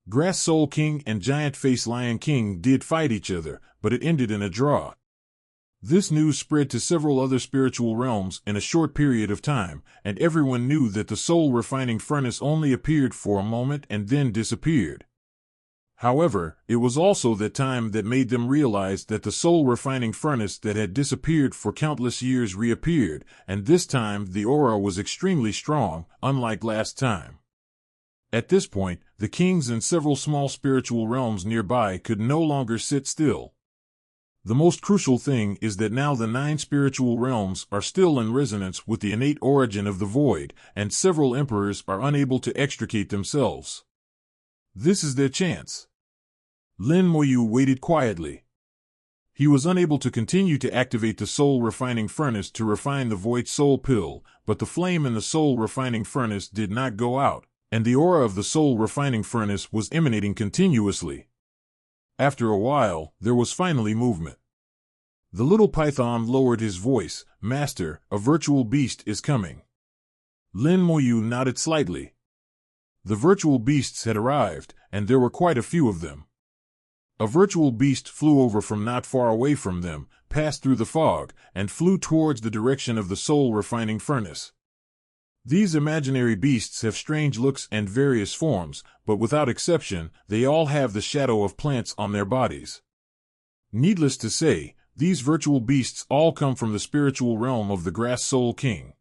Grass Soul King and Giant-Faced Lion King did fight each other, but it ended in a draw. This news spread to several other spiritual realms in a short period of time, and everyone knew that the soul refining furnace only appeared for a moment and then disappeared. However, it was also that time that made them realize that the soul refining furnace that had disappeared for countless years reappeared, and this time the aura was extremely strong, unlike last time. At this point, the kings in several small spiritual realms nearby could no longer sit still. The most crucial thing is that now the 9 spiritual realms are still in resonance with the innate origin of the void, and several emperors are unable to extricate themselves. This is their chance. Lin Moyu waited quietly. He was unable to continue to activate the soul refining furnace to refine the void soul pill, but the flame in the soul refining furnace did not go out, and the aura of the soul refining furnace was emanating continuously. After a while, there was finally movement. The little python lowered his voice. "Master, a virtual beast is coming." Lin Moyu nodded slightly. The virtual beasts had arrived, and there were quite a few of them. A virtual beast flew over from not far away from them, passed through the fog, and flew towards the direction of the soul refining furnace. These imaginary beasts have strange looks and various forms, but without exception, they all have the shadow of plants on their bodies. Needless to say, these virtual beasts all come from the spiritual realm of the Grass Soul King.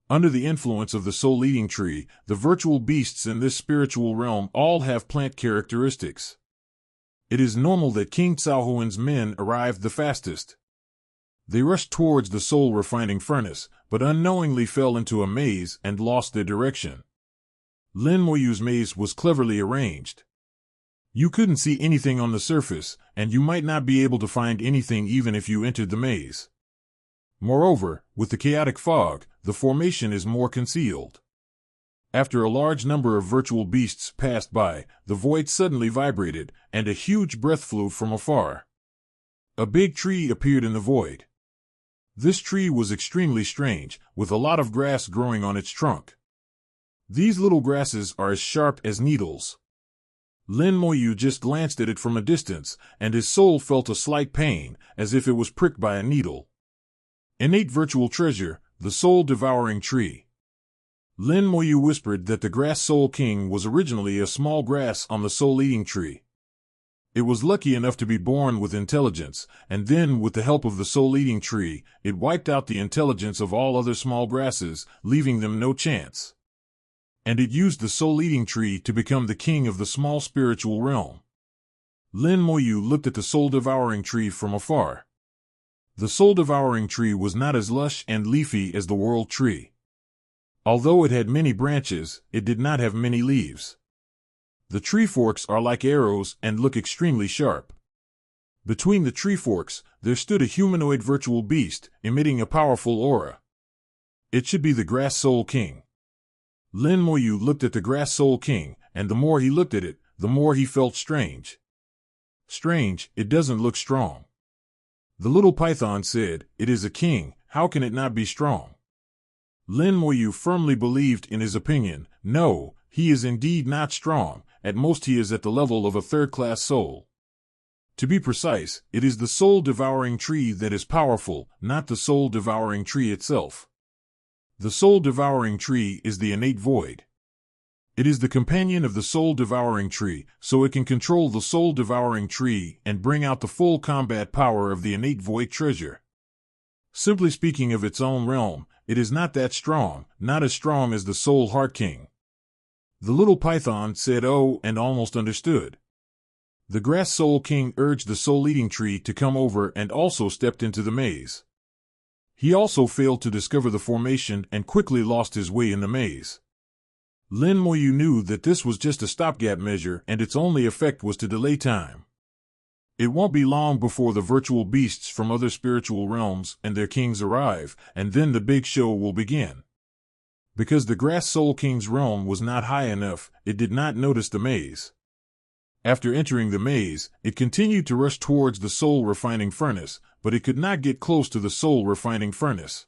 Under the influence of the soul-eating tree, the virtual beasts in this spiritual realm all have plant characteristics. It is normal that King Caohuan's men arrived the fastest. They rushed towards the soul-refining furnace, but unknowingly fell into a maze and lost their direction. Lin Moyu's maze was cleverly arranged. You couldn't see anything on the surface, and you might not be able to find anything even if you entered the maze. Moreover, with the chaotic fog, the formation is more concealed. After a large number of virtual beasts passed by, the void suddenly vibrated, and a huge breath flew from afar. A big tree appeared in the void. This tree was extremely strange, with a lot of grass growing on its trunk. These little grasses are as sharp as needles. Lin Moyu just glanced at it from a distance, and his soul felt a slight pain, as if it was pricked by a needle. Innate virtual treasure, the soul-devouring tree. Lin Moyu whispered that the Grass Soul King was originally a small grass on the soul-eating tree. It was lucky enough to be born with intelligence, and then, with the help of the soul-eating tree, it wiped out the intelligence of all other small grasses, leaving them no chance. And it used the soul-eating tree to become the king of the small spiritual realm. Lin Moyu looked at the soul-devouring tree from afar. The soul-devouring tree was not as lush and leafy as the world tree. Although it had many branches, it did not have many leaves. The tree forks are like arrows and look extremely sharp. Between the tree forks, there stood a humanoid virtual beast, emitting a powerful aura. It should be the Grass Soul King. Lin Moyu looked at the Grass Soul King, and the more he looked at it, the more he felt strange. Strange, it doesn't look strong. The little python said, "It is a king, how can it not be strong?" Lin Moyu firmly believed in his opinion. No, he is indeed not strong, at most he is at the level of a third-class soul. To be precise, it is the soul-devouring tree that is powerful, not the soul-devouring tree itself. The soul-devouring tree is the innate void. It is the companion of the soul-devouring tree, so it can control the soul-devouring tree and bring out the full combat power of the innate void treasure. Simply speaking of its own realm, it is not that strong, not as strong as the Soul Heart King. The little python said oh and almost understood. The Grass Soul King urged the soul-eating tree to come over and also stepped into the maze. He also failed to discover the formation and quickly lost his way in the maze. Lin Moyu knew that this was just a stopgap measure and its only effect was to delay time. It won't be long before the virtual beasts from other spiritual realms and their kings arrive, and then the big show will begin. Because the Grass Soul King's realm was not high enough, it did not notice the maze. After entering the maze, it continued to rush towards the soul-refining furnace, but it could not get close to the soul-refining furnace.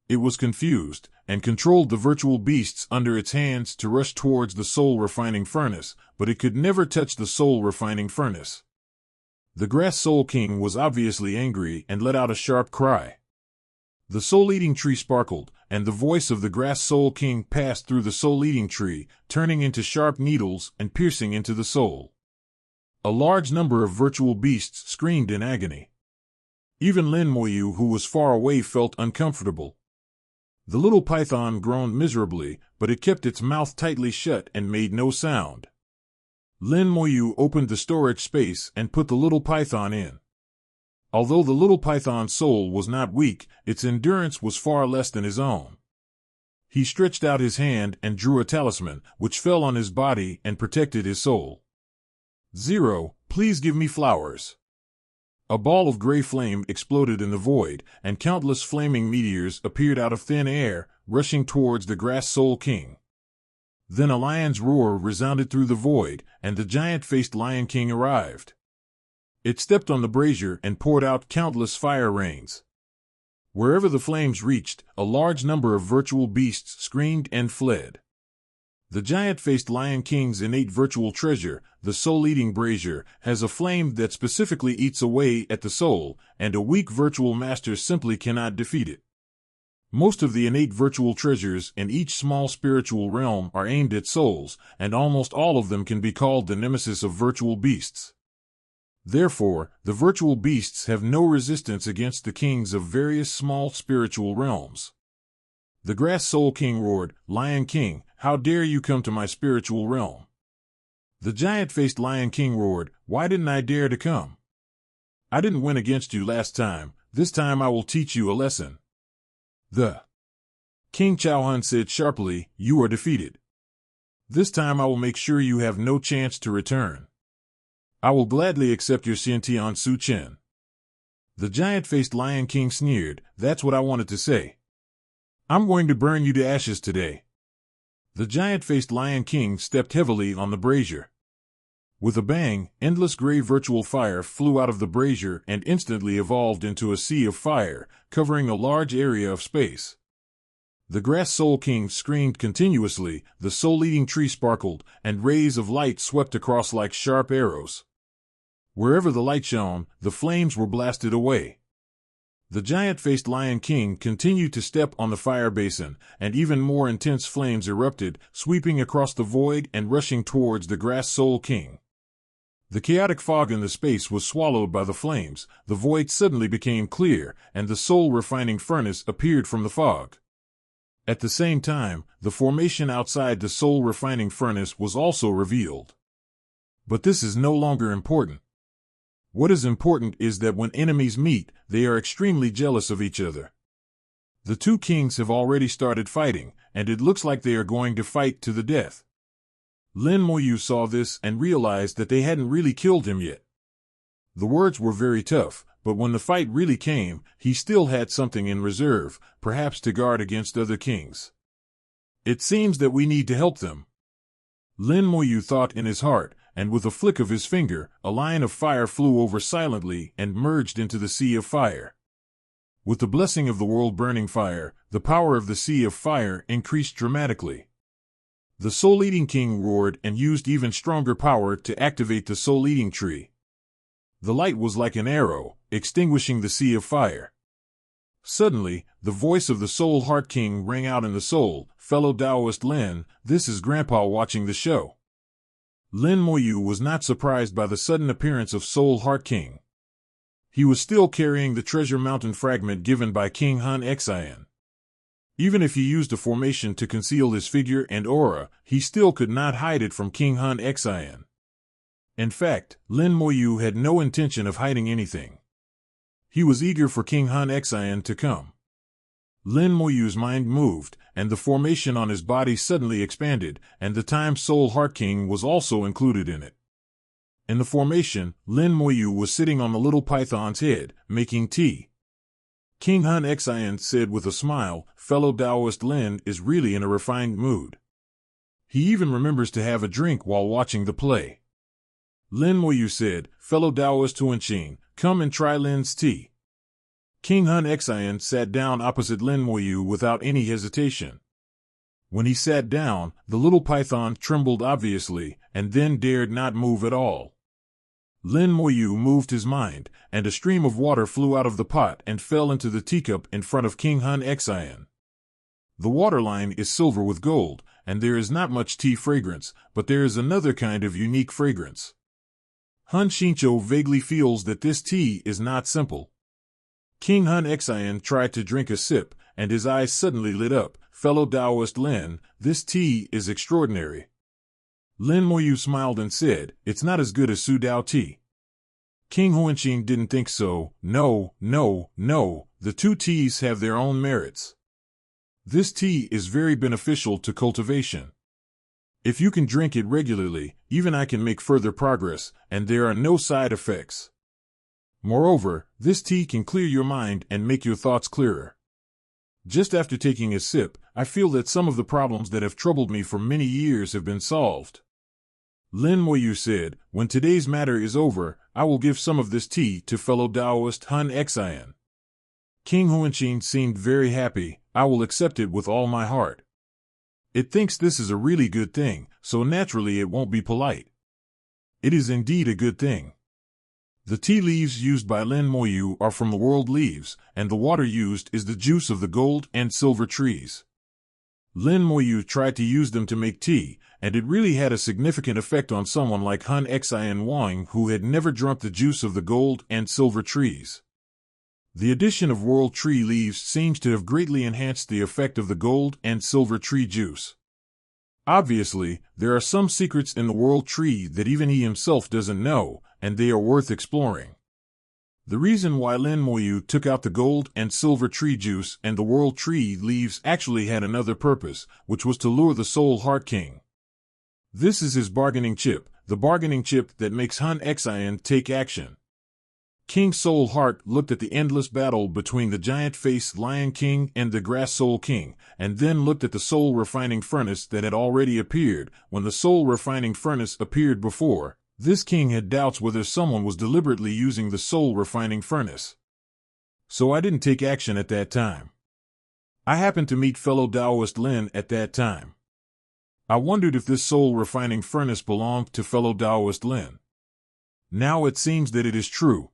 It was confused, and controlled the virtual beasts under its hands to rush towards the soul-refining furnace, but it could never touch the soul-refining furnace. The Grass Soul King was obviously angry and let out a sharp cry. The soul-eating tree sparkled, and the voice of the Grass Soul King passed through the soul-eating tree, turning into sharp needles and piercing into the soul. A large number of virtual beasts screamed in agony. Even Lin Moyu, who was far away, felt uncomfortable. The little python groaned miserably, but it kept its mouth tightly shut and made no sound. Lin Moyu opened the storage space and put the little python in. Although the little python's soul was not weak, its endurance was far less than his own. He stretched out his hand and drew a talisman, which fell on his body and protected his soul. "Zero, please give me flowers." A ball of gray flame exploded in the void, and countless flaming meteors appeared out of thin air, rushing towards the Grass Soul King. Then a lion's roar resounded through the void, and the giant-faced Lion King arrived. It stepped on the brazier and poured out countless fire rains. Wherever the flames reached, a large number of virtual beasts screamed and fled. The giant-faced Lion King's innate virtual treasure, the soul-eating brazier, has a flame that specifically eats away at the soul, and a weak virtual master simply cannot defeat it. Most of the innate virtual treasures in each small spiritual realm are aimed at souls, and almost all of them can be called the nemesis of virtual beasts. Therefore, the virtual beasts have no resistance against the kings of various small spiritual realms. The Grass Soul King roared, "Lion King, how dare you come to my spiritual realm?" The giant-faced Lion King roared, "Why didn't I dare to come? I didn't win against you last time, this time I will teach you a lesson." The King Chao said sharply, "You are defeated. This time I will make sure you have no chance to return. I will gladly accept your Xiantian Su Chen." The giant-faced Lion King sneered, "That's what I wanted to say. I'm going to burn you to ashes today." The giant-faced Lion King stepped heavily on the brazier. With a bang, endless gray virtual fire flew out of the brazier and instantly evolved into a sea of fire, covering a large area of space. The Grass Soul King screamed continuously, the soul-eating tree sparkled, and rays of light swept across like sharp arrows. Wherever the light shone, the flames were blasted away. The giant-faced Lion King continued to step on the fire basin, and even more intense flames erupted, sweeping across the void and rushing towards the Grass Soul King. The chaotic fog in the space was swallowed by the flames, the void suddenly became clear, and the soul-refining furnace appeared from the fog. At the same time, the formation outside the soul-refining furnace was also revealed. But this is no longer important. What is important is that when enemies meet, they are extremely jealous of each other. The two kings have already started fighting, and it looks like they are going to fight to the death. Lin Moyu saw this and realized that they hadn't really killed him yet. The words were very tough, but when the fight really came, he still had something in reserve, perhaps to guard against other kings. "It seems that we need to help them," Lin Moyu thought in his heart, and with a flick of his finger, a line of fire flew over silently and merged into the sea of fire. With the blessing of the world-burning fire, the power of the sea of fire increased dramatically. The Soul-Eating King roared and used even stronger power to activate the Soul-Eating Tree. The light was like an arrow, extinguishing the sea of fire. Suddenly, the voice of the Soul Heart King rang out in the soul, "Fellow Taoist Lin, this is Grandpa watching the show." Lin Moyu was not surprised by the sudden appearance of Soul Heart King. He was still carrying the treasure mountain fragment given by King Han Xian. Even if he used a formation to conceal his figure and aura, he still could not hide it from King Han Xian. In fact, Lin Moyu had no intention of hiding anything. He was eager for King Han Xian to come. Lin Moyu's mind moved, and the formation on his body suddenly expanded, and the Time Soul Heart King was also included in it. In the formation, Lin Moyu was sitting on the little python's head, making tea. King Han Xian said with a smile, "Fellow Taoist Lin is really in a refined mood. He even remembers to have a drink while watching the play." Lin Moyu said, "Fellow Taoist Huanqing, come and try Lin's tea." King Han Xian sat down opposite Lin Moyu without any hesitation. When he sat down, the little python trembled obviously, and then dared not move at all. Lin Moyu moved his mind, and a stream of water flew out of the pot and fell into the teacup in front of King Han Xian. The waterline is silver with gold, and there is not much tea fragrance, but there is another kind of unique fragrance. Han Xinqiu vaguely feels that this tea is not simple. King Han Xian tried to drink a sip, and his eyes suddenly lit up. "Fellow Taoist Lin, this tea is extraordinary." Lin Moyu smiled and said, "It's not as good as Su Dao tea." King Huanqing didn't think so. No, the two teas have their own merits. This tea is very beneficial to cultivation. If you can drink it regularly, even I can make further progress, and there are no side effects. Moreover, this tea can clear your mind and make your thoughts clearer. Just after taking a sip, I feel that some of the problems that have troubled me for many years have been solved. Lin Moyu said, when today's matter is over, I will give some of this tea to fellow Taoist Hun Xian. King Huanqin seemed very happy. I will accept it with all my heart. It thinks this is a really good thing, so naturally it won't be polite. It is indeed a good thing. The tea leaves used by Lin Moyu are from the world leaves, and the water used is the juice of the gold and silver trees. Lin Moyu tried to use them to make tea, and it really had a significant effect on someone like Hun Xian Wang, who had never drunk the juice of the gold and silver trees. The addition of world tree leaves seems to have greatly enhanced the effect of the gold and silver tree juice. Obviously, there are some secrets in the world tree that even he himself doesn't know, and they are worth exploring. The reason why Lin Moyu took out the gold and silver tree juice and the world tree leaves actually had another purpose, which was to lure the Soul Heart King. This is his bargaining chip, the bargaining chip that makes Hun Xian take action. King Soul Heart looked at the endless battle between the giant-faced Lion King and the Grass Soul King, and then looked at the soul refining furnace that had already appeared. When the soul refining furnace appeared before, this king had doubts whether someone was deliberately using the soul refining furnace. So I didn't take action at that time. I happened to meet fellow Taoist Lin at that time. I wondered if this soul refining furnace belonged to fellow Taoist Lin. Now it seems that it is true.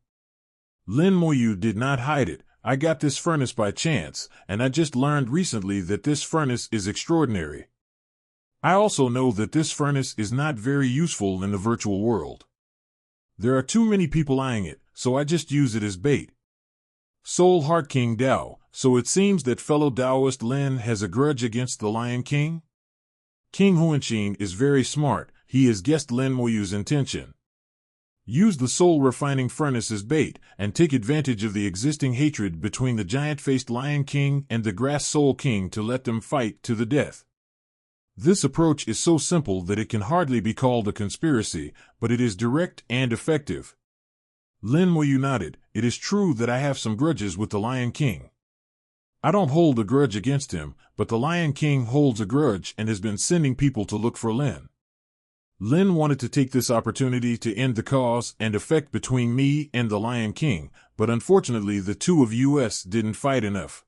Lin Moyu did not hide it. I got this furnace by chance, and I just learned recently that this furnace is extraordinary. I also know that this furnace is not very useful in the virtual world. There are too many people eyeing it, so I just use it as bait. Soul Heart King Dao, so it seems that fellow Taoist Lin has a grudge against the Lion King? King Huanqin is very smart. He has guessed Lin Moyu's intention. Use the soul refining furnace as bait, and take advantage of the existing hatred between the giant-faced Lion King and the Grass Soul King to let them fight to the death. This approach is so simple that it can hardly be called a conspiracy, but it is direct and effective. Lin Moyu nodded. It is true that I have some grudges with the Lion King. I don't hold a grudge against him, but the Lion King holds a grudge and has been sending people to look for Lin. Lin wanted to take this opportunity to end the cause and effect between me and the Lion King, but unfortunately the two of us didn't fight enough.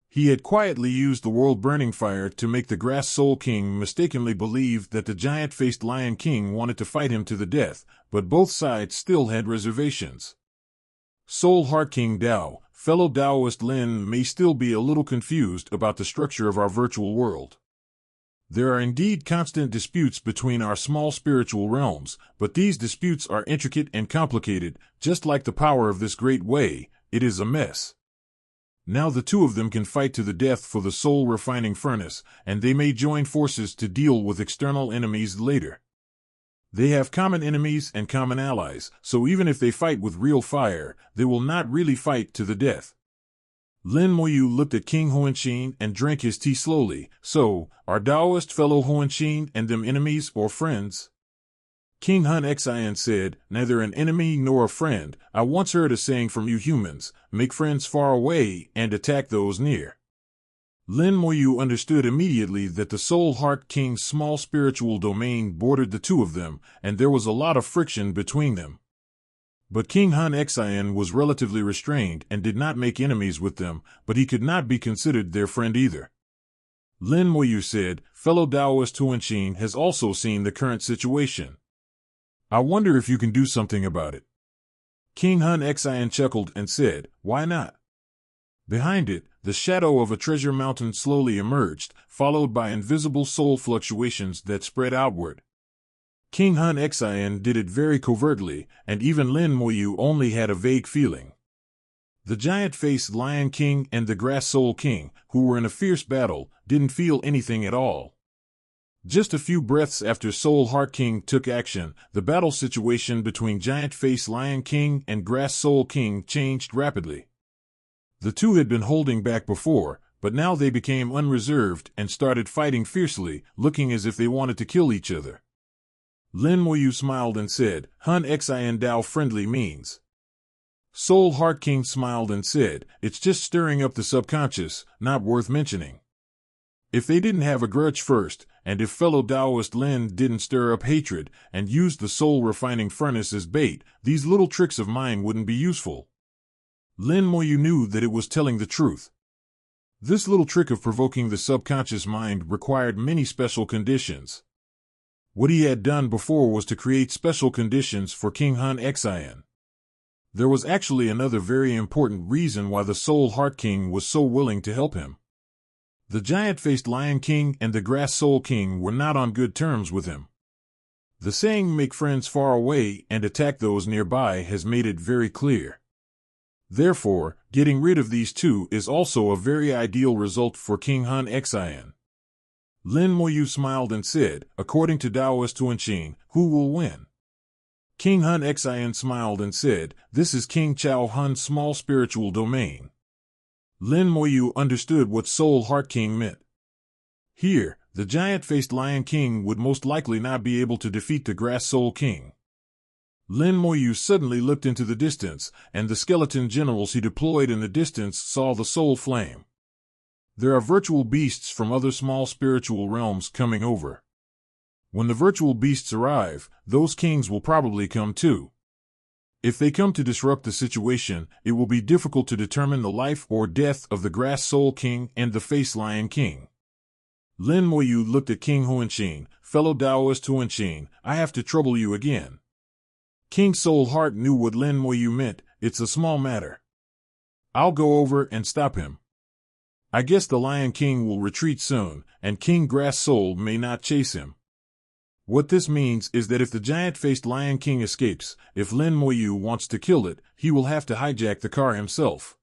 He had quietly used the world burning fire to make the Grass Soul King mistakenly believe that the giant-faced Lion King wanted to fight him to the death, but both sides still had reservations. Soul Heart King Dao, fellow Taoist Lin may still be a little confused about the structure of our virtual world. There are indeed constant disputes between our small spiritual realms, but these disputes are intricate and complicated, just like the power of this great way. It is a mess. Now the two of them can fight to the death for the soul refining furnace, and they may join forces to deal with external enemies later. They have common enemies and common allies, so even if they fight with real fire, they will not really fight to the death. Lin Moyu looked at King Huanqin and drank his tea slowly. So, are Taoist fellow Huanqin and them enemies or friends? King Hun Xian said, neither an enemy nor a friend. I once heard a saying from you humans, make friends far away and attack those near. Lin Moyu understood immediately that the Soul Heart King's small spiritual domain bordered the two of them, and there was a lot of friction between them. But King Hun Xian was relatively restrained and did not make enemies with them, but he could not be considered their friend either. Lin Moyu said, fellow Taoist Huanqin has also seen the current situation. I wonder if you can do something about it. King Hun Xian chuckled and said, why not? Behind it, the shadow of a treasure mountain slowly emerged, followed by invisible soul fluctuations that spread outward. King Hun Xian did it very covertly, and even Lin Moyu only had a vague feeling. The giant-faced Lion King and the Grass Soul King, who were in a fierce battle, didn't feel anything at all. Just a few breaths after Soul Heart King took action, the battle situation between giant-faced Lion King and Grass Soul King changed rapidly. The two had been holding back before, but now they became unreserved and started fighting fiercely, looking as if they wanted to kill each other. Lin Moyu smiled and said, Hun Xian Dao friendly means. Soul Heart King smiled and said, "It's just stirring up the subconscious, not worth mentioning." If they didn't have a grudge first, and if fellow Taoist Lin didn't stir up hatred and used the soul refining furnace as bait, these little tricks of mine wouldn't be useful. Lin Moyu knew that it was telling the truth. This little trick of provoking the subconscious mind required many special conditions. What he had done before was to create special conditions for King Hun Xian. There was actually another very important reason why the Soul Heart King was so willing to help him. The giant-faced Lion King and the Grass Soul King were not on good terms with him. The saying, "make friends far away and attack those nearby," has made it very clear. Therefore, getting rid of these two is also a very ideal result for King Hun Xian. Lin Moyu smiled and said, "According to Taoist Huanqin, who will win?" King Hun Xian smiled and said, "This is King Chao Hun's small spiritual domain." Lin Moyu understood what Soul Heart King meant. Here, the giant-faced Lion King would most likely not be able to defeat the Grass Soul King. Lin Moyu suddenly looked into the distance, and the skeleton generals he deployed in the distance saw the soul flame. There are virtual beasts from other small spiritual realms coming over. When the virtual beasts arrive, those kings will probably come too. If they come to disrupt the situation, it will be difficult to determine the life or death of the Grass Soul King and the Face Lion King. Lin Moyu looked at King Huanqin. "Fellow Taoist Huanqin, I have to trouble you again." King Soul Heart knew what Lin Moyu meant. "It's a small matter. I'll go over and stop him. I guess the Lion King will retreat soon, and King Grass Soul may not chase him. What this means is that if the giant-faced Lion King escapes, if Lin Moyu wants to kill it, he will have to hijack the car himself."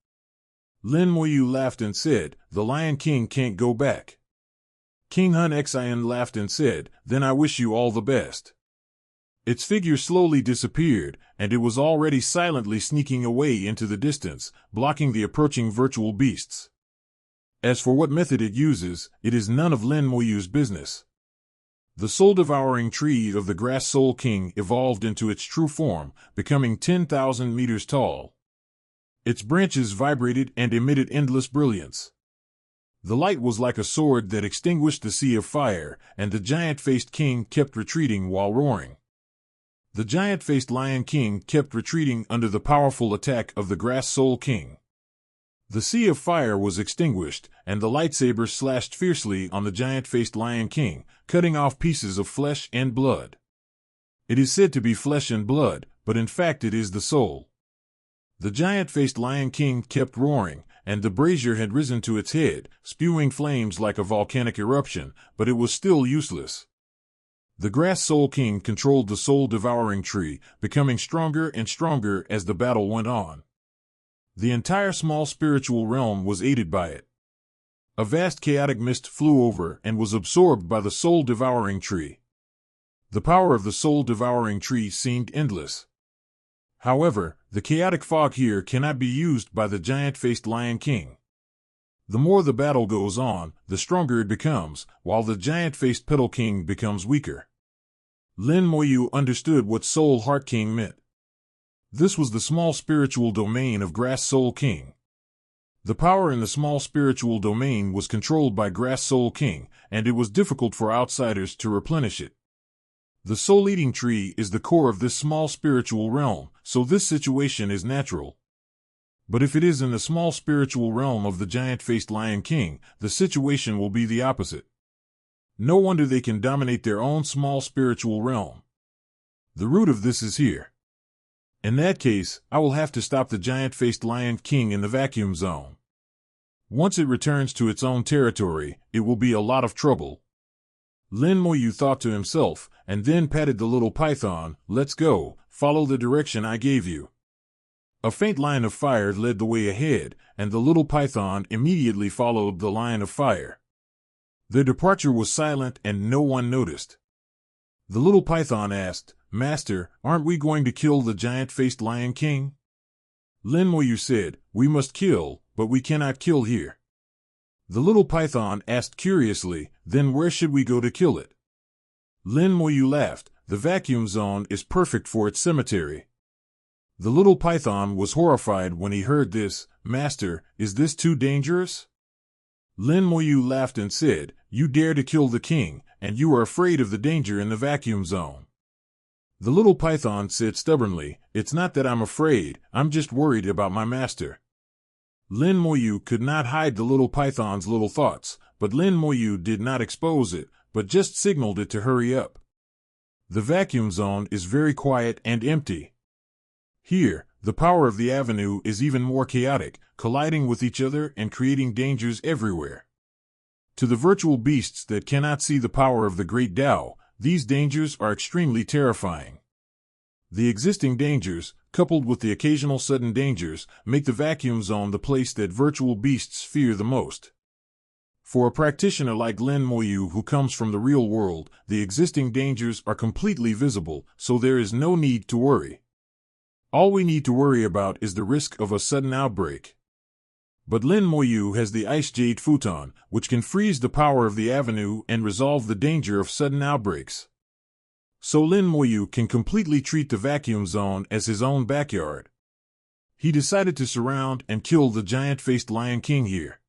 Lin Moyu laughed and said, "The Lion King can't go back." King Hun Xian laughed and said, "Then I wish you all the best." Its figure slowly disappeared, and it was already silently sneaking away into the distance, blocking the approaching virtual beasts. As for what method it uses, it is none of Lin Moyu's business. The soul-devouring tree of the Grass Soul King evolved into its true form, becoming 10,000 meters tall. Its branches vibrated and emitted endless brilliance. The light was like a sword that extinguished the sea of fire, and the giant-faced king kept retreating while roaring. The giant-faced Lion King kept retreating under the powerful attack of the Grass Soul King. The sea of fire was extinguished, and the lightsaber slashed fiercely on the giant-faced Lion King, cutting off pieces of flesh and blood. It is said to be flesh and blood, but in fact it is the soul. The giant-faced Lion King kept roaring, and the brazier had risen to its head, spewing flames like a volcanic eruption, but it was still useless. The Grass Soul King controlled the soul-devouring tree, becoming stronger and stronger as the battle went on. The entire small spiritual realm was aided by it. A vast chaotic mist flew over and was absorbed by the soul-devouring tree. The power of the soul-devouring tree seemed endless. However, the chaotic fog here cannot be used by the giant-faced Lion King. The more the battle goes on, the stronger it becomes, while the giant-faced Petal King becomes weaker. Lin Moyu understood what Soul Heart King meant. This was the small spiritual domain of Grass Soul King. The power in the small spiritual domain was controlled by Grass Soul King, and it was difficult for outsiders to replenish it. The soul-eating tree is the core of this small spiritual realm, so this situation is natural. But if it is in the small spiritual realm of the giant-faced Lion King, the situation will be the opposite. No wonder they can dominate their own small spiritual realm. The root of this is here. In that case, I will have to stop the giant-faced Lion King in the vacuum zone. Once it returns to its own territory, it will be a lot of trouble. Lin Moyu thought to himself, and then patted the little python. "Let's go, follow the direction I gave you." A faint line of fire led the way ahead, and the little python immediately followed the line of fire. Their departure was silent and no one noticed. The little python asked, "Master, aren't we going to kill the giant-faced Lion King?" Lin Moyu said, "We must kill, but we cannot kill here." The little python asked curiously, "Then where should we go to kill it?" Lin Moyu laughed, "The vacuum zone is perfect for its cemetery." The little python was horrified when he heard this. "Master, is this too dangerous?" Lin Moyu laughed and said, "You dare to kill the king, and you are afraid of the danger in the vacuum zone." The little python said stubbornly, "It's not that I'm afraid, I'm just worried about my master." Lin Moyu could not hide the little python's little thoughts, but Lin Moyu did not expose it, but just signaled it to hurry up. The vacuum zone is very quiet and empty. Here, the power of the avenue is even more chaotic, colliding with each other and creating dangers everywhere. To the virtual beasts that cannot see the power of the great Tao, these dangers are extremely terrifying. The existing dangers, coupled with the occasional sudden dangers, make the vacuum zone the place that virtual beasts fear the most. For a practitioner like Lin Moyu who comes from the real world, the existing dangers are completely visible, so there is no need to worry. All we need to worry about is the risk of a sudden outbreak. But Lin Moyu has the Ice Jade Futon, which can freeze the power of the avenue and resolve the danger of sudden outbreaks. So Lin Moyu can completely treat the vacuum zone as his own backyard. He decided to surround and kill the giant-faced Lion King here.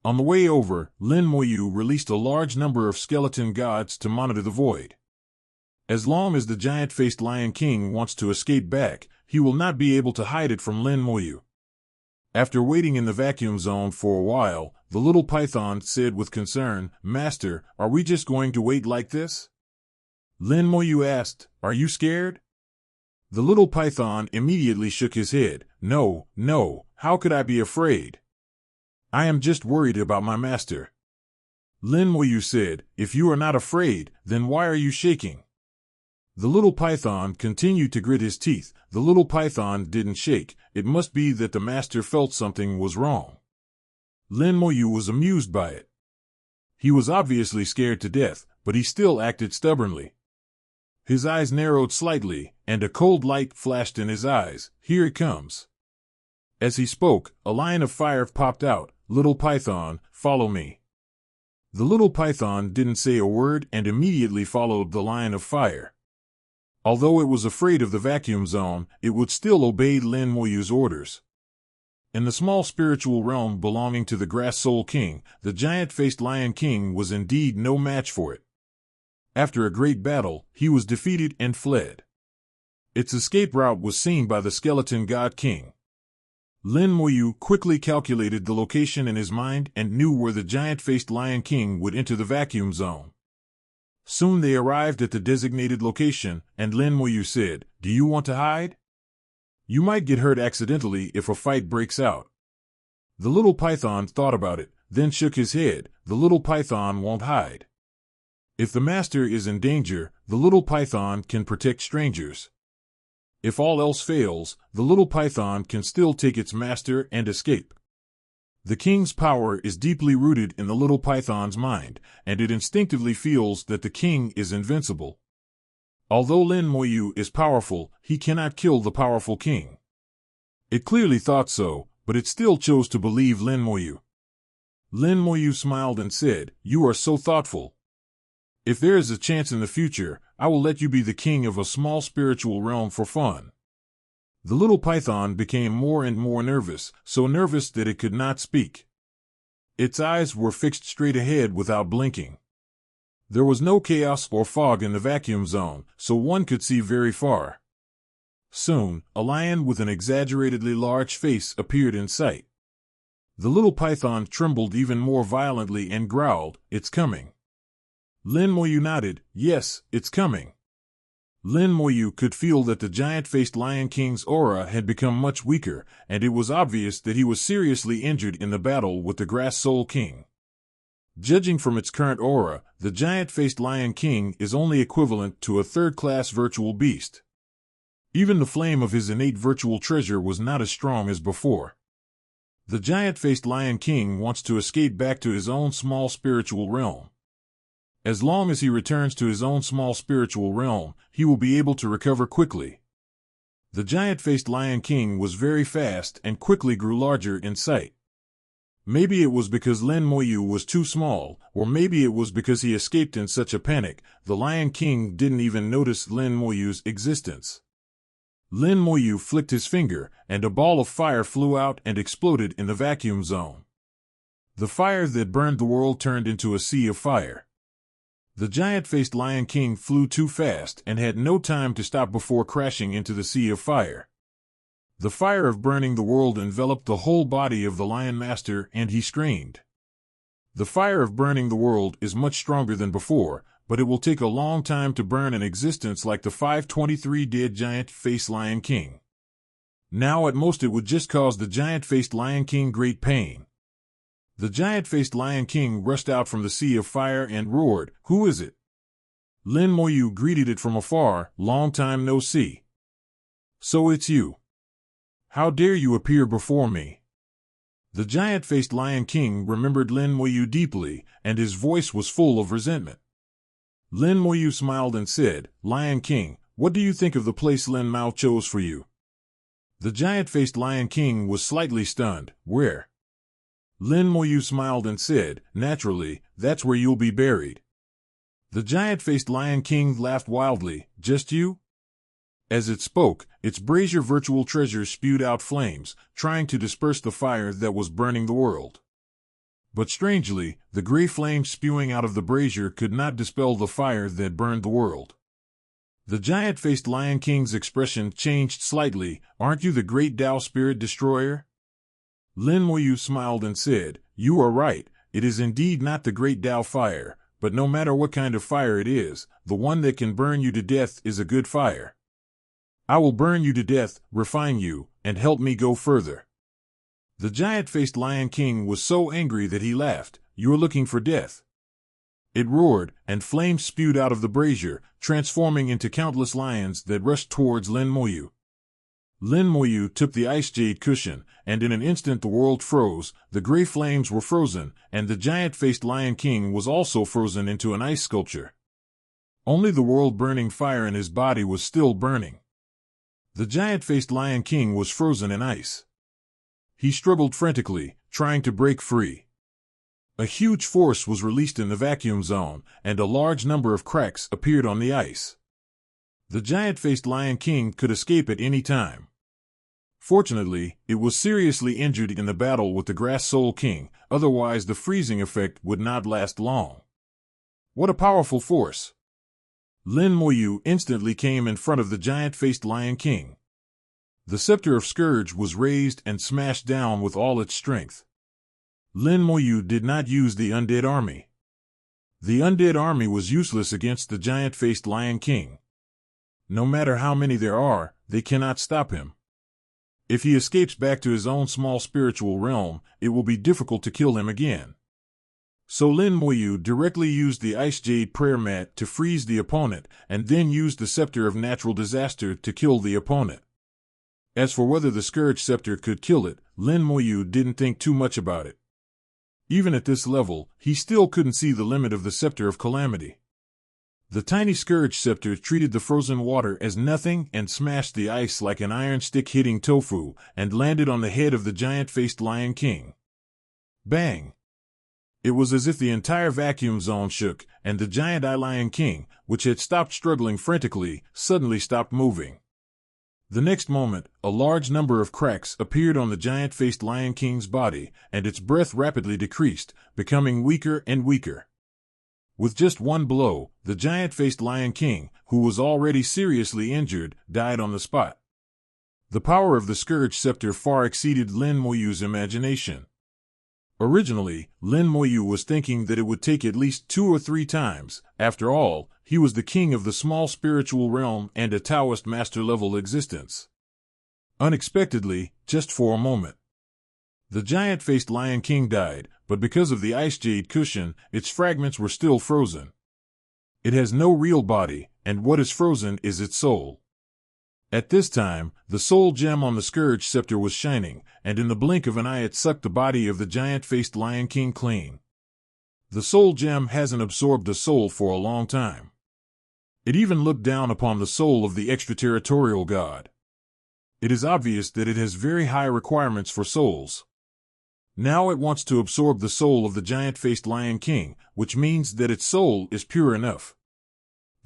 On the way over, Lin Moyu released a large number of skeleton gods to monitor the void. As long as the giant-faced Lion King wants to escape back, he will not be able to hide it from Lin Moyu. After waiting in the vacuum zone for a while, the little python said with concern, "Master, are we just going to wait like this?" Lin Moyu asked, "Are you scared?" The little python immediately shook his head. No, how could I be afraid? I am just worried about my master." Lin Moyu said, "If you are not afraid, then why are you shaking?" The little python continued to grit his teeth. The little python didn't shake. It must be that the master felt something was wrong. Lin Moyu was amused by it. He was obviously scared to death, but he still acted stubbornly. His eyes narrowed slightly, and a cold light flashed in his eyes. "Here it comes." As he spoke, a line of fire popped out. "Little python, follow me." The little python didn't say a word and immediately followed the line of fire. Although it was afraid of the vacuum zone, it would still obey Lin Moyu's orders. In the small spiritual realm belonging to the Grass Soul King, the giant-faced Lion King was indeed no match for it. After a great battle, he was defeated and fled. Its escape route was seen by the Skeleton God King. Lin Moyu quickly calculated the location in his mind and knew where the giant-faced Lion King would enter the vacuum zone. Soon they arrived at the designated location, and Lin Moyu said, "Do you want to hide? You might get hurt accidentally if a fight breaks out." The little python thought about it, then shook his head. The little python won't hide. If the master is in danger, the little python can protect strangers. If all else fails, the little python can still take its master and escape. The king's power is deeply rooted in the little python's mind, and it instinctively feels that the king is invincible. Although Lin Moyu is powerful, he cannot kill the powerful king. It clearly thought so, but it still chose to believe Lin Moyu. Lin Moyu smiled and said, "You are so thoughtful. If there is a chance in the future, I will let you be the king of a small spiritual realm for fun." The little python became more and more nervous, so nervous that it could not speak. Its eyes were fixed straight ahead without blinking. There was no chaos or fog in the vacuum zone, so one could see very far. Soon, a lion with an exaggeratedly large face appeared in sight. The little python trembled even more violently and growled, "It's coming." Lin Moyu nodded, "Yes, it's coming." Lin Moyu could feel that the giant-faced Lion King's aura had become much weaker, and it was obvious that he was seriously injured in the battle with the Grass Soul King. Judging from its current aura, the giant-faced Lion King is only equivalent to a third-class virtual beast. Even the flame of his innate virtual treasure was not as strong as before. The giant-faced Lion King wants to escape back to his own small spiritual realm. As long as he returns to his own small spiritual realm, he will be able to recover quickly. The giant-faced Lion King was very fast and quickly grew larger in sight. Maybe it was because Lin Moyu was too small, or maybe it was because he escaped in such a panic. The Lion King didn't even notice Lin Moyu's existence. Lin Moyu flicked his finger, and a ball of fire flew out and exploded in the vacuum zone. The fire that burned the world turned into a sea of fire. The giant-faced Lion King flew too fast and had no time to stop before crashing into the sea of fire. The fire of burning the world enveloped the whole body of the Lion Master, and he screamed. The fire of burning the world is much stronger than before, but it will take a long time to burn an existence like the 523 dead giant-faced Lion King. Now at most it would just cause the giant-faced Lion King great pain. The giant-faced Lion King rushed out from the sea of fire and roared, "Who is it?" Lin Moyu greeted it from afar, "Long time no see." "So it's you. How dare you appear before me?" The giant-faced Lion King remembered Lin Moyu deeply, and his voice was full of resentment. Lin Moyu smiled and said, "Lion King, what do you think of the place Lin Mao chose for you?" The giant-faced Lion King was slightly stunned. "Where?" Lin Moyu smiled and said, "Naturally, that's where you'll be buried." The giant-faced Lion King laughed wildly. "Just you?" As it spoke, its brazier virtual treasures spewed out flames, trying to disperse the fire that was burning the world. But strangely, the gray flames spewing out of the brazier could not dispel the fire that burned the world. The giant-faced Lion King's expression changed slightly. "Aren't you the great Tao Spirit Destroyer?" Lin Moyu smiled and said, "You are right, it is indeed not the great Tao fire, but no matter what kind of fire it is, the one that can burn you to death is a good fire. I will burn you to death, refine you, and help me go further." The giant-faced Lion King was so angry that he laughed. "You are looking for death." It roared, and flames spewed out of the brazier, transforming into countless lions that rushed towards Lin Moyu. Lin Moyu took the ice jade cushion, and in an instant the world froze, the gray flames were frozen, and the giant-faced Lion King was also frozen into an ice sculpture. Only the world-burning fire in his body was still burning. The giant-faced Lion King was frozen in ice. He struggled frantically, trying to break free. A huge force was released in the vacuum zone, and a large number of cracks appeared on the ice. The giant-faced Lion King could escape at any time. Fortunately, it was seriously injured in the battle with the Grass Soul King, otherwise the freezing effect would not last long. What a powerful force! Lin Moyu instantly came in front of the giant-faced Lion King. The scepter of Scourge was raised and smashed down with all its strength. Lin Moyu did not use the undead army. The undead army was useless against the giant-faced Lion King. No matter how many there are, they cannot stop him. If he escapes back to his own small spiritual realm, it will be difficult to kill him again. So Lin Moyu directly used the Ice Jade prayer mat to freeze the opponent, and then used the Scepter of Natural Disaster to kill the opponent. As for whether the Scourge Scepter could kill it, Lin Moyu didn't think too much about it. Even at this level, he still couldn't see the limit of the Scepter of Calamity. The tiny Scourge Scepter treated the frozen water as nothing and smashed the ice like an iron stick hitting tofu, and landed on the head of the giant-faced Lion King. Bang! It was as if the entire vacuum zone shook, and the giant Lion King, which had stopped struggling frantically, suddenly stopped moving. The next moment, a large number of cracks appeared on the giant-faced Lion King's body, and its breath rapidly decreased, becoming weaker and weaker. With just one blow, the giant-faced Lion King, who was already seriously injured, died on the spot. The power of the Scourge Scepter far exceeded Lin Moyu's imagination. Originally, Lin Moyu was thinking that it would take at least 2 or 3 times. After all, he was the king of the small spiritual realm and a Taoist master-level existence. Unexpectedly, just for a moment, the giant-faced Lion King died, but because of the Ice Jade cushion, its fragments were still frozen. It has no real body, and what is frozen is its soul. At this time, the soul gem on the Scourge Scepter was shining, and in the blink of an eye it sucked the body of the giant-faced Lion King clean. The soul gem hasn't absorbed a soul for a long time. It even looked down upon the soul of the extraterritorial god. It is obvious that it has very high requirements for souls. Now it wants to absorb the soul of the giant-faced Lion King, which means that its soul is pure enough.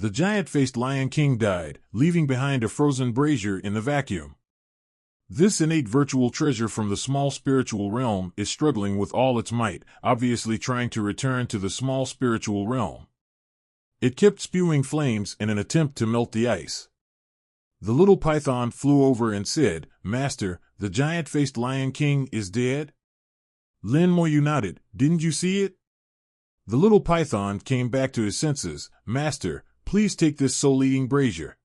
The giant-faced Lion King died, leaving behind a frozen brazier in the vacuum. This innate virtual treasure from the small spiritual realm is struggling with all its might, obviously trying to return to the small spiritual realm. It kept spewing flames in an attempt to melt the ice. The little python flew over and said, "Master, the giant-faced Lion King is dead?" Lin Moyu nodded. "Didn't you see it?" The little python came back to his senses. "Master, please take this soul-eating brazier.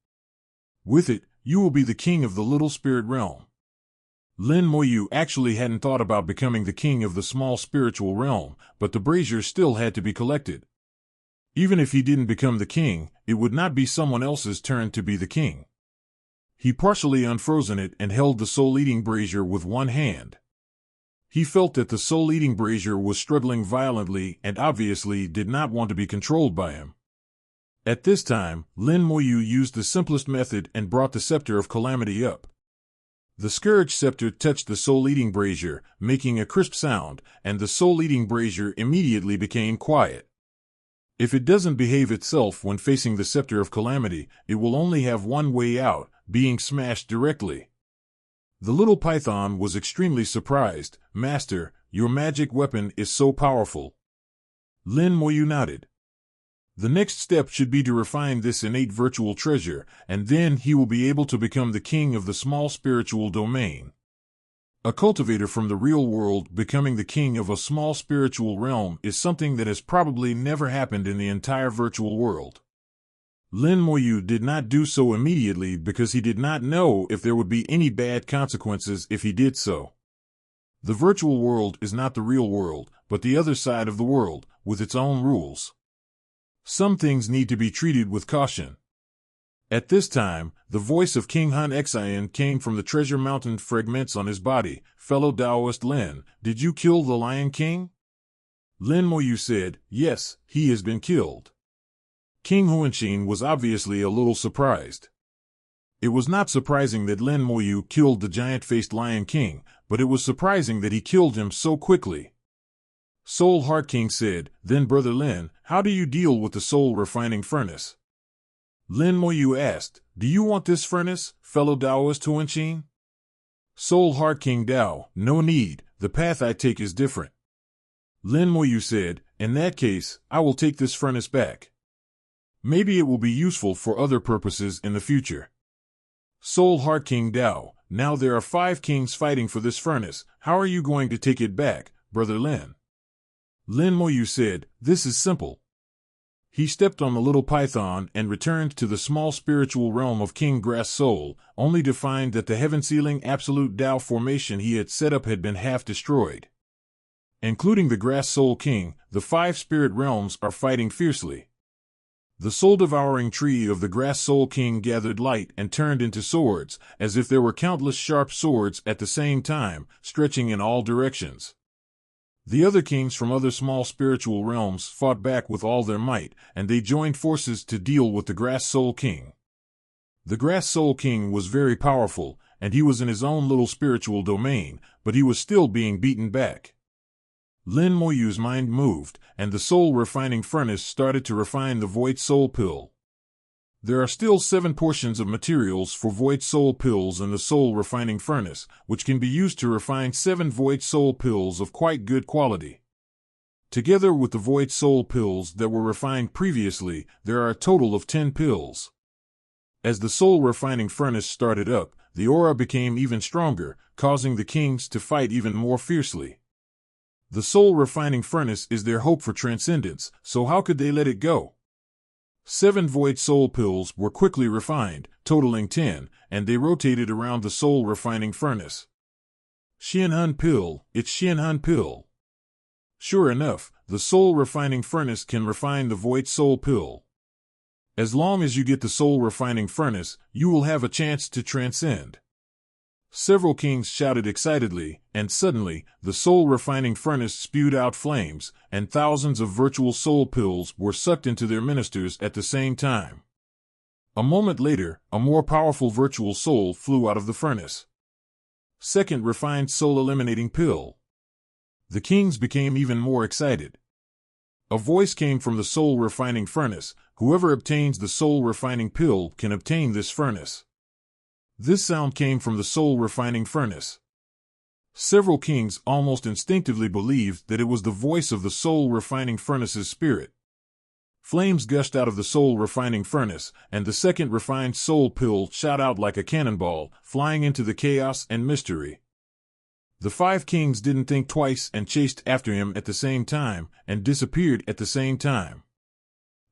With it, you will be the king of the little spirit realm." Lin Moyu actually hadn't thought about becoming the king of the small spiritual realm, but the brazier still had to be collected. Even if he didn't become the king, it would not be someone else's turn to be the king. He partially unfrozen it and held the soul-eating brazier with one hand. He felt that the soul-eating brazier was struggling violently and obviously did not want to be controlled by him. At this time, Lin Moyu used the simplest method and brought the scepter of calamity up. The scourge scepter touched the soul-eating brazier, making a crisp sound, and the soul-eating brazier immediately became quiet. If it doesn't behave itself when facing the scepter of calamity, it will only have one way out, being smashed directly. The little python was extremely surprised. "Master, your magic weapon is so powerful." Lin Moyu nodded. The next step should be to refine this innate virtual treasure, and then he will be able to become the king of the small spiritual domain. A cultivator from the real world becoming the king of a small spiritual realm is something that has probably never happened in the entire virtual world. Lin Moyu did not do so immediately because he did not know if there would be any bad consequences if he did so. The virtual world is not the real world, but the other side of the world, with its own rules. Some things need to be treated with caution. At this time, the voice of King Han Xian came from the treasure mountain fragments on his body. "Fellow Taoist Lin, did you kill the Lion King?" Lin Moyu said, "Yes, he has been killed." King Huanxin was obviously a little surprised. It was not surprising that Lin Moyu killed the giant-faced Lion King, but it was surprising that he killed him so quickly. Soul Heart King said, "Then Brother Lin, how do you deal with the soul refining furnace?" Lin Moyu asked, "Do you want this furnace, fellow Taoist Huanxin?" Soul Heart King Dao, "No need, the path I take is different." Lin Moyu said, "In that case, I will take this furnace back. Maybe it will be useful for other purposes in the future." Soul Heart King Dao, "Now there are 5 kings fighting for this furnace. How are you going to take it back, Brother Lin?" Lin Moyu said, "This is simple." He stepped on the little python and returned to the small spiritual realm of King Grass Soul, only to find that the heaven-sealing absolute Tao formation he had set up had been half destroyed. Including the Grass Soul King, the 5 spirit realms are fighting fiercely. The soul-devouring tree of the Grass Soul King gathered light and turned into swords, as if there were countless sharp swords at the same time, stretching in all directions. The other kings from other small spiritual realms fought back with all their might, and they joined forces to deal with the Grass Soul King. The Grass Soul King was very powerful, and he was in his own little spiritual domain, but he was still being beaten back. Lin Moyu's mind moved, and the soul refining furnace started to refine the Void Soul Pill. There are still 7 portions of materials for Void Soul Pills in the soul refining furnace, which can be used to refine 7 Void Soul Pills of quite good quality. Together with the Void Soul Pills that were refined previously, there are a total of 10 pills. As the soul refining furnace started up, the aura became even stronger, causing the kings to fight even more fiercely. The soul refining furnace is their hope for transcendence, so how could they let it go? 7 Void Soul Pills were quickly refined, totaling 10, and they rotated around the soul refining furnace. Xianhun Pill, it's Xianhun Pill. Sure enough, the soul refining furnace can refine the Void Soul Pill. As long as you get the soul refining furnace, you will have a chance to transcend. Several kings shouted excitedly, and suddenly, the soul-refining furnace spewed out flames, and thousands of virtual soul pills were sucked into their ministers at the same time. A moment later, a more powerful virtual soul flew out of the furnace. Second refined soul-eliminating pill. The kings became even more excited. A voice came from the soul refining furnace. Whoever obtains the soul refining pill can obtain this furnace. This sound came from the soul refining furnace. Several kings almost instinctively believed that it was the voice of the soul refining furnace's spirit. Flames gushed out of the soul refining furnace, and the second refined soul pill shot out like a cannonball, flying into the chaos and mystery. The 5 kings didn't think twice and chased after him at the same time, and disappeared at the same time.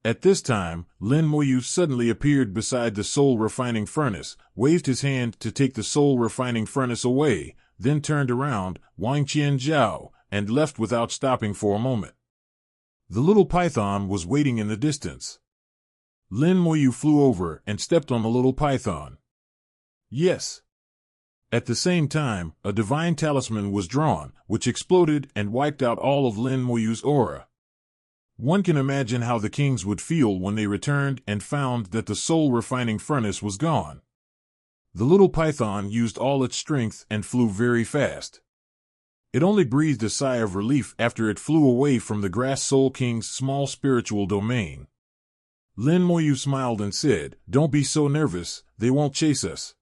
At this time, Lin Moyu suddenly appeared beside the soul refining furnace, waved his hand to take the soul refining furnace away, then turned around, Wang Qian Zhao, and left without stopping for a moment. The little python was waiting in the distance. Lin Moyu flew over and stepped on the little python. Yes. At the same time, a divine talisman was drawn, which exploded and wiped out all of Lin Moyu's aura. One can imagine how the kings would feel when they returned and found that the soul refining furnace was gone. The little python used all its strength and flew very fast. It only breathed a sigh of relief after it flew away from the Grass Soul King's small spiritual domain. Lin Moyu smiled and said, "Don't be so nervous, they won't chase us."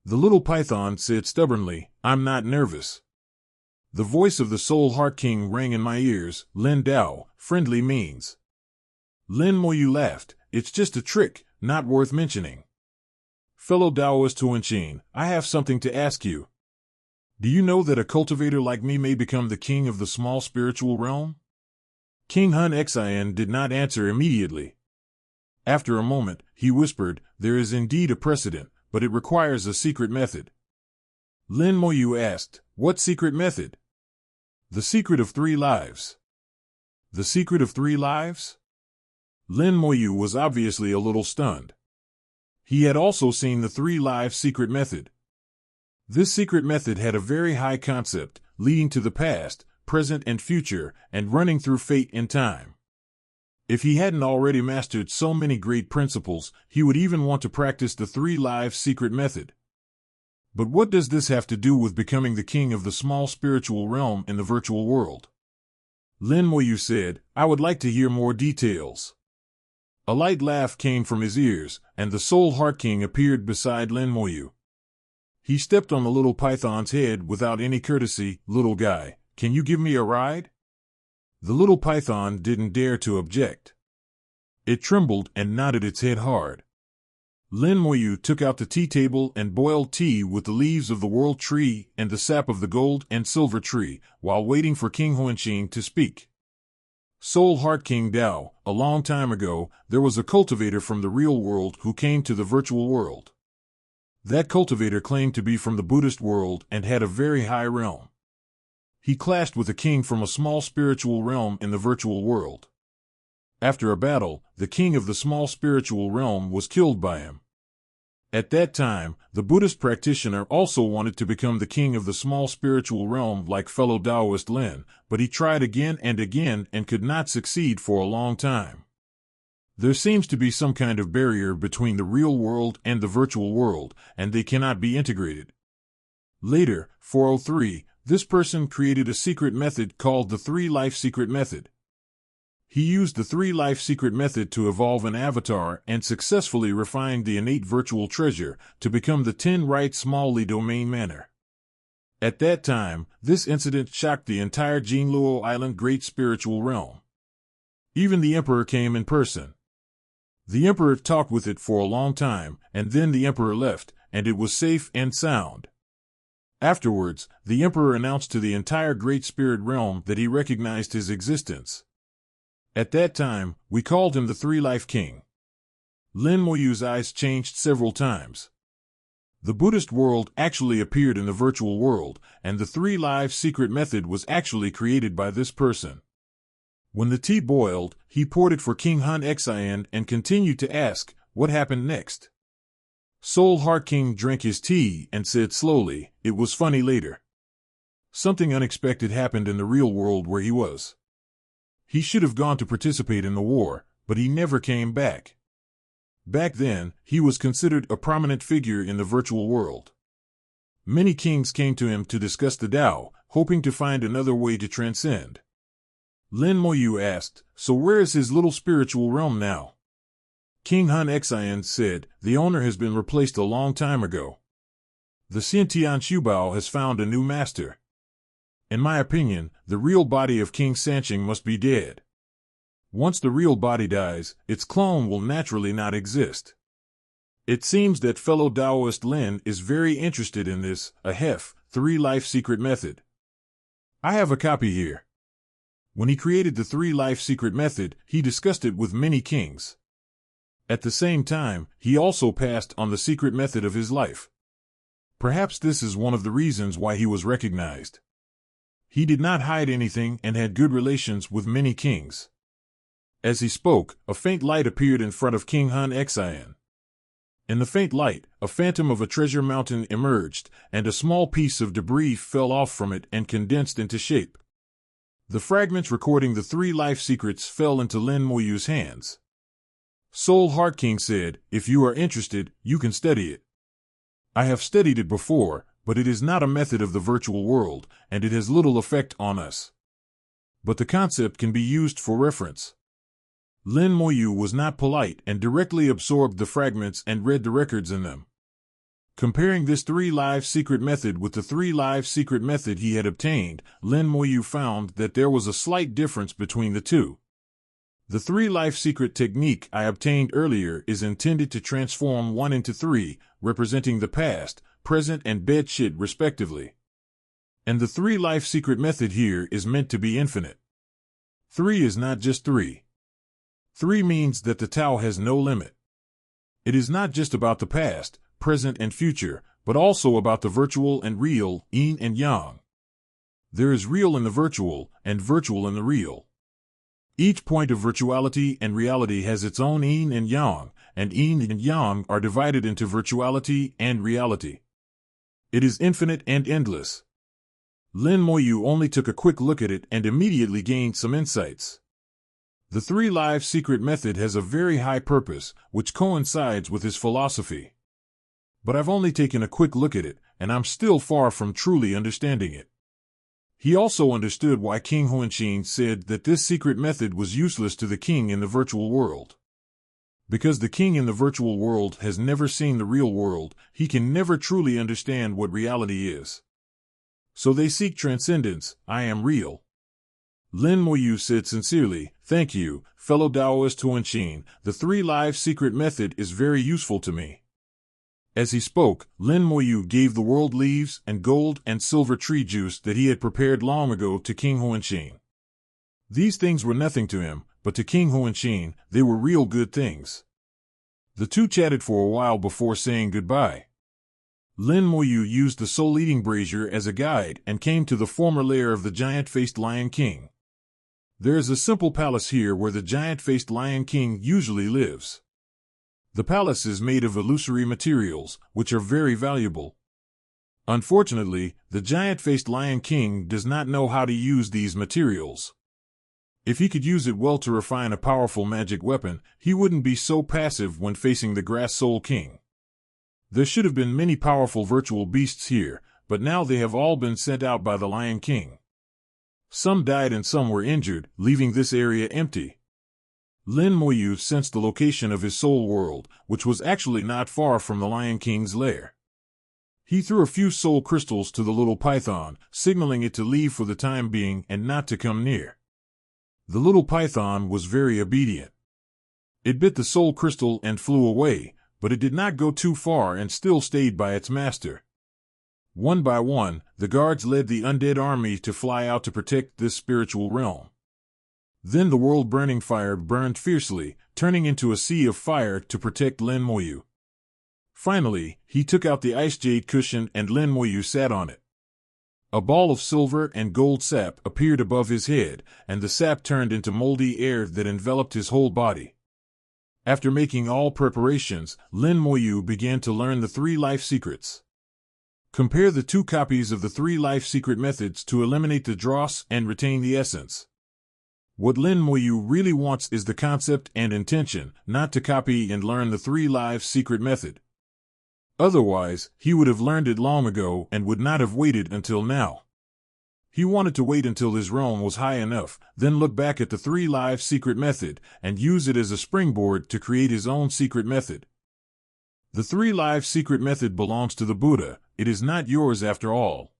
The little python said stubbornly, "I'm not nervous." The voice of the Soul Heart King rang in my ears, "Lin Dao, friendly means." Lin Moyu laughed, "It's just a trick, not worth mentioning." Fellow Taoist Huanqin, I have something to ask you. Do you know that a cultivator like me may become the king of the small spiritual realm? King Hun Xian did not answer immediately. After a moment, he whispered, "There is indeed a precedent, but it requires a secret method." Lin Moyu asked, "What secret method?" "The secret of 3 lives." "The secret of 3 lives?" Lin Moyu was obviously a little stunned. He had also seen the 3 lives secret method. This secret method had a very high concept, leading to the past, present and future, and running through fate and time. If he hadn't already mastered so many great principles, he would even want to practice the 3 lives secret method. But what does this have to do with becoming the king of the small spiritual realm in the virtual world? Lin Moyu said, "I would like to hear more details." A light laugh came from his ears, and the Soul Heart King appeared beside Lin Moyu. He stepped on the little python's head without any courtesy. "Little guy, can you give me a ride?" The little python didn't dare to object. It trembled and nodded its head hard. Lin Moyu took out the tea table and boiled tea with the leaves of the world tree and the sap of the gold and silver tree, while waiting for King Huanqin to speak. Soul Heart King Dao, a long time ago, there was a cultivator from the real world who came to the virtual world. That cultivator claimed to be from the Buddhist world and had a very high realm. He clashed with a king from a small spiritual realm in the virtual world. After a battle, the king of the small spiritual realm was killed by him. At that time, the Buddhist practitioner also wanted to become the king of the small spiritual realm like fellow Taoist Lin, but he tried again and could not succeed for a long time. There seems to be some kind of barrier between the real world and the virtual world, and they cannot be integrated. Later, 403, this person created a secret method called the 3 life secret method. He used the 3 life secret method to evolve an avatar and successfully refined the innate virtual treasure to become the 10 right small Li domain manner. At that time, this incident shocked the entire Jinluo Island great spiritual realm. Even the emperor came in person. The emperor talked with it for a long time, and then the emperor left, and it was safe and sound. Afterwards, the emperor announced to the entire great spirit realm that he recognized his existence. At that time, we called him the 3 life king. Lin Moyu's eyes changed several times. The Buddhist world actually appeared in the virtual world, and the 3 lives secret method was actually created by this person. When the tea boiled, he poured it for King Hun Xian and continued to ask, "What happened next?" Soul Heart King drank his tea and said slowly, "It was funny later. Something unexpected happened in the real world where he was. He should have gone to participate in the war, but he never came back. Back then, he was considered a prominent figure in the virtual world. Many kings came to him to discuss the Tao, hoping to find another way to transcend." Lin Moyu asked, So where is his little spiritual realm now? King Hun Xian said, the owner has been replaced a long time ago. The Xintian Shubao has found a new master. In my opinion, the real body of King Sanqing must be dead. Once the real body dies, its clone will naturally not exist. It seems that fellow Taoist Lin is very interested in this, three life secret method. I have a copy here. When he created the three life secret method, he discussed it with many kings. At the same time, he also passed on the secret method of his life. Perhaps this is one of the reasons why he was recognized. He did not hide anything and had good relations with many kings. As he spoke, a faint light appeared in front of King Hun Xian. In the faint light, a phantom of a treasure mountain emerged, and a small piece of debris fell off from it and condensed into shape. The fragments recording the three life secrets fell into Lin Moyu's hands. Soul Heart King said, if you are interested, you can study it. I have studied it before, but it is not a method of the virtual world, and it has little effect on us. But the concept can be used for reference. Lin Moyu was not polite and directly absorbed the fragments and read the records in them. Comparing this three life secret method with the three life secret method he had obtained, Lin Moyu found that there was a slight difference between the two. The three life secret technique I obtained earlier is intended to transform one into three, representing the past, present, and bed shit respectively. And the three life secret method here is meant to be infinite. Three is not just three. Three means that the Tao has no limit. It is not just about the past, present, and future, but also about the virtual and real, yin and yang. There is real in the virtual, and virtual in the real. Each point of virtuality and reality has its own yin and yang are divided into virtuality and reality. It is infinite and endless. Lin Moyu only took a quick look at it and immediately gained some insights. The three life secret method has a very high purpose, which coincides with his philosophy. But I've only taken a quick look at it, and I'm still far from truly understanding it. He also understood why King Huanqin said that this secret method was useless to the king in the virtual world. Because the king in the virtual world has never seen the real world, he can never truly understand what reality is. So they seek transcendence. I am real. Lin Moyu said sincerely, thank you, fellow Taoist Huanqin, the three life secret method is very useful to me. As he spoke, Lin Moyu gave the world leaves and gold and silver tree juice that he had prepared long ago to King Huanqin. These things were nothing to him, but to King Huanqin, they were real good things. The two chatted for a while before saying goodbye. Lin Moyu used the soul-eating brazier as a guide and came to the former lair of the giant-faced Lion King. There is a simple palace here where the giant-faced Lion King usually lives. The palace is made of illusory materials, which are very valuable. Unfortunately, the giant-faced Lion King does not know how to use these materials. If he could use it well to refine a powerful magic weapon, he wouldn't be so passive when facing the Grass Soul King. There should have been many powerful virtual beasts here, but now they have all been sent out by the Lion King. Some died and some were injured, leaving this area empty. Lin Moyu sensed the location of his soul world, which was actually not far from the Lion King's lair. He threw a few soul crystals to the little python, signaling it to leave for the time being and not to come near. The little python was very obedient. It bit the soul crystal and flew away, but it did not go too far and still stayed by its master. One by one, the guards led the undead army to fly out to protect this spiritual realm. Then the world-burning fire burned fiercely, turning into a sea of fire to protect Lin Moyu. Finally, he took out the ice jade cushion and Lin Moyu sat on it. A ball of silver and gold sap appeared above his head, and the sap turned into moldy air that enveloped his whole body. After making all preparations, Lin Moyu began to learn the three life secrets. Compare the two copies of the three life secret methods to eliminate the dross and retain the essence. What Lin Moyu really wants is the concept and intention, not to copy and learn the three life secret method. Otherwise, he would have learned it long ago and would not have waited until now. He wanted to wait until his realm was high enough, then look back at the 3 lives secret method, and use it as a springboard to create his own secret method. The 3 lives secret method belongs to the Buddha. It is not yours after all.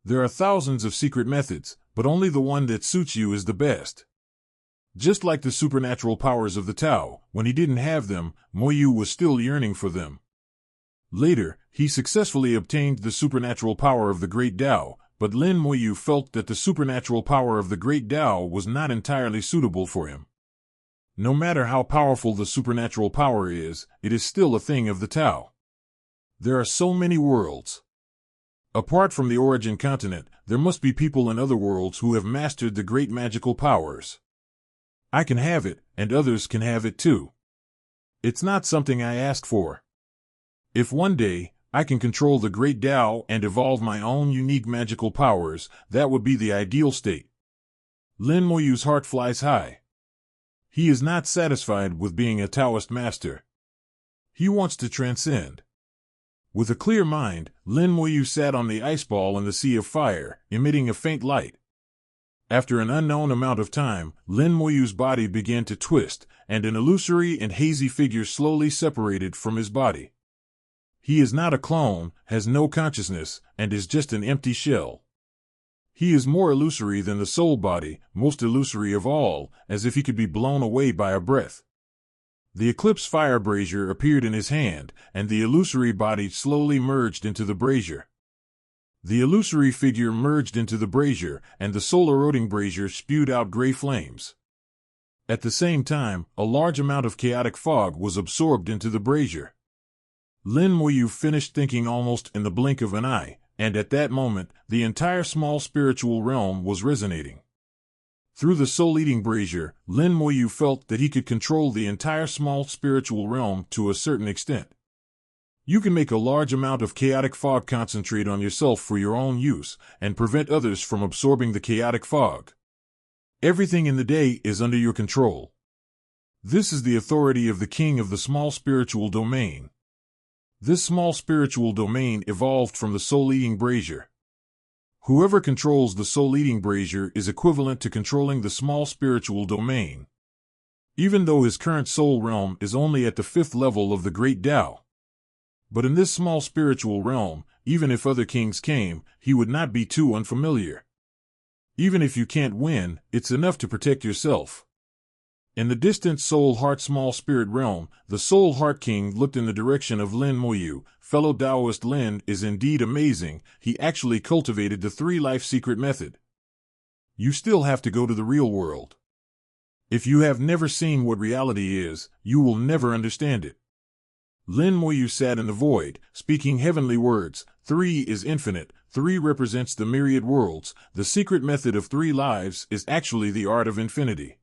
There are thousands of secret methods, but only the one that suits you is the best. Just like the supernatural powers of the Tao, when he didn't have them, Moyu was still yearning for them. Later, he successfully obtained the supernatural power of the Great Tao, but Lin Moyu felt that the supernatural power of the Great Tao was not entirely suitable for him. No matter how powerful the supernatural power is, it is still a thing of the Tao. There are so many worlds. Apart from the origin continent, there must be people in other worlds who have mastered the great magical powers. I can have it, and others can have it too. It's not something I ask for. If one day, I can control the Great Tao and evolve my own unique magical powers, that would be the ideal state. Lin Moyu's heart flies high. He is not satisfied with being a Taoist master. He wants to transcend. With a clear mind, Lin Moyu sat on the ice ball in the sea of fire, emitting a faint light. After an unknown amount of time, Lin Moyu's body began to twist, and an illusory and hazy figure slowly separated from his body. He is not a clone, has no consciousness, and is just an empty shell. He is more illusory than the soul body, most illusory of all, as if he could be blown away by a breath. The eclipse fire brazier appeared in his hand, and the illusory body slowly merged into the brazier. The illusory figure merged into the brazier, and the soul-eroding brazier spewed out gray flames. At the same time, a large amount of chaotic fog was absorbed into the brazier. Lin Moyu finished thinking almost in the blink of an eye, and at that moment, the entire small spiritual realm was resonating. Through the soul-eating brazier, Lin Moyu felt that he could control the entire small spiritual realm to a certain extent. You can make a large amount of chaotic fog concentrate on yourself for your own use, and prevent others from absorbing the chaotic fog. Everything in the day is under your control. This is the authority of the king of the small spiritual domain. This small spiritual domain evolved from the soul-eating brazier. Whoever controls the soul-eating brazier is equivalent to controlling the small spiritual domain. Even though his current soul realm is only at the 5th level of the Great Tao. But in this small spiritual realm, even if other kings came, he would not be too unfamiliar. Even if you can't win, it's enough to protect yourself. In the distant Soul Heart Small Spirit realm, the Soul Heart King looked in the direction of Lin Moyu. Fellow Taoist Lin is indeed amazing. He actually cultivated the 3 life secret method. You still have to go to the real world. If you have never seen what reality is, you will never understand it. Lin Moyu sat in the void, speaking heavenly words. 3 is infinite. 3 represents the myriad worlds. The secret method of 3 lives is actually the art of infinity.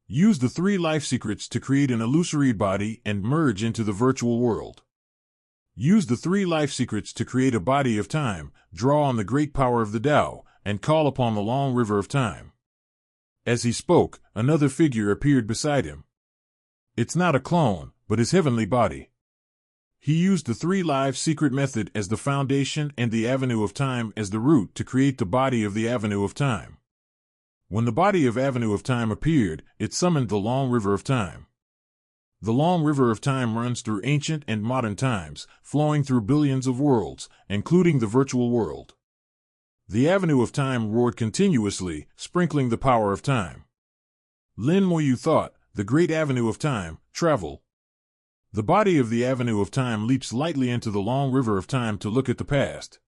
Use the 3 life secrets to create an illusory body and merge into the virtual world. Use the 3 life secrets to create a body of time, draw on the great power of the Tao, and call upon the long river of time. As he spoke, another figure appeared beside him. It's not a clone, but his heavenly body. He used the 3 live secret method as the foundation and the avenue of time as the root to create the body of the avenue of time. When the body of Avenue of Time appeared, it summoned the long river of time. The long river of time runs through ancient and modern times, flowing through billions of worlds, including the virtual world. The avenue of time roared continuously, sprinkling the power of time. Lin Moyu thought, the great avenue of time, travel. The body of the avenue of time leaps lightly into the long river of time to look at the past.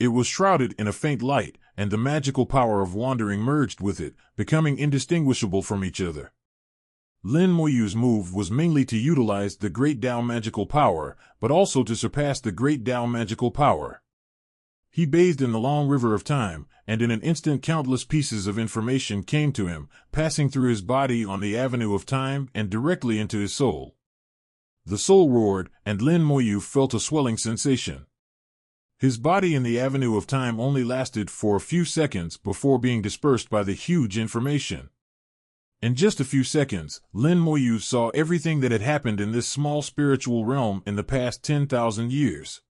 It was shrouded in a faint light, and the magical power of wandering merged with it, becoming indistinguishable from each other. Lin Moyu's move was mainly to utilize the Great Tao magical power, but also to surpass the Great Tao magical power. He bathed in the long river of time, and in an instant countless pieces of information came to him, passing through his body on the avenue of time and directly into his soul. The soul roared, and Lin Moyu felt a swelling sensation. His body in the avenue of time only lasted for a few seconds before being dispersed by the huge information. In just a few seconds, Lin Moyu saw everything that had happened in this small spiritual realm in the past 10,000 years.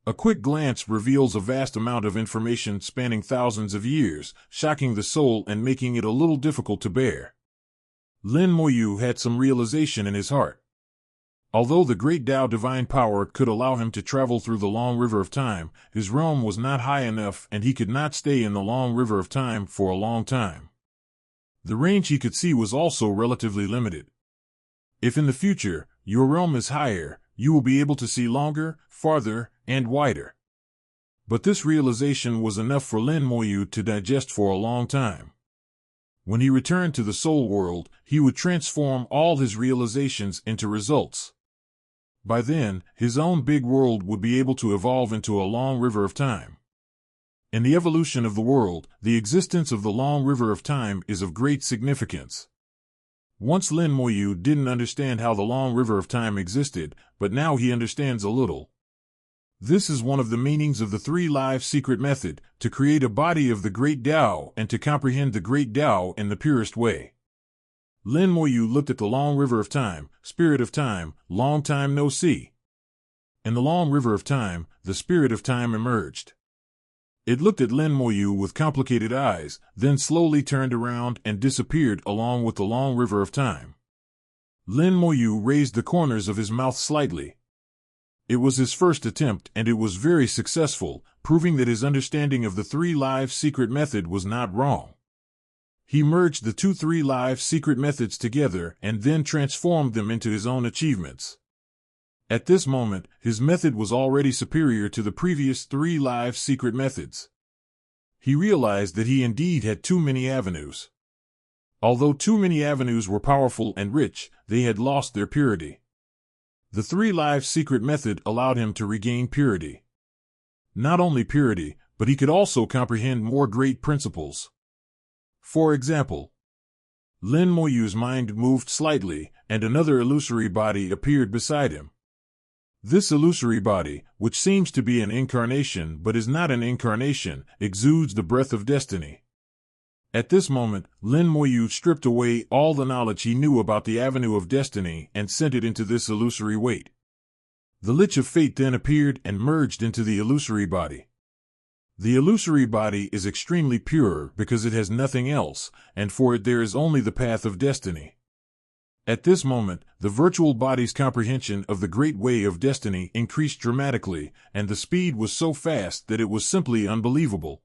A quick glance reveals a vast amount of information spanning thousands of years, shocking the soul and making it a little difficult to bear. Lin Moyu had some realization in his heart. Although the great Tao divine power could allow him to travel through the long river of time, his realm was not high enough and he could not stay in the long river of time for a long time. The range he could see was also relatively limited. If in the future, your realm is higher, you will be able to see longer, farther, and wider. But this realization was enough for Lin Moyu to digest for a long time. When he returned to the soul world, he would transform all his realizations into results. By then, his own big world would be able to evolve into a long river of time. In the evolution of the world, the existence of the long river of time is of great significance. Once Lin Moyu didn't understand how the long river of time existed, but now he understands a little. This is one of the meanings of the 3 Lives Secret Method, to create a body of the Great Tao and to comprehend the Great Tao in the purest way. Lin Moyu looked at the long river of time, spirit of time, long time no see. In the long river of time, the spirit of time emerged. It looked at Lin Moyu with complicated eyes, then slowly turned around and disappeared along with the long river of time. Lin Moyu raised the corners of his mouth slightly. It was his first attempt and it was very successful, proving that his understanding of the 3 Lives Secret Method was not wrong. He merged the 3 Lives Secret Methods together and then transformed them into his own achievements. At this moment, his method was already superior to the previous 3 Lives Secret Methods. He realized that he indeed had too many avenues. Although too many avenues were powerful and rich, they had lost their purity. The 3 Lives Secret Method allowed him to regain purity. Not only purity, but he could also comprehend more great principles. For example, Lin Moyu's mind moved slightly, and another illusory body appeared beside him. This illusory body, which seems to be an incarnation but is not an incarnation, exudes the breath of destiny. At this moment, Lin Moyu stripped away all the knowledge he knew about the avenue of destiny and sent it into this illusory weight. The Lich of Fate then appeared and merged into the illusory body. The illusory body is extremely pure because it has nothing else, and for it there is only the path of destiny. At this moment, the virtual body's comprehension of the great way of destiny increased dramatically, and the speed was so fast that it was simply unbelievable.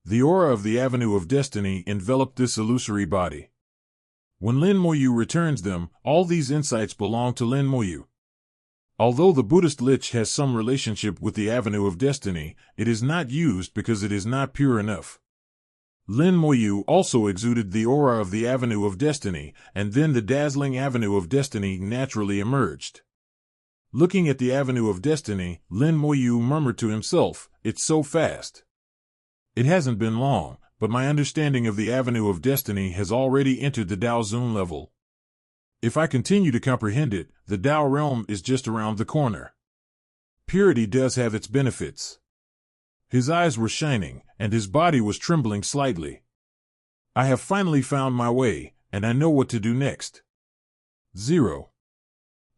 The aura of the avenue of destiny enveloped this illusory body. When Lin Moyu returns them, all these insights belong to Lin Moyu. Although the Buddhist Lich has some relationship with the avenue of destiny, it is not used because it is not pure enough. Lin Moyu also exuded the aura of the avenue of destiny, and then the dazzling avenue of destiny naturally emerged. Looking at the avenue of destiny, Lin Moyu murmured to himself, "It's so fast. It hasn't been long, but my understanding of the avenue of destiny has already entered the Dao Zone level. If I continue to comprehend it, the Dao realm is just around the corner." Purity does have its benefits. His eyes were shining, and his body was trembling slightly. "I have finally found my way, and I know what to do next." 0.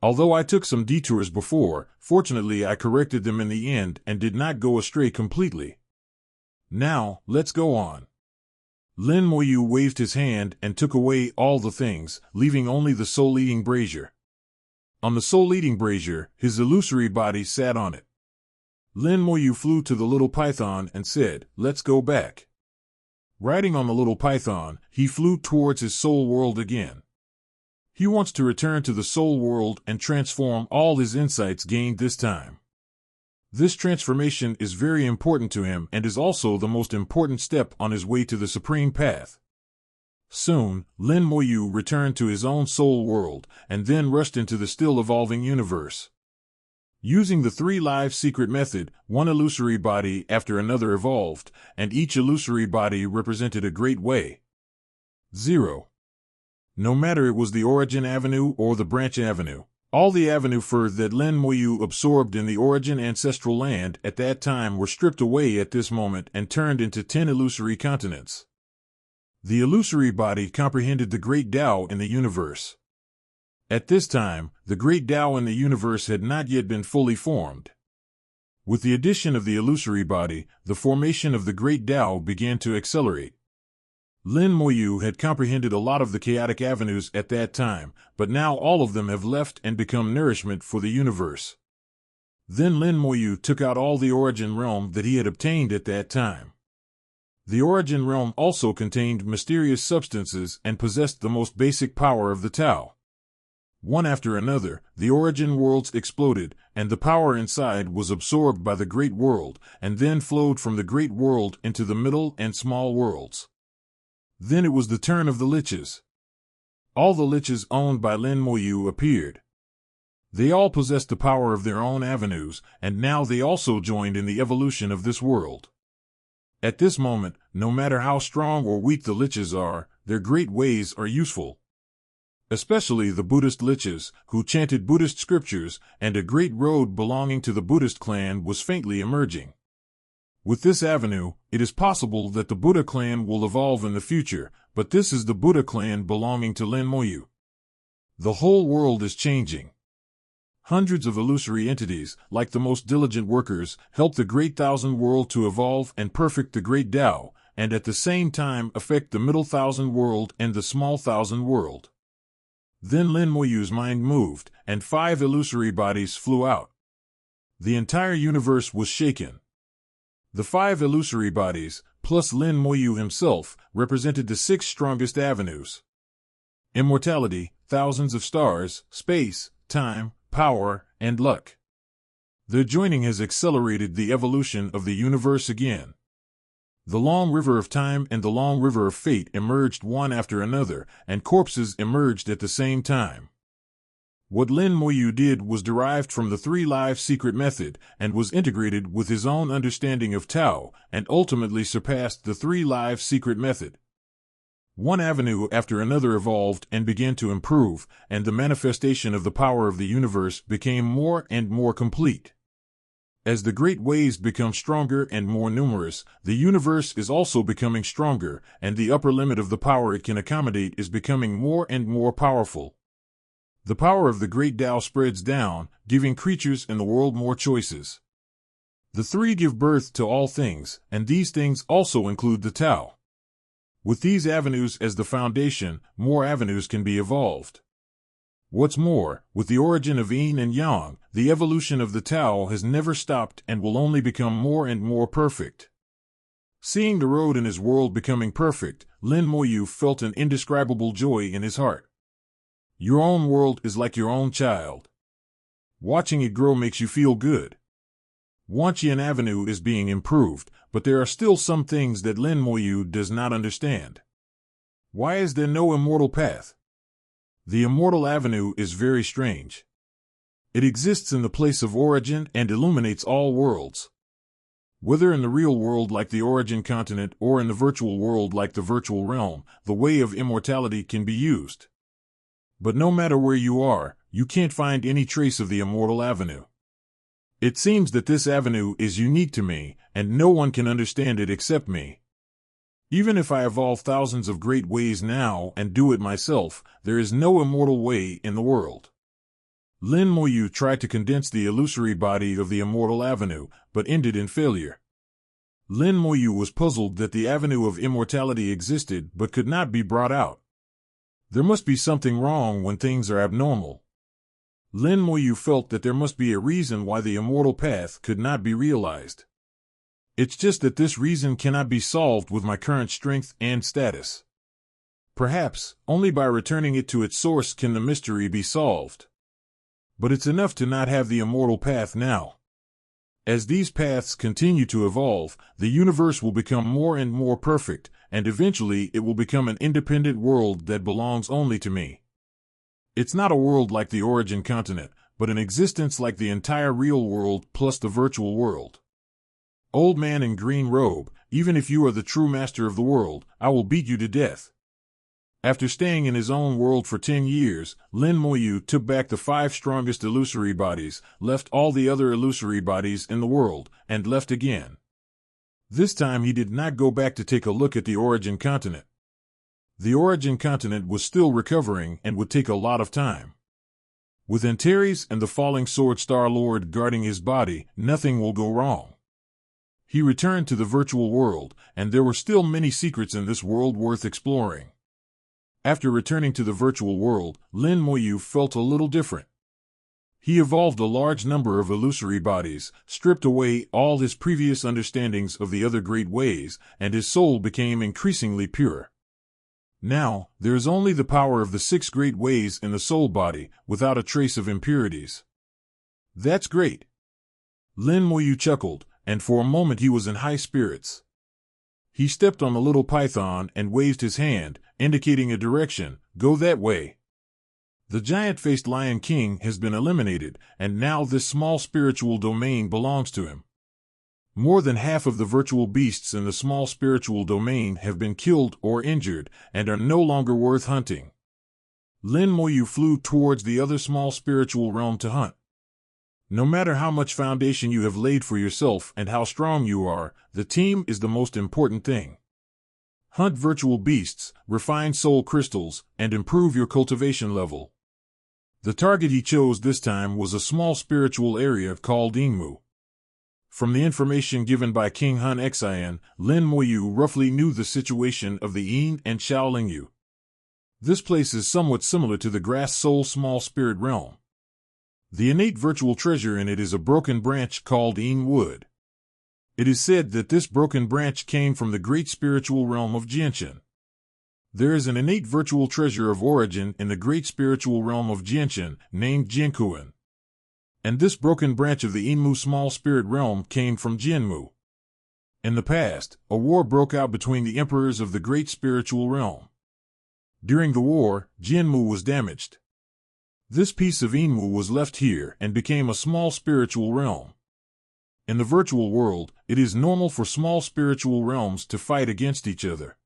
Although I took some detours before, fortunately I corrected them in the end and did not go astray completely. Now, let's go on. Lin Moyu waved his hand and took away all the things, leaving only the soul-eating brazier. On the soul-eating brazier, his illusory body sat on it. Lin Moyu flew to the little python and said, "Let's go back." Riding on the little python, he flew towards his soul world again. He wants to return to the soul world and transform all his insights gained this time. This transformation is very important to him and is also the most important step on his way to the supreme path. Soon, Lin Moyu returned to his own soul world and then rushed into the still evolving universe. Using the 3 Lives Secret Method, one illusory body after another evolved, and each illusory body represented a great way. 0. No matter it was the origin avenue or the branch avenue, all the avenue fur that Lin Moyu absorbed in the origin ancestral land at that time were stripped away at this moment and turned into 10 illusory continents. The illusory body comprehended the great Tao in the universe. At this time, the great Tao in the universe had not yet been fully formed. With the addition of the illusory body, the formation of the great Tao began to accelerate. Lin Moyu had comprehended a lot of the chaotic avenues at that time, but now all of them have left and become nourishment for the universe. Then Lin Moyu took out all the origin realm that he had obtained at that time. The origin realm also contained mysterious substances and possessed the most basic power of the Tao. One after another, the origin worlds exploded, and the power inside was absorbed by the Great World, and then flowed from the Great World into the middle and small worlds. Then it was the turn of the liches. All the liches owned by Lin Moyu appeared. They all possessed the power of their own avenues, and now they also joined in the evolution of this world. At this moment, no matter how strong or weak the liches are, their great ways are useful. Especially the Buddhist liches, who chanted Buddhist scriptures, and a great road belonging to the Buddhist clan was faintly emerging. With this avenue, it is possible that the Buddha clan will evolve in the future, but this is the Buddha clan belonging to Lin Moyu. The whole world is changing. Hundreds of illusory entities, like the most diligent workers, help the Great Thousand World to evolve and perfect the Great Tao, and at the same time affect the Middle Thousand World and the Small Thousand World. Then Lin Moyu's mind moved, and 5 illusory bodies flew out. The entire universe was shaken. The 5 illusory bodies, plus Lin Moyu himself, represented the 6 strongest avenues: immortality, thousands of stars, space, time, power, and luck. Their joining has accelerated the evolution of the universe again. The long river of time and the long river of fate emerged one after another, and corpses emerged at the same time. What Lin Moyu did was derived from the 3 Live Secret method, and was integrated with his own understanding of Tao, and ultimately surpassed the 3 Live Secret method. One avenue after another evolved and began to improve, and the manifestation of the power of the universe became more and more complete. As the great ways become stronger and more numerous, the universe is also becoming stronger, and the upper limit of the power it can accommodate is becoming more and more powerful. The power of the great Tao spreads down, giving creatures in the world more choices. The 3 give birth to all things, and these things also include the Tao. With these avenues as the foundation, more avenues can be evolved. What's more, with the origin of yin and yang, the evolution of the Tao has never stopped and will only become more and more perfect. Seeing the road in his world becoming perfect, Lin Moyu felt an indescribable joy in his heart. Your own world is like your own child. Watching it grow makes you feel good. Wanqian Avenue is being improved, but there are still some things that Lin Moyu does not understand. Why is there no immortal path? The immortal avenue is very strange. It exists in the place of origin and illuminates all worlds. Whether in the real world like the origin continent or in the virtual world like the virtual realm, the way of immortality can be used. But no matter where you are, you can't find any trace of the immortal avenue. It seems that this avenue is unique to me, and no one can understand it except me. Even if I evolve thousands of great ways now and do it myself, there is no immortal way in the world. Lin Moyu tried to condense the illusory body of the immortal avenue, but ended in failure. Lin Moyu was puzzled that the avenue of immortality existed but could not be brought out. There must be something wrong when things are abnormal. Lin Moyu felt that there must be a reason why the immortal path could not be realized. It's just that this reason cannot be solved with my current strength and status. Perhaps, only by returning it to its source can the mystery be solved. But it's enough to not have the immortal path now. As these paths continue to evolve, the universe will become more and more perfect, and eventually it will become an independent world that belongs only to me. It's not a world like the origin continent, but an existence like the entire real world plus the virtual world. Old man in green robe, even if you are the true master of the world, I will beat you to death. After staying in his own world for 10 years, Lin Moyu took back the 5 strongest illusory bodies, left all the other illusory bodies in the world, and left again. This time he did not go back to take a look at the origin continent. The origin continent was still recovering and would take a lot of time. With Antares and the falling sword Star-Lord guarding his body, nothing will go wrong. He returned to the virtual world, and there were still many secrets in this world worth exploring. After returning to the virtual world, Lin Moyu felt a little different. He evolved a large number of illusory bodies, stripped away all his previous understandings of the other great ways, and his soul became increasingly pure. Now, there is only the power of the 6 great ways in the soul body, without a trace of impurities. That's great. Lin Moyu chuckled, and for a moment he was in high spirits. He stepped on the little python and waved his hand, indicating a direction. Go that way. The giant-faced Lion King has been eliminated, and now this small spiritual domain belongs to him. More than half of the virtual beasts in the small spiritual domain have been killed or injured, and are no longer worth hunting. Lin Moyu flew towards the other small spiritual realm to hunt. No matter how much foundation you have laid for yourself and how strong you are, the team is the most important thing. Hunt virtual beasts, refine soul crystals, and improve your cultivation level. The target he chose this time was a small spiritual area called Ingmu. From the information given by King Hun Xian, Lin Moyu roughly knew the situation of the Yin and Xiaolingyu. This place is somewhat similar to the Grass Soul Small Spirit Realm. The innate virtual treasure in it is a broken branch called Yin Wood. It is said that this broken branch came from the great spiritual realm of Jianshan. There is an innate virtual treasure of origin in the great spiritual realm of Jianshan, named Jiankuan. And this broken branch of the Inmu small spirit realm came from Jianmu. In the past, a war broke out between the emperors of the great spiritual realm. During the war, Jianmu was damaged. This piece of Inmu was left here and became a small spiritual realm. In the virtual world, it is normal for small spiritual realms to fight against each other.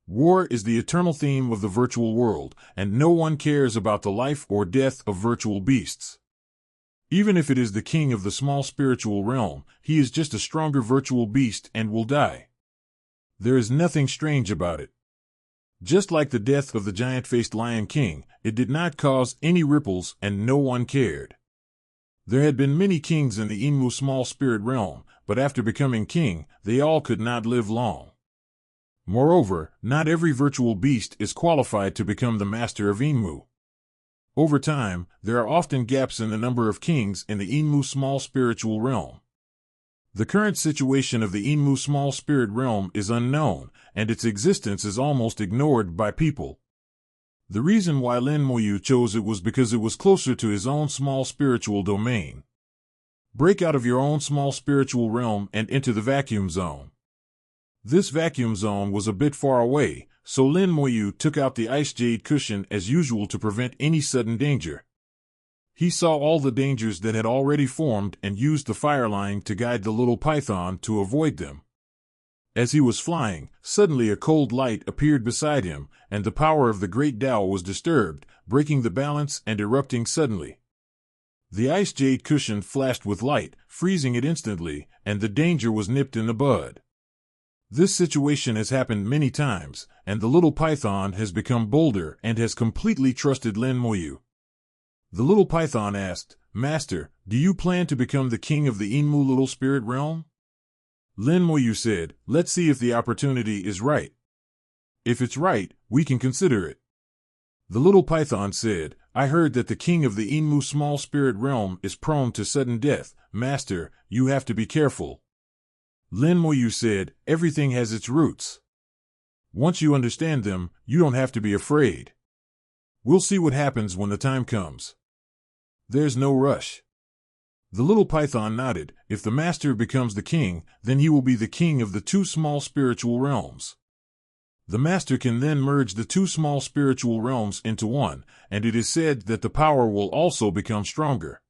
War is the eternal theme of the virtual world, and no one cares about the life or death of virtual beasts. Even if it is the king of the small spiritual realm, he is just a stronger virtual beast and will die. There is nothing strange about it. Just like the death of the giant-faced Lion King, it did not cause any ripples and no one cared. There had been many kings in the Inmu small spirit realm, but after becoming king, they all could not live long. Moreover, not every virtual beast is qualified to become the master of Inmu. Over time, there are often gaps in the number of kings in the Inmu small spiritual realm. The current situation of the Inmu small spirit realm is unknown, and its existence is almost ignored by people. The reason why Lin Moyu chose it was because it was closer to his own small spiritual domain. Break out of your own small spiritual realm and enter the vacuum zone. This vacuum zone was a bit far away, so Lin Moyu took out the ice jade cushion as usual to prevent any sudden danger. He saw all the dangers that had already formed and used the fire line to guide the little python to avoid them. As he was flying, suddenly a cold light appeared beside him, and the power of the great Tao was disturbed, breaking the balance and erupting suddenly. The ice jade cushion flashed with light, freezing it instantly, and the danger was nipped in the bud. This situation has happened many times, and the little python has become bolder and has completely trusted Lin Moyu. The little python asked, "Master, do you plan to become the king of the Inmu little spirit realm?" Lin Moyu said, "Let's see if the opportunity is right. If it's right, we can consider it." The little python said, "I heard that the king of the Inmu small spirit realm is prone to sudden death. Master, you have to be careful." Lin Moyu said, "Everything has its roots. Once you understand them, you don't have to be afraid. We'll see what happens when the time comes. There's no rush." The little python nodded. If the master becomes the king, then he will be the king of the 2 small spiritual realms. The master can then merge the 2 small spiritual realms into one, and it is said that the power will also become stronger.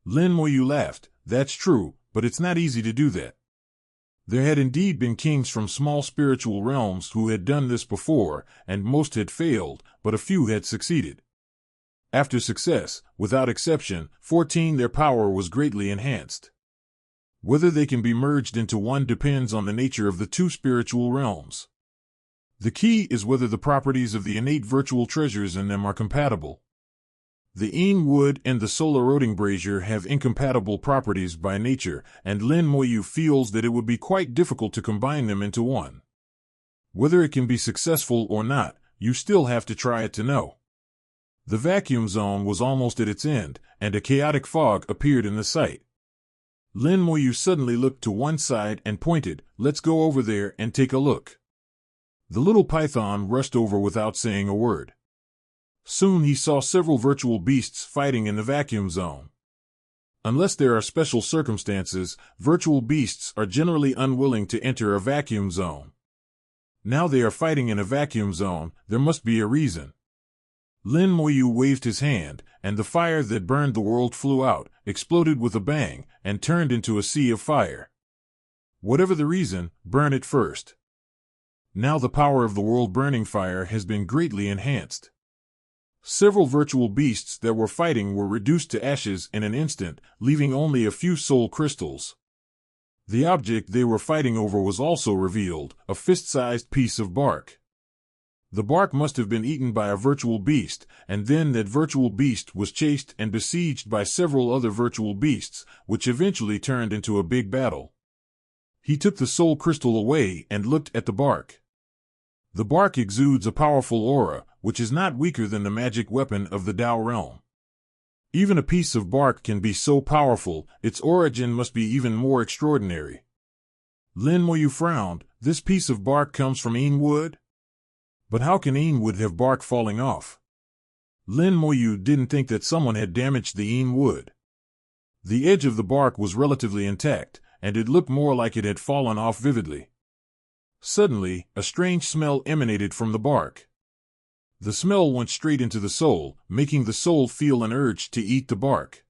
Lin Moyu laughed. "That's true, but it's not easy to do that." There had indeed been kings from small spiritual realms who had done this before, and most had failed, but a few had succeeded. After success, without exception, 14 their power was greatly enhanced. Whether they can be merged into one depends on the nature of the 2 spiritual realms. The key is whether the properties of the innate virtual treasures in them are compatible. The een wood and the soul-eroding brazier have incompatible properties by nature, and Lin Moyu feels that it would be quite difficult to combine them into one. Whether it can be successful or not, you still have to try it to know. The vacuum zone was almost at its end, and a chaotic fog appeared in the sight. Lin Moyu suddenly looked to one side and pointed, "Let's go over there and take a look." The little python rushed over without saying a word. Soon he saw several virtual beasts fighting in the vacuum zone. Unless there are special circumstances, virtual beasts are generally unwilling to enter a vacuum zone. Now they are fighting in a vacuum zone, there must be a reason. Lin Moyu waved his hand, and the fire that burned the world flew out, exploded with a bang, and turned into a sea of fire. Whatever the reason, burn it first. Now the power of the world-burning fire has been greatly enhanced. Several virtual beasts that were fighting were reduced to ashes in an instant, leaving only a few soul crystals. The object they were fighting over was also revealed, a fist-sized piece of bark. The bark must have been eaten by a virtual beast, and then that virtual beast was chased and besieged by several other virtual beasts, which eventually turned into a big battle. He took the soul crystal away and looked at the bark. The bark exudes a powerful aura, which is not weaker than the magic weapon of the Tao realm. Even a piece of bark can be so powerful, its origin must be even more extraordinary. Lin Moyu frowned. This piece of bark comes from een wood? But how can een wood have bark falling off? Lin Moyu didn't think that someone had damaged the een wood. The edge of the bark was relatively intact, and it looked more like it had fallen off vividly. Suddenly, a strange smell emanated from the bark. The smell went straight into the soul, making the soul feel an urge to eat the bark.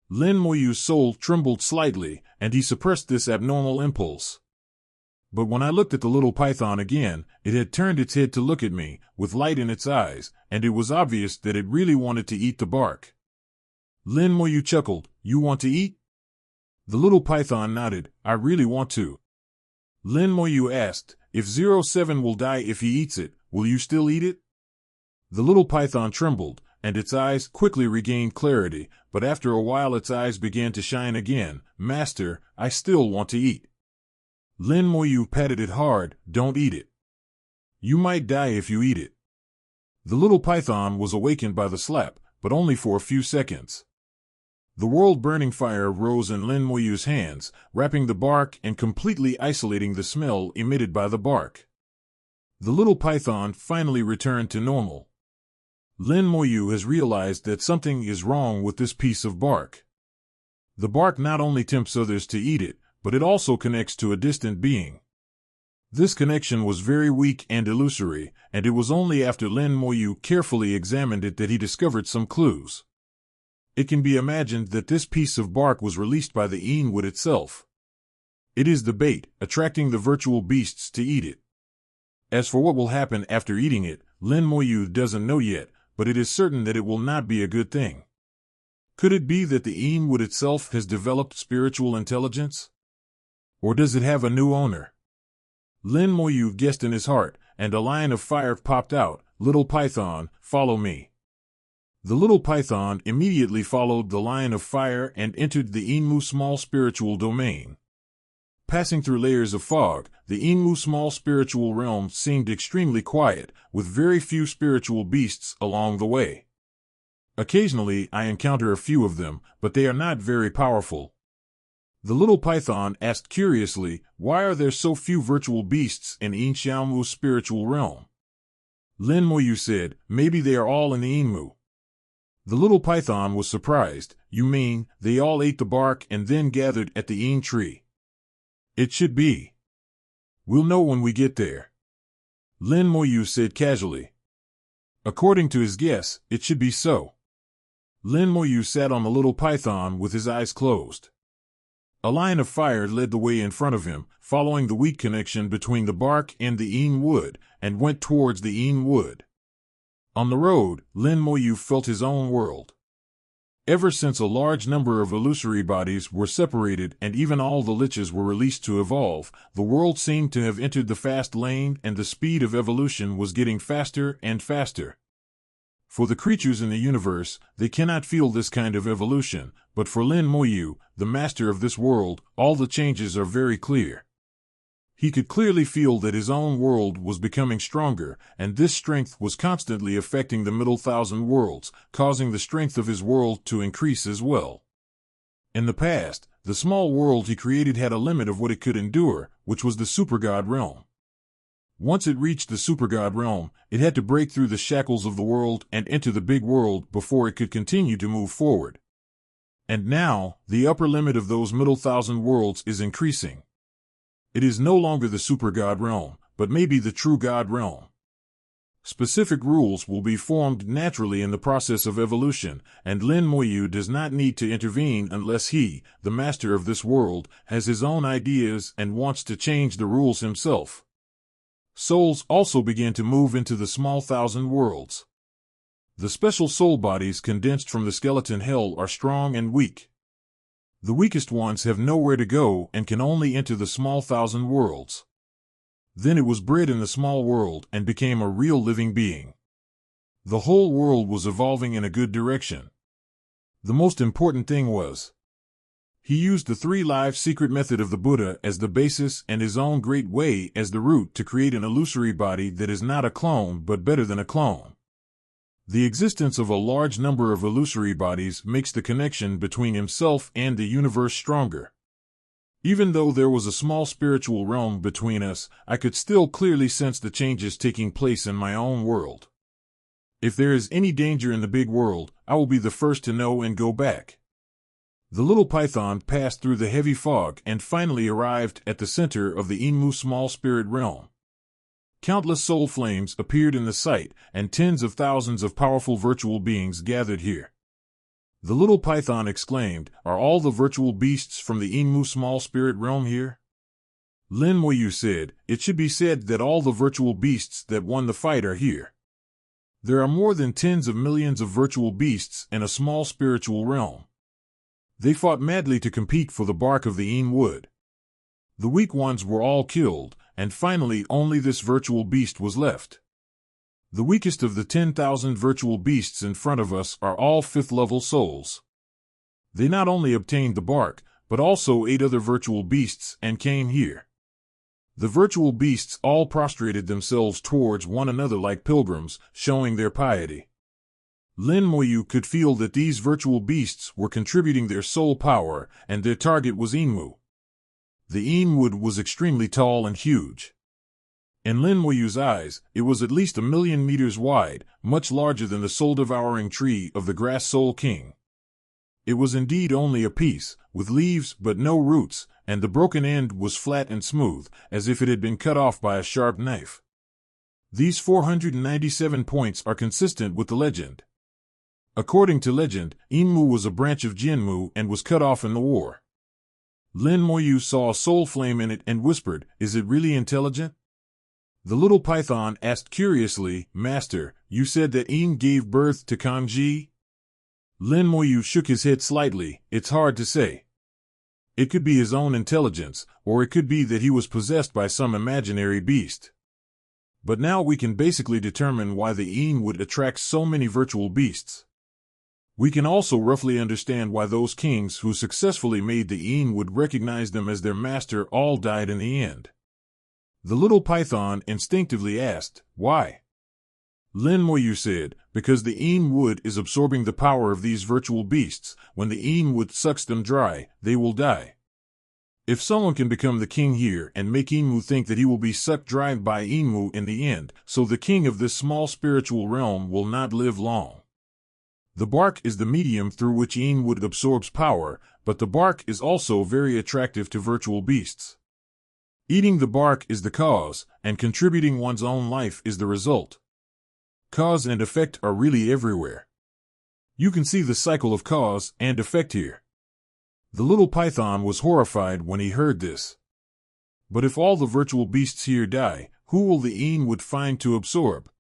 Lin Moyu's soul trembled slightly, and he suppressed this abnormal impulse. But when I looked at the little python again, it had turned its head to look at me, with light in its eyes, and it was obvious that it really wanted to eat the bark. Lin Moyu chuckled. "You want to eat?" The little python nodded. "I really want to." Lin Moyu asked, "If 07 will die if he eats it, will you still eat it?" The little python trembled, and its eyes quickly regained clarity, but after a while its eyes began to shine again. "Master, I still want to eat." Lin Moyu patted it hard. "Don't eat it. You might die if you eat it." The little python was awakened by the slap, but only for a few seconds. The world-burning fire rose in Lin Moyu's hands, wrapping the bark and completely isolating the smell emitted by the bark. The little python finally returned to normal. Lin Moyu has realized that something is wrong with this piece of bark. The bark not only tempts others to eat it, but it also connects to a distant being. This connection was very weak and illusory, and it was only after Lin Moyu carefully examined it that he discovered some clues. It can be imagined that this piece of bark was released by the een wood itself. It is the bait, attracting the virtual beasts to eat it. As for what will happen after eating it, Lin Moyu doesn't know yet, but it is certain that it will not be a good thing. Could it be that the een wood itself has developed spiritual intelligence? Or does it have a new owner? Lin Moyu guessed in his heart, and a line of fire popped out. "Little python, follow me." The little python immediately followed the line of fire and entered the Enmu small spiritual domain. Passing through layers of fog, the Enmu small spiritual realm seemed extremely quiet, with very few spiritual beasts along the way. Occasionally I encounter a few of them, but they are not very powerful. The little python asked curiously, "Why are there so few virtual beasts in Enmu's spiritual realm?" Lin Moyu said, "Maybe they are all in the Enmu." The little python was surprised. "You mean, they all ate the bark and then gathered at the een tree?" "It should be. We'll know when we get there," Lin Moyu said casually. According to his guess, it should be so. Lin Moyu sat on the little python with his eyes closed. A line of fire led the way in front of him, following the weak connection between the bark and the een wood, and went towards the een wood. On the road, Lin Moyu felt his own world. Ever since a large number of illusory bodies were separated and even all the liches were released to evolve, the world seemed to have entered the fast lane and the speed of evolution was getting faster and faster. For the creatures in the universe, they cannot feel this kind of evolution, but for Lin Moyu, the master of this world, all the changes are very clear. He could clearly feel that his own world was becoming stronger, and this strength was constantly affecting the middle 1,000 worlds, causing the strength of his world to increase as well. In the past, the small world he created had a limit of what it could endure, which was the supergod realm. Once it reached the supergod realm, it had to break through the shackles of the world and enter the big world before it could continue to move forward. And now, the upper limit of those middle 1,000 worlds is increasing. It is no longer the supergod realm, but maybe the true god realm. Specific rules will be formed naturally in the process of evolution, and Lin Moyu does not need to intervene unless he, the master of this world, has his own ideas and wants to change the rules himself. Souls also begin to move into the small 1,000 worlds. The special soul bodies condensed from the skeleton hell are strong and weak. The weakest ones have nowhere to go and can only enter the small 1,000 worlds. Then it was bred in the small world and became a real living being. The whole world was evolving in a good direction. The most important thing was, he used the 3 live secret method of the Buddha as the basis and his own great way as the root to create an illusory body that is not a clone but better than a clone. The existence of a large number of illusory bodies makes the connection between himself and the universe stronger. Even though there was a small spiritual realm between us, I could still clearly sense the changes taking place in my own world. If there is any danger in the big world, I will be the first to know and go back. The little python passed through the heavy fog and finally arrived at the center of the Enmu small spirit realm. Countless soul flames appeared in the sight, and tens of thousands of powerful virtual beings gathered here. The little python exclaimed, "Are all the virtual beasts from the Enmu small spirit realm here?" Lin Moyu said, "It should be said that all the virtual beasts that won the fight are here. There are more than tens of millions of virtual beasts in a small spiritual realm. They fought madly to compete for the bark of the Een wood. The weak ones were all killed, and finally only this virtual beast was left. The weakest of the 10,000 virtual beasts in front of us are all 5th-level souls. They not only obtained the bark, but also 8 other virtual beasts and came here. The virtual beasts all prostrated themselves towards one another like pilgrims, showing their piety. Lin Moyu could feel that these virtual beasts were contributing their soul power, and their target was Enmu. The Een wood was extremely tall and huge. In Lin Moyu's eyes, it was at least 1,000,000 meters wide, much larger than the soul-devouring tree of the Grass Soul King. It was indeed only a piece, with leaves but no roots, and the broken end was flat and smooth, as if it had been cut off by a sharp knife. These 497 points are consistent with the legend. According to legend, Enmu was a branch of Jinmu and was cut off in the war. Lin Moyu saw a soul flame in it and whispered, "Is it really intelligent?" The little python asked curiously, "Master, you said that Een gave birth to Kanji?" Lin Moyu shook his head slightly. "It's hard to say. It could be his own intelligence, or it could be that he was possessed by some imaginary beast. But now we can basically determine why the Een would attract so many virtual beasts. We can also roughly understand why those kings who successfully made the Een would recognize them as their master all died in the end." The little python instinctively asked, "Why?" Lin Moyu said, "Because the Een wood is absorbing the power of these virtual beasts. When the Een wood sucks them dry, they will die. If someone can become the king here and make Enmu think that he will be sucked dry by Enmu in the end, so the king of this small spiritual realm will not live long. The bark is the medium through which Een wood absorbs power, but the bark is also very attractive to virtual beasts. Eating the bark is the cause, and contributing one's own life is the result. Cause and effect are really everywhere. You can see the cycle of cause and effect here." The little python was horrified when he heard this. "But if all the virtual beasts here die, who will the Een would find to absorb?"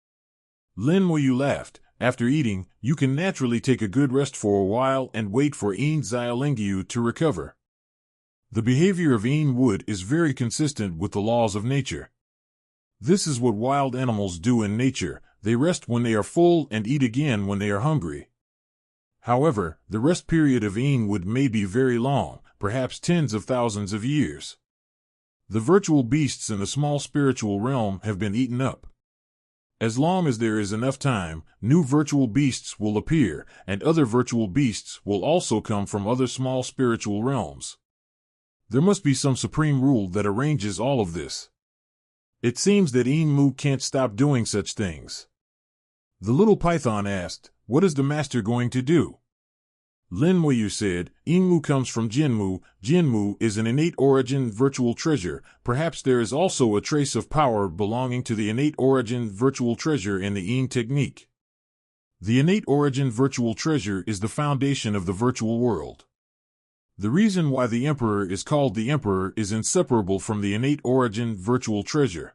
Lin Moyu laughed. "After eating, you can naturally take a good rest for a while and wait for Een Xiaolingyu to recover. The behavior of Een wood is very consistent with the laws of nature. This is what wild animals do in nature. they rest when they are full and eat again when they are hungry. However, the rest period of Ainwood may be very long, perhaps tens of thousands of years. The virtual beasts in the small spiritual realm have been eaten up. As long as there is enough time, new virtual beasts will appear, and other virtual beasts will also come from other small spiritual realms. There must be some supreme rule that arranges all of this. It seems that Ainmu can't stop doing such things. The little python asked, "What is the master going to do?" Lin Muyu said, "Ainmu comes from Jinmu. Jinmu is an innate origin virtual treasure. Perhaps there is also a trace of power belonging to the innate origin virtual treasure in the Ain technique. The innate origin virtual treasure is the foundation of the virtual world. The reason why the Emperor is called the Emperor is inseparable from the innate origin virtual treasure.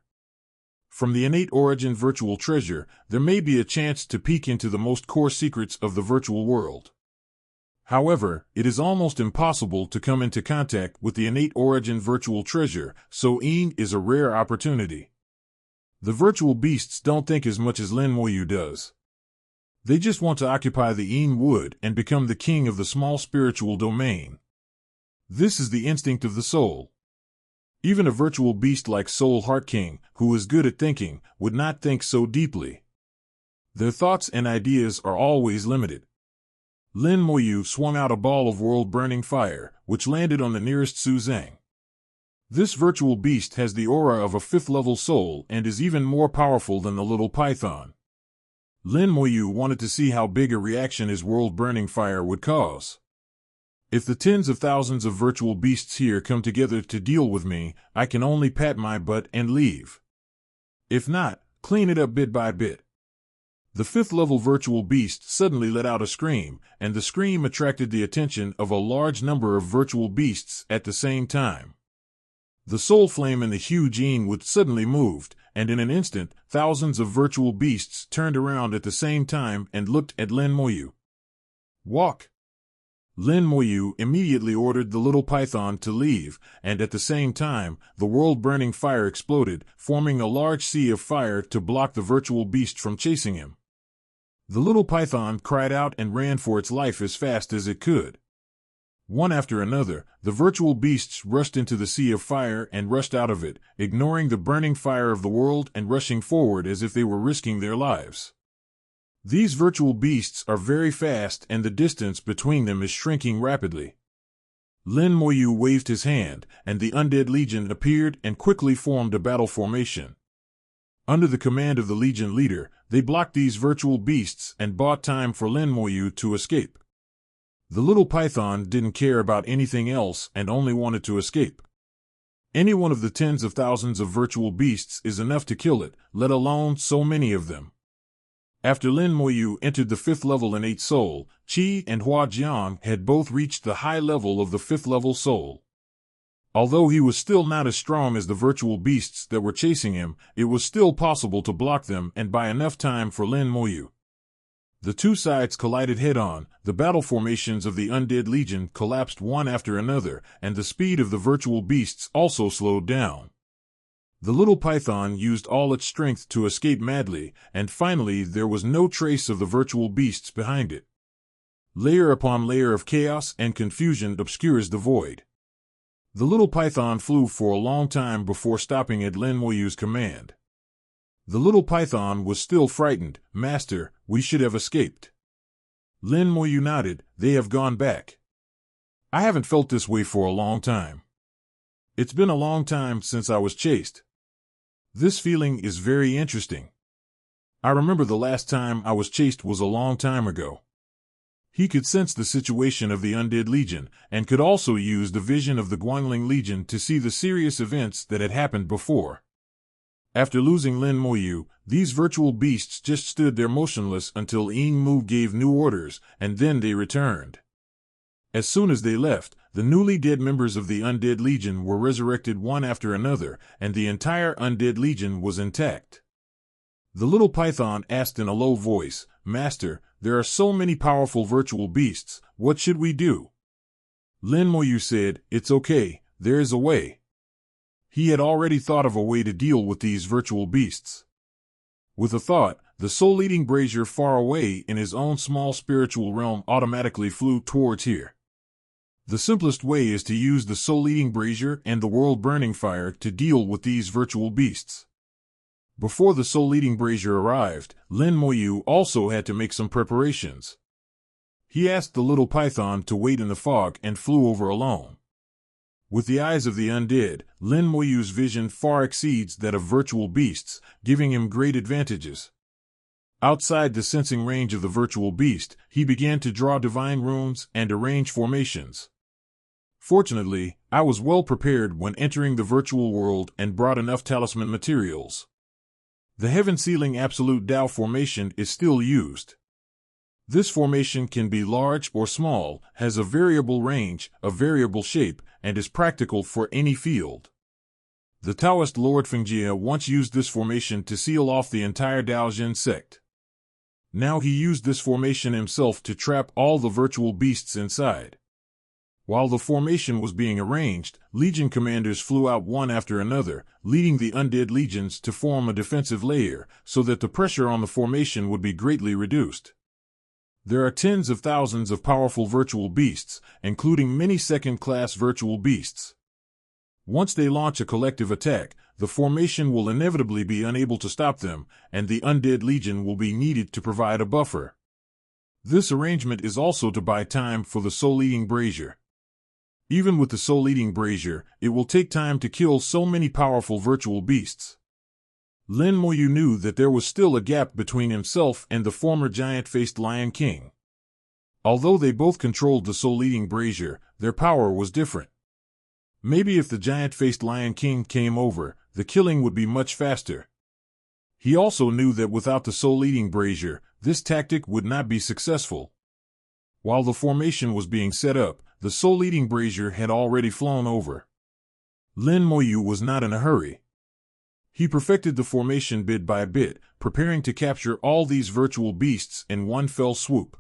From the innate origin virtual treasure, there may be a chance to peek into the most core secrets of the virtual world. However, it is almost impossible to come into contact with the innate origin virtual treasure, so Ain is a rare opportunity. The virtual beasts don't think as much as Lin Muyu does. They just want to occupy the Ain wood and become the king of the small spiritual domain. This is the instinct of the soul. Even a virtual beast like Soul Heart King, who is good at thinking, would not think so deeply. Their thoughts and ideas are always limited. Lin Muyu swung out a ball of world-burning fire, which landed on the nearest Suzang. This virtual beast has the aura of a fifth-level soul and is even more powerful than the little python. Lin Muyu wanted to see how big a reaction his world-burning fire would cause. If the tens of thousands of virtual beasts here come together to deal with me, I can only pat my butt and leave. If not, clean it up bit by bit. The fifth-level virtual beast suddenly let out a scream, and the scream attracted the attention of a large number of virtual beasts at the same time. The soul flame in the huge Ainwood suddenly moved, and in an instant, thousands of virtual beasts turned around at the same time and looked at Lin Muyu. "Walk!" Lin Muyu immediately ordered the little python to leave, and at the same time, the world-burning fire exploded, forming a large sea of fire to block the virtual beast from chasing him. The little python cried out and ran for its life as fast as it could. One after another, the virtual beasts rushed into the sea of fire and rushed out of it, ignoring the burning fire of the world and rushing forward as if they were risking their lives. These virtual beasts are very fast and the distance between them is shrinking rapidly. Lin Muyu waved his hand, and the Undead Legion appeared and quickly formed a battle formation. Under the command of the Legion leader, they blocked these virtual beasts and bought time for Lin Muyu to escape. The little python didn't care about anything else and only wanted to escape. Any one of the tens of thousands of virtual beasts is enough to kill it, let alone so many of them. After Lin Muyu entered the fifth level innate soul, Qi and Hua Jiang had both reached the high level of the fifth level soul. Although he was still not as strong as the virtual beasts that were chasing him, it was still possible to block them and buy enough time for Lin Muyu. The two sides collided head-on, the battle formations of the Undead Legion collapsed one after another, and the speed of the virtual beasts also slowed down. The little python used all its strength to escape madly, and finally there was no trace of the virtual beasts behind it. Layer upon layer of chaos and confusion obscures the void. The little python flew for a long time before stopping at Lin Muyu's command. The little python was still frightened. "Master, we should have escaped." Lin Muyu nodded. "They have gone back. I haven't felt this way for a long time. It's been a long time since I was chased. This feeling is very interesting. I remember the last time I was chased was a long time ago." He could sense the situation of the Undead Legion, and could also use the vision of the Guangling Legion to see the serious events that had happened before. After losing Lin Muyu, these virtual beasts just stood there motionless until Ainmu gave new orders, and then they returned. As soon as they left, the newly dead members of the Undead Legion were resurrected one after another, and the entire Undead Legion was intact. The little python asked in a low voice, "Master, there are so many powerful virtual beasts, what should we do?" Lin Muyu said, "It's okay, there is a way." He had already thought of a way to deal with these virtual beasts. With a thought, the soul-eating brazier far away in his own small spiritual realm automatically flew towards here. The simplest way is to use the soul-eating brazier and the world-burning fire to deal with these virtual beasts. Before the soul-eating brazier arrived, Lin Moyu also had to make some preparations. He asked the little python to wait in the fog and flew over alone. With the eyes of the undead, Lin Moyu's vision far exceeds that of virtual beasts, giving him great advantages. Outside the sensing range of the virtual beast, he began to draw divine runes and arrange formations. Fortunately, I was well prepared when entering the virtual world and brought enough talisman materials. The heaven-sealing absolute Tao formation is still used. This formation can be large or small, has a variable range, a variable shape, and is practical for any field. The Taoist Lord Fengjie once used this formation to seal off the entire Daojin sect. Now he used this formation himself to trap all the virtual beasts inside. While the formation was being arranged, legion commanders flew out one after another, leading the undead legions to form a defensive layer, so that the pressure on the formation would be greatly reduced. There are tens of thousands of powerful virtual beasts, including many second-class virtual beasts. Once they launch a collective attack, the formation will inevitably be unable to stop them, and the undead legion will be needed to provide a buffer. This arrangement is also to buy time for the soul-eating brazier. Even with the soul-eating brazier, it will take time to kill so many powerful virtual beasts. Lin Moyu knew that there was still a gap between himself and the former giant-faced Lion King. Although they both controlled the soul-eating brazier, their power was different. Maybe if the giant-faced Lion King came over, the killing would be much faster. He also knew that without the soul-eating brazier, this tactic would not be successful. While the formation was being set up, the soul-eating brazier had already flown over. Lin Moyu was not in a hurry. He perfected the formation bit by bit, preparing to capture all these virtual beasts in one fell swoop.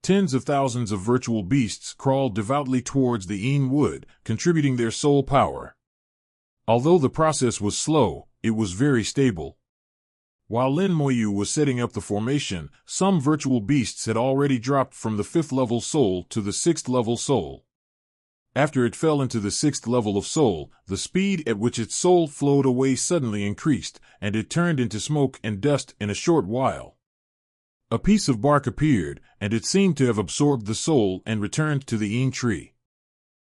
Tens of thousands of virtual beasts crawled devoutly towards the Een wood, contributing their soul power. Although the process was slow, it was very stable. While Lin Moyu was setting up the formation, some virtual beasts had already dropped from the 5th level soul to the 6th level soul. After it fell into the 6th level of soul, the speed at which its soul flowed away suddenly increased, and it turned into smoke and dust in a short while. A piece of bark appeared, and it seemed to have absorbed the soul and returned to the Een tree.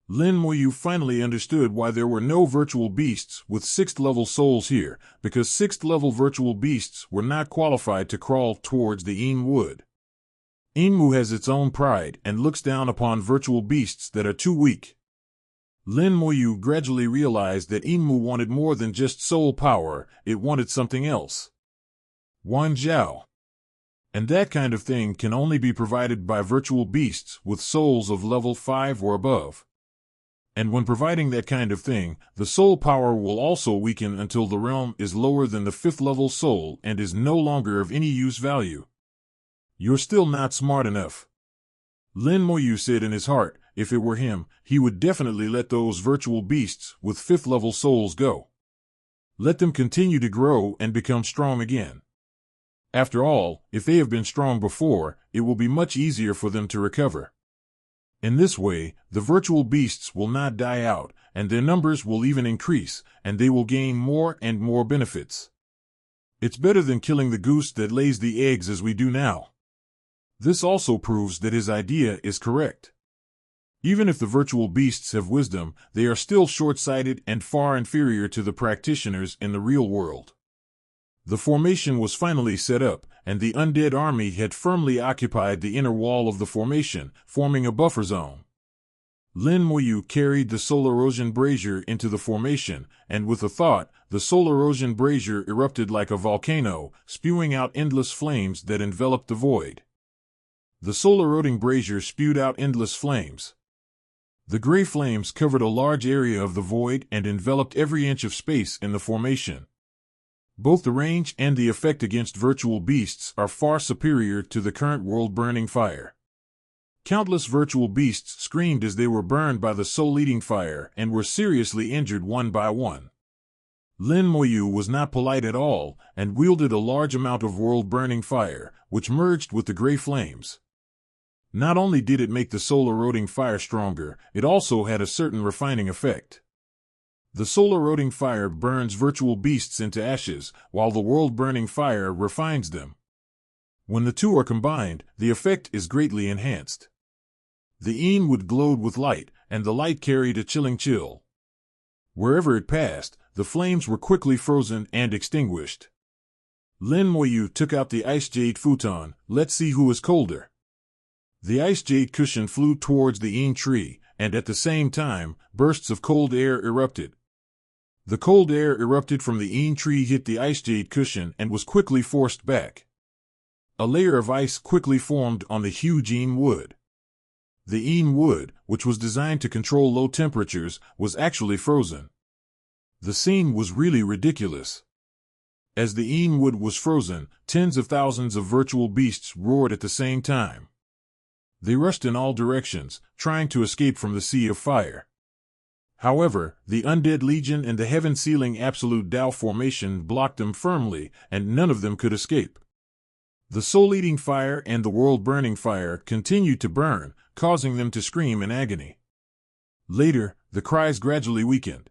Lin Moyu finally understood why there were no virtual beasts with 6th level souls here, because 6th level virtual beasts were not qualified to crawl towards the Een wood. Enmu has its own pride and looks down upon virtual beasts that are too weak. Lin Moyu gradually realized that Enmu wanted more than just soul power, it wanted something else. Wan Zhao. And that kind of thing can only be provided by virtual beasts with souls of level 5 or above. And when providing that kind of thing, the soul power will also weaken until the realm is lower than the 5th level soul and is no longer of any use value. You're still not smart enough. Lin Moyu said in his heart, if it were him, he would definitely let those virtual beasts with 5th level souls go. Let them continue to grow and become strong again. After all, if they have been strong before, it will be much easier for them to recover. In this way, the virtual beasts will not die out, and their numbers will even increase, and they will gain more and more benefits. It's better than killing the goose that lays the eggs as we do now. This also proves that his idea is correct. Even if the virtual beasts have wisdom, they are still short-sighted and far inferior to the practitioners in the real world. The formation was finally set up, and the undead army had firmly occupied the inner wall of the formation, forming a buffer zone. Lin Moyu carried the soul erosion brazier into the formation, and with a thought, the soul erosion brazier erupted like a volcano, spewing out endless flames that enveloped the void. The soul-eroding brazier spewed out endless flames. The gray flames covered a large area of the void and enveloped every inch of space in the formation. Both the range and the effect against virtual beasts are far superior to the current world-burning fire. Countless virtual beasts screamed as they were burned by the soul-eating fire and were seriously injured one by one. Lin Moyu was not polite at all, and wielded a large amount of world-burning fire, which merged with the gray flames. Not only did it make the soul-eroding fire stronger, it also had a certain refining effect. The soul-eroding fire burns virtual beasts into ashes, while the world-burning fire refines them. When the two are combined, the effect is greatly enhanced. The Yin wood glowed with light, and the light carried a chilling chill. Wherever it passed, the flames were quickly frozen and extinguished. Lin Moyu took out the ice jade futon. Let's see who is colder. The ice jade cushion flew towards the Yin tree, and at the same time, bursts of cold air erupted. The cold air erupted from the Yin tree hit the ice jade cushion and was quickly forced back. A layer of ice quickly formed on the huge Yin wood. The Yin wood, which was designed to control low temperatures, was actually frozen. The scene was really ridiculous. As the Yin wood was frozen, tens of thousands of virtual beasts roared at the same time. They rushed in all directions, trying to escape from the sea of fire. However, the Undead Legion and the Heaven-Sealing Absolute Tao formation blocked them firmly, and none of them could escape. The soul-eating fire and the world-burning fire continued to burn, causing them to scream in agony. Later, the cries gradually weakened.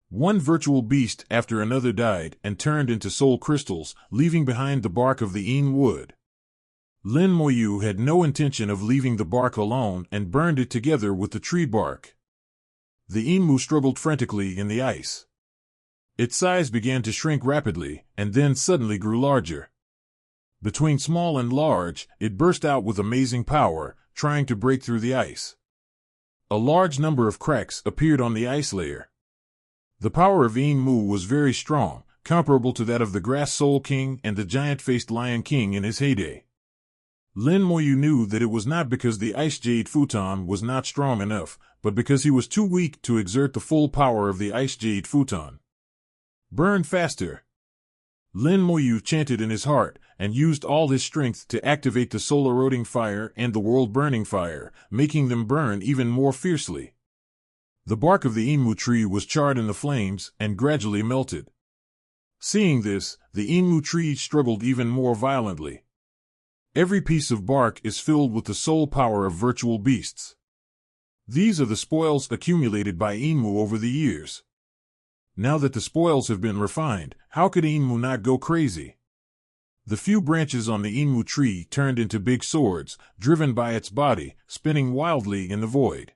One virtual beast after another died and turned into soul crystals, leaving behind the bark of the Yin wood. Lin Moyu had no intention of leaving the bark alone and burned it together with the tree bark. The Yin struggled frantically in the ice. Its size began to shrink rapidly, and then suddenly grew larger. Between small and large, it burst out with amazing power, trying to break through the ice. A large number of cracks appeared on the ice layer. The power of Yin Mu was very strong, comparable to that of the Grass Soul King and the giant-faced Lion King in his heyday. Lin Moyu knew that it was not because the Ice Jade Futon was not strong enough, but because he was too weak to exert the full power of the Ice Jade Futon. Burn faster! Lin Moyu chanted in his heart, and used all his strength to activate the soul-eroding fire and the world-burning fire, making them burn even more fiercely. The bark of the Inmu tree was charred in the flames and gradually melted. Seeing this, the Inmu tree struggled even more violently. Every piece of bark is filled with the soul power of virtual beasts. These are the spoils accumulated by Inmu over the years. Now that the spoils have been refined, how could Inmu not go crazy? The few branches on the Inmu tree turned into big swords, driven by its body, spinning wildly in the void.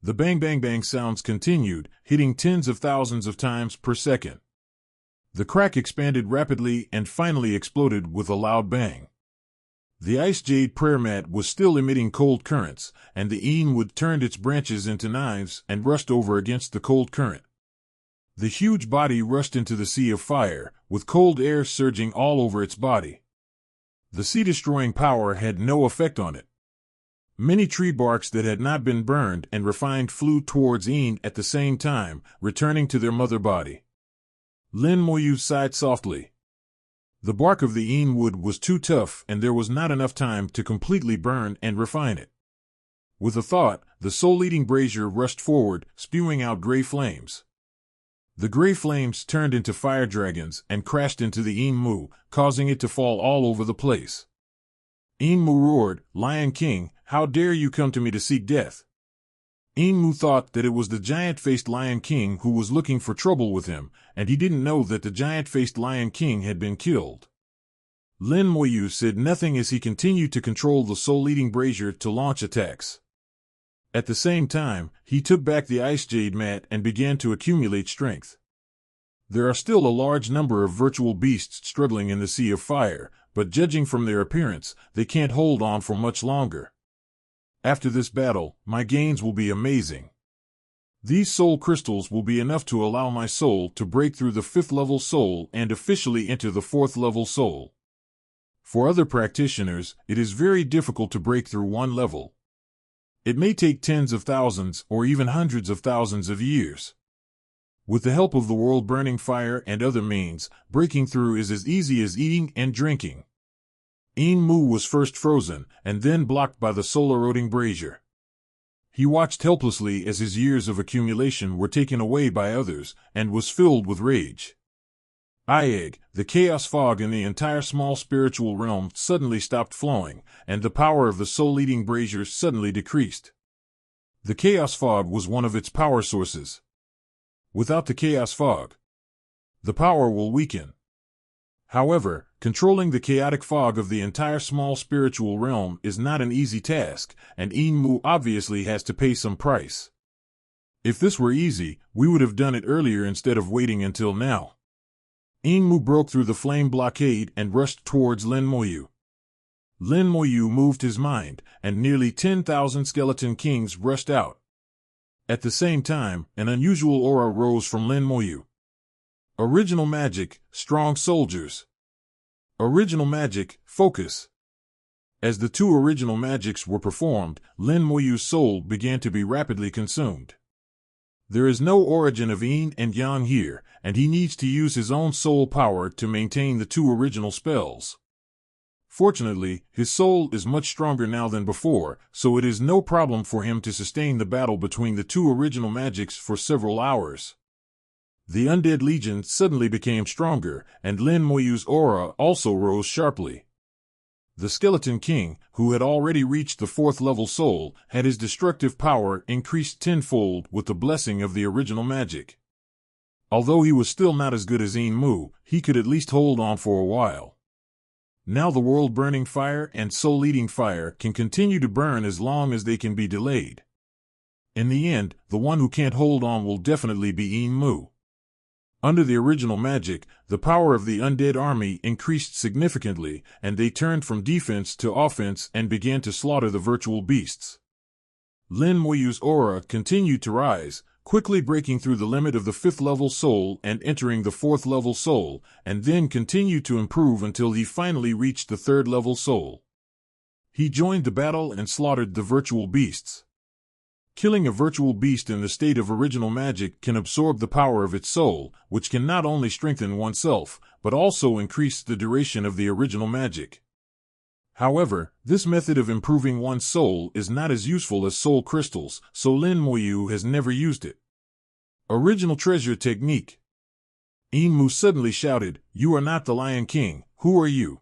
The bang-bang-bang sounds continued, hitting tens of thousands of times per second. The crack expanded rapidly and finally exploded with a loud bang. The Ice Jade prayer mat was still emitting cold currents, and the Yin wood turned its branches into knives and rushed over against the cold current. The huge body rushed into the sea of fire, with cold air surging all over its body. The sea-destroying power had no effect on it. Many tree barks that had not been burned and refined flew towards Yin at the same time, returning to their mother body. Lin Moyu sighed softly. The bark of the Yin wood was too tough and there was not enough time to completely burn and refine it. With a thought, the soul-eating brazier rushed forward, spewing out gray flames. The gray flames turned into fire dragons and crashed into the Yin Mu, causing it to fall all over the place. Yin Mu roared, "Lion King, how dare you come to me to seek death?" Yin Mu thought that it was the giant-faced Lion King who was looking for trouble with him, and he didn't know that the giant-faced Lion King had been killed. Lin Moyu said nothing as he continued to control the soul-eating brazier to launch attacks. At the same time, he took back the Ice Jade mat and began to accumulate strength. There are still a large number of virtual beasts struggling in the sea of fire, but judging from their appearance, they can't hold on for much longer. After this battle, my gains will be amazing. These soul crystals will be enough to allow my soul to break through the 5th level soul and officially enter the 4th level soul. For other practitioners, it is very difficult to break through one level. It may take tens of thousands or even hundreds of thousands of years. With the help of the world-burning fire and other means, breaking through is as easy as eating and drinking. Yin Mu was first frozen, and then blocked by the soul-eroding brazier. He watched helplessly as his years of accumulation were taken away by others, and was filled with rage. Ieg, the chaos fog in the entire small spiritual realm suddenly stopped flowing, and the power of the soul-eating brazier suddenly decreased. The chaos fog was one of its power sources. Without the chaos fog, the power will weaken. However, controlling the chaotic fog of the entire small spiritual realm is not an easy task, and Enmu obviously has to pay some price. If this were easy, we would have done it earlier instead of waiting until now. Enmu broke through the flame blockade and rushed towards Lin Moyu. Lin Moyu moved his mind, and nearly 10,000 skeleton kings rushed out. At the same time, an unusual aura rose from Lin Moyu. Original magic, strong soldiers. Original magic, focus. As the two original magics were performed, Lin Moyu's soul began to be rapidly consumed. There is no origin of yin and yang here, and he needs to use his own soul power to maintain the two original spells. Fortunately, his soul is much stronger now than before, so it is no problem for him to sustain the battle between the two original magics for several hours. The Undead Legion suddenly became stronger, and Lin Moyu's aura also rose sharply. The Skeleton King, who had already reached the 4th level soul, had his destructive power increased tenfold with the blessing of the original magic. Although he was still not as good as Enmu, he could at least hold on for a while. Now the world-burning fire and soul-eating fire can continue to burn as long as they can be delayed. In the end, the one who can't hold on will definitely be Enmu. Under the original magic, the power of the undead army increased significantly, and they turned from defense to offense and began to slaughter the virtual beasts. Lin Moyu's aura continued to rise, quickly breaking through the limit of the 5th level soul and entering the 4th level soul, and then continued to improve until he finally reached the 3rd level soul. He joined the battle and slaughtered the virtual beasts. Killing a virtual beast in the state of original magic can absorb the power of its soul, which can not only strengthen oneself, but also increase the duration of the original magic. However, this method of improving one's soul is not as useful as soul crystals, so Lin Moyu has never used it. Original treasure technique. Enmu suddenly shouted, "You are not the Lion King, who are you?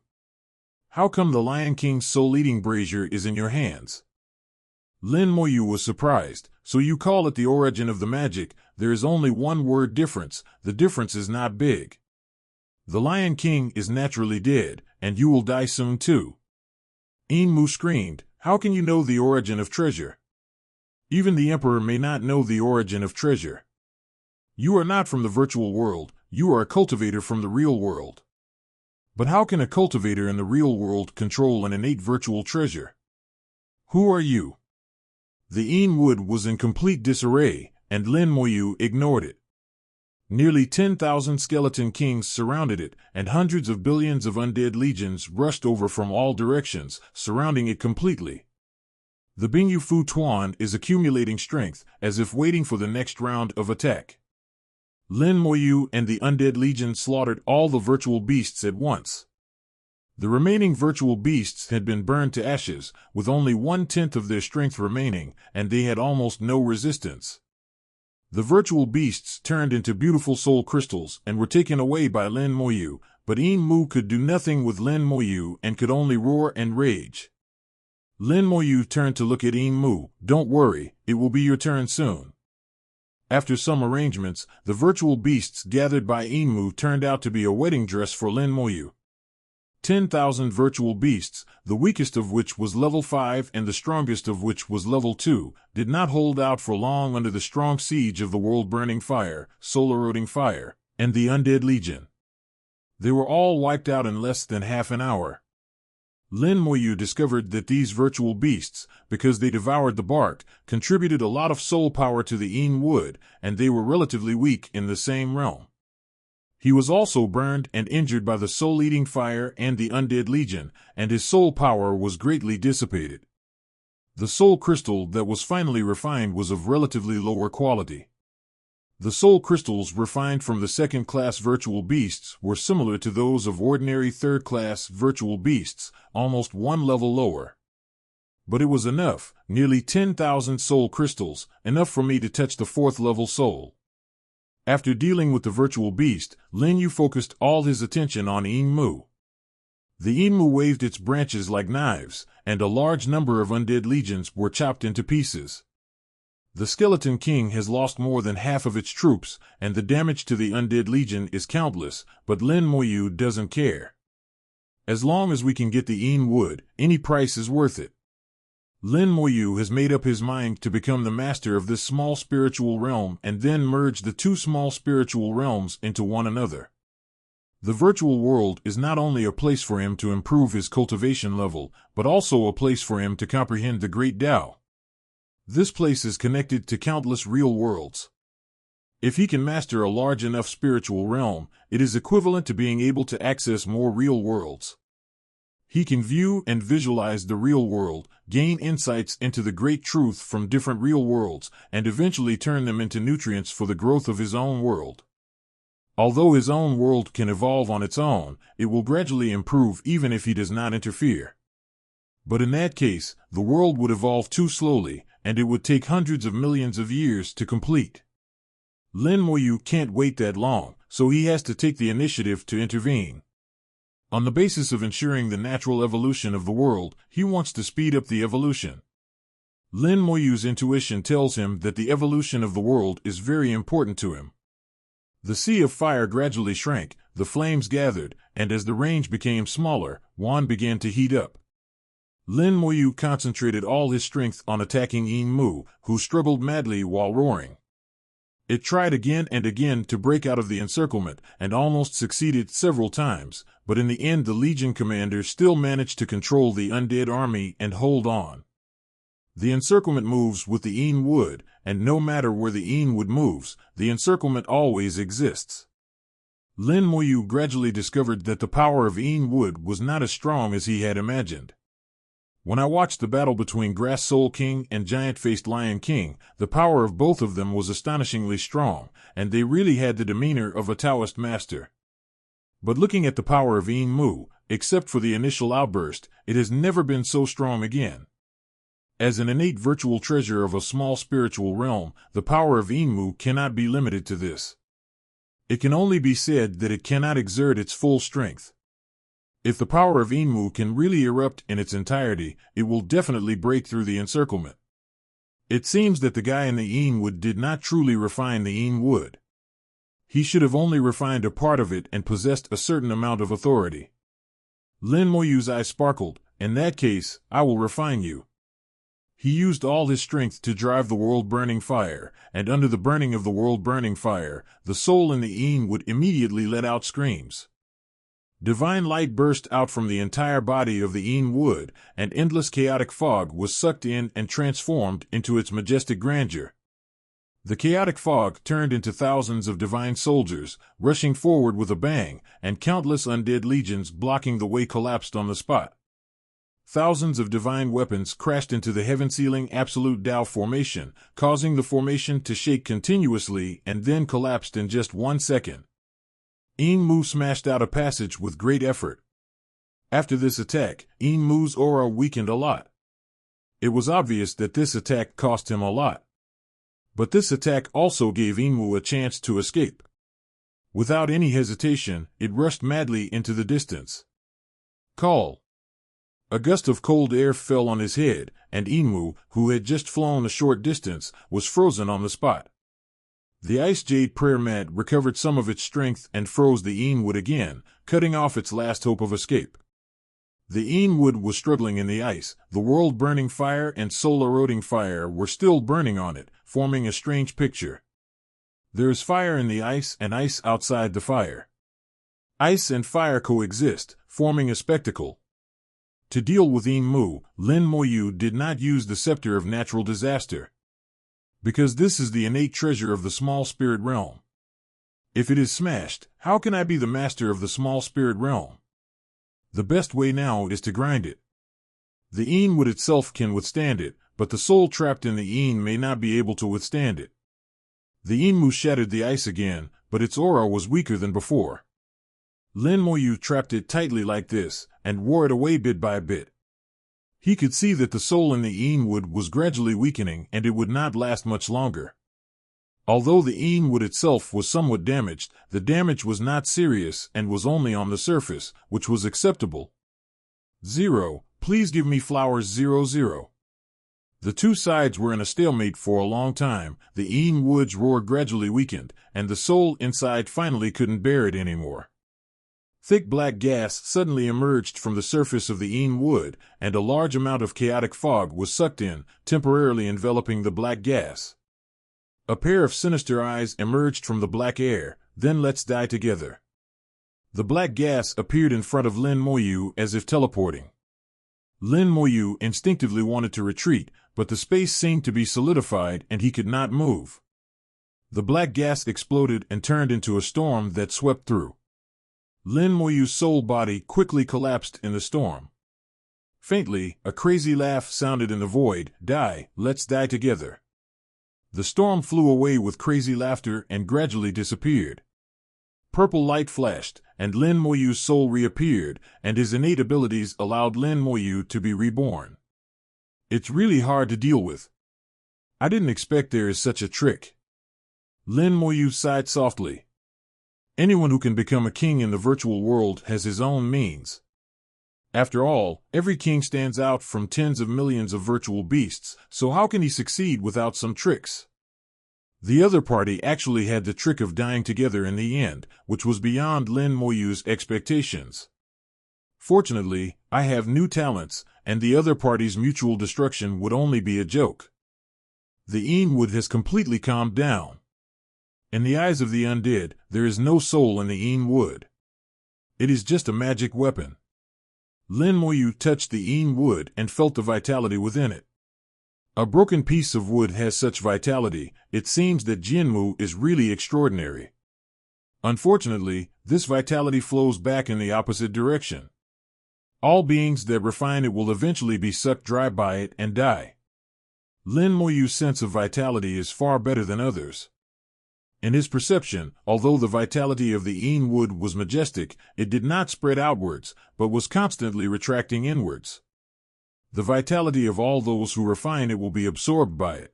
How come the Lion King's soul-eating brazier is in your hands?" Lin Moyu was surprised. "So you call it the origin of the magic? There is only one word difference. The difference is not big. The Lion King is naturally dead, and you will die soon too." Enmu screamed, "How can you know the origin of treasure? Even the Emperor may not know the origin of treasure. You are not from the virtual world, you are a cultivator from the real world. But how can a cultivator in the real world control an innate virtual treasure? Who are you?" The Een wood was in complete disarray, and Lin Moyu ignored it. Nearly 10,000 skeleton kings surrounded it, and hundreds of billions of undead legions rushed over from all directions, surrounding it completely. The Bingyu Fu Tuan is accumulating strength, as if waiting for the next round of attack. Lin Moyu and the undead legion slaughtered all the virtual beasts at once. The remaining virtual beasts had been burned to ashes, with only 1/10 of their strength remaining, and they had almost no resistance. The virtual beasts turned into beautiful soul crystals and were taken away by Lin Moyu, but Enmu could do nothing with Lin Moyu and could only roar and rage. Lin Moyu turned to look at Enmu. "Don't worry, it will be your turn soon." After some arrangements, the virtual beasts gathered by Enmu turned out to be a wedding dress for Lin Moyu. 10,000 virtual beasts, the weakest of which was level 5 and the strongest of which was level 2, did not hold out for long under the strong siege of the world-burning fire, soul-eroding fire, and the undead legion. They were all wiped out in less than half an hour. Lin Moyu discovered that these virtual beasts, because they devoured the bark, contributed a lot of soul power to the Een wood, and they were relatively weak in the same realm. He was also burned and injured by the soul-eating fire and the undead legion, and his soul power was greatly dissipated. The soul crystal that was finally refined was of relatively lower quality. The soul crystals refined from the second-class virtual beasts were similar to those of ordinary third-class virtual beasts, almost one level lower. But it was enough, nearly 10,000 soul crystals, enough for me to touch the 4th level soul. After dealing with the virtual beast, Lin Yu focused all his attention on Yin-Mu. The Yin-Mu waved its branches like knives, and a large number of undead legions were chopped into pieces. The Skeleton King has lost more than half of its troops, and the damage to the undead legion is countless, but Lin Moyu doesn't care. As long as we can get the Yin wood, any price is worth it. Lin Moyu has made up his mind to become the master of this small spiritual realm and then merge the 2 small spiritual realms into one another. The virtual world is not only a place for him to improve his cultivation level, but also a place for him to comprehend the great Tao. This place is connected to countless real worlds. If he can master a large enough spiritual realm, it is equivalent to being able to access more real worlds. He can view and visualize the real world, gain insights into the great truth from different real worlds, and eventually turn them into nutrients for the growth of his own world. Although his own world can evolve on its own, it will gradually improve even if he does not interfere. But in that case, the world would evolve too slowly, and it would take hundreds of millions of years to complete. Lin Moyu can't wait that long, so he has to take the initiative to intervene. On the basis of ensuring the natural evolution of the world, he wants to speed up the evolution. Lin Moyu's intuition tells him that the evolution of the world is very important to him. The sea of fire gradually shrank, the flames gathered, and as the range became smaller, Wan began to heat up. Lin Moyu concentrated all his strength on attacking Yin-Mu, who struggled madly while roaring. It tried again and again to break out of the encirclement, and almost succeeded several times, but in the end the Legion commander still managed to control the undead army and hold on. The encirclement moves with the Yin wood, and no matter where the Yin wood moves, the encirclement always exists. Lin Moyu gradually discovered that the power of Yin wood was not as strong as he had imagined. When I watched the battle between Grass Soul King and Giant-Faced Lion King, the power of both of them was astonishingly strong, and they really had the demeanor of a Taoist master. But looking at the power of Yin-Mu, except for the initial outburst, it has never been so strong again. As an innate virtual treasure of a small spiritual realm, the power of Yin-Mu cannot be limited to this. It can only be said that it cannot exert its full strength. If the power of Yin-Mu can really erupt in its entirety, it will definitely break through the encirclement. It seems that the guy in the Yin wood did not truly refine the Yin wood. He should have only refined a part of it and possessed a certain amount of authority. Lin Moyu's eyes sparkled. In that case, I will refine you. He used all his strength to drive the world-burning fire, and under the burning of the world-burning fire, the soul in the Yin would immediately let out screams. Divine light burst out from the entire body of the Yin wood, and endless chaotic fog was sucked in and transformed into its majestic grandeur. The chaotic fog turned into thousands of divine soldiers, rushing forward with a bang, and countless undead legions blocking the way collapsed on the spot. Thousands of divine weapons crashed into the heaven-sealing absolute Tao formation, causing the formation to shake continuously and then collapsed in just 1 second. Yin-Mu smashed out a passage with great effort. After this attack, Yin-Mu's aura weakened a lot. It was obvious that this attack cost him a lot. But this attack also gave Yin-Mu a chance to escape. Without any hesitation, it rushed madly into the distance. Call! A gust of cold air fell on his head, and Yin-Mu, who had just flown a short distance, was frozen on the spot. The Ice Jade prayer mat recovered some of its strength and froze the Yin wood again, cutting off its last hope of escape. The Yin wood was struggling in the ice, the world-burning fire and soul-eroding fire were still burning on it, forming a strange picture. There is fire in the ice and ice outside the fire. Ice and fire coexist, forming a spectacle. To deal with Yin-Mu, Lin Moyu did not use the scepter of natural disaster. Because this is the innate treasure of the small spirit realm. If it is smashed, how can I be the master of the small spirit realm? The best way now is to grind it. The Yin wood itself can withstand it, but the soul trapped in the Yin may not be able to withstand it. The Yin-Mu shattered the ice again, but its aura was weaker than before. Lin Moyu trapped it tightly like this, and wore it away bit by bit. He could see that the soul in the Een wood was gradually weakening and it would not last much longer. Although the Een wood itself was somewhat damaged, the damage was not serious and was only on the surface, which was acceptable. 0. Please give me flowers 00. The two sides were in a stalemate for a long time. The Een wood's roar gradually weakened, and the soul inside finally couldn't bear it anymore. Thick black gas suddenly emerged from the surface of the Een wood, and a large amount of chaotic fog was sucked in, temporarily enveloping the black gas. A pair of sinister eyes emerged from the black air. Then let's die together. The black gas appeared in front of Lin Moyu as if teleporting. Lin Moyu instinctively wanted to retreat, but the space seemed to be solidified and he could not move. The black gas exploded and turned into a storm that swept through. Lin Moyu's soul body quickly collapsed in the storm. Faintly, a crazy laugh sounded in the void. Die, let's die together. The storm flew away with crazy laughter and gradually disappeared. Purple light flashed, and Lin Moyu's soul reappeared, and his innate abilities allowed Lin Moyu to be reborn. It's really hard to deal with. I didn't expect there is such a trick. Lin Moyu sighed softly. Anyone who can become a king in the virtual world has his own means. After all, every king stands out from tens of millions of virtual beasts, so how can he succeed without some tricks? The other party actually had the trick of dying together in the end, which was beyond Lin Moyu's expectations. Fortunately, I have new talents, and the other party's mutual destruction would only be a joke. The Een wood has completely calmed down. In the eyes of the undead, there is no soul in the Een wood. It is just a magic weapon. Lin Moyu touched the Een wood and felt the vitality within it. A broken piece of wood has such vitality. It seems that Jinmu is really extraordinary. Unfortunately, this vitality flows back in the opposite direction. All beings that refine it will eventually be sucked dry by it and die. Lin Moyu's sense of vitality is far better than others. In his perception, although the vitality of the Een wood was majestic, it did not spread outwards, but was constantly retracting inwards. The vitality of all those who refine it will be absorbed by it.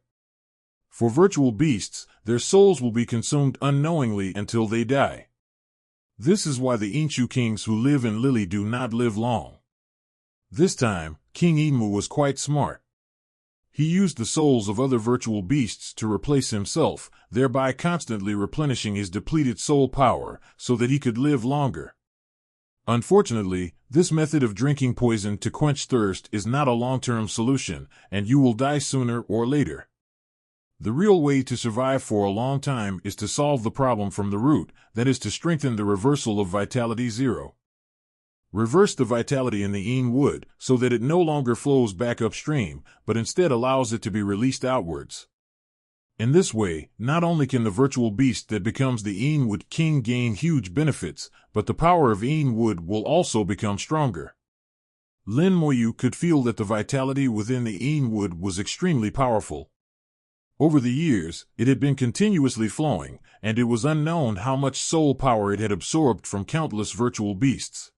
For virtual beasts, their souls will be consumed unknowingly until they die. This is why the Enshu kings who live in Lily do not live long. This time, King Enmu was quite smart. He used the souls of other virtual beasts to replace himself, thereby constantly replenishing his depleted soul power, so that he could live longer. Unfortunately, this method of drinking poison to quench thirst is not a long-term solution, and you will die sooner or later. The real way to survive for a long time is to solve the problem from the root, that is to strengthen the reversal of Vitality 0. Reverse the vitality in the Een wood, so that it no longer flows back upstream, but instead allows it to be released outwards. In this way, not only can the virtual beast that becomes the Een wood king gain huge benefits, but the power of Een wood will also become stronger. Lin Moyu could feel that the vitality within the Een wood was extremely powerful. Over the years, it had been continuously flowing, and it was unknown how much soul power it had absorbed from countless virtual beasts.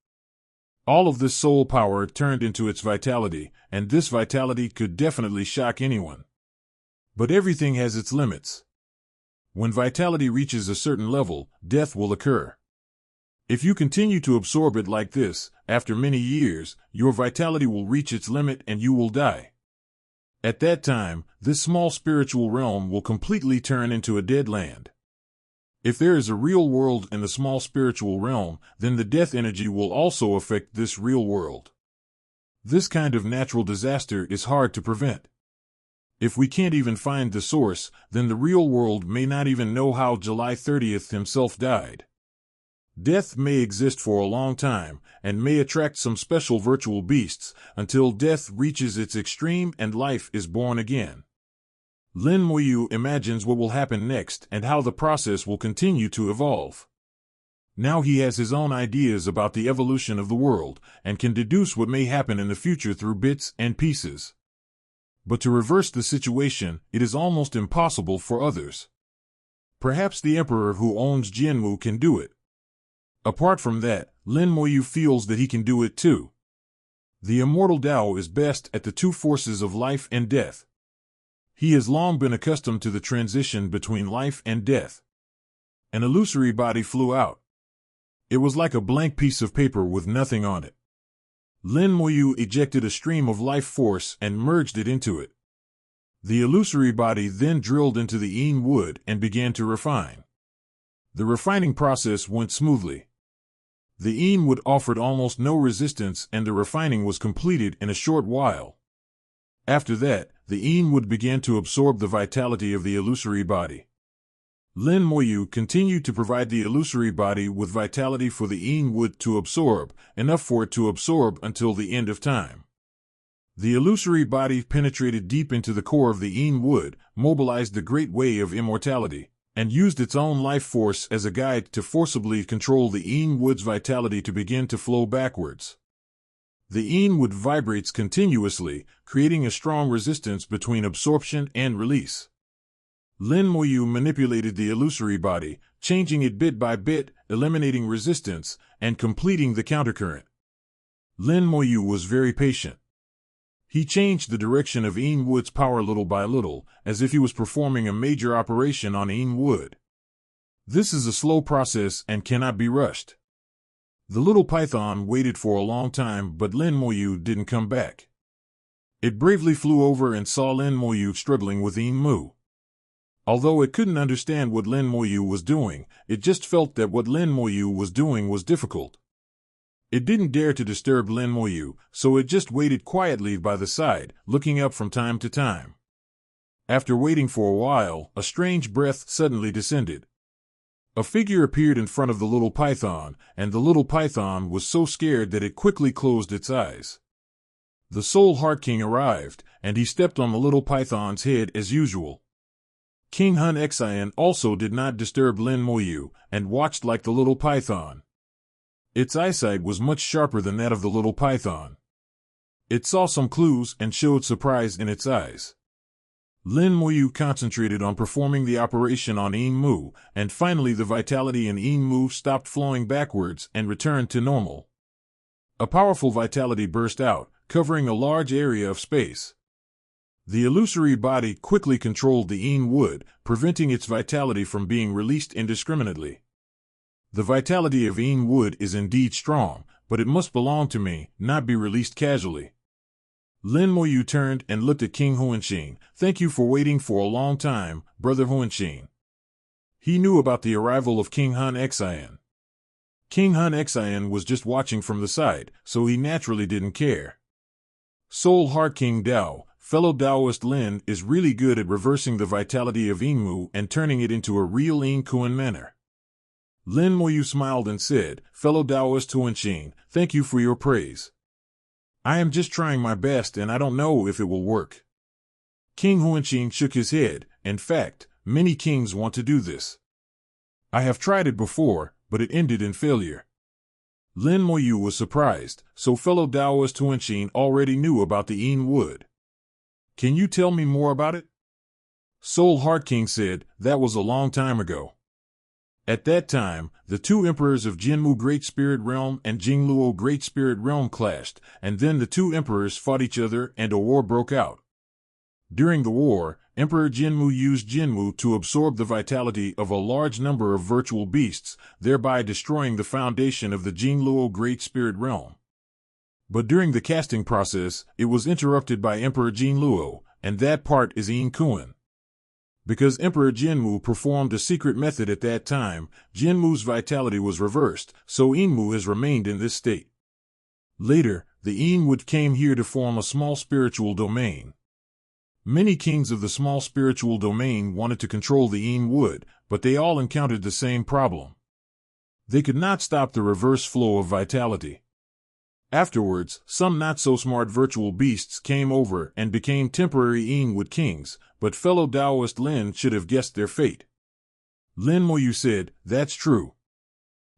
All of this soul power turned into its vitality, and this vitality could definitely shock anyone. But everything has its limits. When vitality reaches a certain level, death will occur. If you continue to absorb it like this, after many years, your vitality will reach its limit and you will die. At that time, this small spiritual realm will completely turn into a dead land. If there is a real world in the small spiritual realm, then the death energy will also affect this real world. This kind of natural disaster is hard to prevent. If we can't even find the source, then the real world may not even know how July 30th himself died. Death may exist for a long time, and may attract some special virtual beasts, until death reaches its extreme and life is born again. Lin Moyu imagines what will happen next and how the process will continue to evolve. Now he has his own ideas about the evolution of the world, and can deduce what may happen in the future through bits and pieces. But to reverse the situation, it is almost impossible for others. Perhaps the emperor who owns Jinmu can do it. Apart from that, Lin Moyu feels that he can do it too. The immortal Tao is best at the two forces of life and death. He has long been accustomed to the transition between life and death. An illusory body flew out. It was like a blank piece of paper with nothing on it. Lin Moyu ejected a stream of life force and merged it into it. The illusory body then drilled into the Yin wood and began to refine. The refining process went smoothly. The Yin wood offered almost no resistance and the refining was completed in a short while. After that, the Yin wood began to absorb the vitality of the illusory body. Lin Moyu continued to provide the illusory body with vitality for the Yin wood to absorb, enough for it to absorb until the end of time. The illusory body penetrated deep into the core of the Yin wood, mobilized the great way of immortality, and used its own life force as a guide to forcibly control the Yin wood's vitality to begin to flow backwards. The Yin wood vibrates continuously, creating a strong resistance between absorption and release. Lin Moyu manipulated the illusory body, changing it bit by bit, eliminating resistance, and completing the countercurrent. Lin Moyu was very patient. He changed the direction of Yin wood's power little by little, as if he was performing a major operation on Yin wood. This is a slow process and cannot be rushed. The little python waited for a long time, but Lin Moyu didn't come back. It bravely flew over and saw Lin Moyu struggling with Yin Mu. Although it couldn't understand what Lin Moyu was doing, it just felt that what Lin Moyu was doing was difficult. It didn't dare to disturb Lin Moyu, so it just waited quietly by the side, looking up from time to time. After waiting for a while, a strange breath suddenly descended. A figure appeared in front of the little python, and the little python was so scared that it quickly closed its eyes. The Soul Heart King arrived, and he stepped on the little python's head as usual. King Hun Xian also did not disturb Lin Moyu, and watched like the little python. Its eyesight was much sharper than that of the little python. It saw some clues and showed surprise in its eyes. Lin Moyu concentrated on performing the operation on Yin Mu, and finally the vitality in Yin Mu stopped flowing backwards and returned to normal. A powerful vitality burst out, covering a large area of space. The illusory body quickly controlled the Yin wood, preventing its vitality from being released indiscriminately. The vitality of Yin wood is indeed strong, but it must belong to me, not be released casually. Lin Moyu turned and looked at King Huanxin. Thank you for waiting for a long time, Brother Huanxin. He knew about the arrival of King Hun Xian. King Hun Xian was just watching from the side, so he naturally didn't care. Soul Heart King Dao, fellow Taoist Lin, is really good at reversing the vitality of Yin Mu and turning it into a real Yin Kuan manner. Lin Moyu smiled and said, fellow Taoist Huanxin, thank you for your praise. I am just trying my best and I don't know if it will work. King Huanxin shook his head. In fact, many kings want to do this. I have tried it before, but it ended in failure. Lin Moyu was surprised, so fellow Taoist Huanxin already knew about the Yin wood. Can you tell me more about it? Soul Heart King said, that was a long time ago. At that time, the two emperors of Jinmu Great Spirit Realm and Jingluo Great Spirit Realm clashed, and then the two emperors fought each other and a war broke out. During the war, Emperor Jinmu used Jinmu to absorb the vitality of a large number of virtual beasts, thereby destroying the foundation of the Jingluo Great Spirit Realm. But during the casting process, it was interrupted by Emperor Jingluo, and that part is Yin Kuan. Because Emperor Jinmu performed a secret method at that time, Jinmu's vitality was reversed, so Yinmu has remained in this state. Later, the Yin wood came here to form a small spiritual domain. Many kings of the small spiritual domain wanted to control the Yin wood, but they all encountered the same problem. They could not stop the reverse flow of vitality. Afterwards, some not-so-smart virtual beasts came over and became temporary Yin wood kings, but fellow Taoist Lin should have guessed their fate. Lin Moyu said, that's true.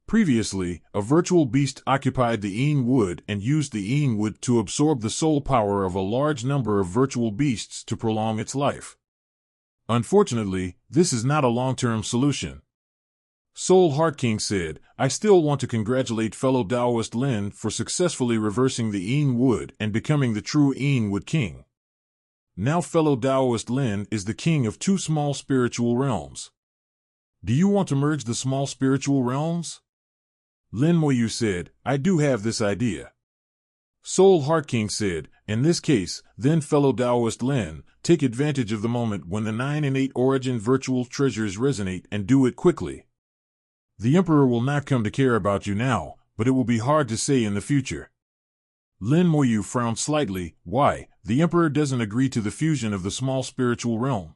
Previously, a virtual beast occupied the Yin wood and used the Yin wood to absorb the soul power of a large number of virtual beasts to prolong its life. Unfortunately, this is not a long-term solution. Soul Heart King said, I still want to congratulate fellow Taoist Lin for successfully reversing the Yin Wood and becoming the true Yin Wood King. Now fellow Taoist Lin is the king of two small spiritual realms. Do you want to merge the small spiritual realms? Lin Moyu said, I do have this idea. Soul Heart King said, in this case, then fellow Taoist Lin, take advantage of the moment when the 9 and 8 origin virtual treasures resonate and do it quickly. The Emperor will not come to care about you now, but it will be hard to say in the future. Lin Moyu frowned slightly. Why? The Emperor doesn't agree to the fusion of the small spiritual realm.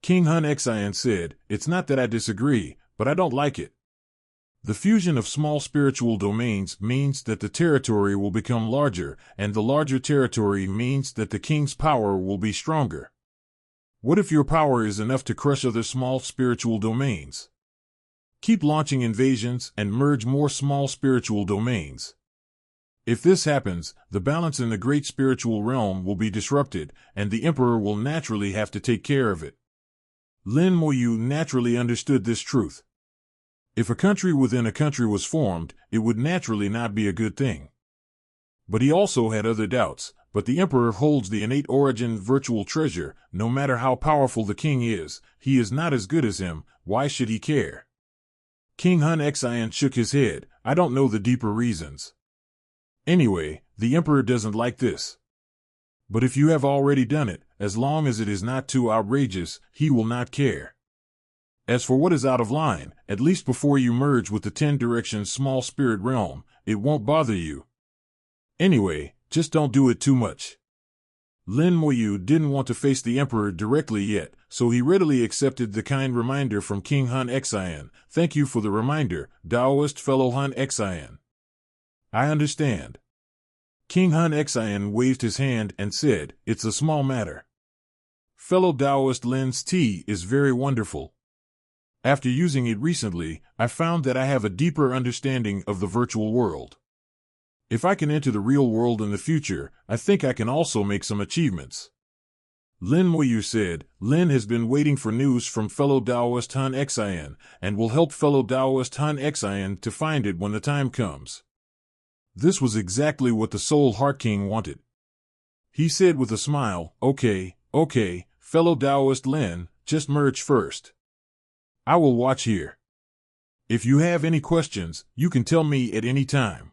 King Hun Xian said, it's not that I disagree, but I don't like it. The fusion of small spiritual domains means that the territory will become larger, and the larger territory means that the king's power will be stronger. What if your power is enough to crush other small spiritual domains? Keep launching invasions and merge more small spiritual domains. If this happens, the balance in the great spiritual realm will be disrupted, and the Emperor will naturally have to take care of it. Lin Moyu naturally understood this truth. If a country within a country was formed, it would naturally not be a good thing. But he also had other doubts. But the Emperor holds the innate origin virtual treasure. No matter how powerful the king is, he is not as good as him. Why should he care? King Hun Xian shook his head. I don't know the deeper reasons. Anyway, the Emperor doesn't like this. But if you have already done it, as long as it is not too outrageous, he will not care. As for what is out of line, at least before you merge with the 10 Directions small spirit realm, it won't bother you. Anyway, just don't do it too much. Lin Moyu didn't want to face the Emperor directly yet, so he readily accepted the kind reminder from King Hun Xian. Thank you for the reminder, Taoist fellow Hun Xian. I understand. King Hun Xian waved his hand and said, it's a small matter. Fellow Taoist Lin's tea is very wonderful. After using it recently, I found that I have a deeper understanding of the virtual world. If I can enter the real world in the future, I think I can also make some achievements. Lin Moyu said, Lin has been waiting for news from fellow Taoist Hun Xian, and will help fellow Taoist Hun Xian to find it when the time comes. This was exactly what the Soul Heart King wanted. He said with a smile, okay, fellow Taoist Lin, just merge first. I will watch here. If you have any questions, you can tell me at any time.